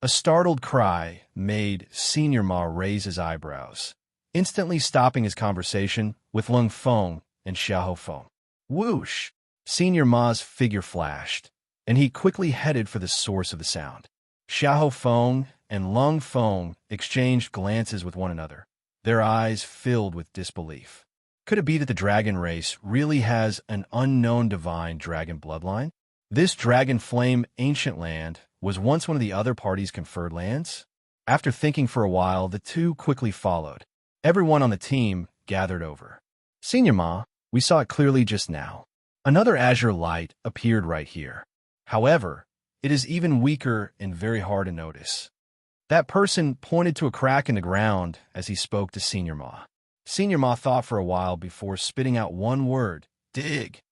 A startled cry made Senior Ma raise his eyebrows, instantly stopping his conversation with Lung Feng and Xiao Feng. Whoosh! Senior Ma's figure flashed, and he quickly headed for the source of the sound. Xiao Feng and Lung Feng exchanged glances with one another, their eyes filled with disbelief. Could it be that the dragon race really has an unknown divine dragon bloodline? This dragon flame ancient land was once one of the other parties' conferred lands? After thinking for a while, the two quickly followed. Everyone on the team gathered over. "Senior Ma, we saw it clearly just now. Another azure light appeared right here. However, it is even weaker and very hard to notice." That person pointed to a crack in the ground as he spoke to Senior Ma. Senior Ma thought for a while before spitting out one word: "Dig."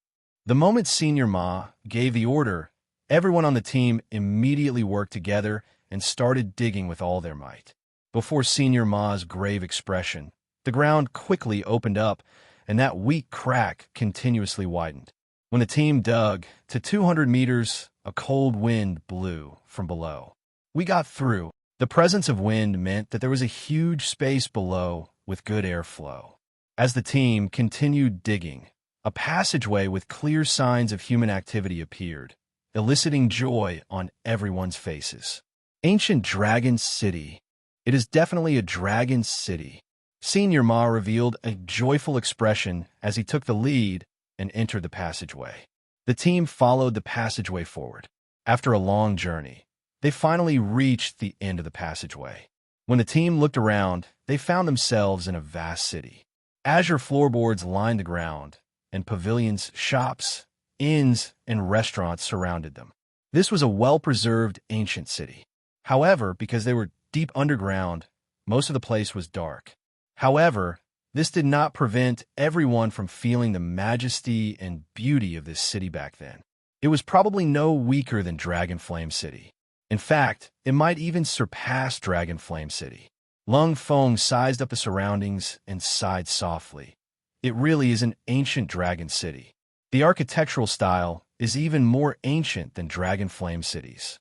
The moment Senior Ma gave the order, everyone on the team immediately worked together and started digging with all their might. Before Senior Ma's grave expression, the ground quickly opened up, and that weak crack continuously widened. When the team dug to 200 meters, a cold wind blew from below. "We got through." The presence of wind meant that there was a huge space below with good airflow. As the team continued digging, a passageway with clear signs of human activity appeared, eliciting joy on everyone's faces. Ancient Dragon City. It is definitely a dragon city. Senior Ma revealed a joyful expression as he took the lead and entered the passageway. The team followed the passageway forward. After a long journey, they finally reached the end of the passageway. When the team looked around, they found themselves in a vast city. Azure floorboards lined the ground, and pavilions, shops, inns, and restaurants surrounded them. This was a well-preserved ancient city. However, because they were deep underground, most of the place was dark. However, this did not prevent everyone from feeling the majesty and beauty of this city back then. It was probably no weaker than Dragonflame City. In fact, it might even surpass Dragonflame City. Lung Feng sized up the surroundings and sighed softly. It really is an ancient dragon city. The architectural style is even more ancient than Dragonflame cities.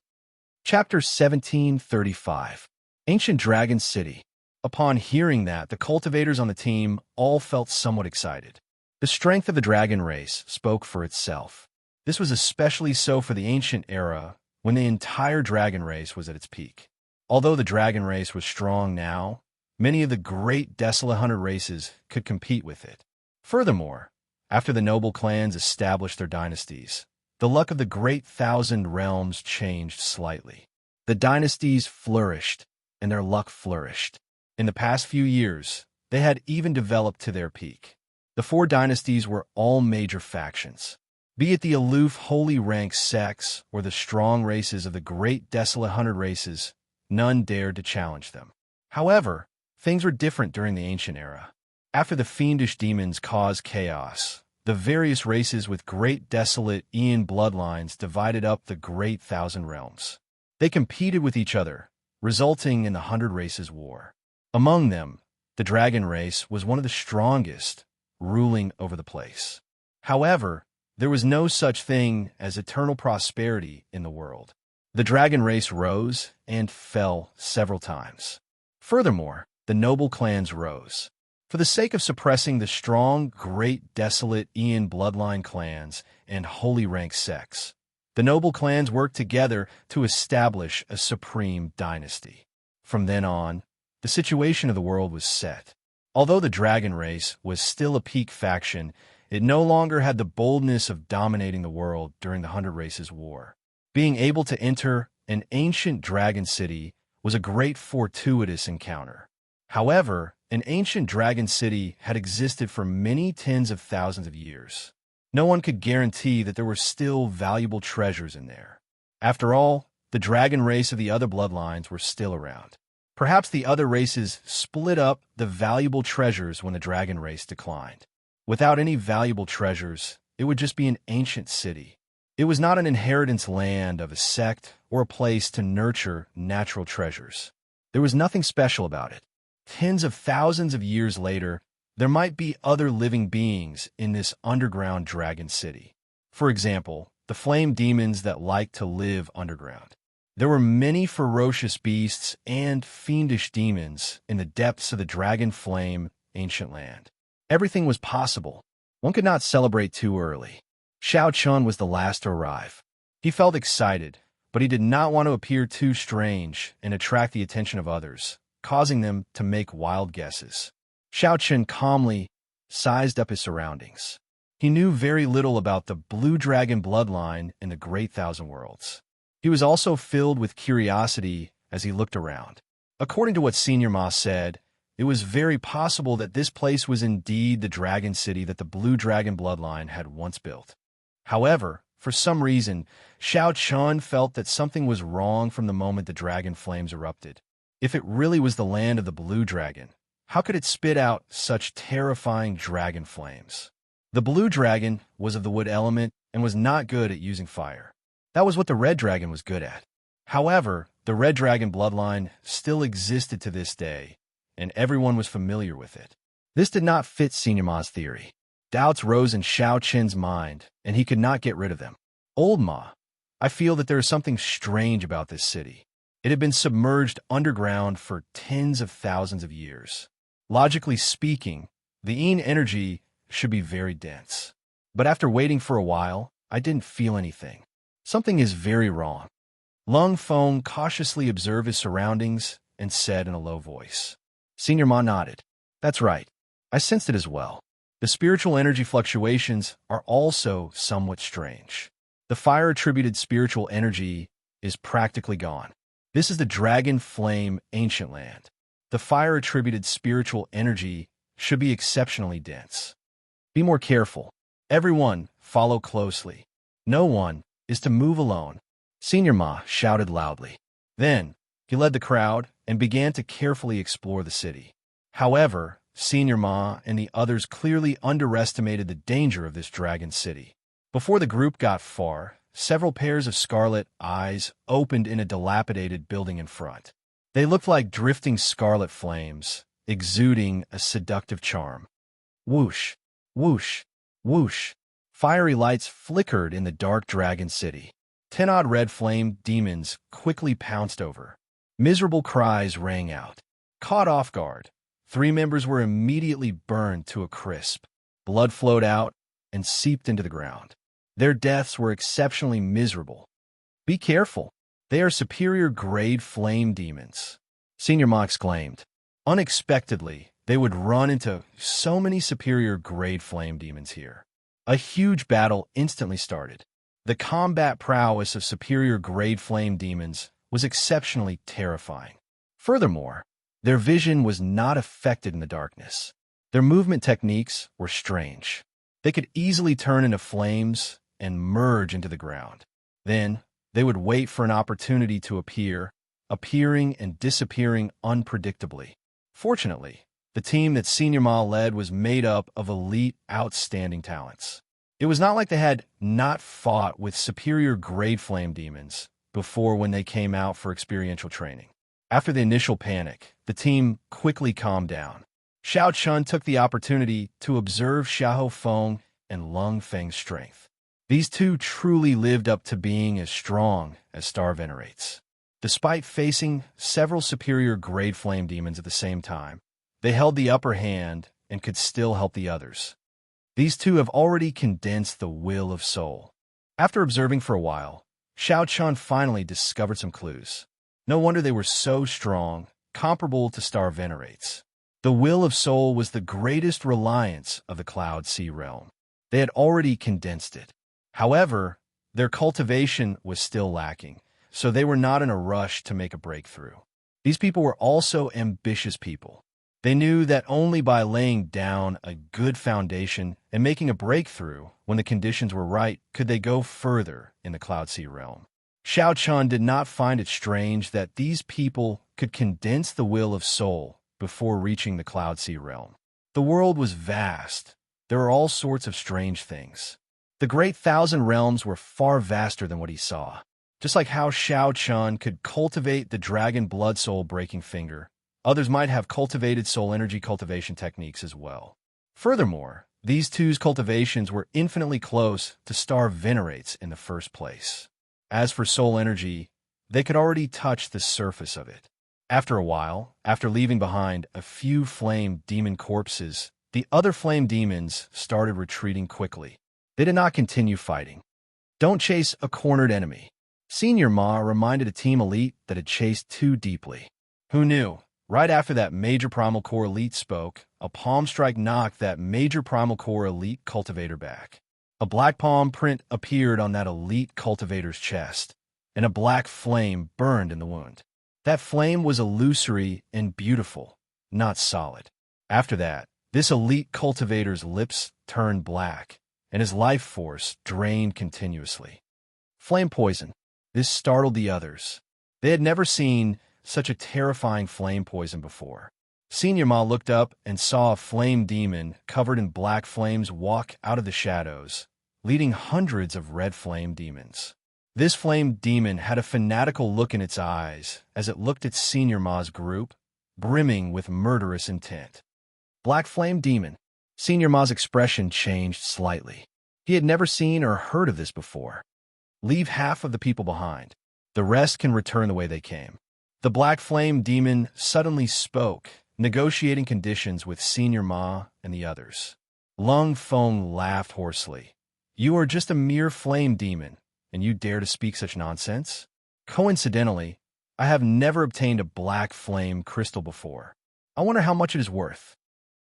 Chapter 1735. Ancient Dragon City. Upon hearing that, the cultivators on the team all felt somewhat excited. The strength of the dragon race spoke for itself. This was especially so for the ancient era, when the entire dragon race was at its peak. Although the dragon race was strong now, many of the great desolate hunter races could compete with it. Furthermore, after the noble clans established their dynasties, the luck of the great thousand realms changed slightly. The dynasties flourished, and their luck flourished. In the past few years, they had even developed to their peak. The four dynasties were all major factions. Be it the aloof holy rank sects or the strong races of the great desolate hunter races, none dared to challenge them. However, things were different during the ancient era. After the fiendish demons caused chaos, the various races with great desolate Aeon bloodlines divided up the great thousand realms. They competed with each other, resulting in the Hundred Races War. Among them, the dragon race was one of the strongest, ruling over the place. However, there was no such thing as eternal prosperity in the world. The dragon race rose and fell several times. Furthermore, the noble clans rose. For the sake of suppressing the strong, great, desolate Aeon bloodline clans and holy rank sects, the noble clans worked together to establish a supreme dynasty. From then on, the situation of the world was set. Although the dragon race was still a peak faction, it no longer had the boldness of dominating the world during the Hundred Races War. Being able to enter an ancient dragon city was a great fortuitous encounter. However, an ancient dragon city had existed for many tens of thousands of years. No one could guarantee that there were still valuable treasures in there. After all, the dragon race of the other bloodlines were still around. Perhaps the other races split up the valuable treasures when the dragon race declined. Without any valuable treasures, it would just be an ancient city. It was not an inheritance land of a sect or a place to nurture natural treasures. There was nothing special about it. Tens of thousands of years later, there might be other living beings in this underground dragon city. For example, the flame demons that like to live underground. There were many ferocious beasts and fiendish demons in the depths of the dragon flame ancient land. Everything was possible. One could not celebrate too early. Xianxia was the last to arrive. He felt excited, but he did not want to appear too strange and attract the attention of others, causing them to make wild guesses. Xianxia calmly sized up his surroundings. He knew very little about the blue dragon bloodline in the Great Thousand Worlds. He was also filled with curiosity as he looked around. According to what Senior Ma said, it was very possible that this place was indeed the dragon city that the blue dragon bloodline had once built. However, for some reason, Xianxia felt that something was wrong from the moment the dragon flames erupted. If it really was the land of the blue dragon, how could it spit out such terrifying dragon flames? The blue dragon was of the wood element and was not good at using fire. That was what the red dragon was good at. However, the red dragon bloodline still existed to this day, and everyone was familiar with it. This did not fit Senior Ma's theory. Doubts rose in Xiaoqin's mind, and he could not get rid of them. Old Ma, I feel that there is something strange about this city. It had been submerged underground for tens of thousands of years. Logically speaking, the Yin energy should be very dense. But after waiting for a while, I didn't feel anything. Something is very wrong. Lung Feng cautiously observed his surroundings and said in a low voice. Senior Ma nodded. That's right. I sensed it as well. The spiritual energy fluctuations are also somewhat strange. The fire-attributed spiritual energy is practically gone. This is the Dragon Flame Ancient Land. The fire-attributed spiritual energy should be exceptionally dense. Be more careful. Everyone, follow closely. No one is to move alone, Senior Ma shouted loudly. Then, he led the crowd and began to carefully explore the city. However, Senior Ma and the others clearly underestimated the danger of this dragon city. Before the group got far, several pairs of scarlet eyes opened in a dilapidated building in front. They looked like drifting scarlet flames, exuding a seductive charm. Whoosh, whoosh, whoosh. Fiery lights flickered in the dark dragon city. 10 odd red flame demons quickly pounced over. Miserable cries rang out. Caught off guard, 3 members were immediately burned to a crisp. Blood flowed out and seeped into the ground. Their deaths were exceptionally miserable. Be careful. They are superior grade flame demons, Senior Ma exclaimed. Unexpectedly, they would run into so many superior grade flame demons here. A huge battle instantly started. The combat prowess of superior grade flame demons was exceptionally terrifying. Furthermore, their vision was not affected in the darkness. Their movement techniques were strange. They could easily turn into flames and merge into the ground. Then, they would wait for an opportunity to appear, appearing and disappearing unpredictably. Fortunately, the team that Senior Ma led was made up of elite, outstanding talents. It was not like they had not fought with superior grade flame demons before when they came out for experiential training. After the initial panic, the team quickly calmed down. Xiao Chun took the opportunity to observe Xiao Feng and Lung Feng's strength. These two truly lived up to being as strong as Star Venerates. Despite facing several superior grade flame demons at the same time, they held the upper hand and could still help the others. These two have already condensed the will of soul. After observing for a while, Xiao Chun finally discovered some clues. No wonder they were so strong, comparable to Star Venerates. The will of soul was the greatest reliance of the Cloud Sea realm. They had already condensed it. However, their cultivation was still lacking, so they were not in a rush to make a breakthrough. These people were also ambitious people. They knew that only by laying down a good foundation and making a breakthrough when the conditions were right could they go further in the Cloud Sea realm. Xiao Chun did not find it strange that these people could condense the will of soul before reaching the Cloud Sea realm. The world was vast. There were all sorts of strange things. The great 1,000 realms were far vaster than what he saw. Just like how Xiao Chun could cultivate the dragon blood soul breaking finger, others might have cultivated soul energy cultivation techniques as well. Furthermore, these two's cultivations were infinitely close to Star Venerates in the first place. As for soul energy, they could already touch the surface of it. After a while, after leaving behind a few flame demon corpses, the other flame demons started retreating quickly. They did not continue fighting. Don't chase a cornered enemy. Senior Ma reminded a team elite that had chased too deeply. Who knew? Right after that major Primal Core elite spoke, a palm strike knocked that major Primal Core elite cultivator back. A black palm print appeared on that elite cultivator's chest, and a black flame burned in the wound. That flame was illusory and beautiful, not solid. After that, this elite cultivator's lips turned black, and his life force drained continuously. Flame poison. This startled the others. They had never seen such a terrifying flame poison before. Senior Ma looked up and saw a flame demon covered in black flames walk out of the shadows, leading hundreds of red flame demons. This flame demon had a fanatical look in its eyes as it looked at Senior Ma's group, brimming with murderous intent. Black flame demon. Senior Ma's expression changed slightly. He had never seen or heard of this before. Leave half of the people behind. The rest can return the way they came. The black flame demon suddenly spoke, negotiating conditions with Senior Ma and the others. Lung Feng laughed hoarsely. You are just a mere flame demon, and you dare to speak such nonsense? Coincidentally, I have never obtained a black flame crystal before. I wonder how much it is worth.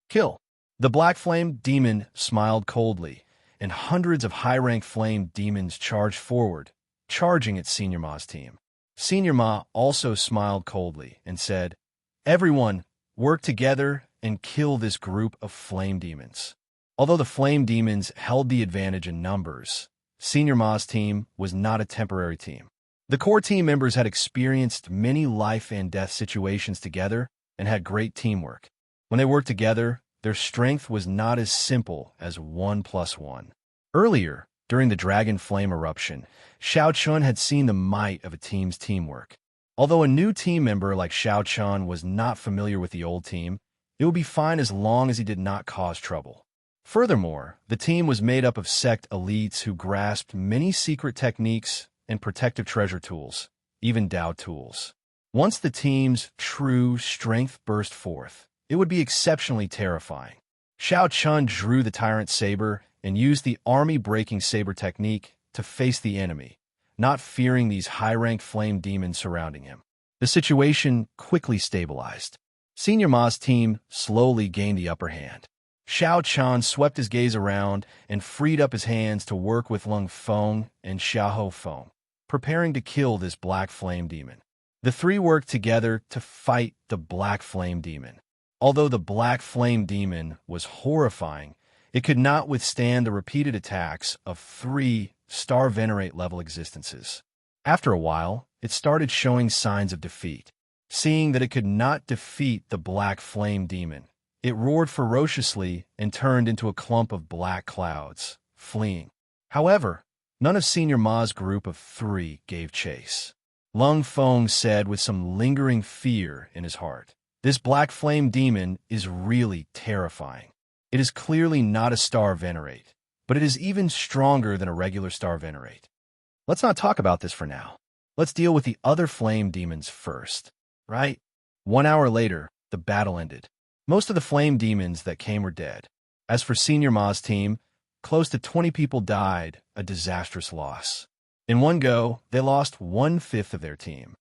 Kill. The black flame demon smiled coldly and hundreds of high-rank flame demons charged forward, charging at Senior Ma's team. Senior Ma also smiled coldly and said, "Everyone, work together and kill this group of flame demons." Although the flame demons held the advantage in numbers, Senior Ma's team was not a temporary team. The core team members had experienced many life and death situations together and had great teamwork. When they worked together, their strength was not as simple as 1+1. Earlier, during the dragon flame eruption, Xianxia had seen the might of a team's teamwork. Although a new team member like Xianxia was not familiar with the old team, it would be fine as long as he did not cause trouble. Furthermore, the team was made up of sect elites who grasped many secret techniques and protective treasure tools, even Dao tools. Once the team's true strength burst forth, it would be exceptionally terrifying. Xianxia drew the tyrant saber and used the army-breaking saber technique to face the enemy, not fearing these high-rank flame demons surrounding him. The situation quickly stabilized. Senior Ma's team slowly gained the upper hand. Xianxia swept his gaze around and freed up his hands to work with Lung Feng and Xiahou Feng, preparing to kill this black flame demon. The three worked together to fight the black flame demon. Although the black flame demon was horrifying, it could not withstand the repeated attacks of 3 Star Venerate level existences. After a while, it started showing signs of defeat. Seeing that it could not defeat the black flame demon, it roared ferociously and turned into a clump of black clouds, fleeing. However, none of Senior Ma's group of 3 gave chase. Lung Feng said with some lingering fear in his heart, "This black flame demon is really terrifying. It is clearly not a Star Venerate, but it is even stronger than a regular Star Venerate. Let's not talk about this for now. Let's deal with the other flame demons first, right?" 1 hour later, the battle ended. Most of the flame demons that came were dead. As for Senior Ma's team, close to 20 people died, a disastrous loss. In one go, they lost 1/5 of their team.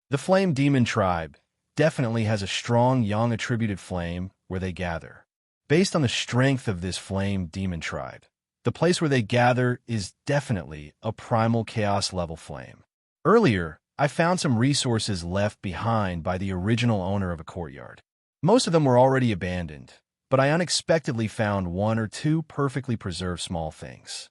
The flame demon tribe definitely has a strong yang-attributed flame where they gather. Based on the strength of this flame demon tribe, the place where they gather is definitely a primal chaos level flame. Earlier, I found some resources left behind by the original owner of a courtyard. Most of them were already abandoned, but I unexpectedly found 1 or 2 perfectly preserved small things.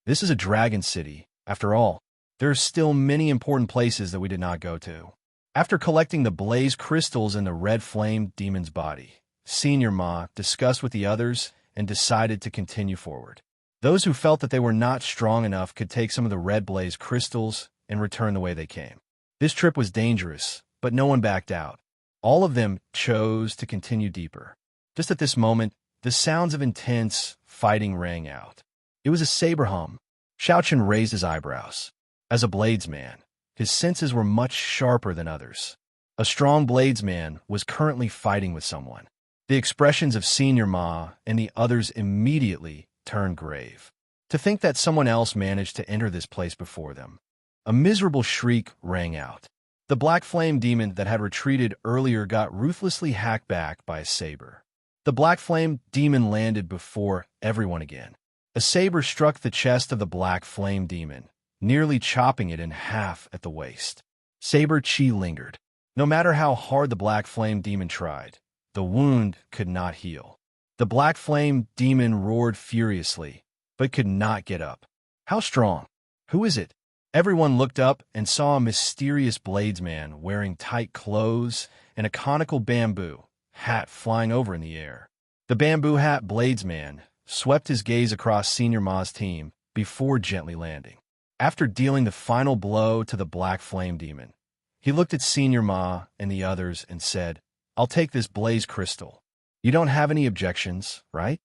This is a dragon city. After all, there are still many important places that we did not go to. After collecting the blaze crystals in the red flame demon's body, Senior Ma discussed with the others and decided to continue forward. Those who felt that they were not strong enough could take some of the red blaze crystals and return the way they came. This trip was dangerous, but no one backed out. All of them chose to continue deeper. Just at this moment, the sounds of intense fighting rang out. It was a saber hum. Xiaochen raised his eyebrows. As a bladesman, his senses were much sharper than others. A strong bladesman was currently fighting with someone. The expressions of Senior Ma and the others immediately turned grave. To think that someone else managed to enter this place before them. A miserable shriek rang out. The black flame demon that had retreated earlier got ruthlessly hacked back by a saber. The black flame demon landed before everyone again. A saber struck the chest of the black flame demon, nearly chopping it in half at the waist. Saber chi lingered. No matter how hard the black flame demon tried, the wound could not heal. The black flame demon roared furiously, but could not get up. How strong? Who is it? Everyone looked up and saw a mysterious bladesman wearing tight clothes and a conical bamboo hat flying over in the air. The bamboo hat bladesman swept his gaze across Senior Ma's team before gently landing. After dealing the final blow to the black flame demon, he looked at Senior Ma and the others and said, "I'll take this blaze crystal. You don't have any objections, right?"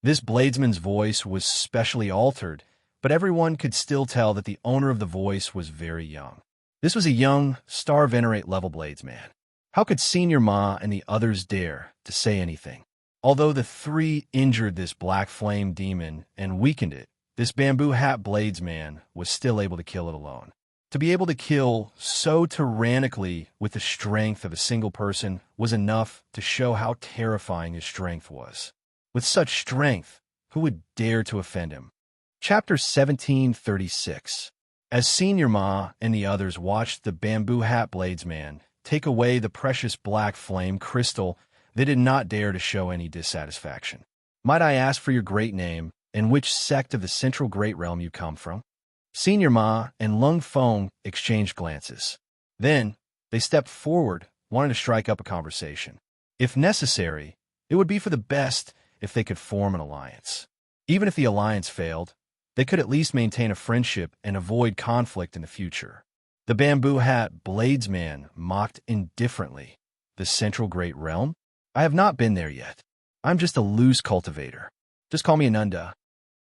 This bladesman's voice was specially altered, but everyone could still tell that the owner of the voice was very young. This was a young, Star Venerate level bladesman. How could Senior Ma and the others dare to say anything? Although the 3 injured this black flame demon and weakened it, this bamboo hat bladesman was still able to kill it alone. To be able to kill so tyrannically with the strength of a single person was enough to show how terrifying his strength was. With such strength, who would dare to offend him? Chapter 1736. As Senior Ma and the others watched the bamboo hat bladesman take away the precious black flame crystal, they did not dare to show any dissatisfaction. Might I ask for your great name and which sect of the Central Great Realm you come from? Senior Ma and Lung Feng exchanged glances. Then, they stepped forward, wanting to strike up a conversation. If necessary, it would be for the best if they could form an alliance. Even if the alliance failed, they could at least maintain a friendship and avoid conflict in the future. The bamboo hat bladesman mocked indifferently. The Central Great Realm? I have not been there yet. I'm just a loose cultivator. Just call me Ananda.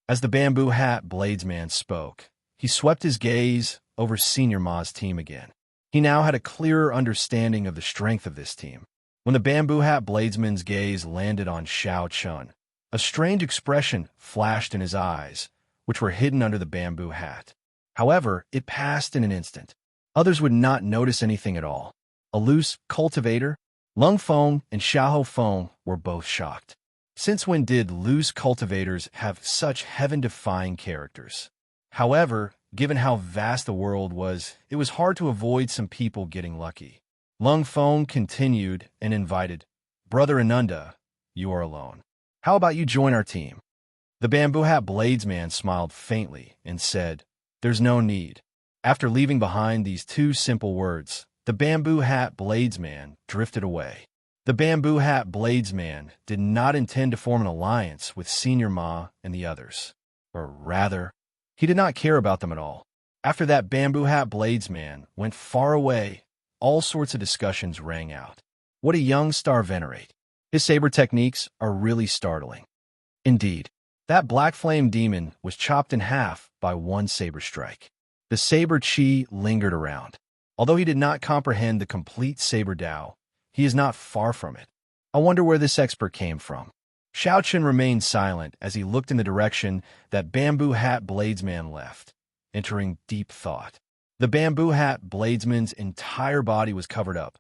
As the bamboo hat bladesman spoke, he swept his gaze over Senior Ma's team again. He now had a clearer understanding of the strength of this team. When the bamboo hat bladesman's gaze landed on Xianxia, a strange expression flashed in his eyes, which were hidden under the bamboo hat. However, it passed in an instant. Others would not notice anything at all. A loose cultivator? Lung Feng and Xiahou Feng were both shocked. Since when did loose cultivators have such heaven-defying characters? However, given how vast the world was, it was hard to avoid some people getting lucky. Lung Feng continued and invited, "Brother Ananda, you are alone. How about you join our team?" The bamboo hat bladesman smiled faintly and said, "There's no need." After leaving behind these two simple words, the bamboo hat bladesman drifted away. The bamboo hat bladesman did not intend to form an alliance with Senior Ma and the others. Or rather, he did not care about them at all. After that bamboo hat bladesman went far away, all sorts of discussions rang out. What a young star venerate. His saber techniques are really startling. Indeed, that black flame demon was chopped in half by one saber strike. The saber chi lingered around. Although he did not comprehend the complete saber Dao, he is not far from it. I wonder where this expert came from. Xiaoqun remained silent as he looked in the direction that bamboo hat bladesman left, entering deep thought. The bamboo hat bladesman's entire body was covered up.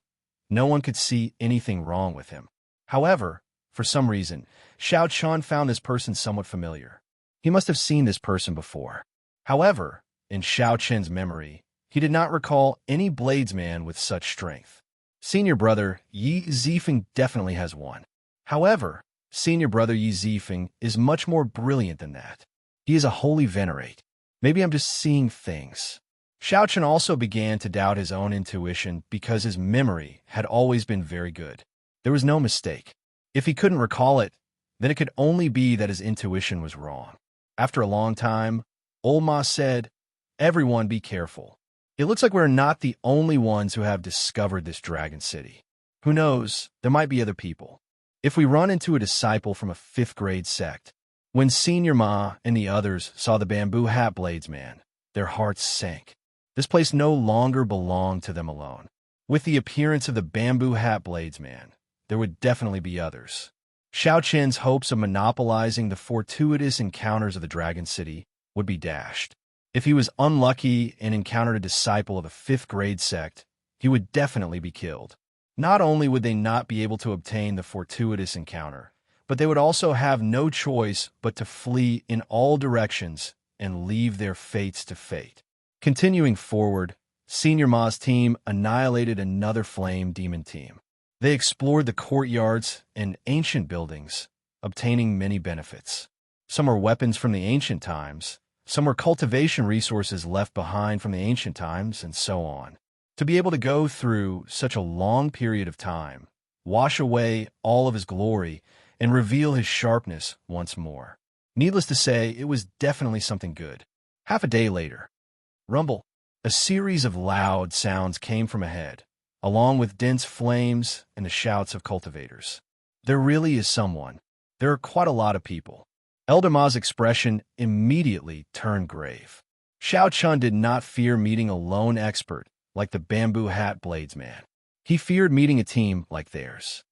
No one could see anything wrong with him. However, for some reason, Xiaoqun found this person somewhat familiar. He must have seen this person before. However, in Xiaoqun's memory, he did not recall any bladesman with such strength. Senior brother Yi Zifeng definitely has one. However, senior brother Yi Zifeng is much more brilliant than that. He is a holy venerate. Maybe I'm just seeing things. Xiaoqun also began to doubt his own intuition because his memory had always been very good. There was no mistake. If he couldn't recall it, then it could only be that his intuition was wrong. After a long time, old Ma said, "Everyone be careful. It looks like we're not the only ones who have discovered this dragon city. Who knows, there might be other people. If we run into a disciple from a 5th grade sect." When Senior Ma and the others saw the bamboo hat bladesman, their hearts sank. This place no longer belonged to them alone. With the appearance of the bamboo hat bladesman, there would definitely be others. Xiaoqun's hopes of monopolizing the fortuitous encounters of the Dragon City would be dashed. If he was unlucky and encountered a disciple of the 5th grade sect, he would definitely be killed. Not only would they not be able to obtain the fortuitous encounter, but they would also have no choice but to flee in all directions and leave their fates to fate. Continuing forward, Senior Ma's team annihilated another flame demon team. They explored the courtyards and ancient buildings, obtaining many benefits. Some were weapons from the ancient times, some were cultivation resources left behind from the ancient times, and so on. To be able to go through such a long period of time, wash away all of his glory, and reveal his sharpness once more. Needless to say, it was definitely something good. Half a day later, rumble. A series of loud sounds came from ahead, along with dense flames and the shouts of cultivators. There really is someone. There are quite a lot of people. Elder Ma's expression immediately turned grave. Xiaoqun did not fear meeting a lone expert like the bamboo hat bladesman. He feared meeting a team like theirs.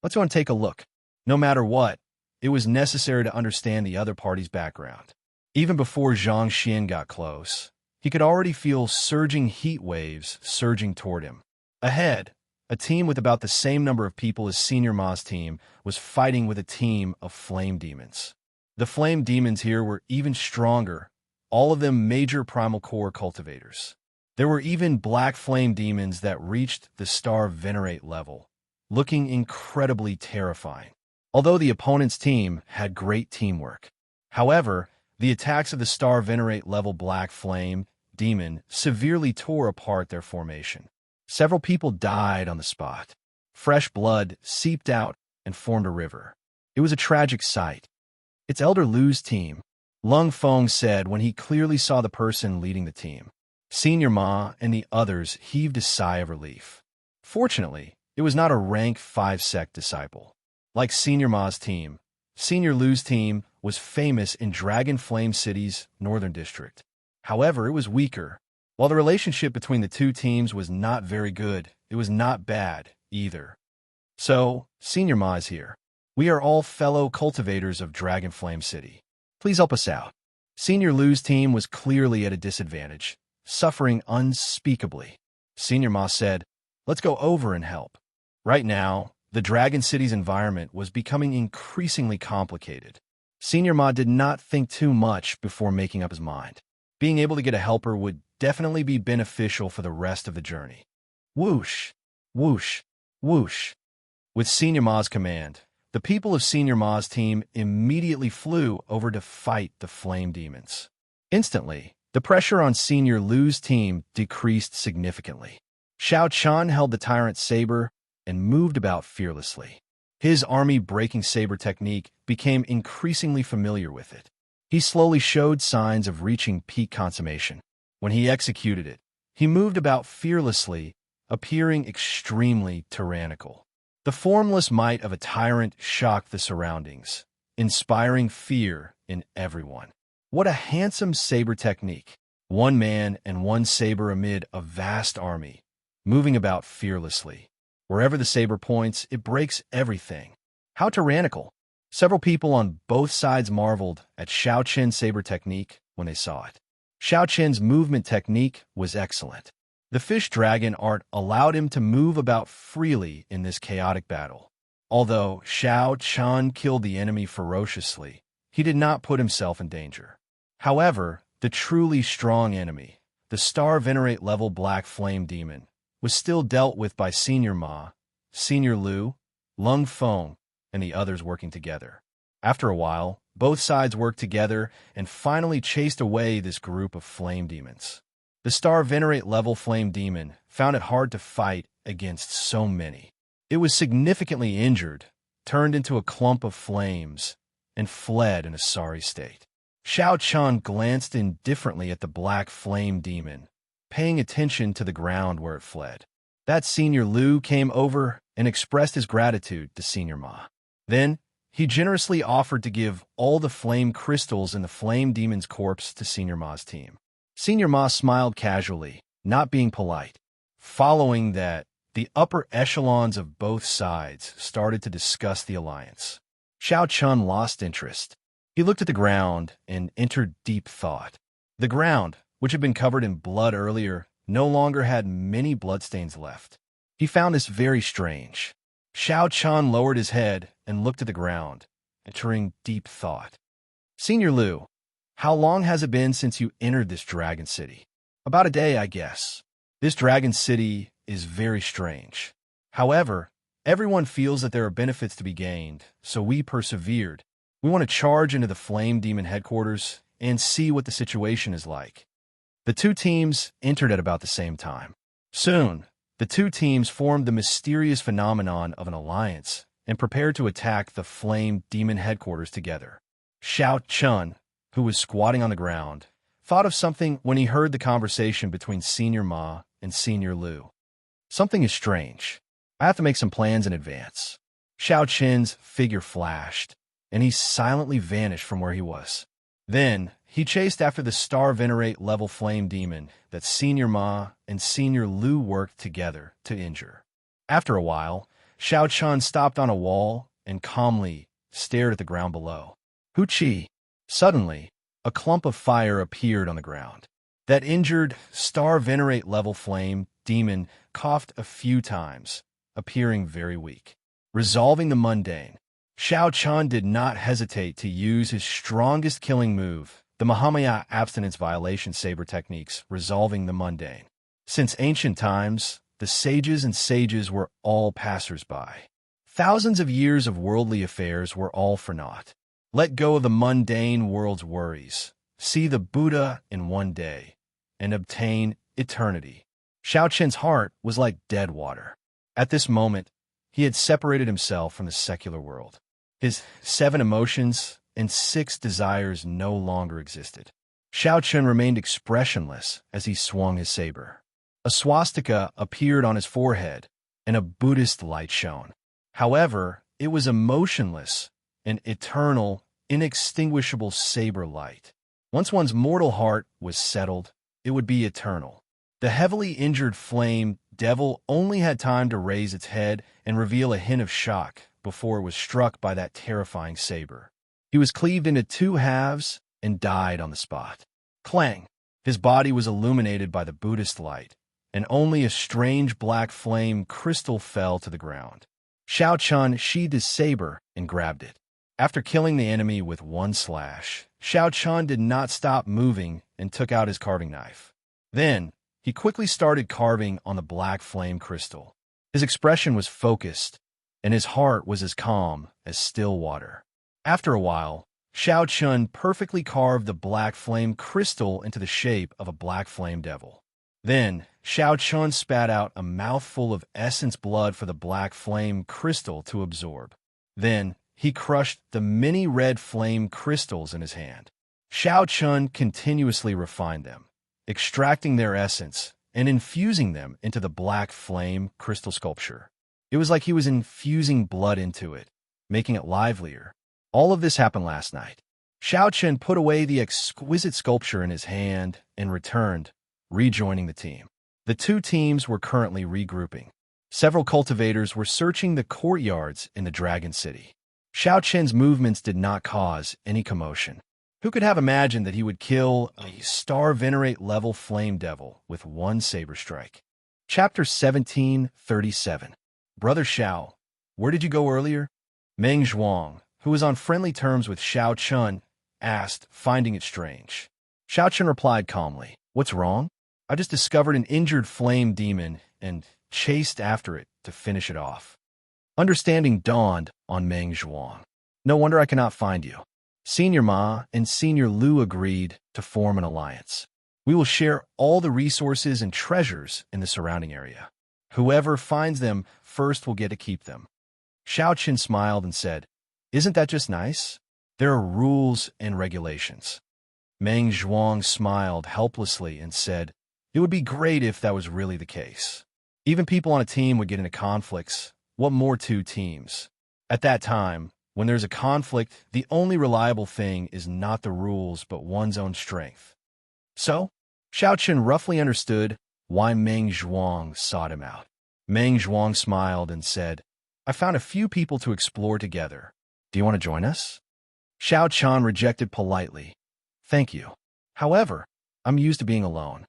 Let's go and take a look. No matter what, it was necessary to understand the other party's background. Even before Xianxia got close, he could already feel surging heat waves surging toward him. Ahead, a team with about the same number of people as Senior Ma's team was fighting with a team of flame demons. The flame demons here were even stronger, all of them major primal core cultivators. There were even black flame demons that reached the star venerate level, looking incredibly terrifying. Although the opponent's team had great teamwork. However, the attacks of the star venerate level black flame demon severely tore apart their formation. Several people died on the spot. Fresh blood seeped out and formed a river. It was a tragic sight. It's Elder Lu's team, Lung Feng said when he clearly saw the person leading the team. Senior Ma and the others heaved a sigh of relief. Fortunately, it was not a rank 5 sect disciple. Like Senior Ma's team, Senior Lu's team was famous in Dragon Flame City's northern district. However, it was weaker. While the relationship between the two teams was not very good, it was not bad either. So, Senior Ma is here. We are all fellow cultivators of Dragon Flame City. Please help us out. Senior Lu's team was clearly at a disadvantage, suffering unspeakably. Senior Ma said, "Let's go over and help." Right now, the Dragon City's environment was becoming increasingly complicated. Senior Ma did not think too much before making up his mind. Being able to get a helper would definitely be beneficial for the rest of the journey. Whoosh, whoosh, whoosh. With Senior Ma's command, the people of Senior Ma's team immediately flew over to fight the flame demons. Instantly, the pressure on Senior Lu's team decreased significantly. Xiao Chan held the tyrant saber and moved about fearlessly. His army-breaking saber technique became increasingly familiar with it. He slowly showed signs of reaching peak consummation. When he executed it, he moved about fearlessly, appearing extremely tyrannical. The formless might of a tyrant shocked the surroundings, inspiring fear in everyone. What a handsome saber technique! One man and one saber amid a vast army, moving about fearlessly. Wherever the saber points, it breaks everything. How tyrannical! Several people on both sides marveled at Xiao Qin's saber technique when they saw it. Xiao Qin's movement technique was excellent. The fish dragon art allowed him to move about freely in this chaotic battle. Although Xiao Qin killed the enemy ferociously, he did not put himself in danger. However, the truly strong enemy, the Star Venerate level Black Flame Demon, was still dealt with by Senior Ma, Senior Lu, Lung Feng, and the others working together. After a while, both sides worked together and finally chased away this group of flame demons. The Star Venerate level Flame Demon found it hard to fight against so many. It was significantly injured, turned into a clump of flames, and fled in a sorry state. Xiao Chan glanced indifferently at the Black Flame Demon, paying attention to the ground where it fled. That Senior Lu came over and expressed his gratitude to Senior Ma. Then, he generously offered to give all the flame crystals in the Flame Demon's corpse to Senior Ma's team. Senior Ma smiled casually, not being polite. Following that, the upper echelons of both sides started to discuss the alliance. Xiao Chun lost interest. He looked at the ground and entered deep thought. The ground, which had been covered in blood earlier, no longer had many bloodstains left. He found this very strange. Xiao Chan lowered his head and looked at the ground, entering deep thought. Senior Lu, how long has it been since you entered this dragon city? About a day, I guess. This dragon city is very strange. However, everyone feels that there are benefits to be gained, so we persevered. We want to charge into the Flame Demon headquarters and see what the situation is like. The two teams entered at about the same time. Soon, the two teams formed the mysterious phenomenon of an alliance and prepared to attack the Flame Demon headquarters together. Xiao Chun, who was squatting on the ground, thought of something when he heard the conversation between Senior Ma and Senior Lu. Something is strange. I have to make some plans in advance. Xiao Chin's figure flashed, and he silently vanished from where he was. Then, he chased after the Star Venerate level Flame Demon that Senior Ma and Senior Lu worked together to injure. After a while, Xiao Chun stopped on a wall and calmly stared at the ground below. Huchi! Suddenly, a clump of fire appeared on the ground. That injured Star Venerate level Flame Demon coughed a few times, appearing very weak. Resolving the mundane, Xiao Chun did not hesitate to use his strongest killing move, the Mahamaya abstinence violation saber techniques, resolving the mundane. Since ancient times, the sages and sages were all passers-by. Thousands of years of worldly affairs were all for naught. Let go of the mundane world's worries. See the Buddha in one day and obtain eternity. Xiao Chen's heart was like dead water. At this moment, he had separated himself from the secular world. His 7 emotions and 6 desires no longer existed. Xiao Chen remained expressionless as he swung his saber. A swastika appeared on his forehead, and a Buddhist light shone. However, it was emotionless, an eternal, inextinguishable saber light. Once one's mortal heart was settled, it would be eternal. The heavily injured flame devil only had time to raise its head and reveal a hint of shock before it was struck by that terrifying saber. He was cleaved into 2 halves and died on the spot. Clang! His body was illuminated by the Buddhist light, and only a strange black flame crystal fell to the ground. Xiao Chun sheathed his saber and grabbed it. After killing the enemy with 1 slash, Xiao Chun did not stop moving and took out his carving knife. Then, he quickly started carving on the black flame crystal. His expression was focused, and his heart was as calm as still water. After a while, Xiao Chun perfectly carved the black flame crystal into the shape of a black flame devil. Then, Xiao Chun spat out a mouthful of essence blood for the black flame crystal to absorb. Then, he crushed the many red flame crystals in his hand. Xiao Chun continuously refined them, extracting their essence and infusing them into the black flame crystal sculpture. It was like he was infusing blood into it, making it livelier. All of this happened last night. Xiao Chen put away the exquisite sculpture in his hand and returned, rejoining the team. The 2 teams were currently regrouping. Several cultivators were searching the courtyards in the Dragon City. Xiao Chen's movements did not cause any commotion. Who could have imagined that he would kill a Star Venerate level flame devil with 1 saber strike? Chapter 1737. Brother Xiao, where did you go earlier? Meng Zhuang, who was on friendly terms with Xiao Chun, asked, finding it strange. Xiao Chun replied calmly, "What's wrong? I just discovered an injured flame demon and chased after it to finish it off." Understanding dawned on Meng Zhuang. "No wonder I cannot find you. Senior Ma and Senior Lu agreed to form an alliance. We will share all the resources and treasures in the surrounding area. Whoever finds them first will get to keep them." Xiao Qin smiled and said, "Isn't that just nice? There are rules and regulations." Meng Zhuang smiled helplessly and said, "It would be great if that was really the case. Even people on a team would get into conflicts. What more 2 teams? At that time, when there's a conflict, the only reliable thing is not the rules but one's own strength." So, Xiao Qin roughly understood why Meng Zhuang sought him out. Meng Zhuang smiled and said, "I found a few people to explore together. Do you want to join us?" Xiao Chan rejected politely, "Thank you. However, I'm used to being alone.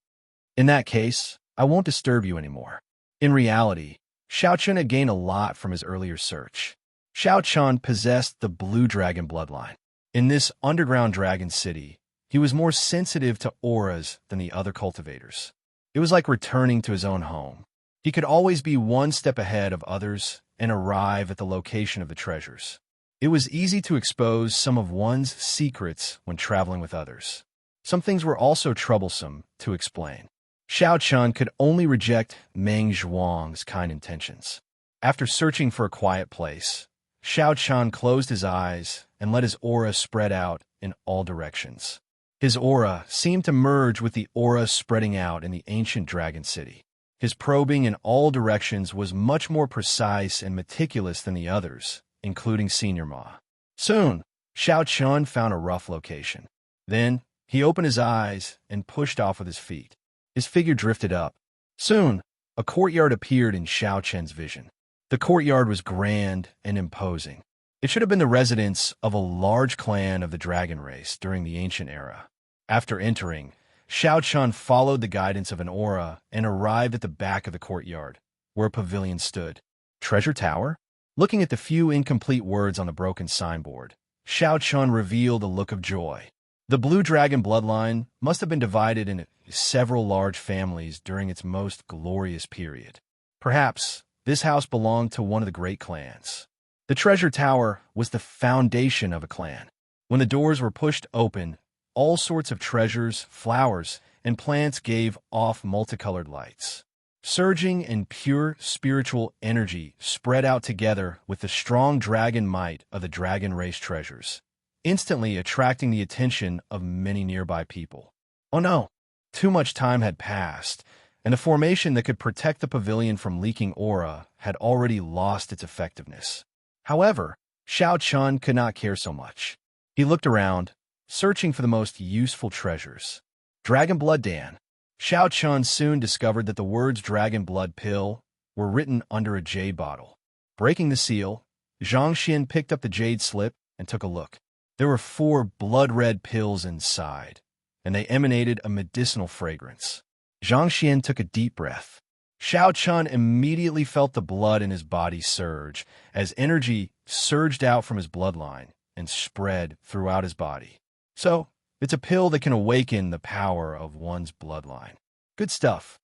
In that case, I won't disturb you anymore." In reality, Xiao Chen had gained a lot from his earlier search. Xiao Chan possessed the Blue Dragon bloodline. In this underground dragon city, he was more sensitive to auras than the other cultivators. It was like returning to his own home. He could always be 1 step ahead of others and arrive at the location of the treasures. It was easy to expose some of one's secrets when traveling with others. Some things were also troublesome to explain. Xiao Chun could only reject Meng Zhuang's kind intentions. After searching for a quiet place, Xiao Chun closed his eyes and let his aura spread out in all directions. His aura seemed to merge with the aura spreading out in the ancient dragon city. His probing in all directions was much more precise and meticulous than the others, including Senior Ma. Soon, Xiao Chun found a rough location. Then, he opened his eyes and pushed off with his feet. His figure drifted up. Soon, a courtyard appeared in Xiao Chen's vision. The courtyard was grand and imposing. It should have been the residence of a large clan of the dragon race during the ancient era. After entering, Xiao Chun followed the guidance of an aura and arrived at the back of the courtyard, where a pavilion stood. Treasure Tower? Looking at the few incomplete words on the broken signboard, Xiao Chun revealed a look of joy. The Blue Dragon bloodline must have been divided into several large families during its most glorious period. Perhaps this house belonged to one of the great clans. The treasure tower was the foundation of a clan. When the doors were pushed open, all sorts of treasures, flowers, and plants gave off multicolored lights. Surging in pure spiritual energy spread out together with the strong dragon might of the dragon race treasures, instantly attracting the attention of many nearby people. Oh no! Too much time had passed, and the formation that could protect the pavilion from leaking aura had already lost its effectiveness. However, Xiao Chun could not care so much. He looked around, searching for the most useful treasures. Dragon Blood Dan. Xiao Chun soon discovered that the words Dragon Blood Pill were written under a jade bottle. Breaking the seal, Xianxia picked up the jade slip and took a look. There were 4 blood-red pills inside, and they emanated a medicinal fragrance. Xianxia took a deep breath. Xiao Chun immediately felt the blood in his body surge as energy surged out from his bloodline and spread throughout his body. So, it's a pill that can awaken the power of one's bloodline. Good stuff.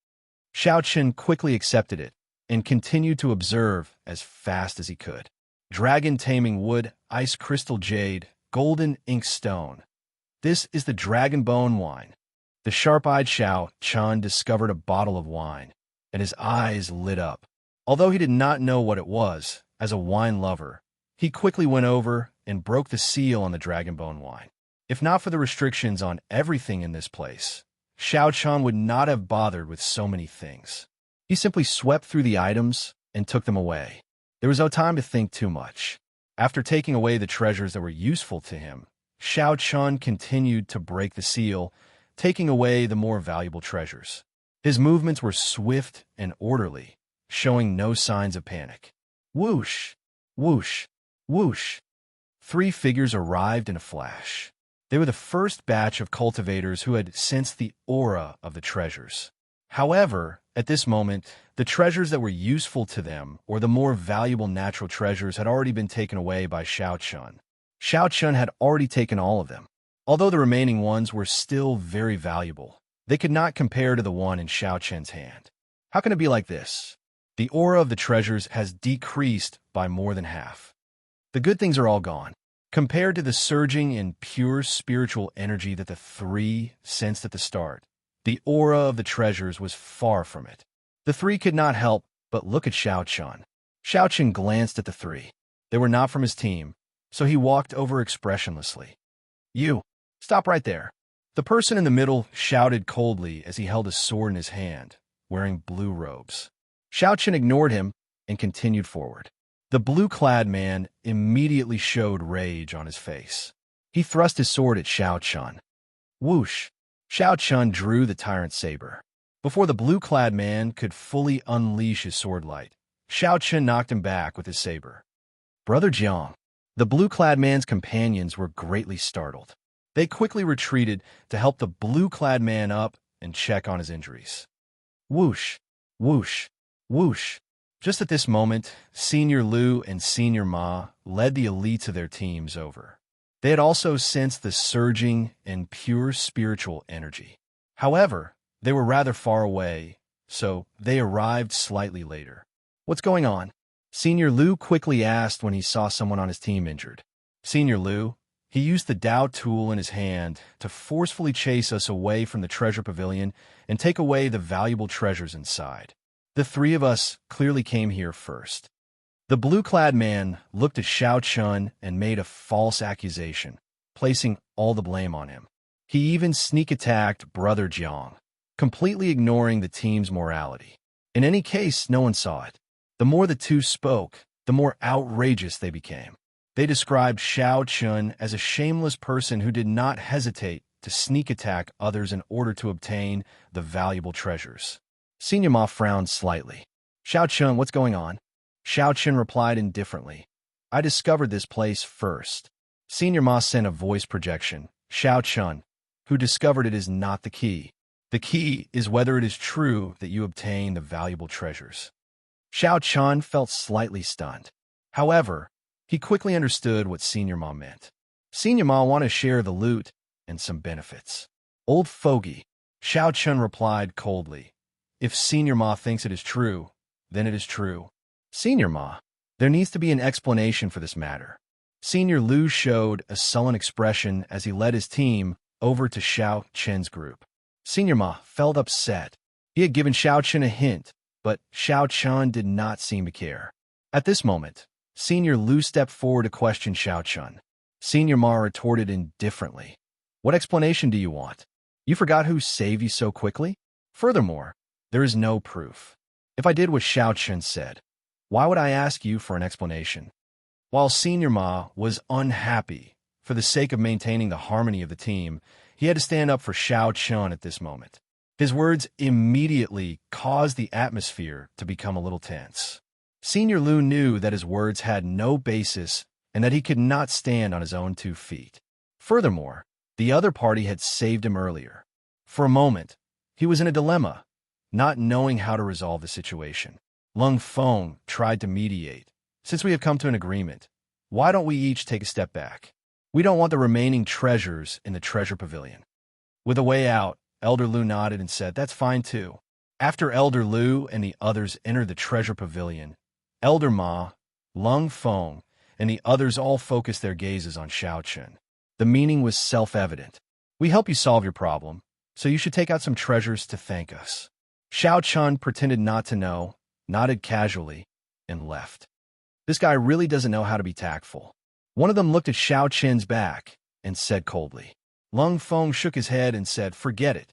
Xiao Chun quickly accepted it and continued to observe as fast as he could. Dragon Taming Wood, Ice Crystal Jade, Golden Ink Stone. This is the Dragon Bone Wine. The sharp-eyed Xiao Chun discovered a bottle of wine, and his eyes lit up. Although he did not know what it was, as a wine lover, he quickly went over and broke the seal on the Dragon Bone Wine. If not for the restrictions on everything in this place, Xiao Chun would not have bothered with so many things. He simply swept through the items and took them away. There was no time to think too much. After taking away the treasures that were useful to him, Xiao Chun continued to break the seal, taking away the more valuable treasures. His movements were swift and orderly, showing no signs of panic. Whoosh! Whoosh! Whoosh! 3 figures arrived in a flash. They were the first batch of cultivators who had sensed the aura of the treasures. However, at this moment, the treasures that were useful to them, or the more valuable natural treasures, had already been taken away by Xiao Chun. Xiao Chun had already taken all of them. Although the remaining ones were still very valuable, they could not compare to the one in Xiao Chun's hand. How can it be like this? The aura of the treasures has decreased by more than half. The good things are all gone. Compared to the surging and pure spiritual energy that the 3 sensed at the start, the aura of the treasures was far from it. The 3 could not help but look at Xiao Chun. Xiao Chun glanced at the 3. They were not from his team, so he walked over expressionlessly. You, stop right there. The person in the middle shouted coldly as he held a sword in his hand, wearing blue robes. Xiao Chun ignored him and continued forward. The blue-clad man immediately showed rage on his face. He thrust his sword at Xiao Chun. Whoosh! Xiao Chun drew the tyrant's saber. Before the blue-clad man could fully unleash his sword light, Xiao Chun knocked him back with his saber. Brother Jiang. The blue-clad man's companions were greatly startled. They quickly retreated to help the blue-clad man up and check on his injuries. Whoosh! Whoosh! Whoosh! Just at this moment, Senior Lu and Senior Ma led the elites of their teams over. They had also sensed the surging and pure spiritual energy. However, they were rather far away, so they arrived slightly later. What's going on? Senior Lu quickly asked when he saw someone on his team injured. Senior Lu, he used the Dao tool in his hand to forcefully chase us away from the treasure pavilion and take away the valuable treasures inside. The 3 of us clearly came here first. The blue-clad man looked at Xiao Chun and made a false accusation, placing all the blame on him. He even sneak-attacked Brother Jiang, completely ignoring the team's morality. In any case, no one saw it. The more the 2 spoke, the more outrageous they became. They described Xiao Chun as a shameless person who did not hesitate to sneak-attack others in order to obtain the valuable treasures. Senior Ma frowned slightly. Xiao Chun, what's going on? Xiao Chun replied indifferently. I discovered this place first. Senior Ma sent a voice projection. Xiao Chun, who discovered it is not the key. The key is whether it is true that you obtain the valuable treasures. Xiao Chun felt slightly stunned. However, he quickly understood what Senior Ma meant. Senior Ma wanted to share the loot and some benefits. Old fogey, Xiao Chun replied coldly. If Senior Ma thinks it is true, then it is true. Senior Ma, there needs to be an explanation for this matter. Senior Lu showed a sullen expression as he led his team over to Xiao Chen's group. Senior Ma felt upset. He had given Xiao Chen a hint, but Xiao Chen did not seem to care. At this moment, Senior Lu stepped forward to question Xiao Chen. Senior Ma retorted indifferently. What explanation do you want? You forgot who saved you so quickly? Furthermore, there is no proof. If I did what Xiao Chen said, why would I ask you for an explanation? While Senior Ma was unhappy, for the sake of maintaining the harmony of the team, he had to stand up for Xiao Chen at this moment. His words immediately caused the atmosphere to become a little tense. Senior Lu knew that his words had no basis and that he could not stand on his own 2 feet. Furthermore, the other party had saved him earlier. For a moment, he was in a dilemma, not knowing how to resolve the situation. Lung Feng tried to mediate. Since we have come to an agreement, why don't we each take a step back? We don't want the remaining treasures in the treasure pavilion. With a way out, Elder Lu nodded and said, that's fine too. After Elder Lu and the others entered the treasure pavilion, Elder Ma, Lung Feng, and the others all focused their gazes on Xiao Chen. The meaning was self-evident. We help you solve your problem, so you should take out some treasures to thank us. Xiao Chen pretended not to know, nodded casually, and left. This guy really doesn't know how to be tactful. One of them looked at Xiao Chen's back and said coldly. Lung Feng shook his head and said, forget it.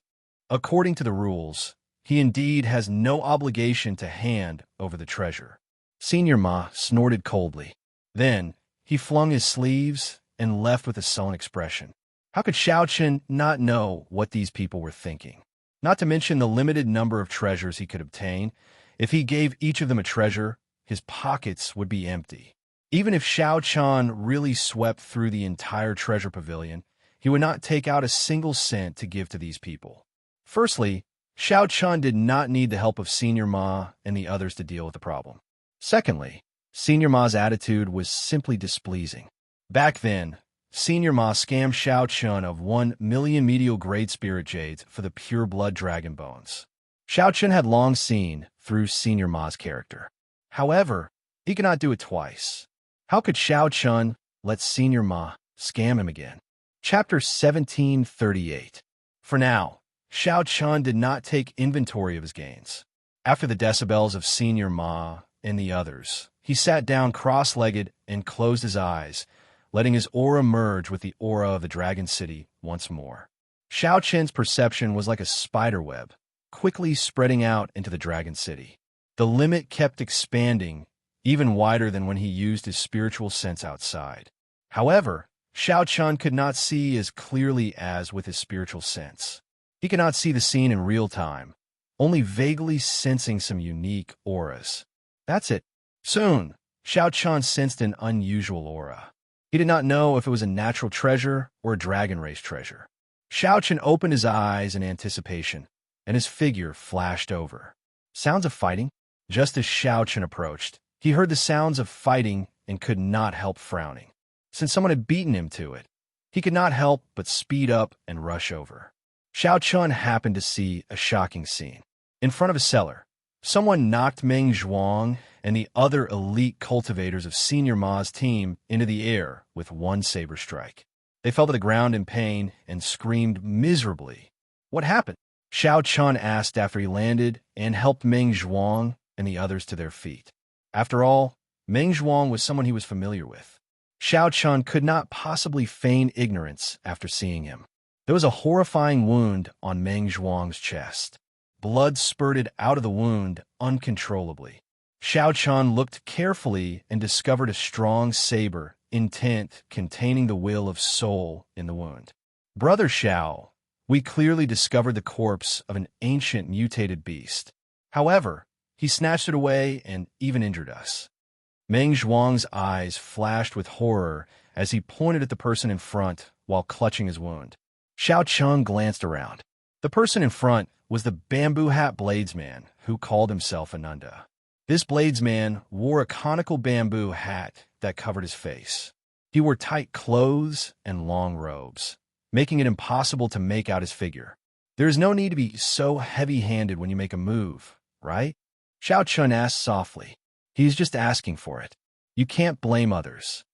According to the rules, he indeed has no obligation to hand over the treasure. Senior Ma snorted coldly. Then, he flung his sleeves and left with a sullen expression. How could Xiao Chen not know what these people were thinking? Not to mention the limited number of treasures he could obtain. If he gave each of them a treasure, his pockets would be empty. Even if Xiao Chen really swept through the entire treasure pavilion, he would not take out a single cent to give to these people. Firstly, Xiao Chen did not need the help of Senior Ma and the others to deal with the problem. Secondly, Senior Ma's attitude was simply displeasing. Back then, Senior Ma scammed Xiao Chen of 1 million medial grade spirit jades for the pure blood dragon bones. Xiao Chen had long seen through Senior Ma's character. However, he could not do it twice. How could Xiao Chen let Senior Ma scam him again? Chapter 1738. For now, Xiao Chen did not take inventory of his gains. After the decibels of Senior Ma and the others, he sat down cross-legged and closed his eyes, letting his aura merge with the aura of the Dragon City once more. Xiao Chen's perception was like a spider web, quickly spreading out into the Dragon City. The limit kept expanding, even wider than when he used his spiritual sense outside. However, Xiao Chen could not see as clearly as with his spiritual sense. He could not see the scene in real time, only vaguely sensing some unique auras. That's it. Soon, Xiao Chen sensed an unusual aura. He did not know if it was a natural treasure or a dragon race treasure. Xiao Chen opened his eyes in anticipation, and his figure flashed over. Sounds of fighting? Just as Xiao Chen approached, he heard the sounds of fighting and could not help frowning. Since someone had beaten him to it, he could not help but speed up and rush over. Xiao Chen happened to see a shocking scene. In front of a cellar, someone knocked Meng Zhuang and the other elite cultivators of Senior Ma's team into the air with one saber strike. They fell to the ground in pain and screamed miserably. What happened? Xiao Chen asked after he landed and helped Meng Zhuang and the others to their feet. After all, Meng Zhuang was someone he was familiar with. Xiao Chen could not possibly feign ignorance after seeing him. There was a horrifying wound on Meng Zhuang's chest. Blood spurted out of the wound uncontrollably. Xiao Chen looked carefully and discovered a strong saber, intent, containing the will of soul in the wound. Brother Xiao, we clearly discovered the corpse of an ancient mutated beast. However, he snatched it away and even injured us. Meng Zhuang's eyes flashed with horror as he pointed at the person in front while clutching his wound. Xiao Chen glanced around. The person in front was the bamboo hat bladesman who called himself Ananda. This bladesman wore a conical bamboo hat that covered his face. He wore tight clothes and long robes, making it impossible to make out his figure. There is no need to be so heavy-handed when you make a move, right? Xianxia asked softly. He's just asking for it. You can't blame others.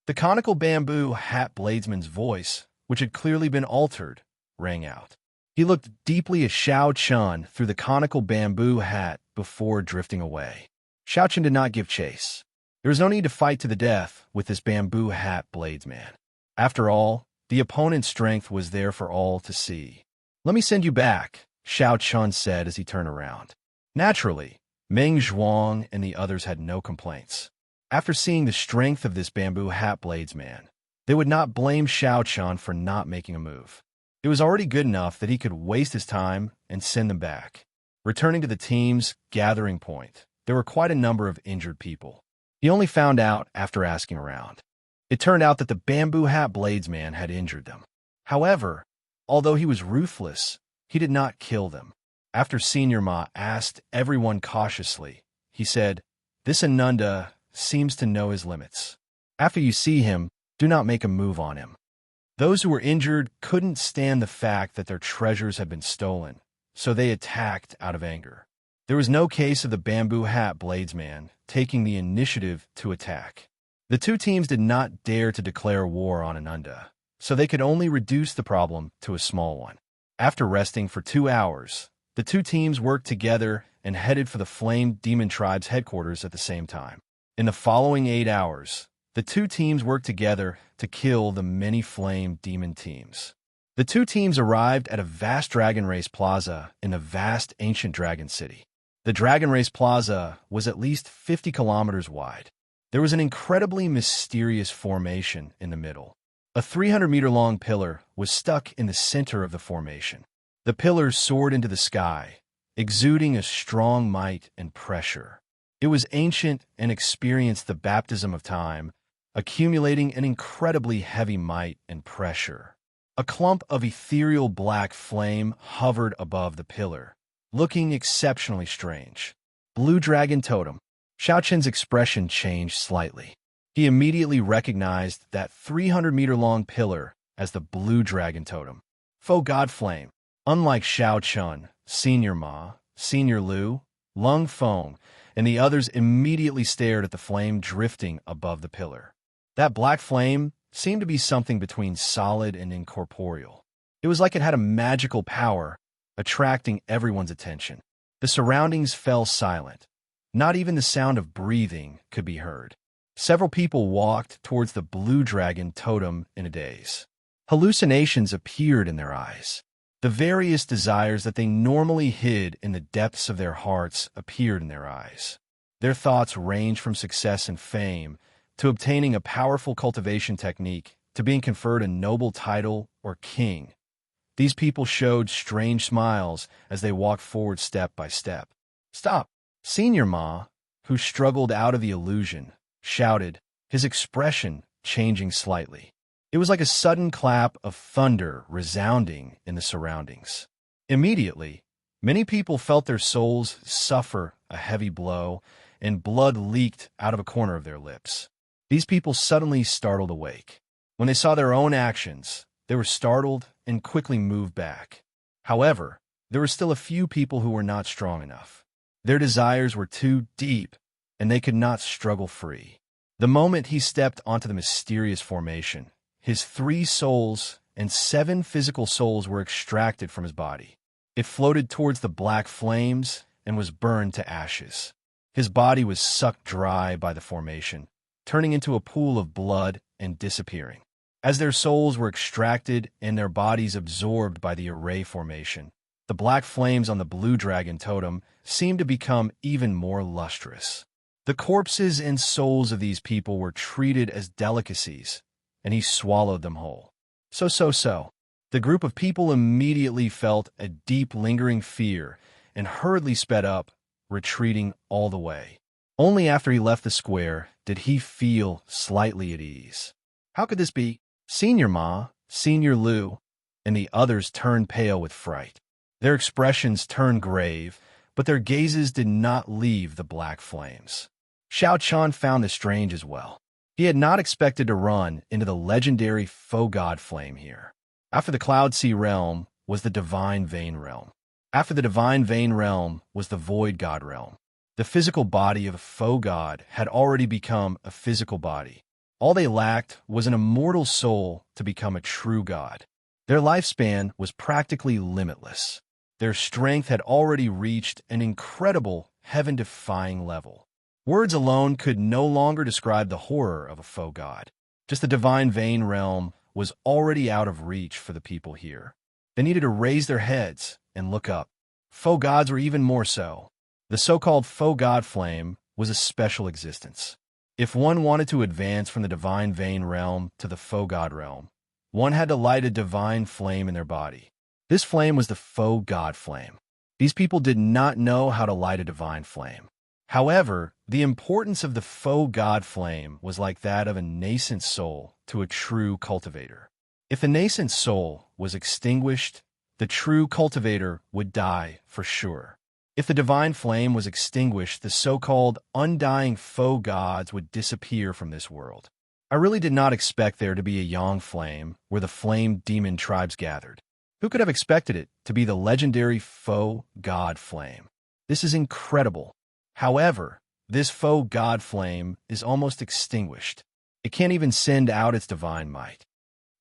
The conical bamboo hat bladesman's voice, which had clearly been altered, rang out. He looked deeply at Xianxia through the conical bamboo hat before drifting away. Xianxia did not give chase. There was no need to fight to the death with this bamboo hat bladesman. After all, the opponent's strength was there for all to see. Let me send you back, Xianxia said as he turned around. Naturally, Meng Zhuang and the others had no complaints. After seeing the strength of this bamboo hat bladesman, they would not blame Xianxia for not making a move. It was already good enough that he could waste his time and send them back. Returning to the team's gathering point, there were quite a number of injured people. He only found out after asking around. It turned out that the bamboo hat bladesman had injured them. However, although he was ruthless, he did not kill them. After Senior Ma asked everyone cautiously, he said, "This Ananda seems to know his limits. After you see him, do not make a move on him." Those who were injured couldn't stand the fact that their treasures had been stolen, so they attacked out of anger. There was no case of the bamboo hat bladesman taking the initiative to attack. The two teams did not dare to declare war on Ananda, so they could only reduce the problem to a small one. After resting for 2 hours, the two teams worked together and headed for the Flame Demon Tribe's headquarters at the same time. In the following 8 hours, the two teams worked together to kill the many flame demon teams. The two teams arrived at a vast dragon race plaza in the vast ancient dragon city. The dragon race plaza was at least 50 kilometers wide. There was an incredibly mysterious formation in the middle. A 300-meter-long pillar was stuck in the center of the formation. The pillar soared into the sky, exuding a strong might and pressure. It was ancient and experienced the baptism of time, accumulating an incredibly heavy might and pressure. A clump of ethereal black flame hovered above the pillar, looking exceptionally strange. Blue Dragon Totem. Xiaoqian's expression changed slightly. He immediately recognized that 300-meter-long pillar as the Blue Dragon Totem. Faux God Flame. Unlike Xiaoqian, Senior Ma, Senior Lu, Lung Feng, and the others immediately stared at the flame drifting above the pillar. That black flame seemed to be something between solid and incorporeal. It was like it had a magical power, attracting everyone's attention. The surroundings fell silent. Not even the sound of breathing could be heard. Several people walked towards the Blue Dragon Totem in a daze. Hallucinations appeared in their eyes. The various desires that they normally hid in the depths of their hearts appeared in their eyes. Their thoughts ranged from success and fame to obtaining a powerful cultivation technique to being conferred a noble title or king. These people showed strange smiles as they walked forward step by step. "Stop!" Senior Ma, who struggled out of the illusion, shouted, his expression changing slightly. It was like a sudden clap of thunder resounding in the surroundings. Immediately, many people felt their souls suffer a heavy blow, and blood leaked out of a corner of their lips. These people suddenly startled awake. When they saw their own actions, they were startled and quickly moved back. However, there were still a few people who were not strong enough. Their desires were too deep, and they could not struggle free. The moment he stepped onto the mysterious formation, his 3 souls and 7 physical souls were extracted from his body. It floated towards the black flames and was burned to ashes. His body was sucked dry by the formation, turning into a pool of blood and disappearing. As their souls were extracted and their bodies absorbed by the array formation, the black flames on the Blue Dragon Totem seemed to become even more lustrous. The corpses and souls of these people were treated as delicacies, and he swallowed them whole. So. The group of people immediately felt a deep lingering fear and hurriedly sped up, retreating all the way. Only after he left the square did he feel slightly at ease. How could this be? Senior Ma, Senior Lu, and the others turned pale with fright. Their expressions turned grave but their gazes did not leave the black flames. Xianxia found this strange as well. He had not expected to run into the legendary faux god flame here. After the Cloud Sea realm was the Divine Vein realm. After the Divine Vein realm was the Void God realm. The physical body of a faux god had already become a physical body. All they lacked was an immortal soul to become a true god. Their lifespan was practically limitless. Their strength had already reached an incredible, heaven-defying level. Words alone could no longer describe the horror of a faux god. Just the Divine Vein realm was already out of reach for the people here. They needed to raise their heads and look up. Faux gods were even more so. The so-called faux god flame was a special existence. If one wanted to advance from the Divine Vein realm to the faux god realm, one had to light a divine flame in their body. This flame was the faux god flame. These people did not know how to light a divine flame. However, the importance of the faux god flame was like that of a nascent soul to a true cultivator. If the nascent soul was extinguished, the true cultivator would die for sure. If the divine flame was extinguished, the so-called undying faux gods would disappear from this world. I really did not expect there to be a Yang flame where the flame demon tribes gathered. Who could have expected it to be the legendary faux god flame? This is incredible. However, this faux god flame is almost extinguished. It can't even send out its divine might.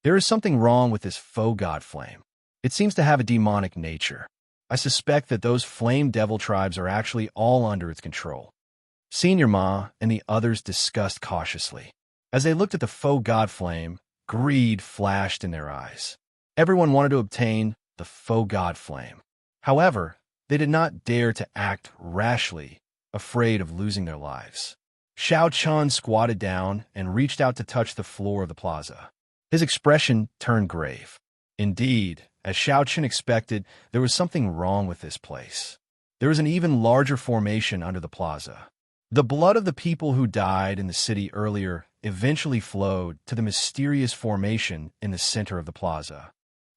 There is something wrong with this faux god flame. It seems to have a demonic nature. I suspect that those flame devil tribes are actually all under its control. Senior Ma and the others discussed cautiously. As they looked at the faux god flame, greed flashed in their eyes. Everyone wanted to obtain the faux god flame. However, they did not dare to act rashly, afraid of losing their lives. Xianxia squatted down and reached out to touch the floor of the plaza. His expression turned grave. Indeed, as Xianxia expected, there was something wrong with this place. There was an even larger formation under the plaza. The blood of the people who died in the city earlier eventually flowed to the mysterious formation in the center of the plaza.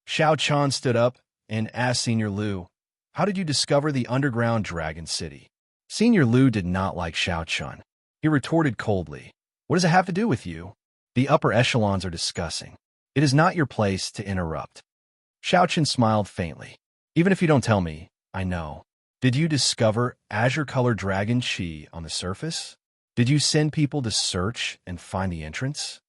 Xianxia stood up and asked Senior Lu, "How did you discover the underground dragon city?" Senior Lu did not like Xianxia. He retorted coldly, "What does it have to do with you? The upper echelons are discussing. It is not your place to interrupt." Xianxia smiled faintly. "Even if you don't tell me, I know. Did you discover azure-colored dragon chi on the surface? Did you send people to search and find the entrance?"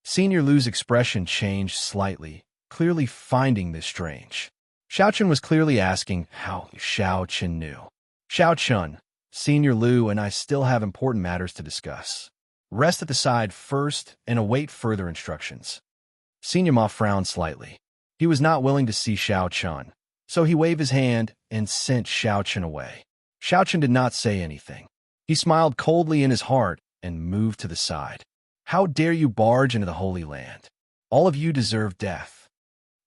Senior Lu's expression changed slightly, clearly finding this strange. Xianxia was clearly asking how Xianxia knew. "Xianxia, Senior Lu and I still have important matters to discuss. Rest at the side first and await further instructions." Senior Ma frowned slightly. He was not willing to see Xianxia, so he waved his hand and sent Xianxia away. Xianxia did not say anything. He smiled coldly in his heart and moved to the side. "How dare you barge into the Holy Land? All of you deserve death."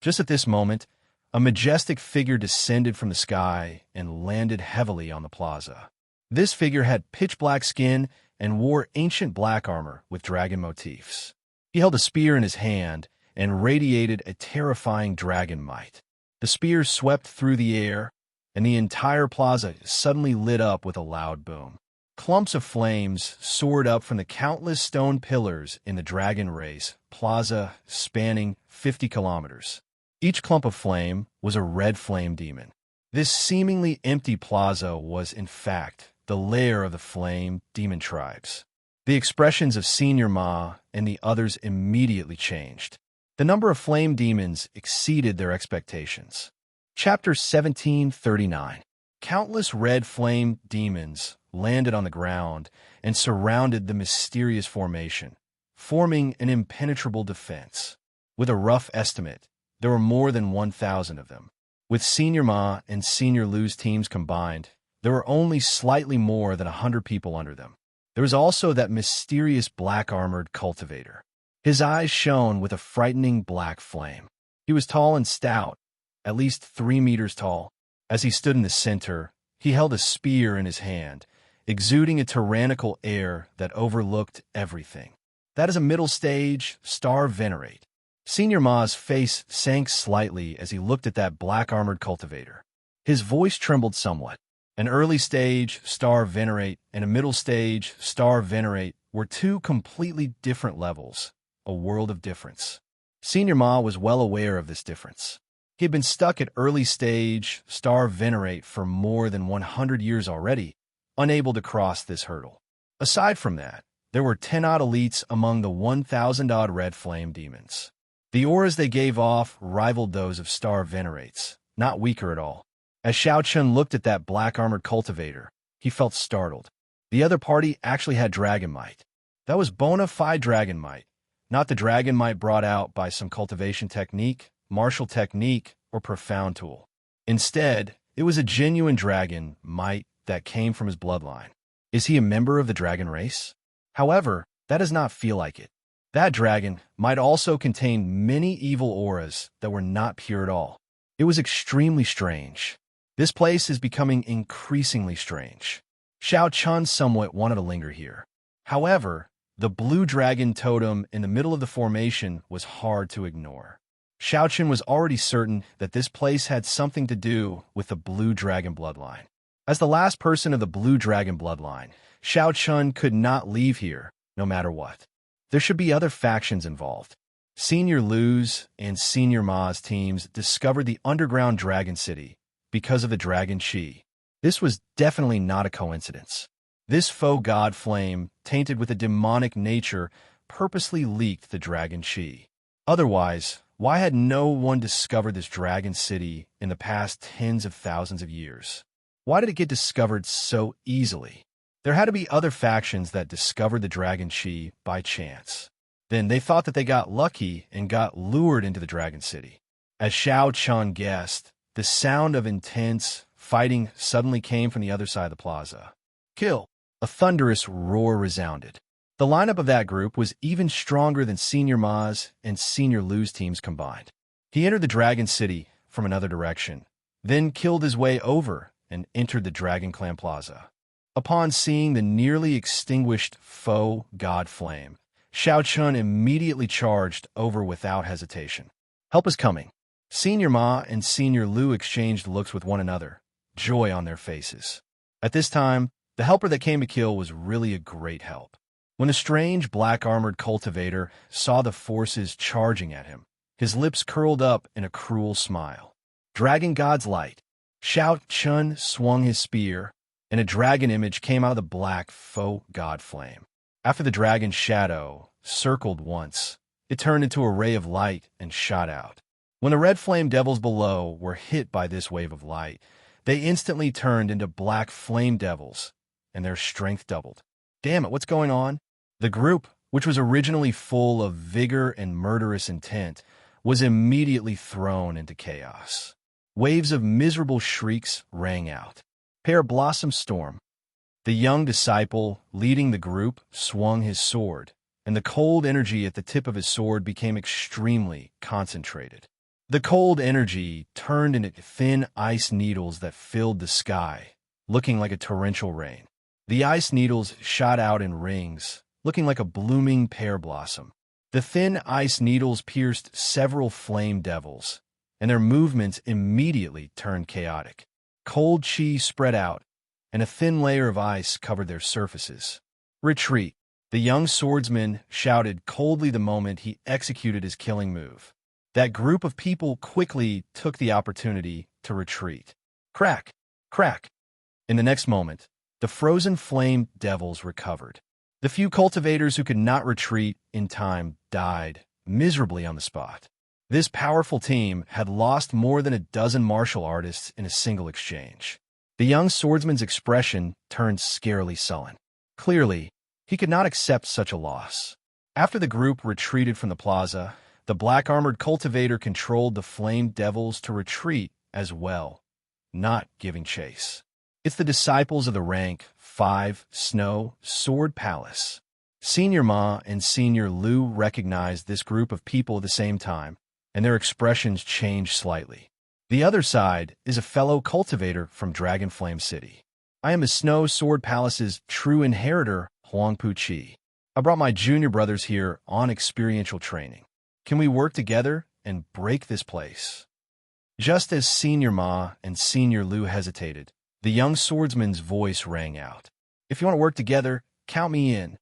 Just at this moment, a majestic figure descended from the sky and landed heavily on the plaza. This figure had pitch-black skin and wore ancient black armor with dragon motifs. He held a spear in his hand and radiated a terrifying dragon might. The spear swept through the air, and the entire plaza suddenly lit up with a loud boom. Clumps of flames soared up from the countless stone pillars in the dragon race plaza spanning 50 kilometers. Each clump of flame was a red flame demon. This seemingly empty plaza was, in fact, the lair of the flame demon tribes. The expressions of Senior Ma and the others immediately changed. The number of flame demons exceeded their expectations. Chapter 1739. Countless red flame demons landed on the ground and surrounded the mysterious formation, forming an impenetrable defense. With a rough estimate, there were more than 1,000 of them. With Senior Ma and Senior Lu's teams combined, there were only slightly more than 100 people under them. There was also that mysterious black-armored cultivator. His eyes shone with a frightening black flame. He was tall and stout, at least 3 meters tall. As he stood in the center, he held a spear in his hand, exuding a tyrannical air that overlooked everything. That is a middle stage star venerate. Senior Ma's face sank slightly as he looked at that black-armored cultivator. His voice trembled somewhat. An early stage, Star Venerate, and a middle stage, Star Venerate, were two completely different levels, a world of difference. Senior Ma was well aware of this difference. He had been stuck at early stage, Star Venerate for more than 100 years already, unable to cross this hurdle. Aside from that, there were 10-odd elites among the 1,000-odd red flame demons. The auras they gave off rivaled those of Star Venerates, not weaker at all. As Xiaochun looked at that black-armored cultivator, he felt startled. The other party actually had dragon might. That was bona fide dragon might, not the dragon might brought out by some cultivation technique, martial technique, or profound tool. Instead, it was a genuine dragon might that came from his bloodline. Is he a member of the dragon race? However, that does not feel like it. That dragon might also contain many evil auras that were not pure at all. It was extremely strange. This place is becoming increasingly strange. Xiaochun somewhat wanted to linger here. However, the blue dragon totem in the middle of the formation was hard to ignore. Xiaochun was already certain that this place had something to do with the blue dragon bloodline. As the last person of the blue dragon bloodline, Xiaochun could not leave here, no matter what. There should be other factions involved. Senior Lu's and Senior Ma's teams discovered the underground dragon city because of the dragon Qi. This was definitely not a coincidence. This faux god flame, tainted with a demonic nature, purposely leaked the dragon Qi. Otherwise, why had no one discovered this dragon city in the past tens of thousands of years? Why did it get discovered so easily? There had to be other factions that discovered the dragon Qi by chance. Then they thought that they got lucky and got lured into the dragon city. As Xiaochun guessed, the sound of intense fighting suddenly came from the other side of the plaza. Kill! A thunderous roar resounded. The lineup of that group was even stronger than Senior Ma's and Senior Lu's teams combined. He entered the dragon city from another direction, then killed his way over and entered the Dragon Clan Plaza. Upon seeing the nearly extinguished faux god flame, Xiaochun immediately charged over without hesitation. Help is coming. Senior Ma and Senior Lu exchanged looks with one another, joy on their faces. At this time, the helper that came to kill was really a great help. When the strange black-armored cultivator saw the forces charging at him, his lips curled up in a cruel smile. Dragon God's Light. Xiaochun swung his spear, and a dragon image came out of the black faux god flame. After the dragon's shadow circled once, it turned into a ray of light and shot out. When the red flame devils below were hit by this wave of light, they instantly turned into black flame devils, and their strength doubled. Damn it, what's going on? The group, which was originally full of vigor and murderous intent, was immediately thrown into chaos. Waves of miserable shrieks rang out. Pear Blossom Storm. The young disciple, leading the group, swung his sword, and the cold energy at the tip of his sword became extremely concentrated. The cold energy turned into thin ice needles that filled the sky, looking like a torrential rain. The ice needles shot out in rings, looking like a blooming pear blossom. The thin ice needles pierced several flame devils, and their movements immediately turned chaotic. Cold chi spread out, and a thin layer of ice covered their surfaces. Retreat! The young swordsman shouted coldly the moment he executed his killing move. That group of people quickly took the opportunity to retreat. Crack! Crack! In the next moment, the frozen flame devils recovered. The few cultivators who could not retreat in time died miserably on the spot. This powerful team had lost more than a dozen martial artists in a single exchange. The young swordsman's expression turned scarily sullen. Clearly, he could not accept such a loss. After the group retreated from the plaza, the black-armored cultivator controlled the flame devils to retreat as well, not giving chase. It's the disciples of the rank 5 Snow Sword Palace. Senior Ma and Senior Lu recognized this group of people at the same time, and their expressions changed slightly. The other side is a fellow cultivator from Dragon Flame City. I am the Snow Sword Palace's true inheritor, Huangpu Qi. I brought my junior brothers here on experiential training. Can we work together and break this place? Just as Senior Ma and Senior Lu hesitated, The young swordsman's voice rang out. "If you want to work together, count me in."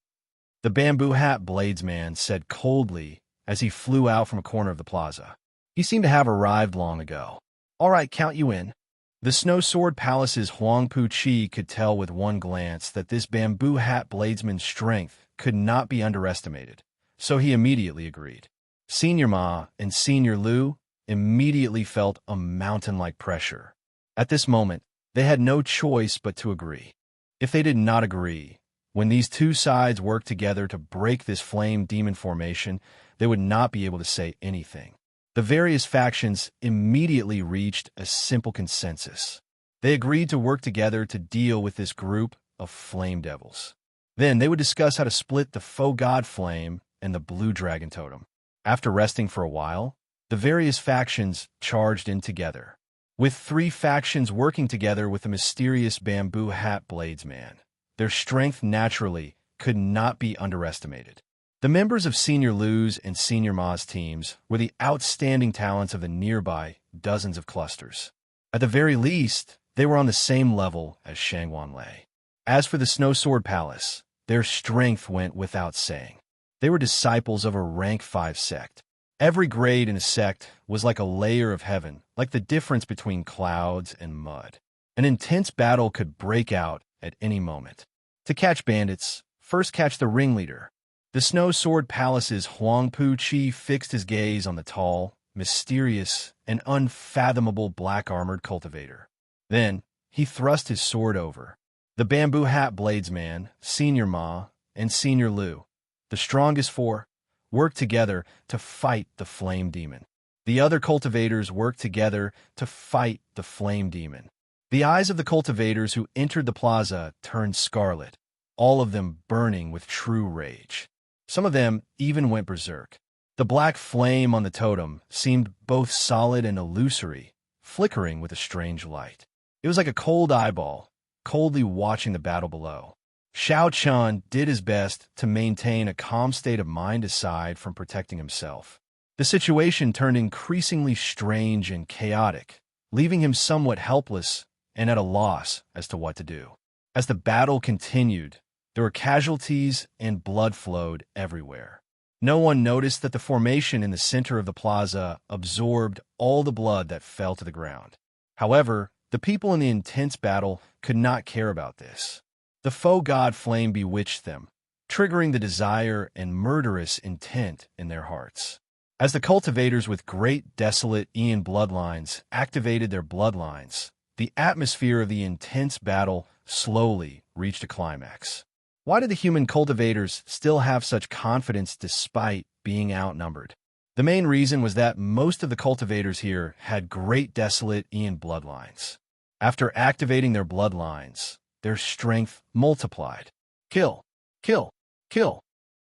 The bamboo hat bladesman said coldly as he flew out from a corner of the plaza. He seemed to have arrived long ago. "All right, count you in." The Snow Sword Palace's Huangpu Chi could tell with one glance that this bamboo hat bladesman's strength could not be underestimated, so he immediately agreed. Senior Ma and Senior Lu immediately felt a mountain-like pressure. At this moment, they had no choice but to agree. If they did not agree, when these two sides worked together to break this flame demon formation, they would not be able to say anything. The various factions immediately reached a simple consensus. They agreed to work together to deal with this group of flame devils. Then they would discuss how to split the faux god flame and the blue dragon totem. After resting for a while, the various factions charged in together, with three factions working together with the mysterious bamboo hat bladesman. Their strength naturally could not be underestimated. The members of Senior Lu's and Senior Ma's teams were the outstanding talents of the nearby dozens of clusters. At the very least, they were on the same level as Shangwan Lei. As for the Snow Sword Palace, their strength went without saying. They were disciples of a rank 5 sect. Every grade in a sect was like a layer of heaven, like the difference between clouds and mud. An intense battle could break out at any moment. To catch bandits, first catch the ringleader. The Snow Sword Palace's Huangpu Chi fixed his gaze on the tall, mysterious, and unfathomable black-armored cultivator. Then, he thrust his sword over. The bamboo hat bladesman, Senior Ma, and Senior Lu, the strongest four, worked together to fight the flame demon. The other cultivators worked together to fight the flame demon. The eyes of the cultivators who entered the plaza turned scarlet, all of them burning with true rage. Some of them even went berserk. The black flame on the totem seemed both solid and illusory, flickering with a strange light. It was like a cold eyeball, coldly watching the battle below. Xiao Chun did his best to maintain a calm state of mind aside from protecting himself. The situation turned increasingly strange and chaotic, leaving him somewhat helpless and at a loss as to what to do. As the battle continued, there were casualties and blood flowed everywhere. No one noticed that the formation in the center of the plaza absorbed all the blood that fell to the ground. However, the people in the intense battle could not care about this. The faux god flame bewitched them, triggering the desire and murderous intent in their hearts. As the cultivators with great desolate Ian bloodlines activated their bloodlines, the atmosphere of the intense battle slowly reached a climax. Why did the human cultivators still have such confidence despite being outnumbered? The main reason was that most of the cultivators here had great desolate Ian bloodlines. After activating their bloodlines, their strength multiplied. Kill, kill, kill.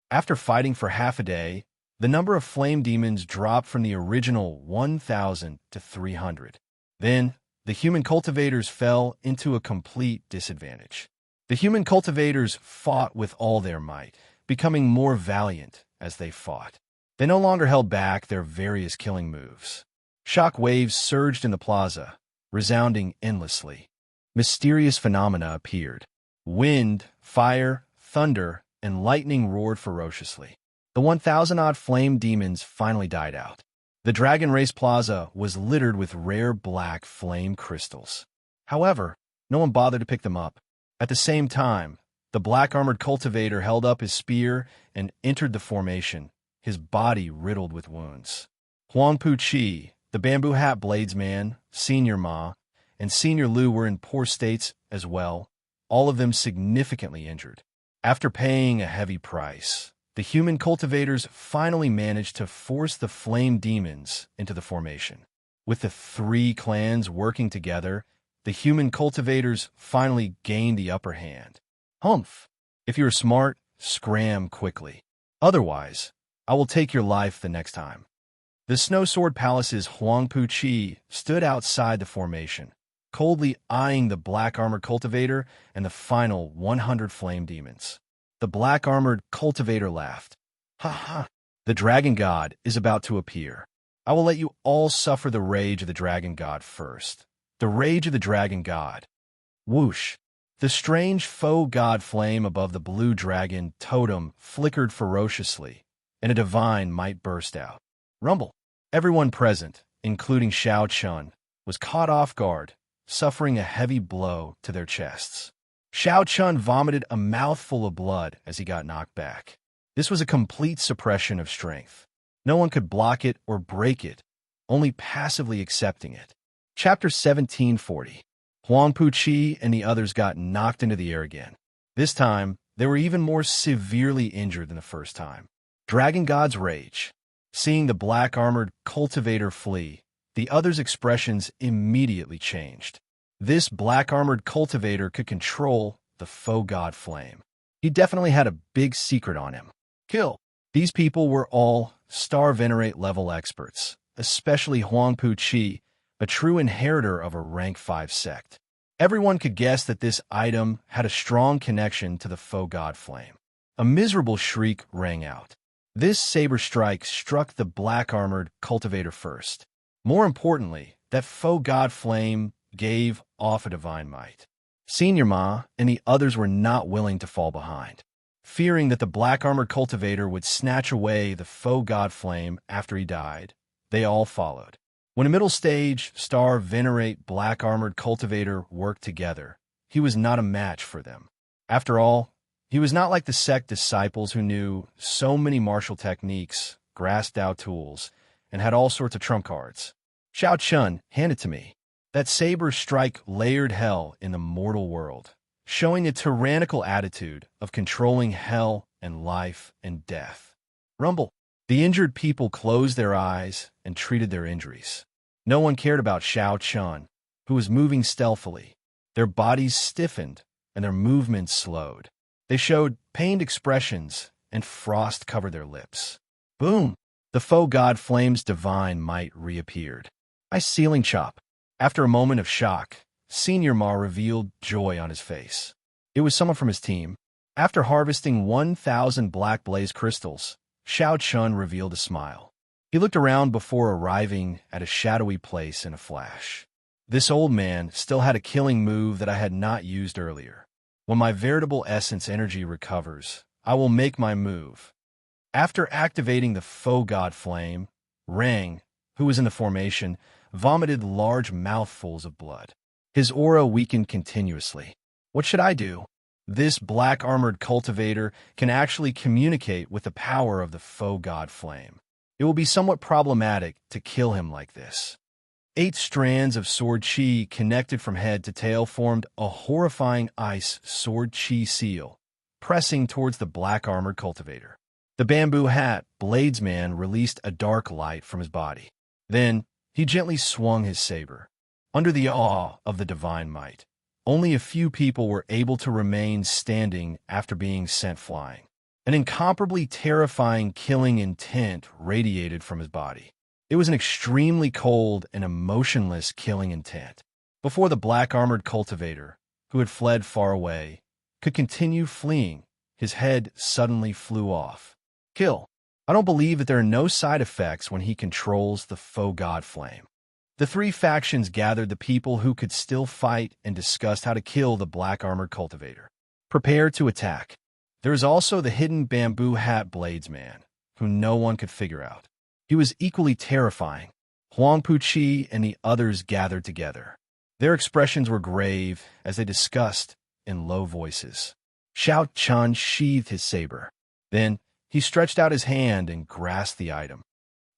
After fighting for half a day, the number of flame demons dropped from the original 1,000 to 300. Then, the human cultivators fell into a complete disadvantage. The human cultivators fought with all their might, becoming more valiant as they fought. They no longer held back their various killing moves. Shock waves surged in the plaza, resounding endlessly. Mysterious phenomena appeared. Wind, fire, thunder, and lightning roared ferociously. The 1,000-odd flame demons finally died out. The Dragon Race Plaza was littered with rare black flame crystals. However, no one bothered to pick them up. At the same time, the black-armored cultivator held up his spear and entered the formation, his body riddled with wounds. Huangpu Chi, the bamboo hat bladesman, Senior Ma, and Senior Lu were in poor states as well, all of them significantly injured. After paying a heavy price, the human cultivators finally managed to force the flame demons into the formation. With the three clans working together, the human cultivators finally gained the upper hand. Humph! If you're smart, scram quickly. Otherwise, I will take your life the next time. The Snow Sword Palace's Huangpu Chi stood outside the formation, coldly eyeing the black-armored cultivator and the final 100 flame demons. The black-armored cultivator laughed. Ha ha! The dragon god is about to appear. I will let you all suffer the rage of the dragon god first. The rage of the dragon god. Whoosh! The strange faux god flame above the blue dragon totem flickered ferociously, and a divine might burst out. Rumble! Everyone present, including Xianxia, was caught off guard, suffering a heavy blow to their chests. Xianxia vomited a mouthful of blood as he got knocked back. This was a complete suppression of strength. No one could block it or break it, only passively accepting it. Chapter 1740. Huang Puqi and the others got knocked into the air again. This time, they were even more severely injured than the first time. Dragon God's Rage. Seeing the black-armored cultivator flee, the others' expressions immediately changed. This black-armored cultivator could control the faux god flame. He definitely had a big secret on him. Kill! These people were all Star Venerate level experts, especially Huang Puqi, a true inheritor of a rank 5 sect. Everyone could guess that this item had a strong connection to the faux god flame. A miserable shriek rang out. This saber strike struck the black-armored cultivator first. More importantly, that faux god flame gave off a divine might. Senior Ma and the others were not willing to fall behind. Fearing that the black-armored cultivator would snatch away the faux god flame after he died, they all followed. When a middle stage, Star Venerate black-armored cultivator worked together, he was not a match for them. After all, he was not like the sect disciples who knew so many martial techniques, grasped out tools, and had all sorts of trump cards. Xianxia, hand it to me. That saber strike layered hell in the mortal world, showing a tyrannical attitude of controlling hell and life and death. Rumble. The injured people closed their eyes and treated their injuries. No one cared about Xianxia, who was moving stealthily. Their bodies stiffened and their movements slowed. They showed pained expressions, and frost covered their lips. Boom! The faux god flame's divine might reappeared. Ice ceiling chop. After a moment of shock, Senior Ma revealed joy on his face. It was someone from his team. After harvesting 1,000 black blaze crystals, Xianxia revealed a smile. He looked around before arriving at a shadowy place in a flash. This old man still had a killing move that I had not used earlier. When my veritable essence energy recovers, I will make my move. After activating the faux god flame, Rang, who was in the formation, vomited large mouthfuls of blood. His aura weakened continuously. What should I do? This black-armored cultivator can actually communicate with the power of the faux god flame. It will be somewhat problematic to kill him like this. 8 strands of sword chi connected from head to tail formed a horrifying ice sword chi seal, pressing towards the black-armored cultivator. The bamboo hat bladesman released a dark light from his body. Then, he gently swung his saber. Under the awe of the divine might, only a few people were able to remain standing after being sent flying. An incomparably terrifying killing intent radiated from his body. It was an extremely cold and emotionless killing intent. Before the black-armored cultivator, who had fled far away, could continue fleeing, his head suddenly flew off. Kill. I don't believe that there are no side effects when he controls the faux god flame. The 3 factions gathered the people who could still fight and discussed how to kill the black-armored cultivator. Prepare to attack. There is also the hidden bamboo hat bladesman, who no one could figure out. He was equally terrifying. Huang Puqi and the others gathered together. Their expressions were grave as they discussed in low voices. Xianxia sheathed his saber. Then, he stretched out his hand and grasped the item.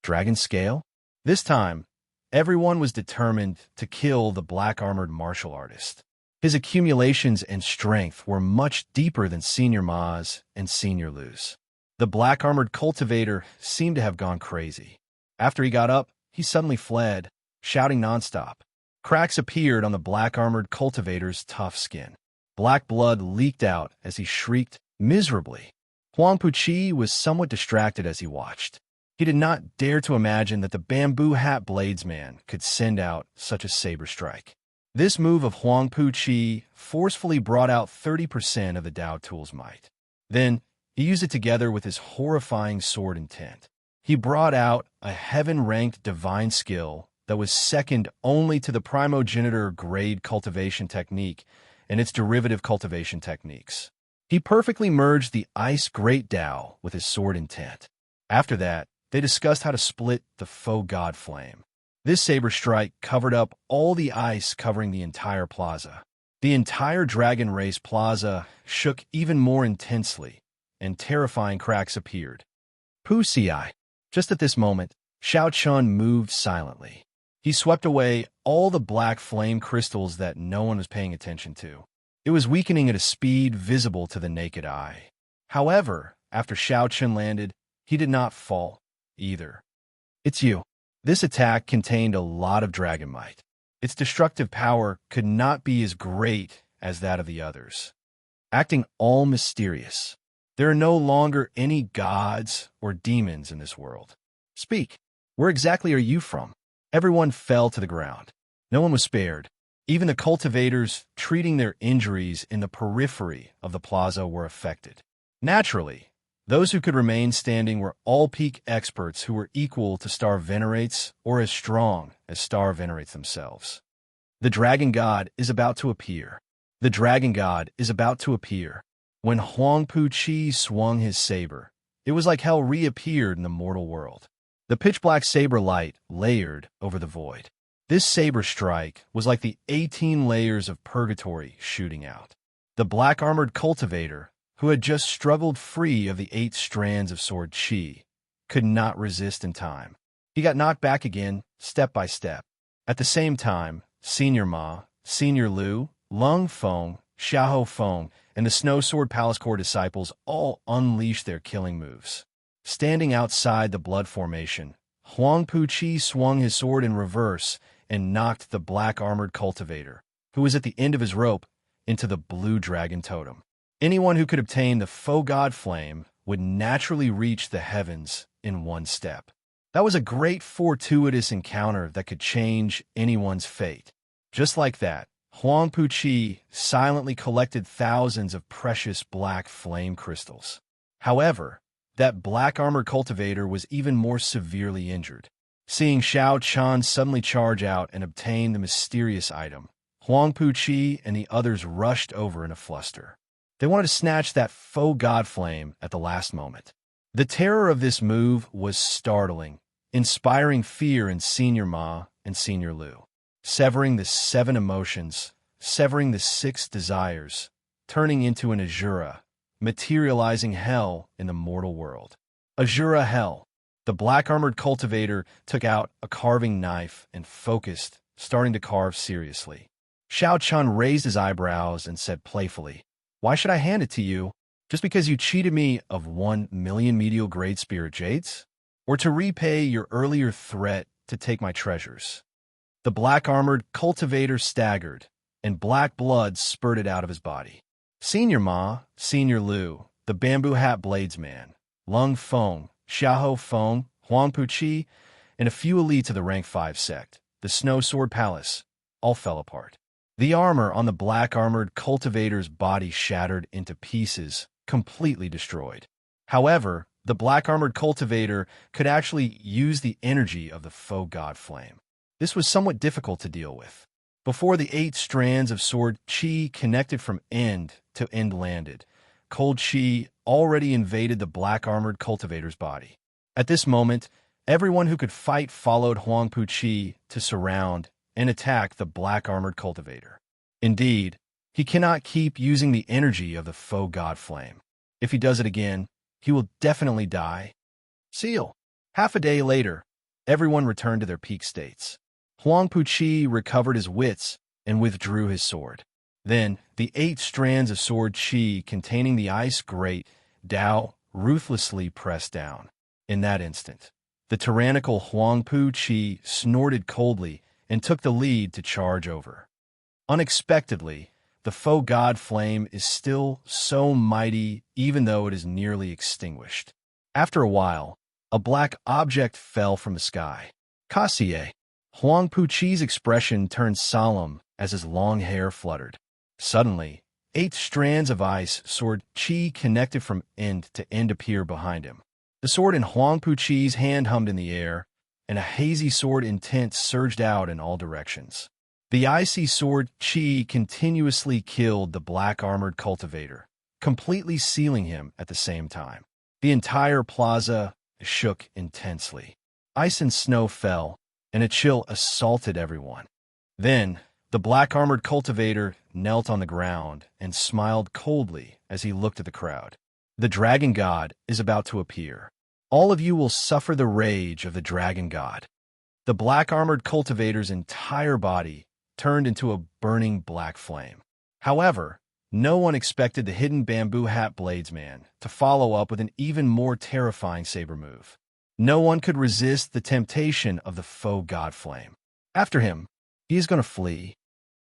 Dragon scale? This time, everyone was determined to kill the black-armored martial artist. His accumulations and strength were much deeper than Senior Ma's and Senior Lu's. The black-armored cultivator seemed to have gone crazy. After he got up, he suddenly fled, shouting nonstop. Cracks appeared on the black-armored cultivator's tough skin. Black blood leaked out as he shrieked miserably. Huang Puqi was somewhat distracted as he watched. He did not dare to imagine that the bamboo hat bladesman could send out such a saber strike. This move of Huang Puqi forcefully brought out 30% of the Dao tool's might. Then, he used it together with his horrifying sword intent. He brought out a heaven-ranked divine skill that was second only to the primogenitor grade cultivation technique and its derivative cultivation techniques. He perfectly merged the ice great Tao with his sword intent. After that, they discussed how to split the faux god flame. This saber strike covered up all the ice covering the entire plaza. The entire Dragon Race plaza shook even more intensely, and terrifying cracks appeared. Wuxia. Just at this moment, Xianxia moved silently. He swept away all the black flame crystals that no one was paying attention to. It was weakening at a speed visible to the naked eye. However, after Xianxia landed, he did not fall either. It's you. This attack contained a lot of dragon might. Its destructive power could not be as great as that of the others. Acting all mysterious. There are no longer any gods or demons in this world. Speak. Where exactly are you from? Everyone fell to the ground. No one was spared. Even the cultivators treating their injuries in the periphery of the plaza were affected. Naturally, those who could remain standing were all peak experts who were equal to Star Venerates or as strong as Star Venerates themselves. The Dragon God is about to appear. The Dragon God is about to appear. When Huang Puqi swung his saber, it was like hell reappeared in the mortal world. The pitch-black saber light layered over the void. This saber strike was like the 18 layers of purgatory shooting out. The black-armored cultivator, who had just struggled free of the 8 strands of sword chi, could not resist in time. He got knocked back again, step by step. At the same time, Senior Ma, Senior Lu, Lung Feng, Xiahou Feng, and the Snow Sword Palace Core disciples all unleashed their killing moves. Standing outside the blood formation, Huang Puqi swung his sword in reverse and knocked the black-armored cultivator, who was at the end of his rope, into the blue dragon totem. Anyone who could obtain the faux god flame would naturally reach the heavens in one step. That was a great fortuitous encounter that could change anyone's fate. Just like that, Huang Puqi silently collected thousands of precious black flame crystals. However, that black-armored cultivator was even more severely injured. Seeing Xianxia suddenly charge out and obtain the mysterious item, Huang Puqi and the others rushed over in a fluster. They wanted to snatch that faux god flame at the last moment. The terror of this move was startling, inspiring fear in Senior Ma and Senior Lu. Severing the 7 emotions, severing the 6 desires, turning into an Azura, materializing hell in the mortal world. Azura Hell. The black-armored cultivator took out a carving knife and focused, starting to carve seriously. Xianxia raised his eyebrows and said playfully, "Why should I hand it to you? Just because you cheated me of 1 million medial grade spirit jades? Or to repay your earlier threat to take my treasures?" The black-armored cultivator staggered, and black blood spurted out of his body. Senior Ma, Senior Lu, the bamboo hat bladesman, Lung Feng, Xiahou Feng, Huang Puqi, and a few elites of the Rank 5 sect, the Snow Sword Palace, all fell apart. The armor on the black-armored cultivator's body shattered into pieces, completely destroyed. However, the black-armored cultivator could actually use the energy of the faux god flame. This was somewhat difficult to deal with. Before the 8 strands of sword chi connected from end to end landed, cold chi already invaded the black-armored cultivator's body. At this moment, everyone who could fight followed Huang Puqi to surround and attack the black-armored cultivator. Indeed, he cannot keep using the energy of the faux god flame. If he does it again, he will definitely die. Seal. Half a day later, everyone returned to their peak states. Huang Puqi recovered his wits and withdrew his sword. Then, the 8 strands of sword chi containing the ice great Tao ruthlessly pressed down. In that instant, the tyrannical Huang Puqi snorted coldly and took the lead to charge over. Unexpectedly, the faux god flame is still so mighty even though it is nearly extinguished. After a while, a black object fell from the sky. Kasie. Huang Puqi's expression turned solemn as his long hair fluttered. Suddenly, 8 strands of ice sword chi connected from end to end appear behind him. The sword in Huang Puqi's hand hummed in the air, and a hazy sword intent surged out in all directions. The icy sword Qi continuously killed the black-armored cultivator, completely sealing him at the same time. The entire plaza shook intensely. Ice and snow fell, and a chill assaulted everyone. Then, the black-armored cultivator knelt on the ground and smiled coldly as he looked at the crowd. The dragon god is about to appear. All of you will suffer the rage of the dragon god. The black-armored cultivator's entire body turned into a burning black flame. However, no one expected the hidden bamboo hat bladesman to follow up with an even more terrifying saber move. No one could resist the temptation of the faux god flame. After him, he is going to flee.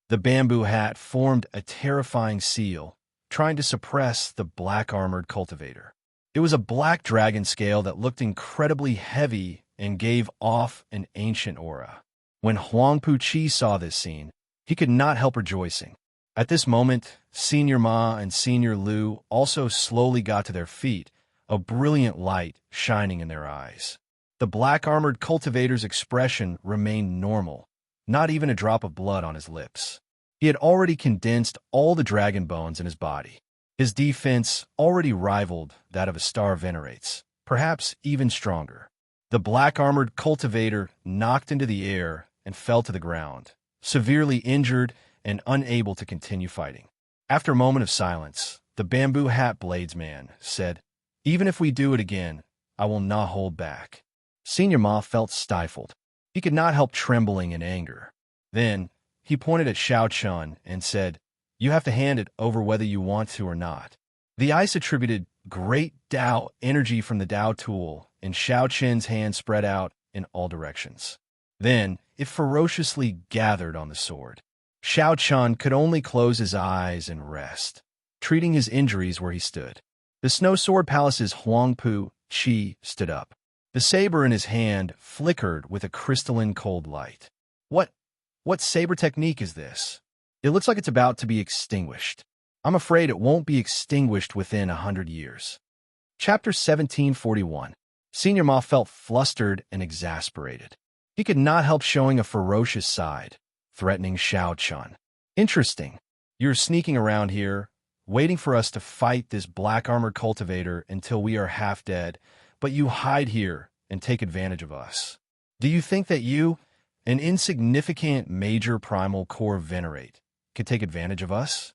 The bamboo hat formed a terrifying seal, trying to suppress the black-armored cultivator. It was a black dragon scale that looked incredibly heavy and gave off an ancient aura. When Huangpu Qi saw this scene, he could not help rejoicing. At this moment, Senior Ma and Senior Lu also slowly got to their feet, a brilliant light shining in their eyes. The black-armored cultivator's expression remained normal, not even a drop of blood on his lips. He had already condensed all the dragon bones in his body. His defense already rivaled that of a star venerates, perhaps even stronger. The black-armored cultivator knocked into the air and fell to the ground, severely injured and unable to continue fighting. After a moment of silence, the bamboo hat bladesman said, "Even if we do it again, I will not hold back." Senior Ma felt stifled. He could not help trembling in anger. Then, he pointed at Xianxia and said, "You have to hand it over whether you want to or not." The ice attributed great Dao energy from the Dao tool, and Xianxia's hand spread out in all directions. Then, it ferociously gathered on the sword. Xianxia could only close his eyes and rest, treating his injuries where he stood. The Snow Sword Palace's Huangpu Qi stood up. The saber in his hand flickered with a crystalline cold light. What saber technique is this? It looks like it's about to be extinguished. I'm afraid it won't be extinguished within 100 years. Chapter 1741. Senior Ma felt flustered and exasperated. He could not help showing a ferocious side, threatening Xianxia. "Interesting. You're sneaking around here, waiting for us to fight this black-armored cultivator until we are half dead, but you hide here and take advantage of us. Do you think that you, an insignificant major primal core venerate, could take advantage of us?"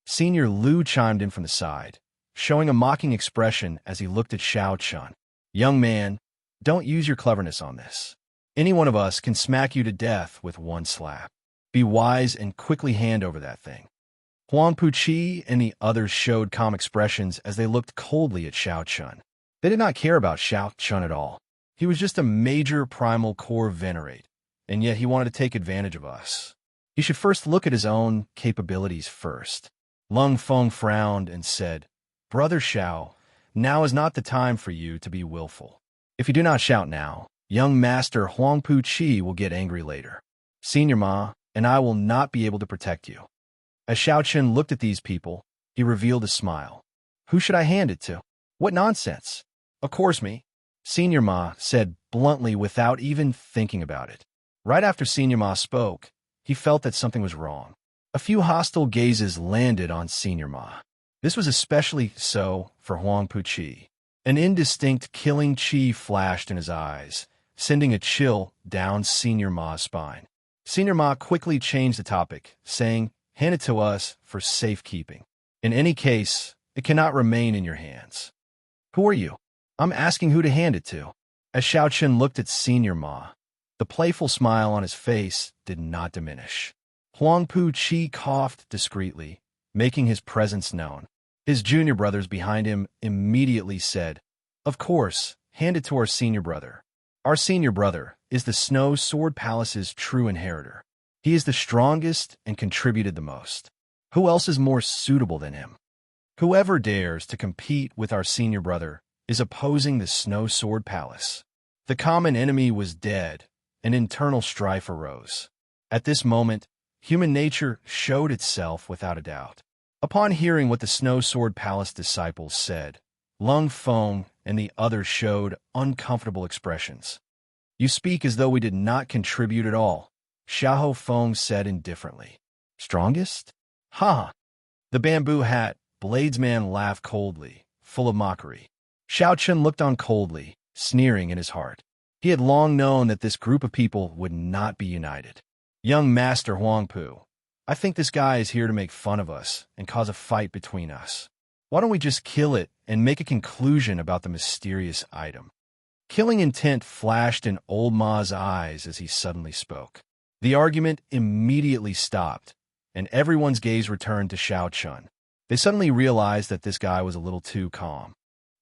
Senior Lu chimed in from the side, showing a mocking expression as he looked at Xianxia. "Young man, don't use your cleverness on this. Any one of us can smack you to death with one slap. Be wise and quickly hand over that thing." Huangpu Qi and the others showed calm expressions as they looked coldly at Xianxia. They did not care about Xianxia at all. He was just a major primal core venerate, and yet he wanted to take advantage of us. He should first look at his own capabilities first. Lung Feng frowned and said, "Brother Xiao, now is not the time for you to be willful. If you do not shout now, young Master Huangpu Qi will get angry later. Senior Ma and I will not be able to protect you." As Xiaoqin looked at these people, he revealed a smile. "Who should I hand it to? What nonsense! Of course me," Senior Ma said bluntly without even thinking about it. Right after Senior Ma spoke, he felt that something was wrong. A few hostile gazes landed on Senior Ma. This was especially so for Huangpu Qi. An indistinct killing chi flashed in his eyes, sending a chill down Senior Ma's spine. Senior Ma quickly changed the topic, saying, "Hand it to us for safekeeping. In any case, it cannot remain in your hands." "Who are you?" "I'm asking who to hand it to." As Xiaoqin looked at Senior Ma, the playful smile on his face did not diminish. Huangpu Qi coughed discreetly, making his presence known. His junior brothers behind him immediately said, "Of course, hand it to our senior brother. Our senior brother is the Snow Sword Palace's true inheritor. He is the strongest and contributed the most. Who else is more suitable than him? Whoever dares to compete with our senior brother is opposing the Snow Sword Palace." The common enemy was dead, and internal strife arose. At this moment, human nature showed itself without a doubt. Upon hearing what the Snow Sword Palace disciples said, Lung Feng and the others showed uncomfortable expressions. "You speak as though we did not contribute at all. Xiahou Feng said indifferently. Strongest? Ha! The bamboo hat bladesman laughed coldly, full of mockery. Xiaochen looked on coldly, sneering in his heart. He had long known that this group of people would not be united. Young Master Huangpu, I think this guy is here to make fun of us and cause a fight between us. Why don't we just kill it and make a conclusion about the mysterious item? Killing intent flashed in old Ma's eyes as he suddenly spoke. The argument immediately stopped, and everyone's gaze returned to Xiao Chun. They suddenly realized that this guy was a little too calm.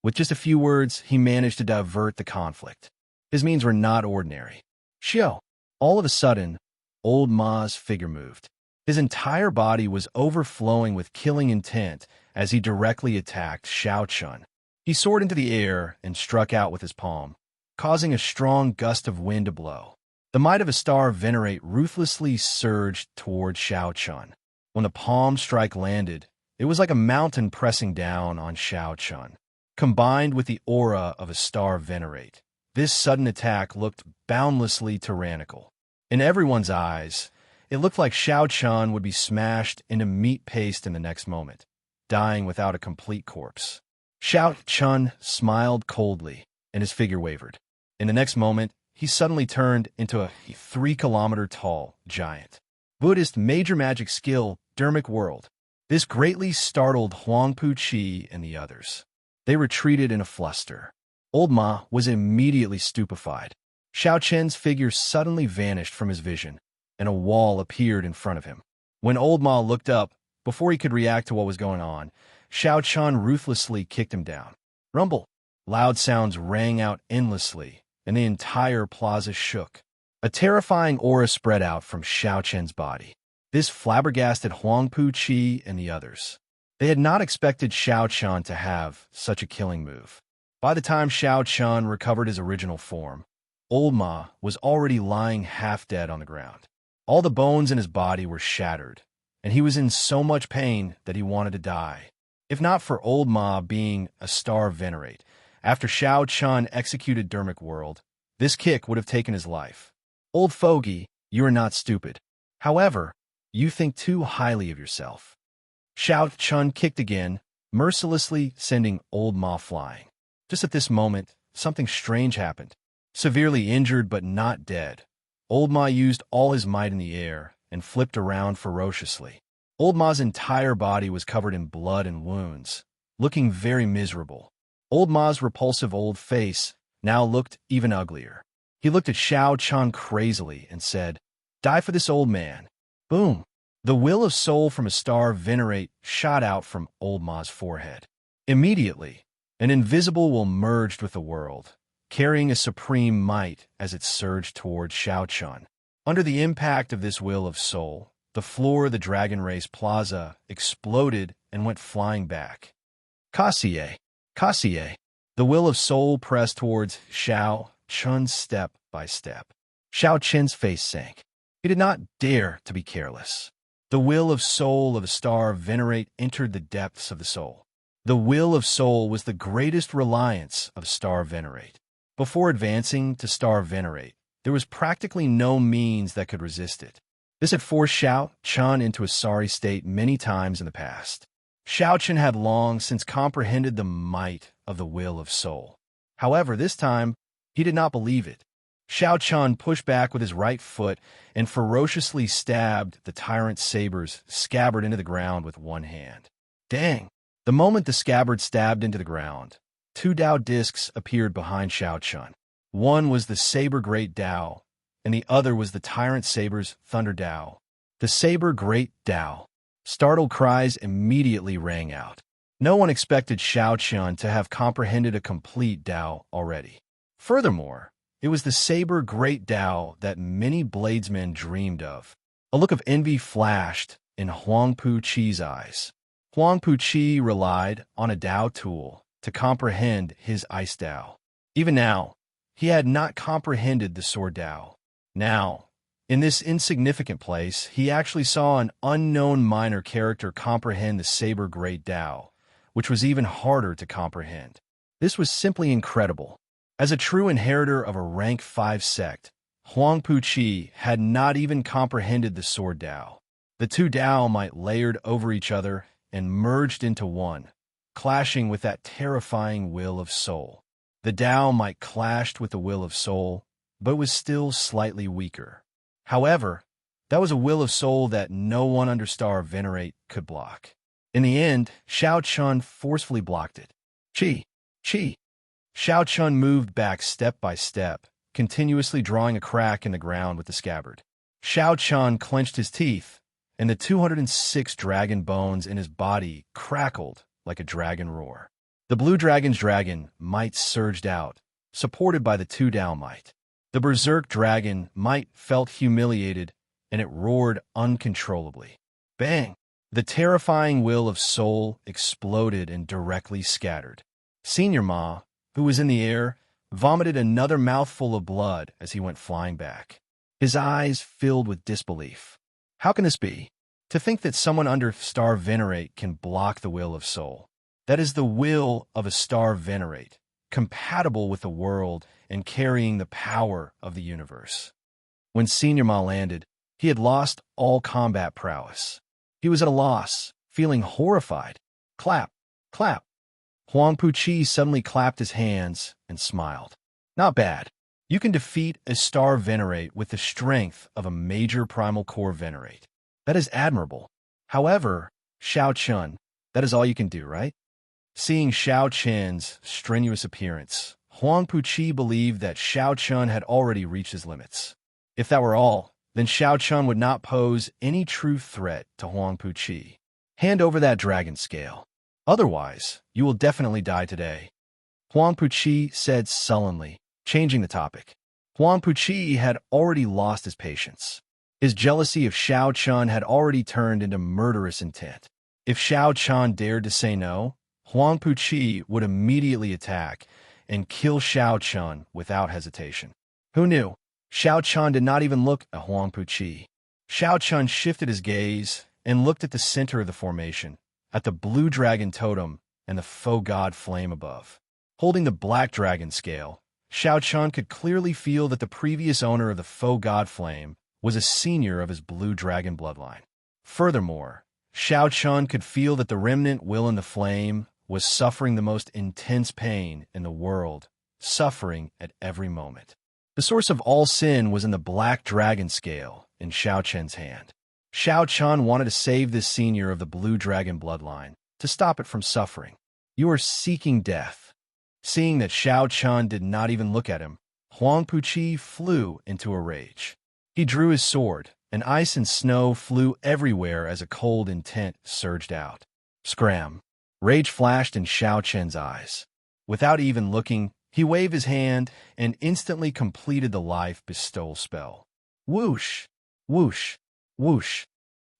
With just a few words, he managed to divert the conflict. His means were not ordinary. Xiao! All of a sudden, old Ma's figure moved. His entire body was overflowing with killing intent as he directly attacked Xiao Chun. He soared into the air and struck out with his palm, causing a strong gust of wind to blow. The might of a star venerate ruthlessly surged toward Xiao Chun. When the palm strike landed, it was like a mountain pressing down on Xiao Chun. Combined with the aura of a star venerate, this sudden attack looked boundlessly tyrannical. In everyone's eyes, it looked like Xiao Chun would be smashed into meat paste in the next moment, dying without a complete corpse. Xiao Chun smiled coldly, and his figure wavered. In the next moment, he suddenly turned into a 3-kilometer-tall giant. Buddhist major magic skill, Dermic World. This greatly startled Huangpu Qi and the others. They retreated in a fluster. Old Ma was immediately stupefied. Xiao Chen's figure suddenly vanished from his vision, and a wall appeared in front of him. When Old Ma looked up, before he could react to what was going on, Xiao Chun ruthlessly kicked him down. Rumble! Loud sounds rang out endlessly, and the entire plaza shook. A terrifying aura spread out from Xiao Chen's body. This flabbergasted Huangpu Qi and the others. They had not expected Xiao Chun to have such a killing move. By the time Xiao Chun recovered his original form, Old Ma was already lying half dead on the ground. All the bones in his body were shattered, and he was in so much pain that he wanted to die. If not for Old Ma being a star venerate, after Xiao Chun executed Dermic World, this kick would have taken his life. Old fogey, you are not stupid. However, you think too highly of yourself. Xiao Chun kicked again, mercilessly sending Old Ma flying. Just at this moment, something strange happened. Severely injured but not dead, Old Ma used all his might in the air and flipped around ferociously. Old Ma's entire body was covered in blood and wounds, looking very miserable. Old Ma's repulsive old face now looked even uglier. He looked at Xiao Chun crazily and said, "Die for this old man." Boom! The will of soul from a star venerate shot out from Old Ma's forehead. Immediately, an invisible will merged with the world, carrying a supreme might as it surged toward Xiao Chun. Under the impact of this will of soul, the floor of the Dragon Race Plaza exploded and went flying back. Kassier! Kassier! The will of soul pressed towards Xiao Chun step by step. Xiao Chen's face sank. He did not dare to be careless. The will of soul of a star venerate entered the depths of the soul. The will of soul was the greatest reliance of star venerate. Before advancing to star venerate, there was practically no means that could resist it. This had forced Xiao Chun into a sorry state many times in the past. Xiao Chun had long since comprehended the might of the will of soul. However, this time, he did not believe it. Xiao Chun pushed back with his right foot and ferociously stabbed the tyrant saber's scabbard into the ground with one hand. Dang! The moment the scabbard stabbed into the ground, two Dao discs appeared behind Xiao Chun. One was the saber Great Dao, and the other was the tyrant saber's Thunder Dao. The saber Great Dao. Startled cries immediately rang out. No one expected Xiao Chun to have comprehended a complete Dao already. Furthermore, it was the saber Great Dao that many bladesmen dreamed of. A look of envy flashed in Huangpu Qi's eyes. Huangpu Qi relied on a Dao tool to comprehend his Ice Dao. Even now, he had not comprehended the Sword Dao. Now, in this insignificant place, he actually saw an unknown minor character comprehend the Saber Great Dao, which was even harder to comprehend. This was simply incredible. As a true inheritor of a rank 5 sect, Huang Puqi had not even comprehended the sword Dao. The two Dao might layered over each other and merged into one, clashing with that terrifying will of soul. The Dao might clashed with the will of soul, but was still slightly weaker. However, that was a will of soul that no one under Star Venerate could block. In the end, Xiao Chun forcefully blocked it. Chi! Chi! Xiao Chun moved back step by step, continuously drawing a crack in the ground with the scabbard. Xiao Chun clenched his teeth, and the 206 dragon bones in his body crackled like a dragon roar. The blue dragon's dragon might surged out, supported by the two Dao might. The berserk dragon might felt humiliated, and it roared uncontrollably. Bang! The terrifying will of soul exploded and directly scattered. Senior Ma, who was in the air, vomited another mouthful of blood as he went flying back. His eyes filled with disbelief. How can this be? To think that someone under Star Venerate can block the will of soul. That is the will of a Star Venerate, compatible with the world and carrying the power of the universe. When Senior Ma landed, he had lost all combat prowess. He was at a loss, feeling horrified. Clap, clap. Huang Puqi suddenly clapped his hands and smiled. Not bad. You can defeat a Star Venerate with the strength of a major primal core Venerate. That is admirable. However, Xiao Chun, that is all you can do, right? Seeing Xiao Chen's strenuous appearance, Huang Puqi believed that Xiao Chun had already reached his limits. If that were all, then Xiao Chun would not pose any true threat to Huang Puqi. Hand over that dragon scale. Otherwise, you will definitely die today. Huang Puqi said sullenly, changing the topic. Huang Puqi had already lost his patience. His jealousy of Xiao Chun had already turned into murderous intent. If Xiao Chun dared to say no, Huang Puqi would immediately attack and kill Xiao Chun without hesitation. Who knew? Xiao Chun did not even look at Huang Puqi. Xiao Chun shifted his gaze and looked at the center of the formation, at the blue dragon totem and the faux god flame above. Holding the black dragon scale, Xiao Chun could clearly feel that the previous owner of the faux god flame was a senior of his blue dragon bloodline. Furthermore, Xiao Chun could feel that the remnant will in the flame was suffering the most intense pain in the world, suffering at every moment. The source of all sin was in the black dragon scale in Xiao Chen's hand. Xiao Chun wanted to save this senior of the blue dragon bloodline, to stop it from suffering. You are seeking death. Seeing that Xiao Chun did not even look at him, Huang Puqi flew into a rage. He drew his sword, and ice and snow flew everywhere as a cold intent surged out. Scram! Rage flashed in Xiao Chen's eyes. Without even looking, he waved his hand and instantly completed the life bestowal spell. Whoosh! Whoosh! Whoosh!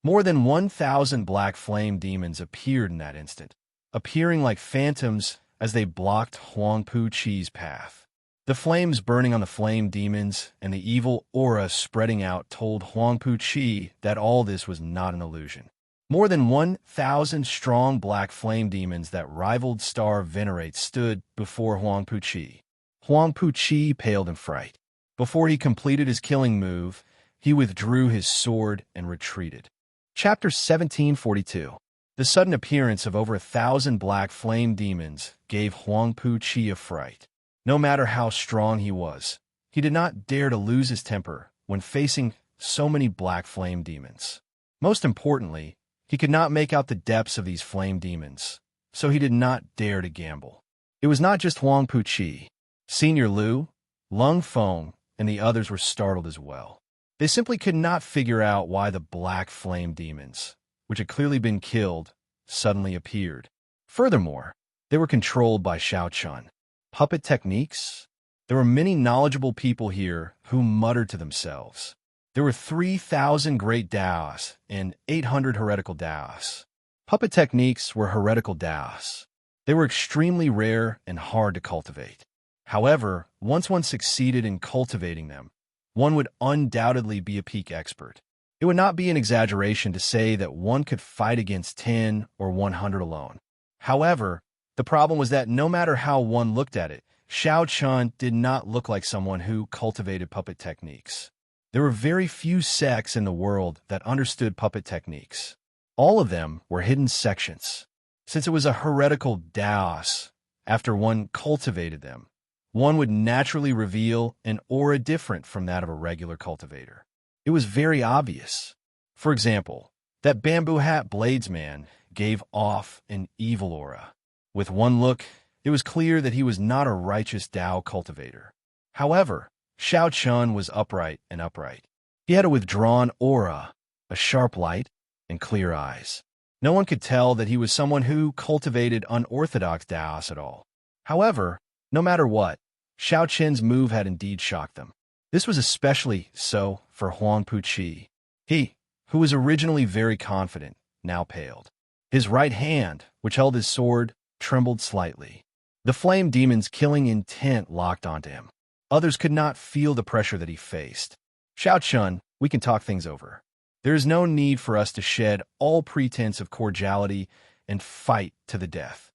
More than 1,000 black flame demons appeared in that instant, appearing like phantoms as they blocked Huang Puqi's path. The flames burning on the flame demons and the evil aura spreading out told Huang Puqi that all this was not an illusion. More than 1,000 strong black flame demons that rivaled Star Venerate stood before Huang Puqi. Huang Puqi paled in fright. Before he completed his killing move, he withdrew his sword and retreated. Chapter 1742. The sudden appearance of over 1,000 black flame demons gave Huang Puqi a fright. No matter how strong he was, he did not dare to lose his temper when facing so many black flame demons. Most importantly, he could not make out the depths of these flame demons, so he did not dare to gamble. It was not just Huang Puqi. Senior Lu, Lung Feng, and the others were startled as well. They simply could not figure out why the black flame demons, which had clearly been killed, suddenly appeared. Furthermore, they were controlled by Xiao Chun. Puppet techniques? There were many knowledgeable people here who muttered to themselves. There were 3,000 great Daos and 800 heretical Daos. Puppet techniques were heretical Daos. They were extremely rare and hard to cultivate. However, once one succeeded in cultivating them, one would undoubtedly be a peak expert. It would not be an exaggeration to say that one could fight against 10 or 100 alone. However, the problem was that no matter how one looked at it, Xiao Chun did not look like someone who cultivated puppet techniques. There were very few sects in the world that understood puppet techniques. All of them were hidden sections. Since it was a heretical Daos, after one cultivated them, one would naturally reveal an aura different from that of a regular cultivator. It was very obvious. For example, that bamboo hat bladesman gave off an evil aura. With one look, it was clear that he was not a righteous Dao cultivator. However, Xiao Chun was upright and upright. He had a withdrawn aura, a sharp light, and clear eyes. No one could tell that he was someone who cultivated unorthodox Daos at all. However, no matter what, Xiao Chen's move had indeed shocked them. This was especially so for Huang Puqi. He, who was originally very confident, now paled. His right hand, which held his sword, trembled slightly. The flame demon's killing intent locked onto him. Others could not feel the pressure that he faced. Xiao Chun, we can talk things over. There is no need for us to shed all pretense of cordiality and fight to the death.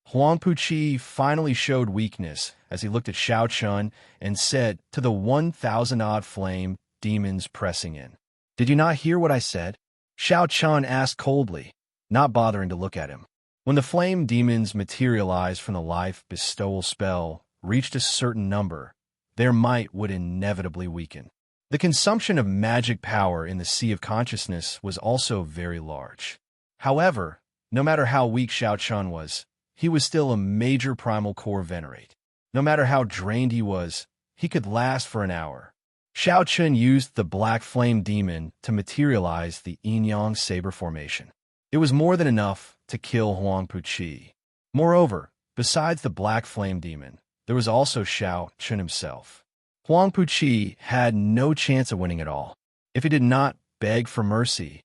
Huang Puqi finally showed weakness as he looked at Xiao Chun and said to the 1,000-odd flame demons pressing in, "Did you not hear what I said?" Xiao Chun asked coldly, not bothering to look at him. When the flame demons materialized from the life bestowal spell reached a certain number, their might would inevitably weaken. The consumption of magic power in the Sea of Consciousness was also very large. However, no matter how weak Xiao Chun was, he was still a major primal core venerate. No matter how drained he was, he could last for an hour. Xiao Chun used the black flame demon to materialize the yin-yang saber formation. It was more than enough to kill Huang Puqi. Moreover, besides the black flame demon, there was also Xiao Chun himself. Huang Puqi had no chance of winning at all. If he did not beg for mercy,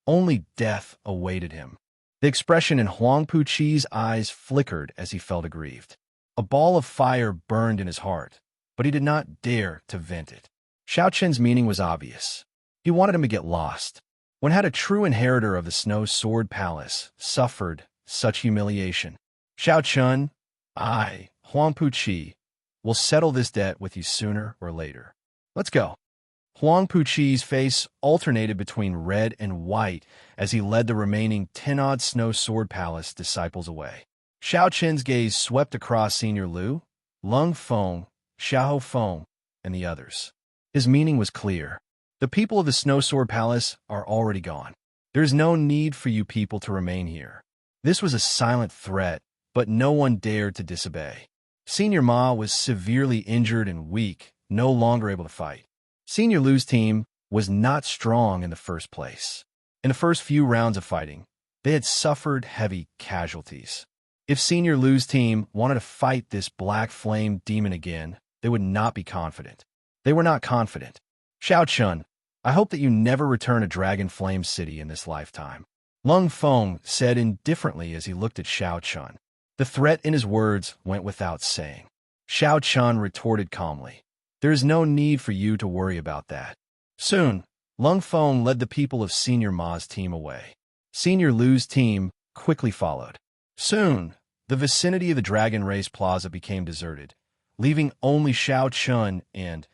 only death awaited him. The expression in Huang Puqi's eyes flickered as he felt aggrieved. A ball of fire burned in his heart, but he did not dare to vent it. Xiao Chen's meaning was obvious. He wanted him to get lost. When had a true inheritor of the Snow Sword Palace suffered such humiliation? Xiao Chun, I, Huang Puqi, will settle this debt with you sooner or later. Let's go. Huang Puqi's face alternated between red and white as he led the remaining 10-odd Snow Sword Palace disciples away. Xiao Chen's gaze swept across Senior Lu, Lung Feng, Xiao Feng, and the others. His meaning was clear. The people of the Snow Sword Palace are already gone. There is no need for you people to remain here. This was a silent threat, but no one dared to disobey. Senior Ma was severely injured and weak, no longer able to fight. Senior Lu's team was not strong in the first place. In the first few rounds of fighting, they had suffered heavy casualties. If Senior Lu's team wanted to fight this black flame demon again, they would not be confident. They were not confident. Xiao Chun, I hope that you never return to Dragon Flame City in this lifetime. Lung Feng said indifferently as he looked at Xiao Chun. The threat in his words went without saying. Xiao Chun retorted calmly, there is no need for you to worry about that. Soon, Lung Feng led the people of Senior Ma's team away. Senior Lu's team quickly followed. Soon, the vicinity of the Dragon Race Plaza became deserted, leaving only Xiao Chun and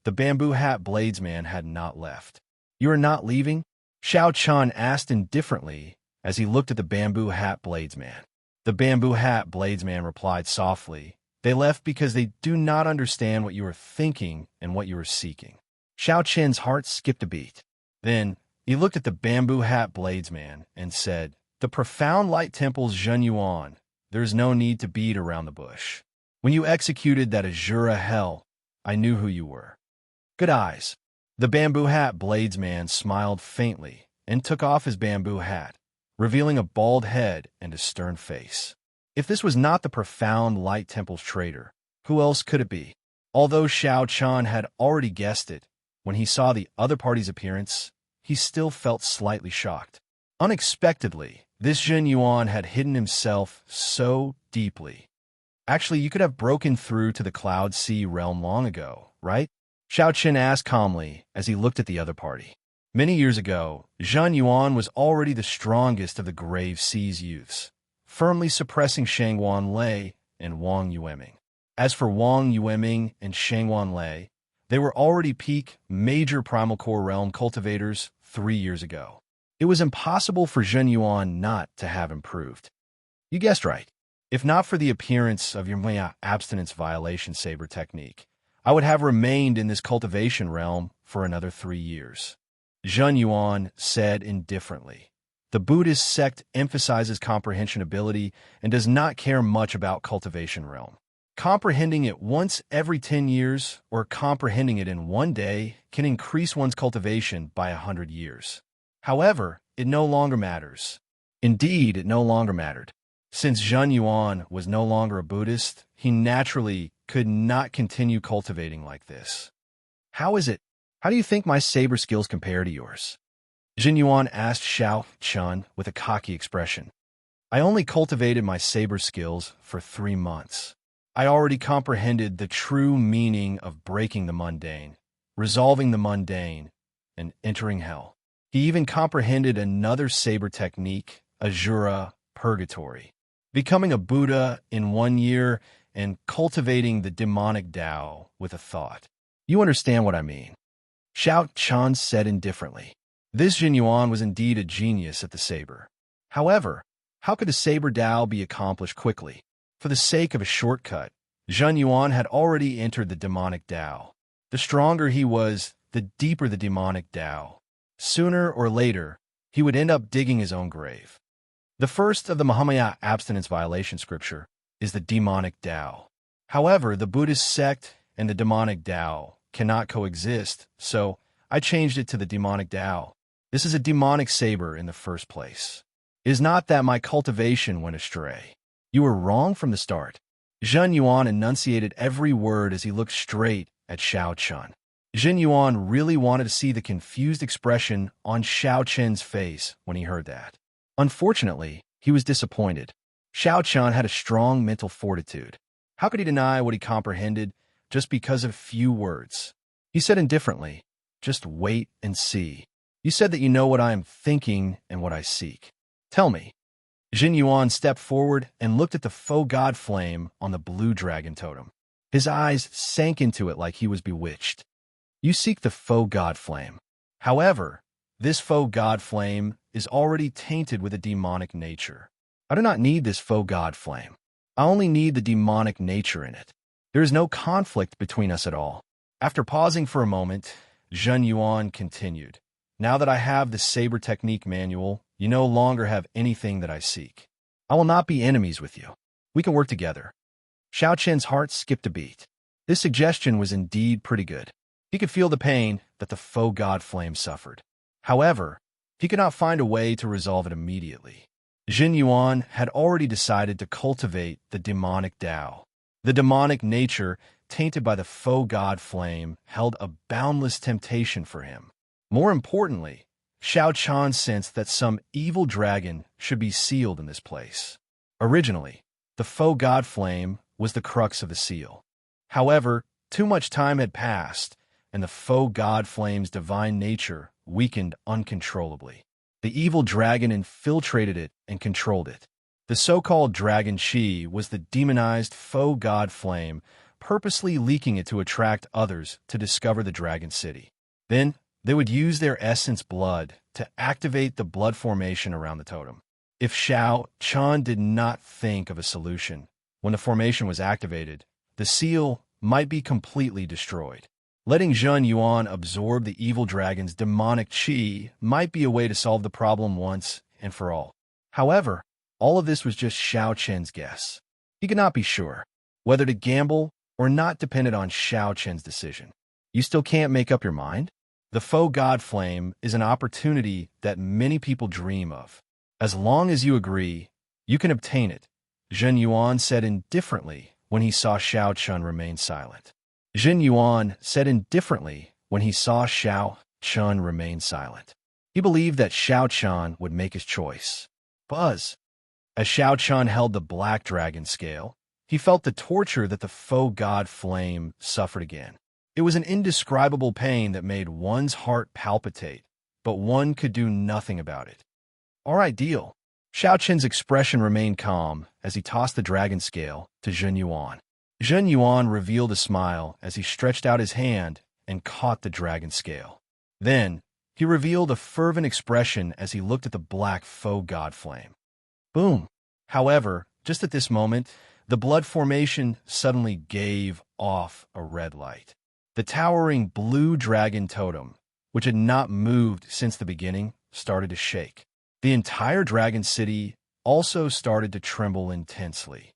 the bamboo hat bladesman had not left. You are not leaving? Xiao Chun asked indifferently as he looked at the bamboo hat bladesman. The bamboo hat bladesman replied softly, they left because they do not understand what you are thinking and what you are seeking. Xiao Chen's heart skipped a beat. Then, he looked at the bamboo hat bladesman and said, the profound light temple's Zhen Yuan, there is no need to beat around the bush. When you executed that Azura hell, I knew who you were. Good eyes. The bamboo hat bladesman smiled faintly and took off his bamboo hat, revealing a bald head and a stern face. If this was not the profound light temple's traitor, who else could it be? Although Xiao Chun had already guessed it, when he saw the other party's appearance, he still felt slightly shocked. Unexpectedly, this Zhen Yuan had hidden himself so deeply. Actually, you could have broken through to the Cloud Sea realm long ago, right? Xiao Chen asked calmly as he looked at the other party. Many years ago, Zhen Yuan was already the strongest of the Grave Sea's youths, firmly suppressing Shangguan Lei and Wang Yueming. As for Wang Yueming and Shangwan Lei, they were already peak major primal core realm cultivators 3 years ago. It was impossible for Zhen Yuan not to have improved. You guessed right. If not for the appearance of your abstinence violation saber technique, I would have remained in this cultivation realm for another 3 years. Zhen Yuan said indifferently. The Buddhist sect emphasizes comprehension ability and does not care much about cultivation realm. Comprehending it once every 10 years or comprehending it in one day can increase one's cultivation by 100 years. However, it no longer matters. Indeed, it no longer mattered. Since Zhen Yuan was no longer a Buddhist, he naturally could not continue cultivating like this. How is it? How do you think my saber skills compare to yours? Zhen Yuan asked Xiao Chun with a cocky expression. I only cultivated my saber skills for 3 months. I already comprehended the true meaning of breaking the mundane, resolving the mundane, and entering hell. He even comprehended another saber technique, Azura Purgatory. Becoming a Buddha in 1 year and cultivating the demonic Tao with a thought. You understand what I mean? Xiao Chun said indifferently. This Zhen Yuan was indeed a genius at the saber. However, how could a saber Tao be accomplished quickly? For the sake of a shortcut, Zhen Yuan had already entered the demonic Tao. The stronger he was, the deeper the demonic Tao. Sooner or later, he would end up digging his own grave. The first of the Mahamaya abstinence violation scripture is the demonic Tao. However, the Buddhist sect and the demonic Tao cannot coexist, so I changed it to the demonic Tao. This is a demonic saber in the first place. It is not that my cultivation went astray. You were wrong from the start. Zhen Yuan enunciated every word as he looked straight at Xiao Chun. Zhen Yuan really wanted to see the confused expression on Xiao Chun's face when he heard that. Unfortunately, he was disappointed. Xiao Chun had a strong mental fortitude. How could he deny what he comprehended just because of few words? He said indifferently, just wait and see. You said that you know what I am thinking and what I seek. Tell me. Zhen Yuan stepped forward and looked at the faux god flame on the blue dragon totem. His eyes sank into it like he was bewitched. You seek the faux god flame. However, this faux god flame is already tainted with a demonic nature. I do not need this faux god flame. I only need the demonic nature in it. There is no conflict between us at all. After pausing for a moment, Zhen Yuan continued. Now that I have the saber technique manual, you no longer have anything that I seek. I will not be enemies with you. We can work together. Xiao Chen's heart skipped a beat. This suggestion was indeed pretty good. He could feel the pain that the faux god flame suffered. However, he could not find a way to resolve it immediately. Zhen Yuan had already decided to cultivate the demonic Tao. The demonic nature, tainted by the faux god flame, held a boundless temptation for him. More importantly, Xiao Chun sensed that some evil dragon should be sealed in this place. Originally, the faux god flame was the crux of the seal. However, too much time had passed, and the faux god flame's divine nature weakened uncontrollably. The evil dragon infiltrated it and controlled it. The so-called dragon Qi was the demonized faux god flame, purposely leaking it to attract others to discover the dragon city. Then, they would use their essence blood to activate the blood formation around the totem. If Xiao Chun did not think of a solution, when the formation was activated, the seal might be completely destroyed. Letting Zhen Yuan absorb the evil dragon's demonic qi might be a way to solve the problem once and for all. However, all of this was just Xiao Chen's guess. He could not be sure. Whether to gamble or not depended on Xiao Chen's decision. You still can't make up your mind? The faux god flame is an opportunity that many people dream of. As long as you agree, you can obtain it, Zhen Yuan said indifferently when he saw Xiao Chun remain silent. Zhen Yuan said indifferently when he saw Xiao Chun remain silent. He believed that Xiao Chun would make his choice. Buzz. As Xiao Chun held the black dragon scale, he felt the torture that the faux god flame suffered again. It was an indescribable pain that made one's heart palpitate, but one could do nothing about it. All right, deal. Xiao Chen's expression remained calm as he tossed the dragon scale to Zhen Yuan. Zhen Yuan revealed a smile as he stretched out his hand and caught the dragon scale. Then, he revealed a fervent expression as he looked at the black faux god flame. Boom! However, just at this moment, the blood formation suddenly gave off a red light. The towering blue dragon totem, which had not moved since the beginning, started to shake. The entire dragon city also started to tremble intensely.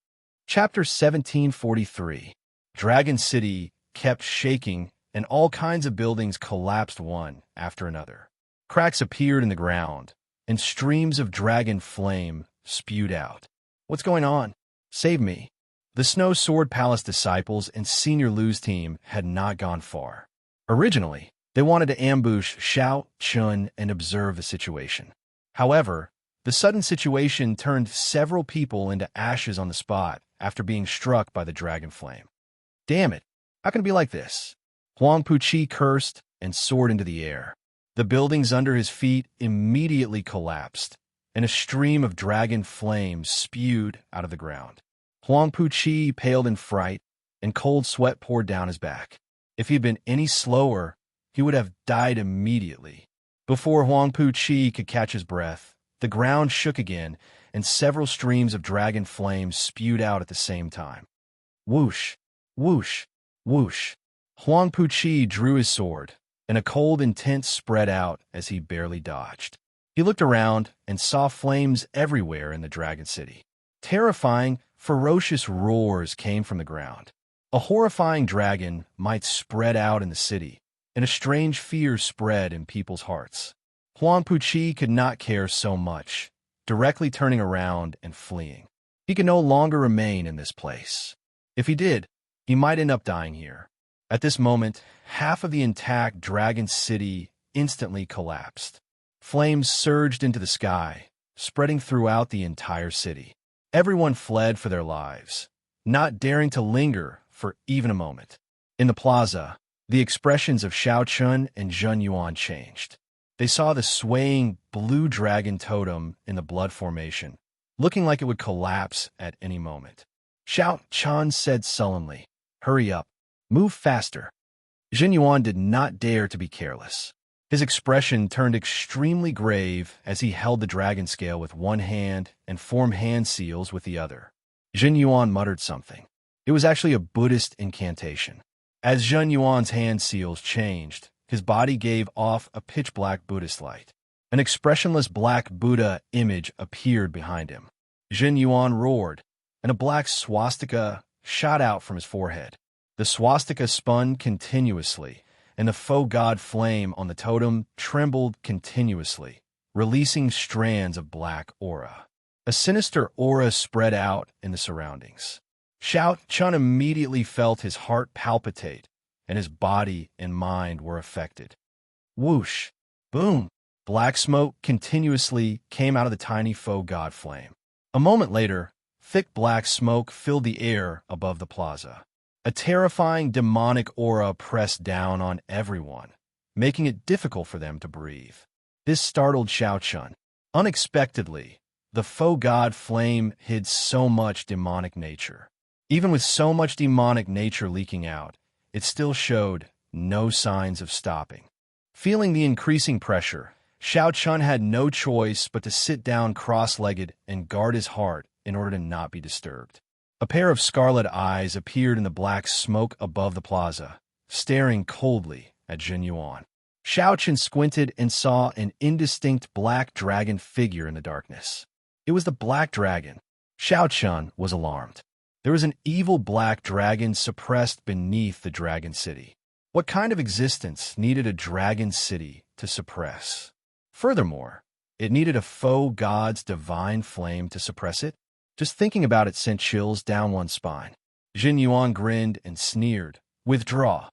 Chapter 1743. Dragon City kept shaking, and all kinds of buildings collapsed one after another. Cracks appeared in the ground, and streams of dragon flame spewed out. What's going on? Save me. The Snow Sword Palace disciples and Senior Lu's team had not gone far. Originally, they wanted to ambush Xiao Chun and observe the situation. However, the sudden situation turned several people into ashes on the spot after being struck by the dragon flame. Damn it, how can it be like this? Huang Puqi cursed and soared into the air. The buildings under his feet immediately collapsed, and a stream of dragon flames spewed out of the ground. Huang Puqi paled in fright, and cold sweat poured down his back. If he had been any slower, he would have died immediately. Before Huang Puqi could catch his breath, the ground shook again, and several streams of dragon flames spewed out at the same time. Whoosh, whoosh, whoosh. Huang Puqi drew his sword, and a cold intent spread out as he barely dodged. He looked around and saw flames everywhere in the dragon city. Terrifying, ferocious roars came from the ground. A horrifying dragon might spread out in the city, and a strange fear spread in people's hearts. Huang Puqi could not care so much, directly turning around and fleeing. He could no longer remain in this place. If he did, he might end up dying here. At this moment, half of the intact dragon city instantly collapsed. Flames surged into the sky, spreading throughout the entire city. Everyone fled for their lives, not daring to linger for even a moment. In the plaza, the expressions of Xiao Chun and Zhen Yuan changed. They saw the swaying blue dragon totem in the blood formation, looking like it would collapse at any moment. Xiao Chun said sullenly, "Hurry up. Move faster." Zhen Yuan did not dare to be careless. His expression turned extremely grave as he held the dragon scale with one hand and formed hand seals with the other. Zhen Yuan muttered something. It was actually a Buddhist incantation. As Zhen Yuan's hand seals changed, his body gave off a pitch-black Buddhist light. An expressionless black Buddha image appeared behind him. Zhen Yuan roared, and a black swastika shot out from his forehead. The swastika spun continuously, and the faux god flame on the totem trembled continuously, releasing strands of black aura. A sinister aura spread out in the surroundings. Xiao Chun immediately felt his heart palpitate, and his body and mind were affected. Whoosh! Boom! Black smoke continuously came out of the tiny faux god flame. A moment later, thick black smoke filled the air above the plaza. A terrifying demonic aura pressed down on everyone, making it difficult for them to breathe. This startled Xiao Chun. Unexpectedly, the faux god flame hid so much demonic nature. Even with so much demonic nature leaking out, it still showed no signs of stopping. Feeling the increasing pressure, Xiao Chun had no choice but to sit down cross-legged and guard his heart in order to not be disturbed. A pair of scarlet eyes appeared in the black smoke above the plaza, staring coldly at Zhen Yuan. Xiao Chun squinted and saw an indistinct black dragon figure in the darkness. It was the black dragon. Xiao Chun was alarmed. There was an evil black dragon suppressed beneath the dragon city. What kind of existence needed a dragon city to suppress? Furthermore, it needed a faux god's divine flame to suppress it? Just thinking about it sent chills down one's spine. Zhen Yuan grinned and sneered. Withdraw.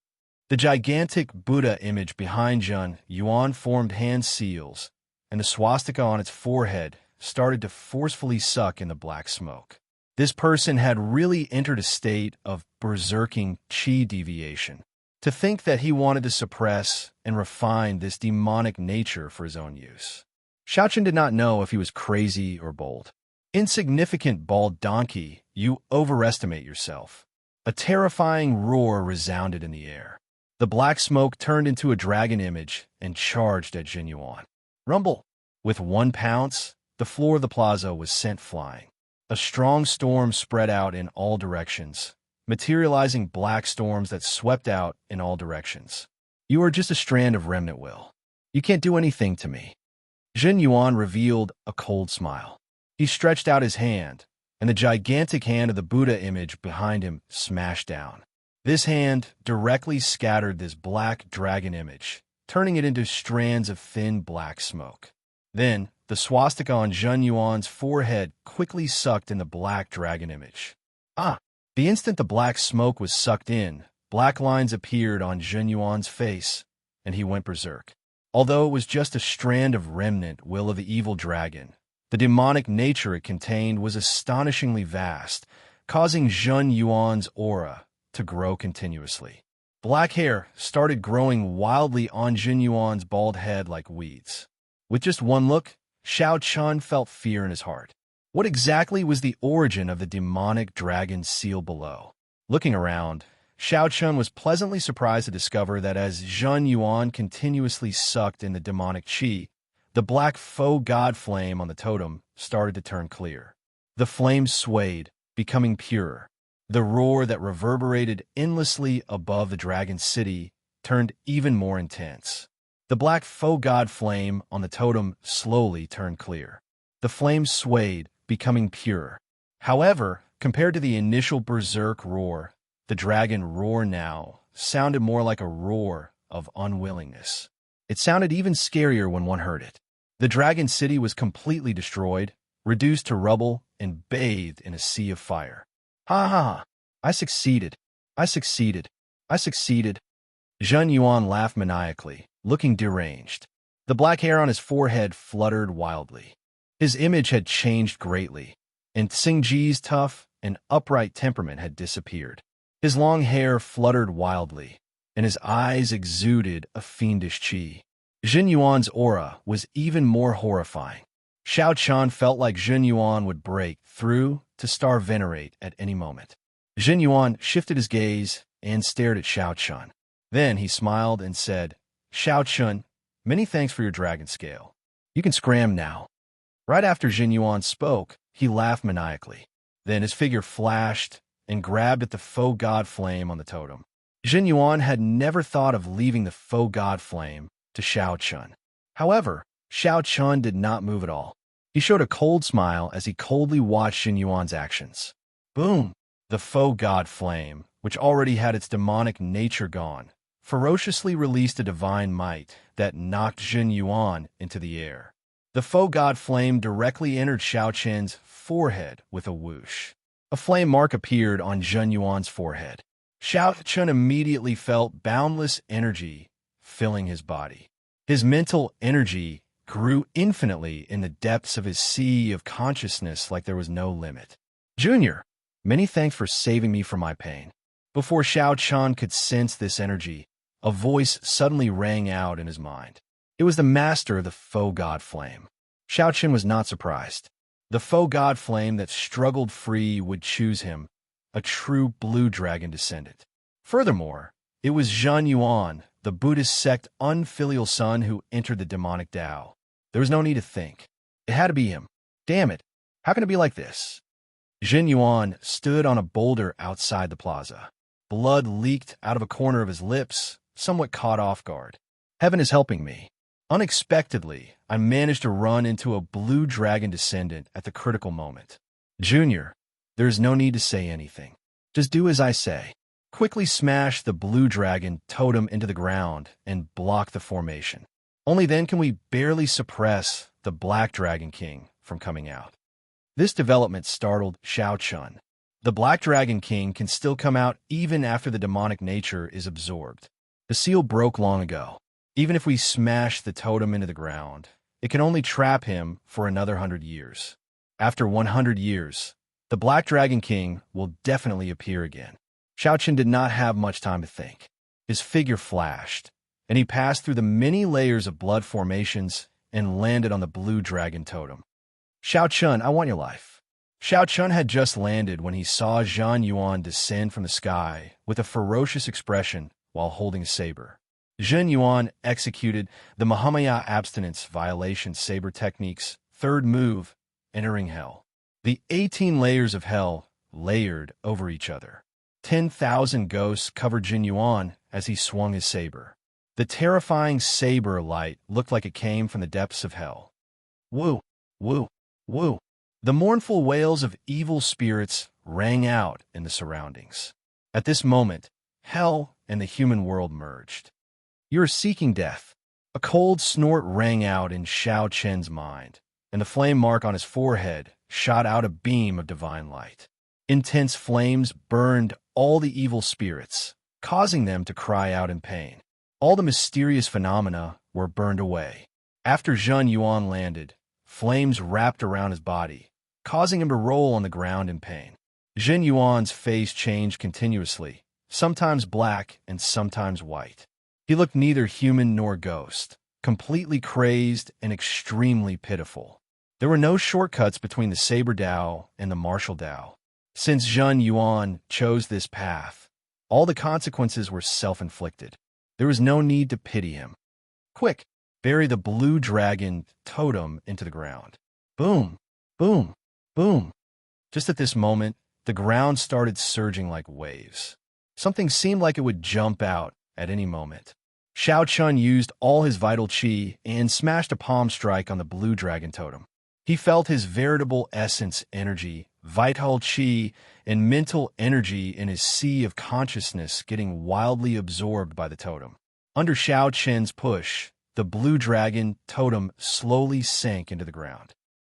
The gigantic Buddha image behind Zhen Yuan formed hand seals, and the swastika on its forehead started to forcefully suck in the black smoke. This person had really entered a state of berserking chi deviation. To think that he wanted to suppress and refine this demonic nature for his own use. Xiao Chun did not know if he was crazy or bold. Insignificant bald donkey, you overestimate yourself. A terrifying roar resounded in the air. The black smoke turned into a dragon image and charged at Jin Yuan. Rumble! With one pounce, the floor of the plaza was sent flying. A strong storm spread out in all directions, materializing black storms that swept out in all directions. You are just a strand of remnant will. You can't do anything to me. Jin Yuan revealed a cold smile. He stretched out his hand, and the gigantic hand of the Buddha image behind him smashed down. This hand directly scattered this black dragon image, turning it into strands of thin black smoke. Then, the swastika on Jin Yuan's forehead quickly sucked in the black dragon image. The instant the black smoke was sucked in, black lines appeared on Jin Yuan's face, and he went berserk. Although it was just a strand of remnant will of the evil dragon, the demonic nature it contained was astonishingly vast, causing Jin Yuan's aura to grow continuously. Black hair started growing wildly on Jin Yuan's bald head like weeds. With just one look, Xiao Chun felt fear in his heart. What exactly was the origin of the demonic dragon seal below? Looking around, Xiao Chun was pleasantly surprised to discover that as Jin Yuan continuously sucked in the demonic qi, the black faux god flame on the totem started to turn clear. The flame swayed, becoming purer. The roar that reverberated endlessly above the dragon city turned even more intense. The black faux god flame on the totem slowly turned clear. The flame swayed, becoming purer. However, compared to the initial berserk roar, the dragon roar now sounded more like a roar of unwillingness. It sounded even scarier when one heard it. The dragon city was completely destroyed, reduced to rubble, and bathed in a sea of fire. Ha ha ha! I succeeded! I succeeded! I succeeded! Jin Yuan laughed maniacally, looking deranged. The black hair on his forehead fluttered wildly. His image had changed greatly, and Xingji's tough and upright temperament had disappeared. His long hair fluttered wildly, and his eyes exuded a fiendish qi. Jin Yuan's aura was even more horrifying. Xiao Chun felt like Jin Yuan would break through to star venerate at any moment. Jin Yuan shifted his gaze and stared at Xiao Chun. Then he smiled and said, Xiao Chun, many thanks for your dragon scale. You can scram now. Right after Jin Yuan spoke, he laughed maniacally. Then his figure flashed and grabbed at the faux god flame on the totem. Jin Yuan had never thought of leaving the faux god flame to Xiao Chun. However, Xiao Chun did not move at all. He showed a cold smile as he coldly watched Jin Yuan's actions. Boom! The faux god flame, which already had its demonic nature gone, ferociously released a divine might that knocked Jin Yuan into the air. The faux god flame directly entered Xiao Chun's forehead with a whoosh. A flame mark appeared on Jin Yuan's forehead. Xiao Chun immediately felt boundless energy filling his body. His mental energy grew infinitely in the depths of his sea of consciousness like there was no limit. Junior, many thanks for saving me from my pain. Before Xiao Chun could sense this energy, a voice suddenly rang out in his mind. It was the master of the faux god flame. Xiao Chun was not surprised. The faux god flame that struggled free would choose him, a true blue dragon descendant. Furthermore, it was Jin Yuan, the Buddhist sect unfilial son who entered the demonic Tao. There was no need to think. It had to be him. Damn it, how can it be like this? Jin Yuan stood on a boulder outside the plaza. Blood leaked out of a corner of his lips, somewhat caught off guard. Heaven is helping me. Unexpectedly, I managed to run into a blue dragon descendant at the critical moment. Junior, there is no need to say anything. Just do as I say. Quickly smash the blue dragon totem into the ground and block the formation. Only then can we barely suppress the Black Dragon King from coming out. This development startled Xiao Chun. The Black Dragon King can still come out even after the demonic nature is absorbed. The seal broke long ago. Even if we smash the totem into the ground, it can only trap him for another 100 years. After 100 years, the Black Dragon King will definitely appear again. Xiao Chun did not have much time to think. His figure flashed, and he passed through the many layers of blood formations and landed on the blue dragon totem. Xiao Chun, I want your life. Xiao Chun had just landed when he saw Zhan Yuan descend from the sky with a ferocious expression while holding a saber. Zhen Yuan executed the Mahamaya abstinence violation saber technique's third move, entering hell. The 18 layers of hell layered over each other. 10,000 ghosts covered Jin Yuan as he swung his saber. The terrifying saber light looked like it came from the depths of hell. Woo, woo, woo. The mournful wails of evil spirits rang out in the surroundings. At this moment, hell and the human world merged. "You're seeking death." A cold snort rang out in Xiao Chen's mind, and the flame mark on his forehead shot out a beam of divine light. Intense flames burned all the evil spirits, causing them to cry out in pain. All the mysterious phenomena were burned away. After Zhen Yuan landed, flames wrapped around his body, causing him to roll on the ground in pain. Zhen Yuan's face changed continuously, sometimes black and sometimes white. He looked neither human nor ghost, completely crazed and extremely pitiful. There were no shortcuts between the Saber Dao and the Martial Dao. Since Zhen Yuan chose this path, all the consequences were self-inflicted. There was no need to pity him. Quick, bury the blue dragon totem into the ground. Boom, boom, boom. Just at this moment, the ground started surging like waves. Something seemed like it would jump out at any moment. Xiao Chun used all his vital qi and smashed a palm strike on the blue dragon totem. He felt his veritable essence energy, vital qi, and mental energy in his sea of consciousness getting wildly absorbed by the totem. Under Xiao Chen's push, the blue dragon totem slowly sank into the ground.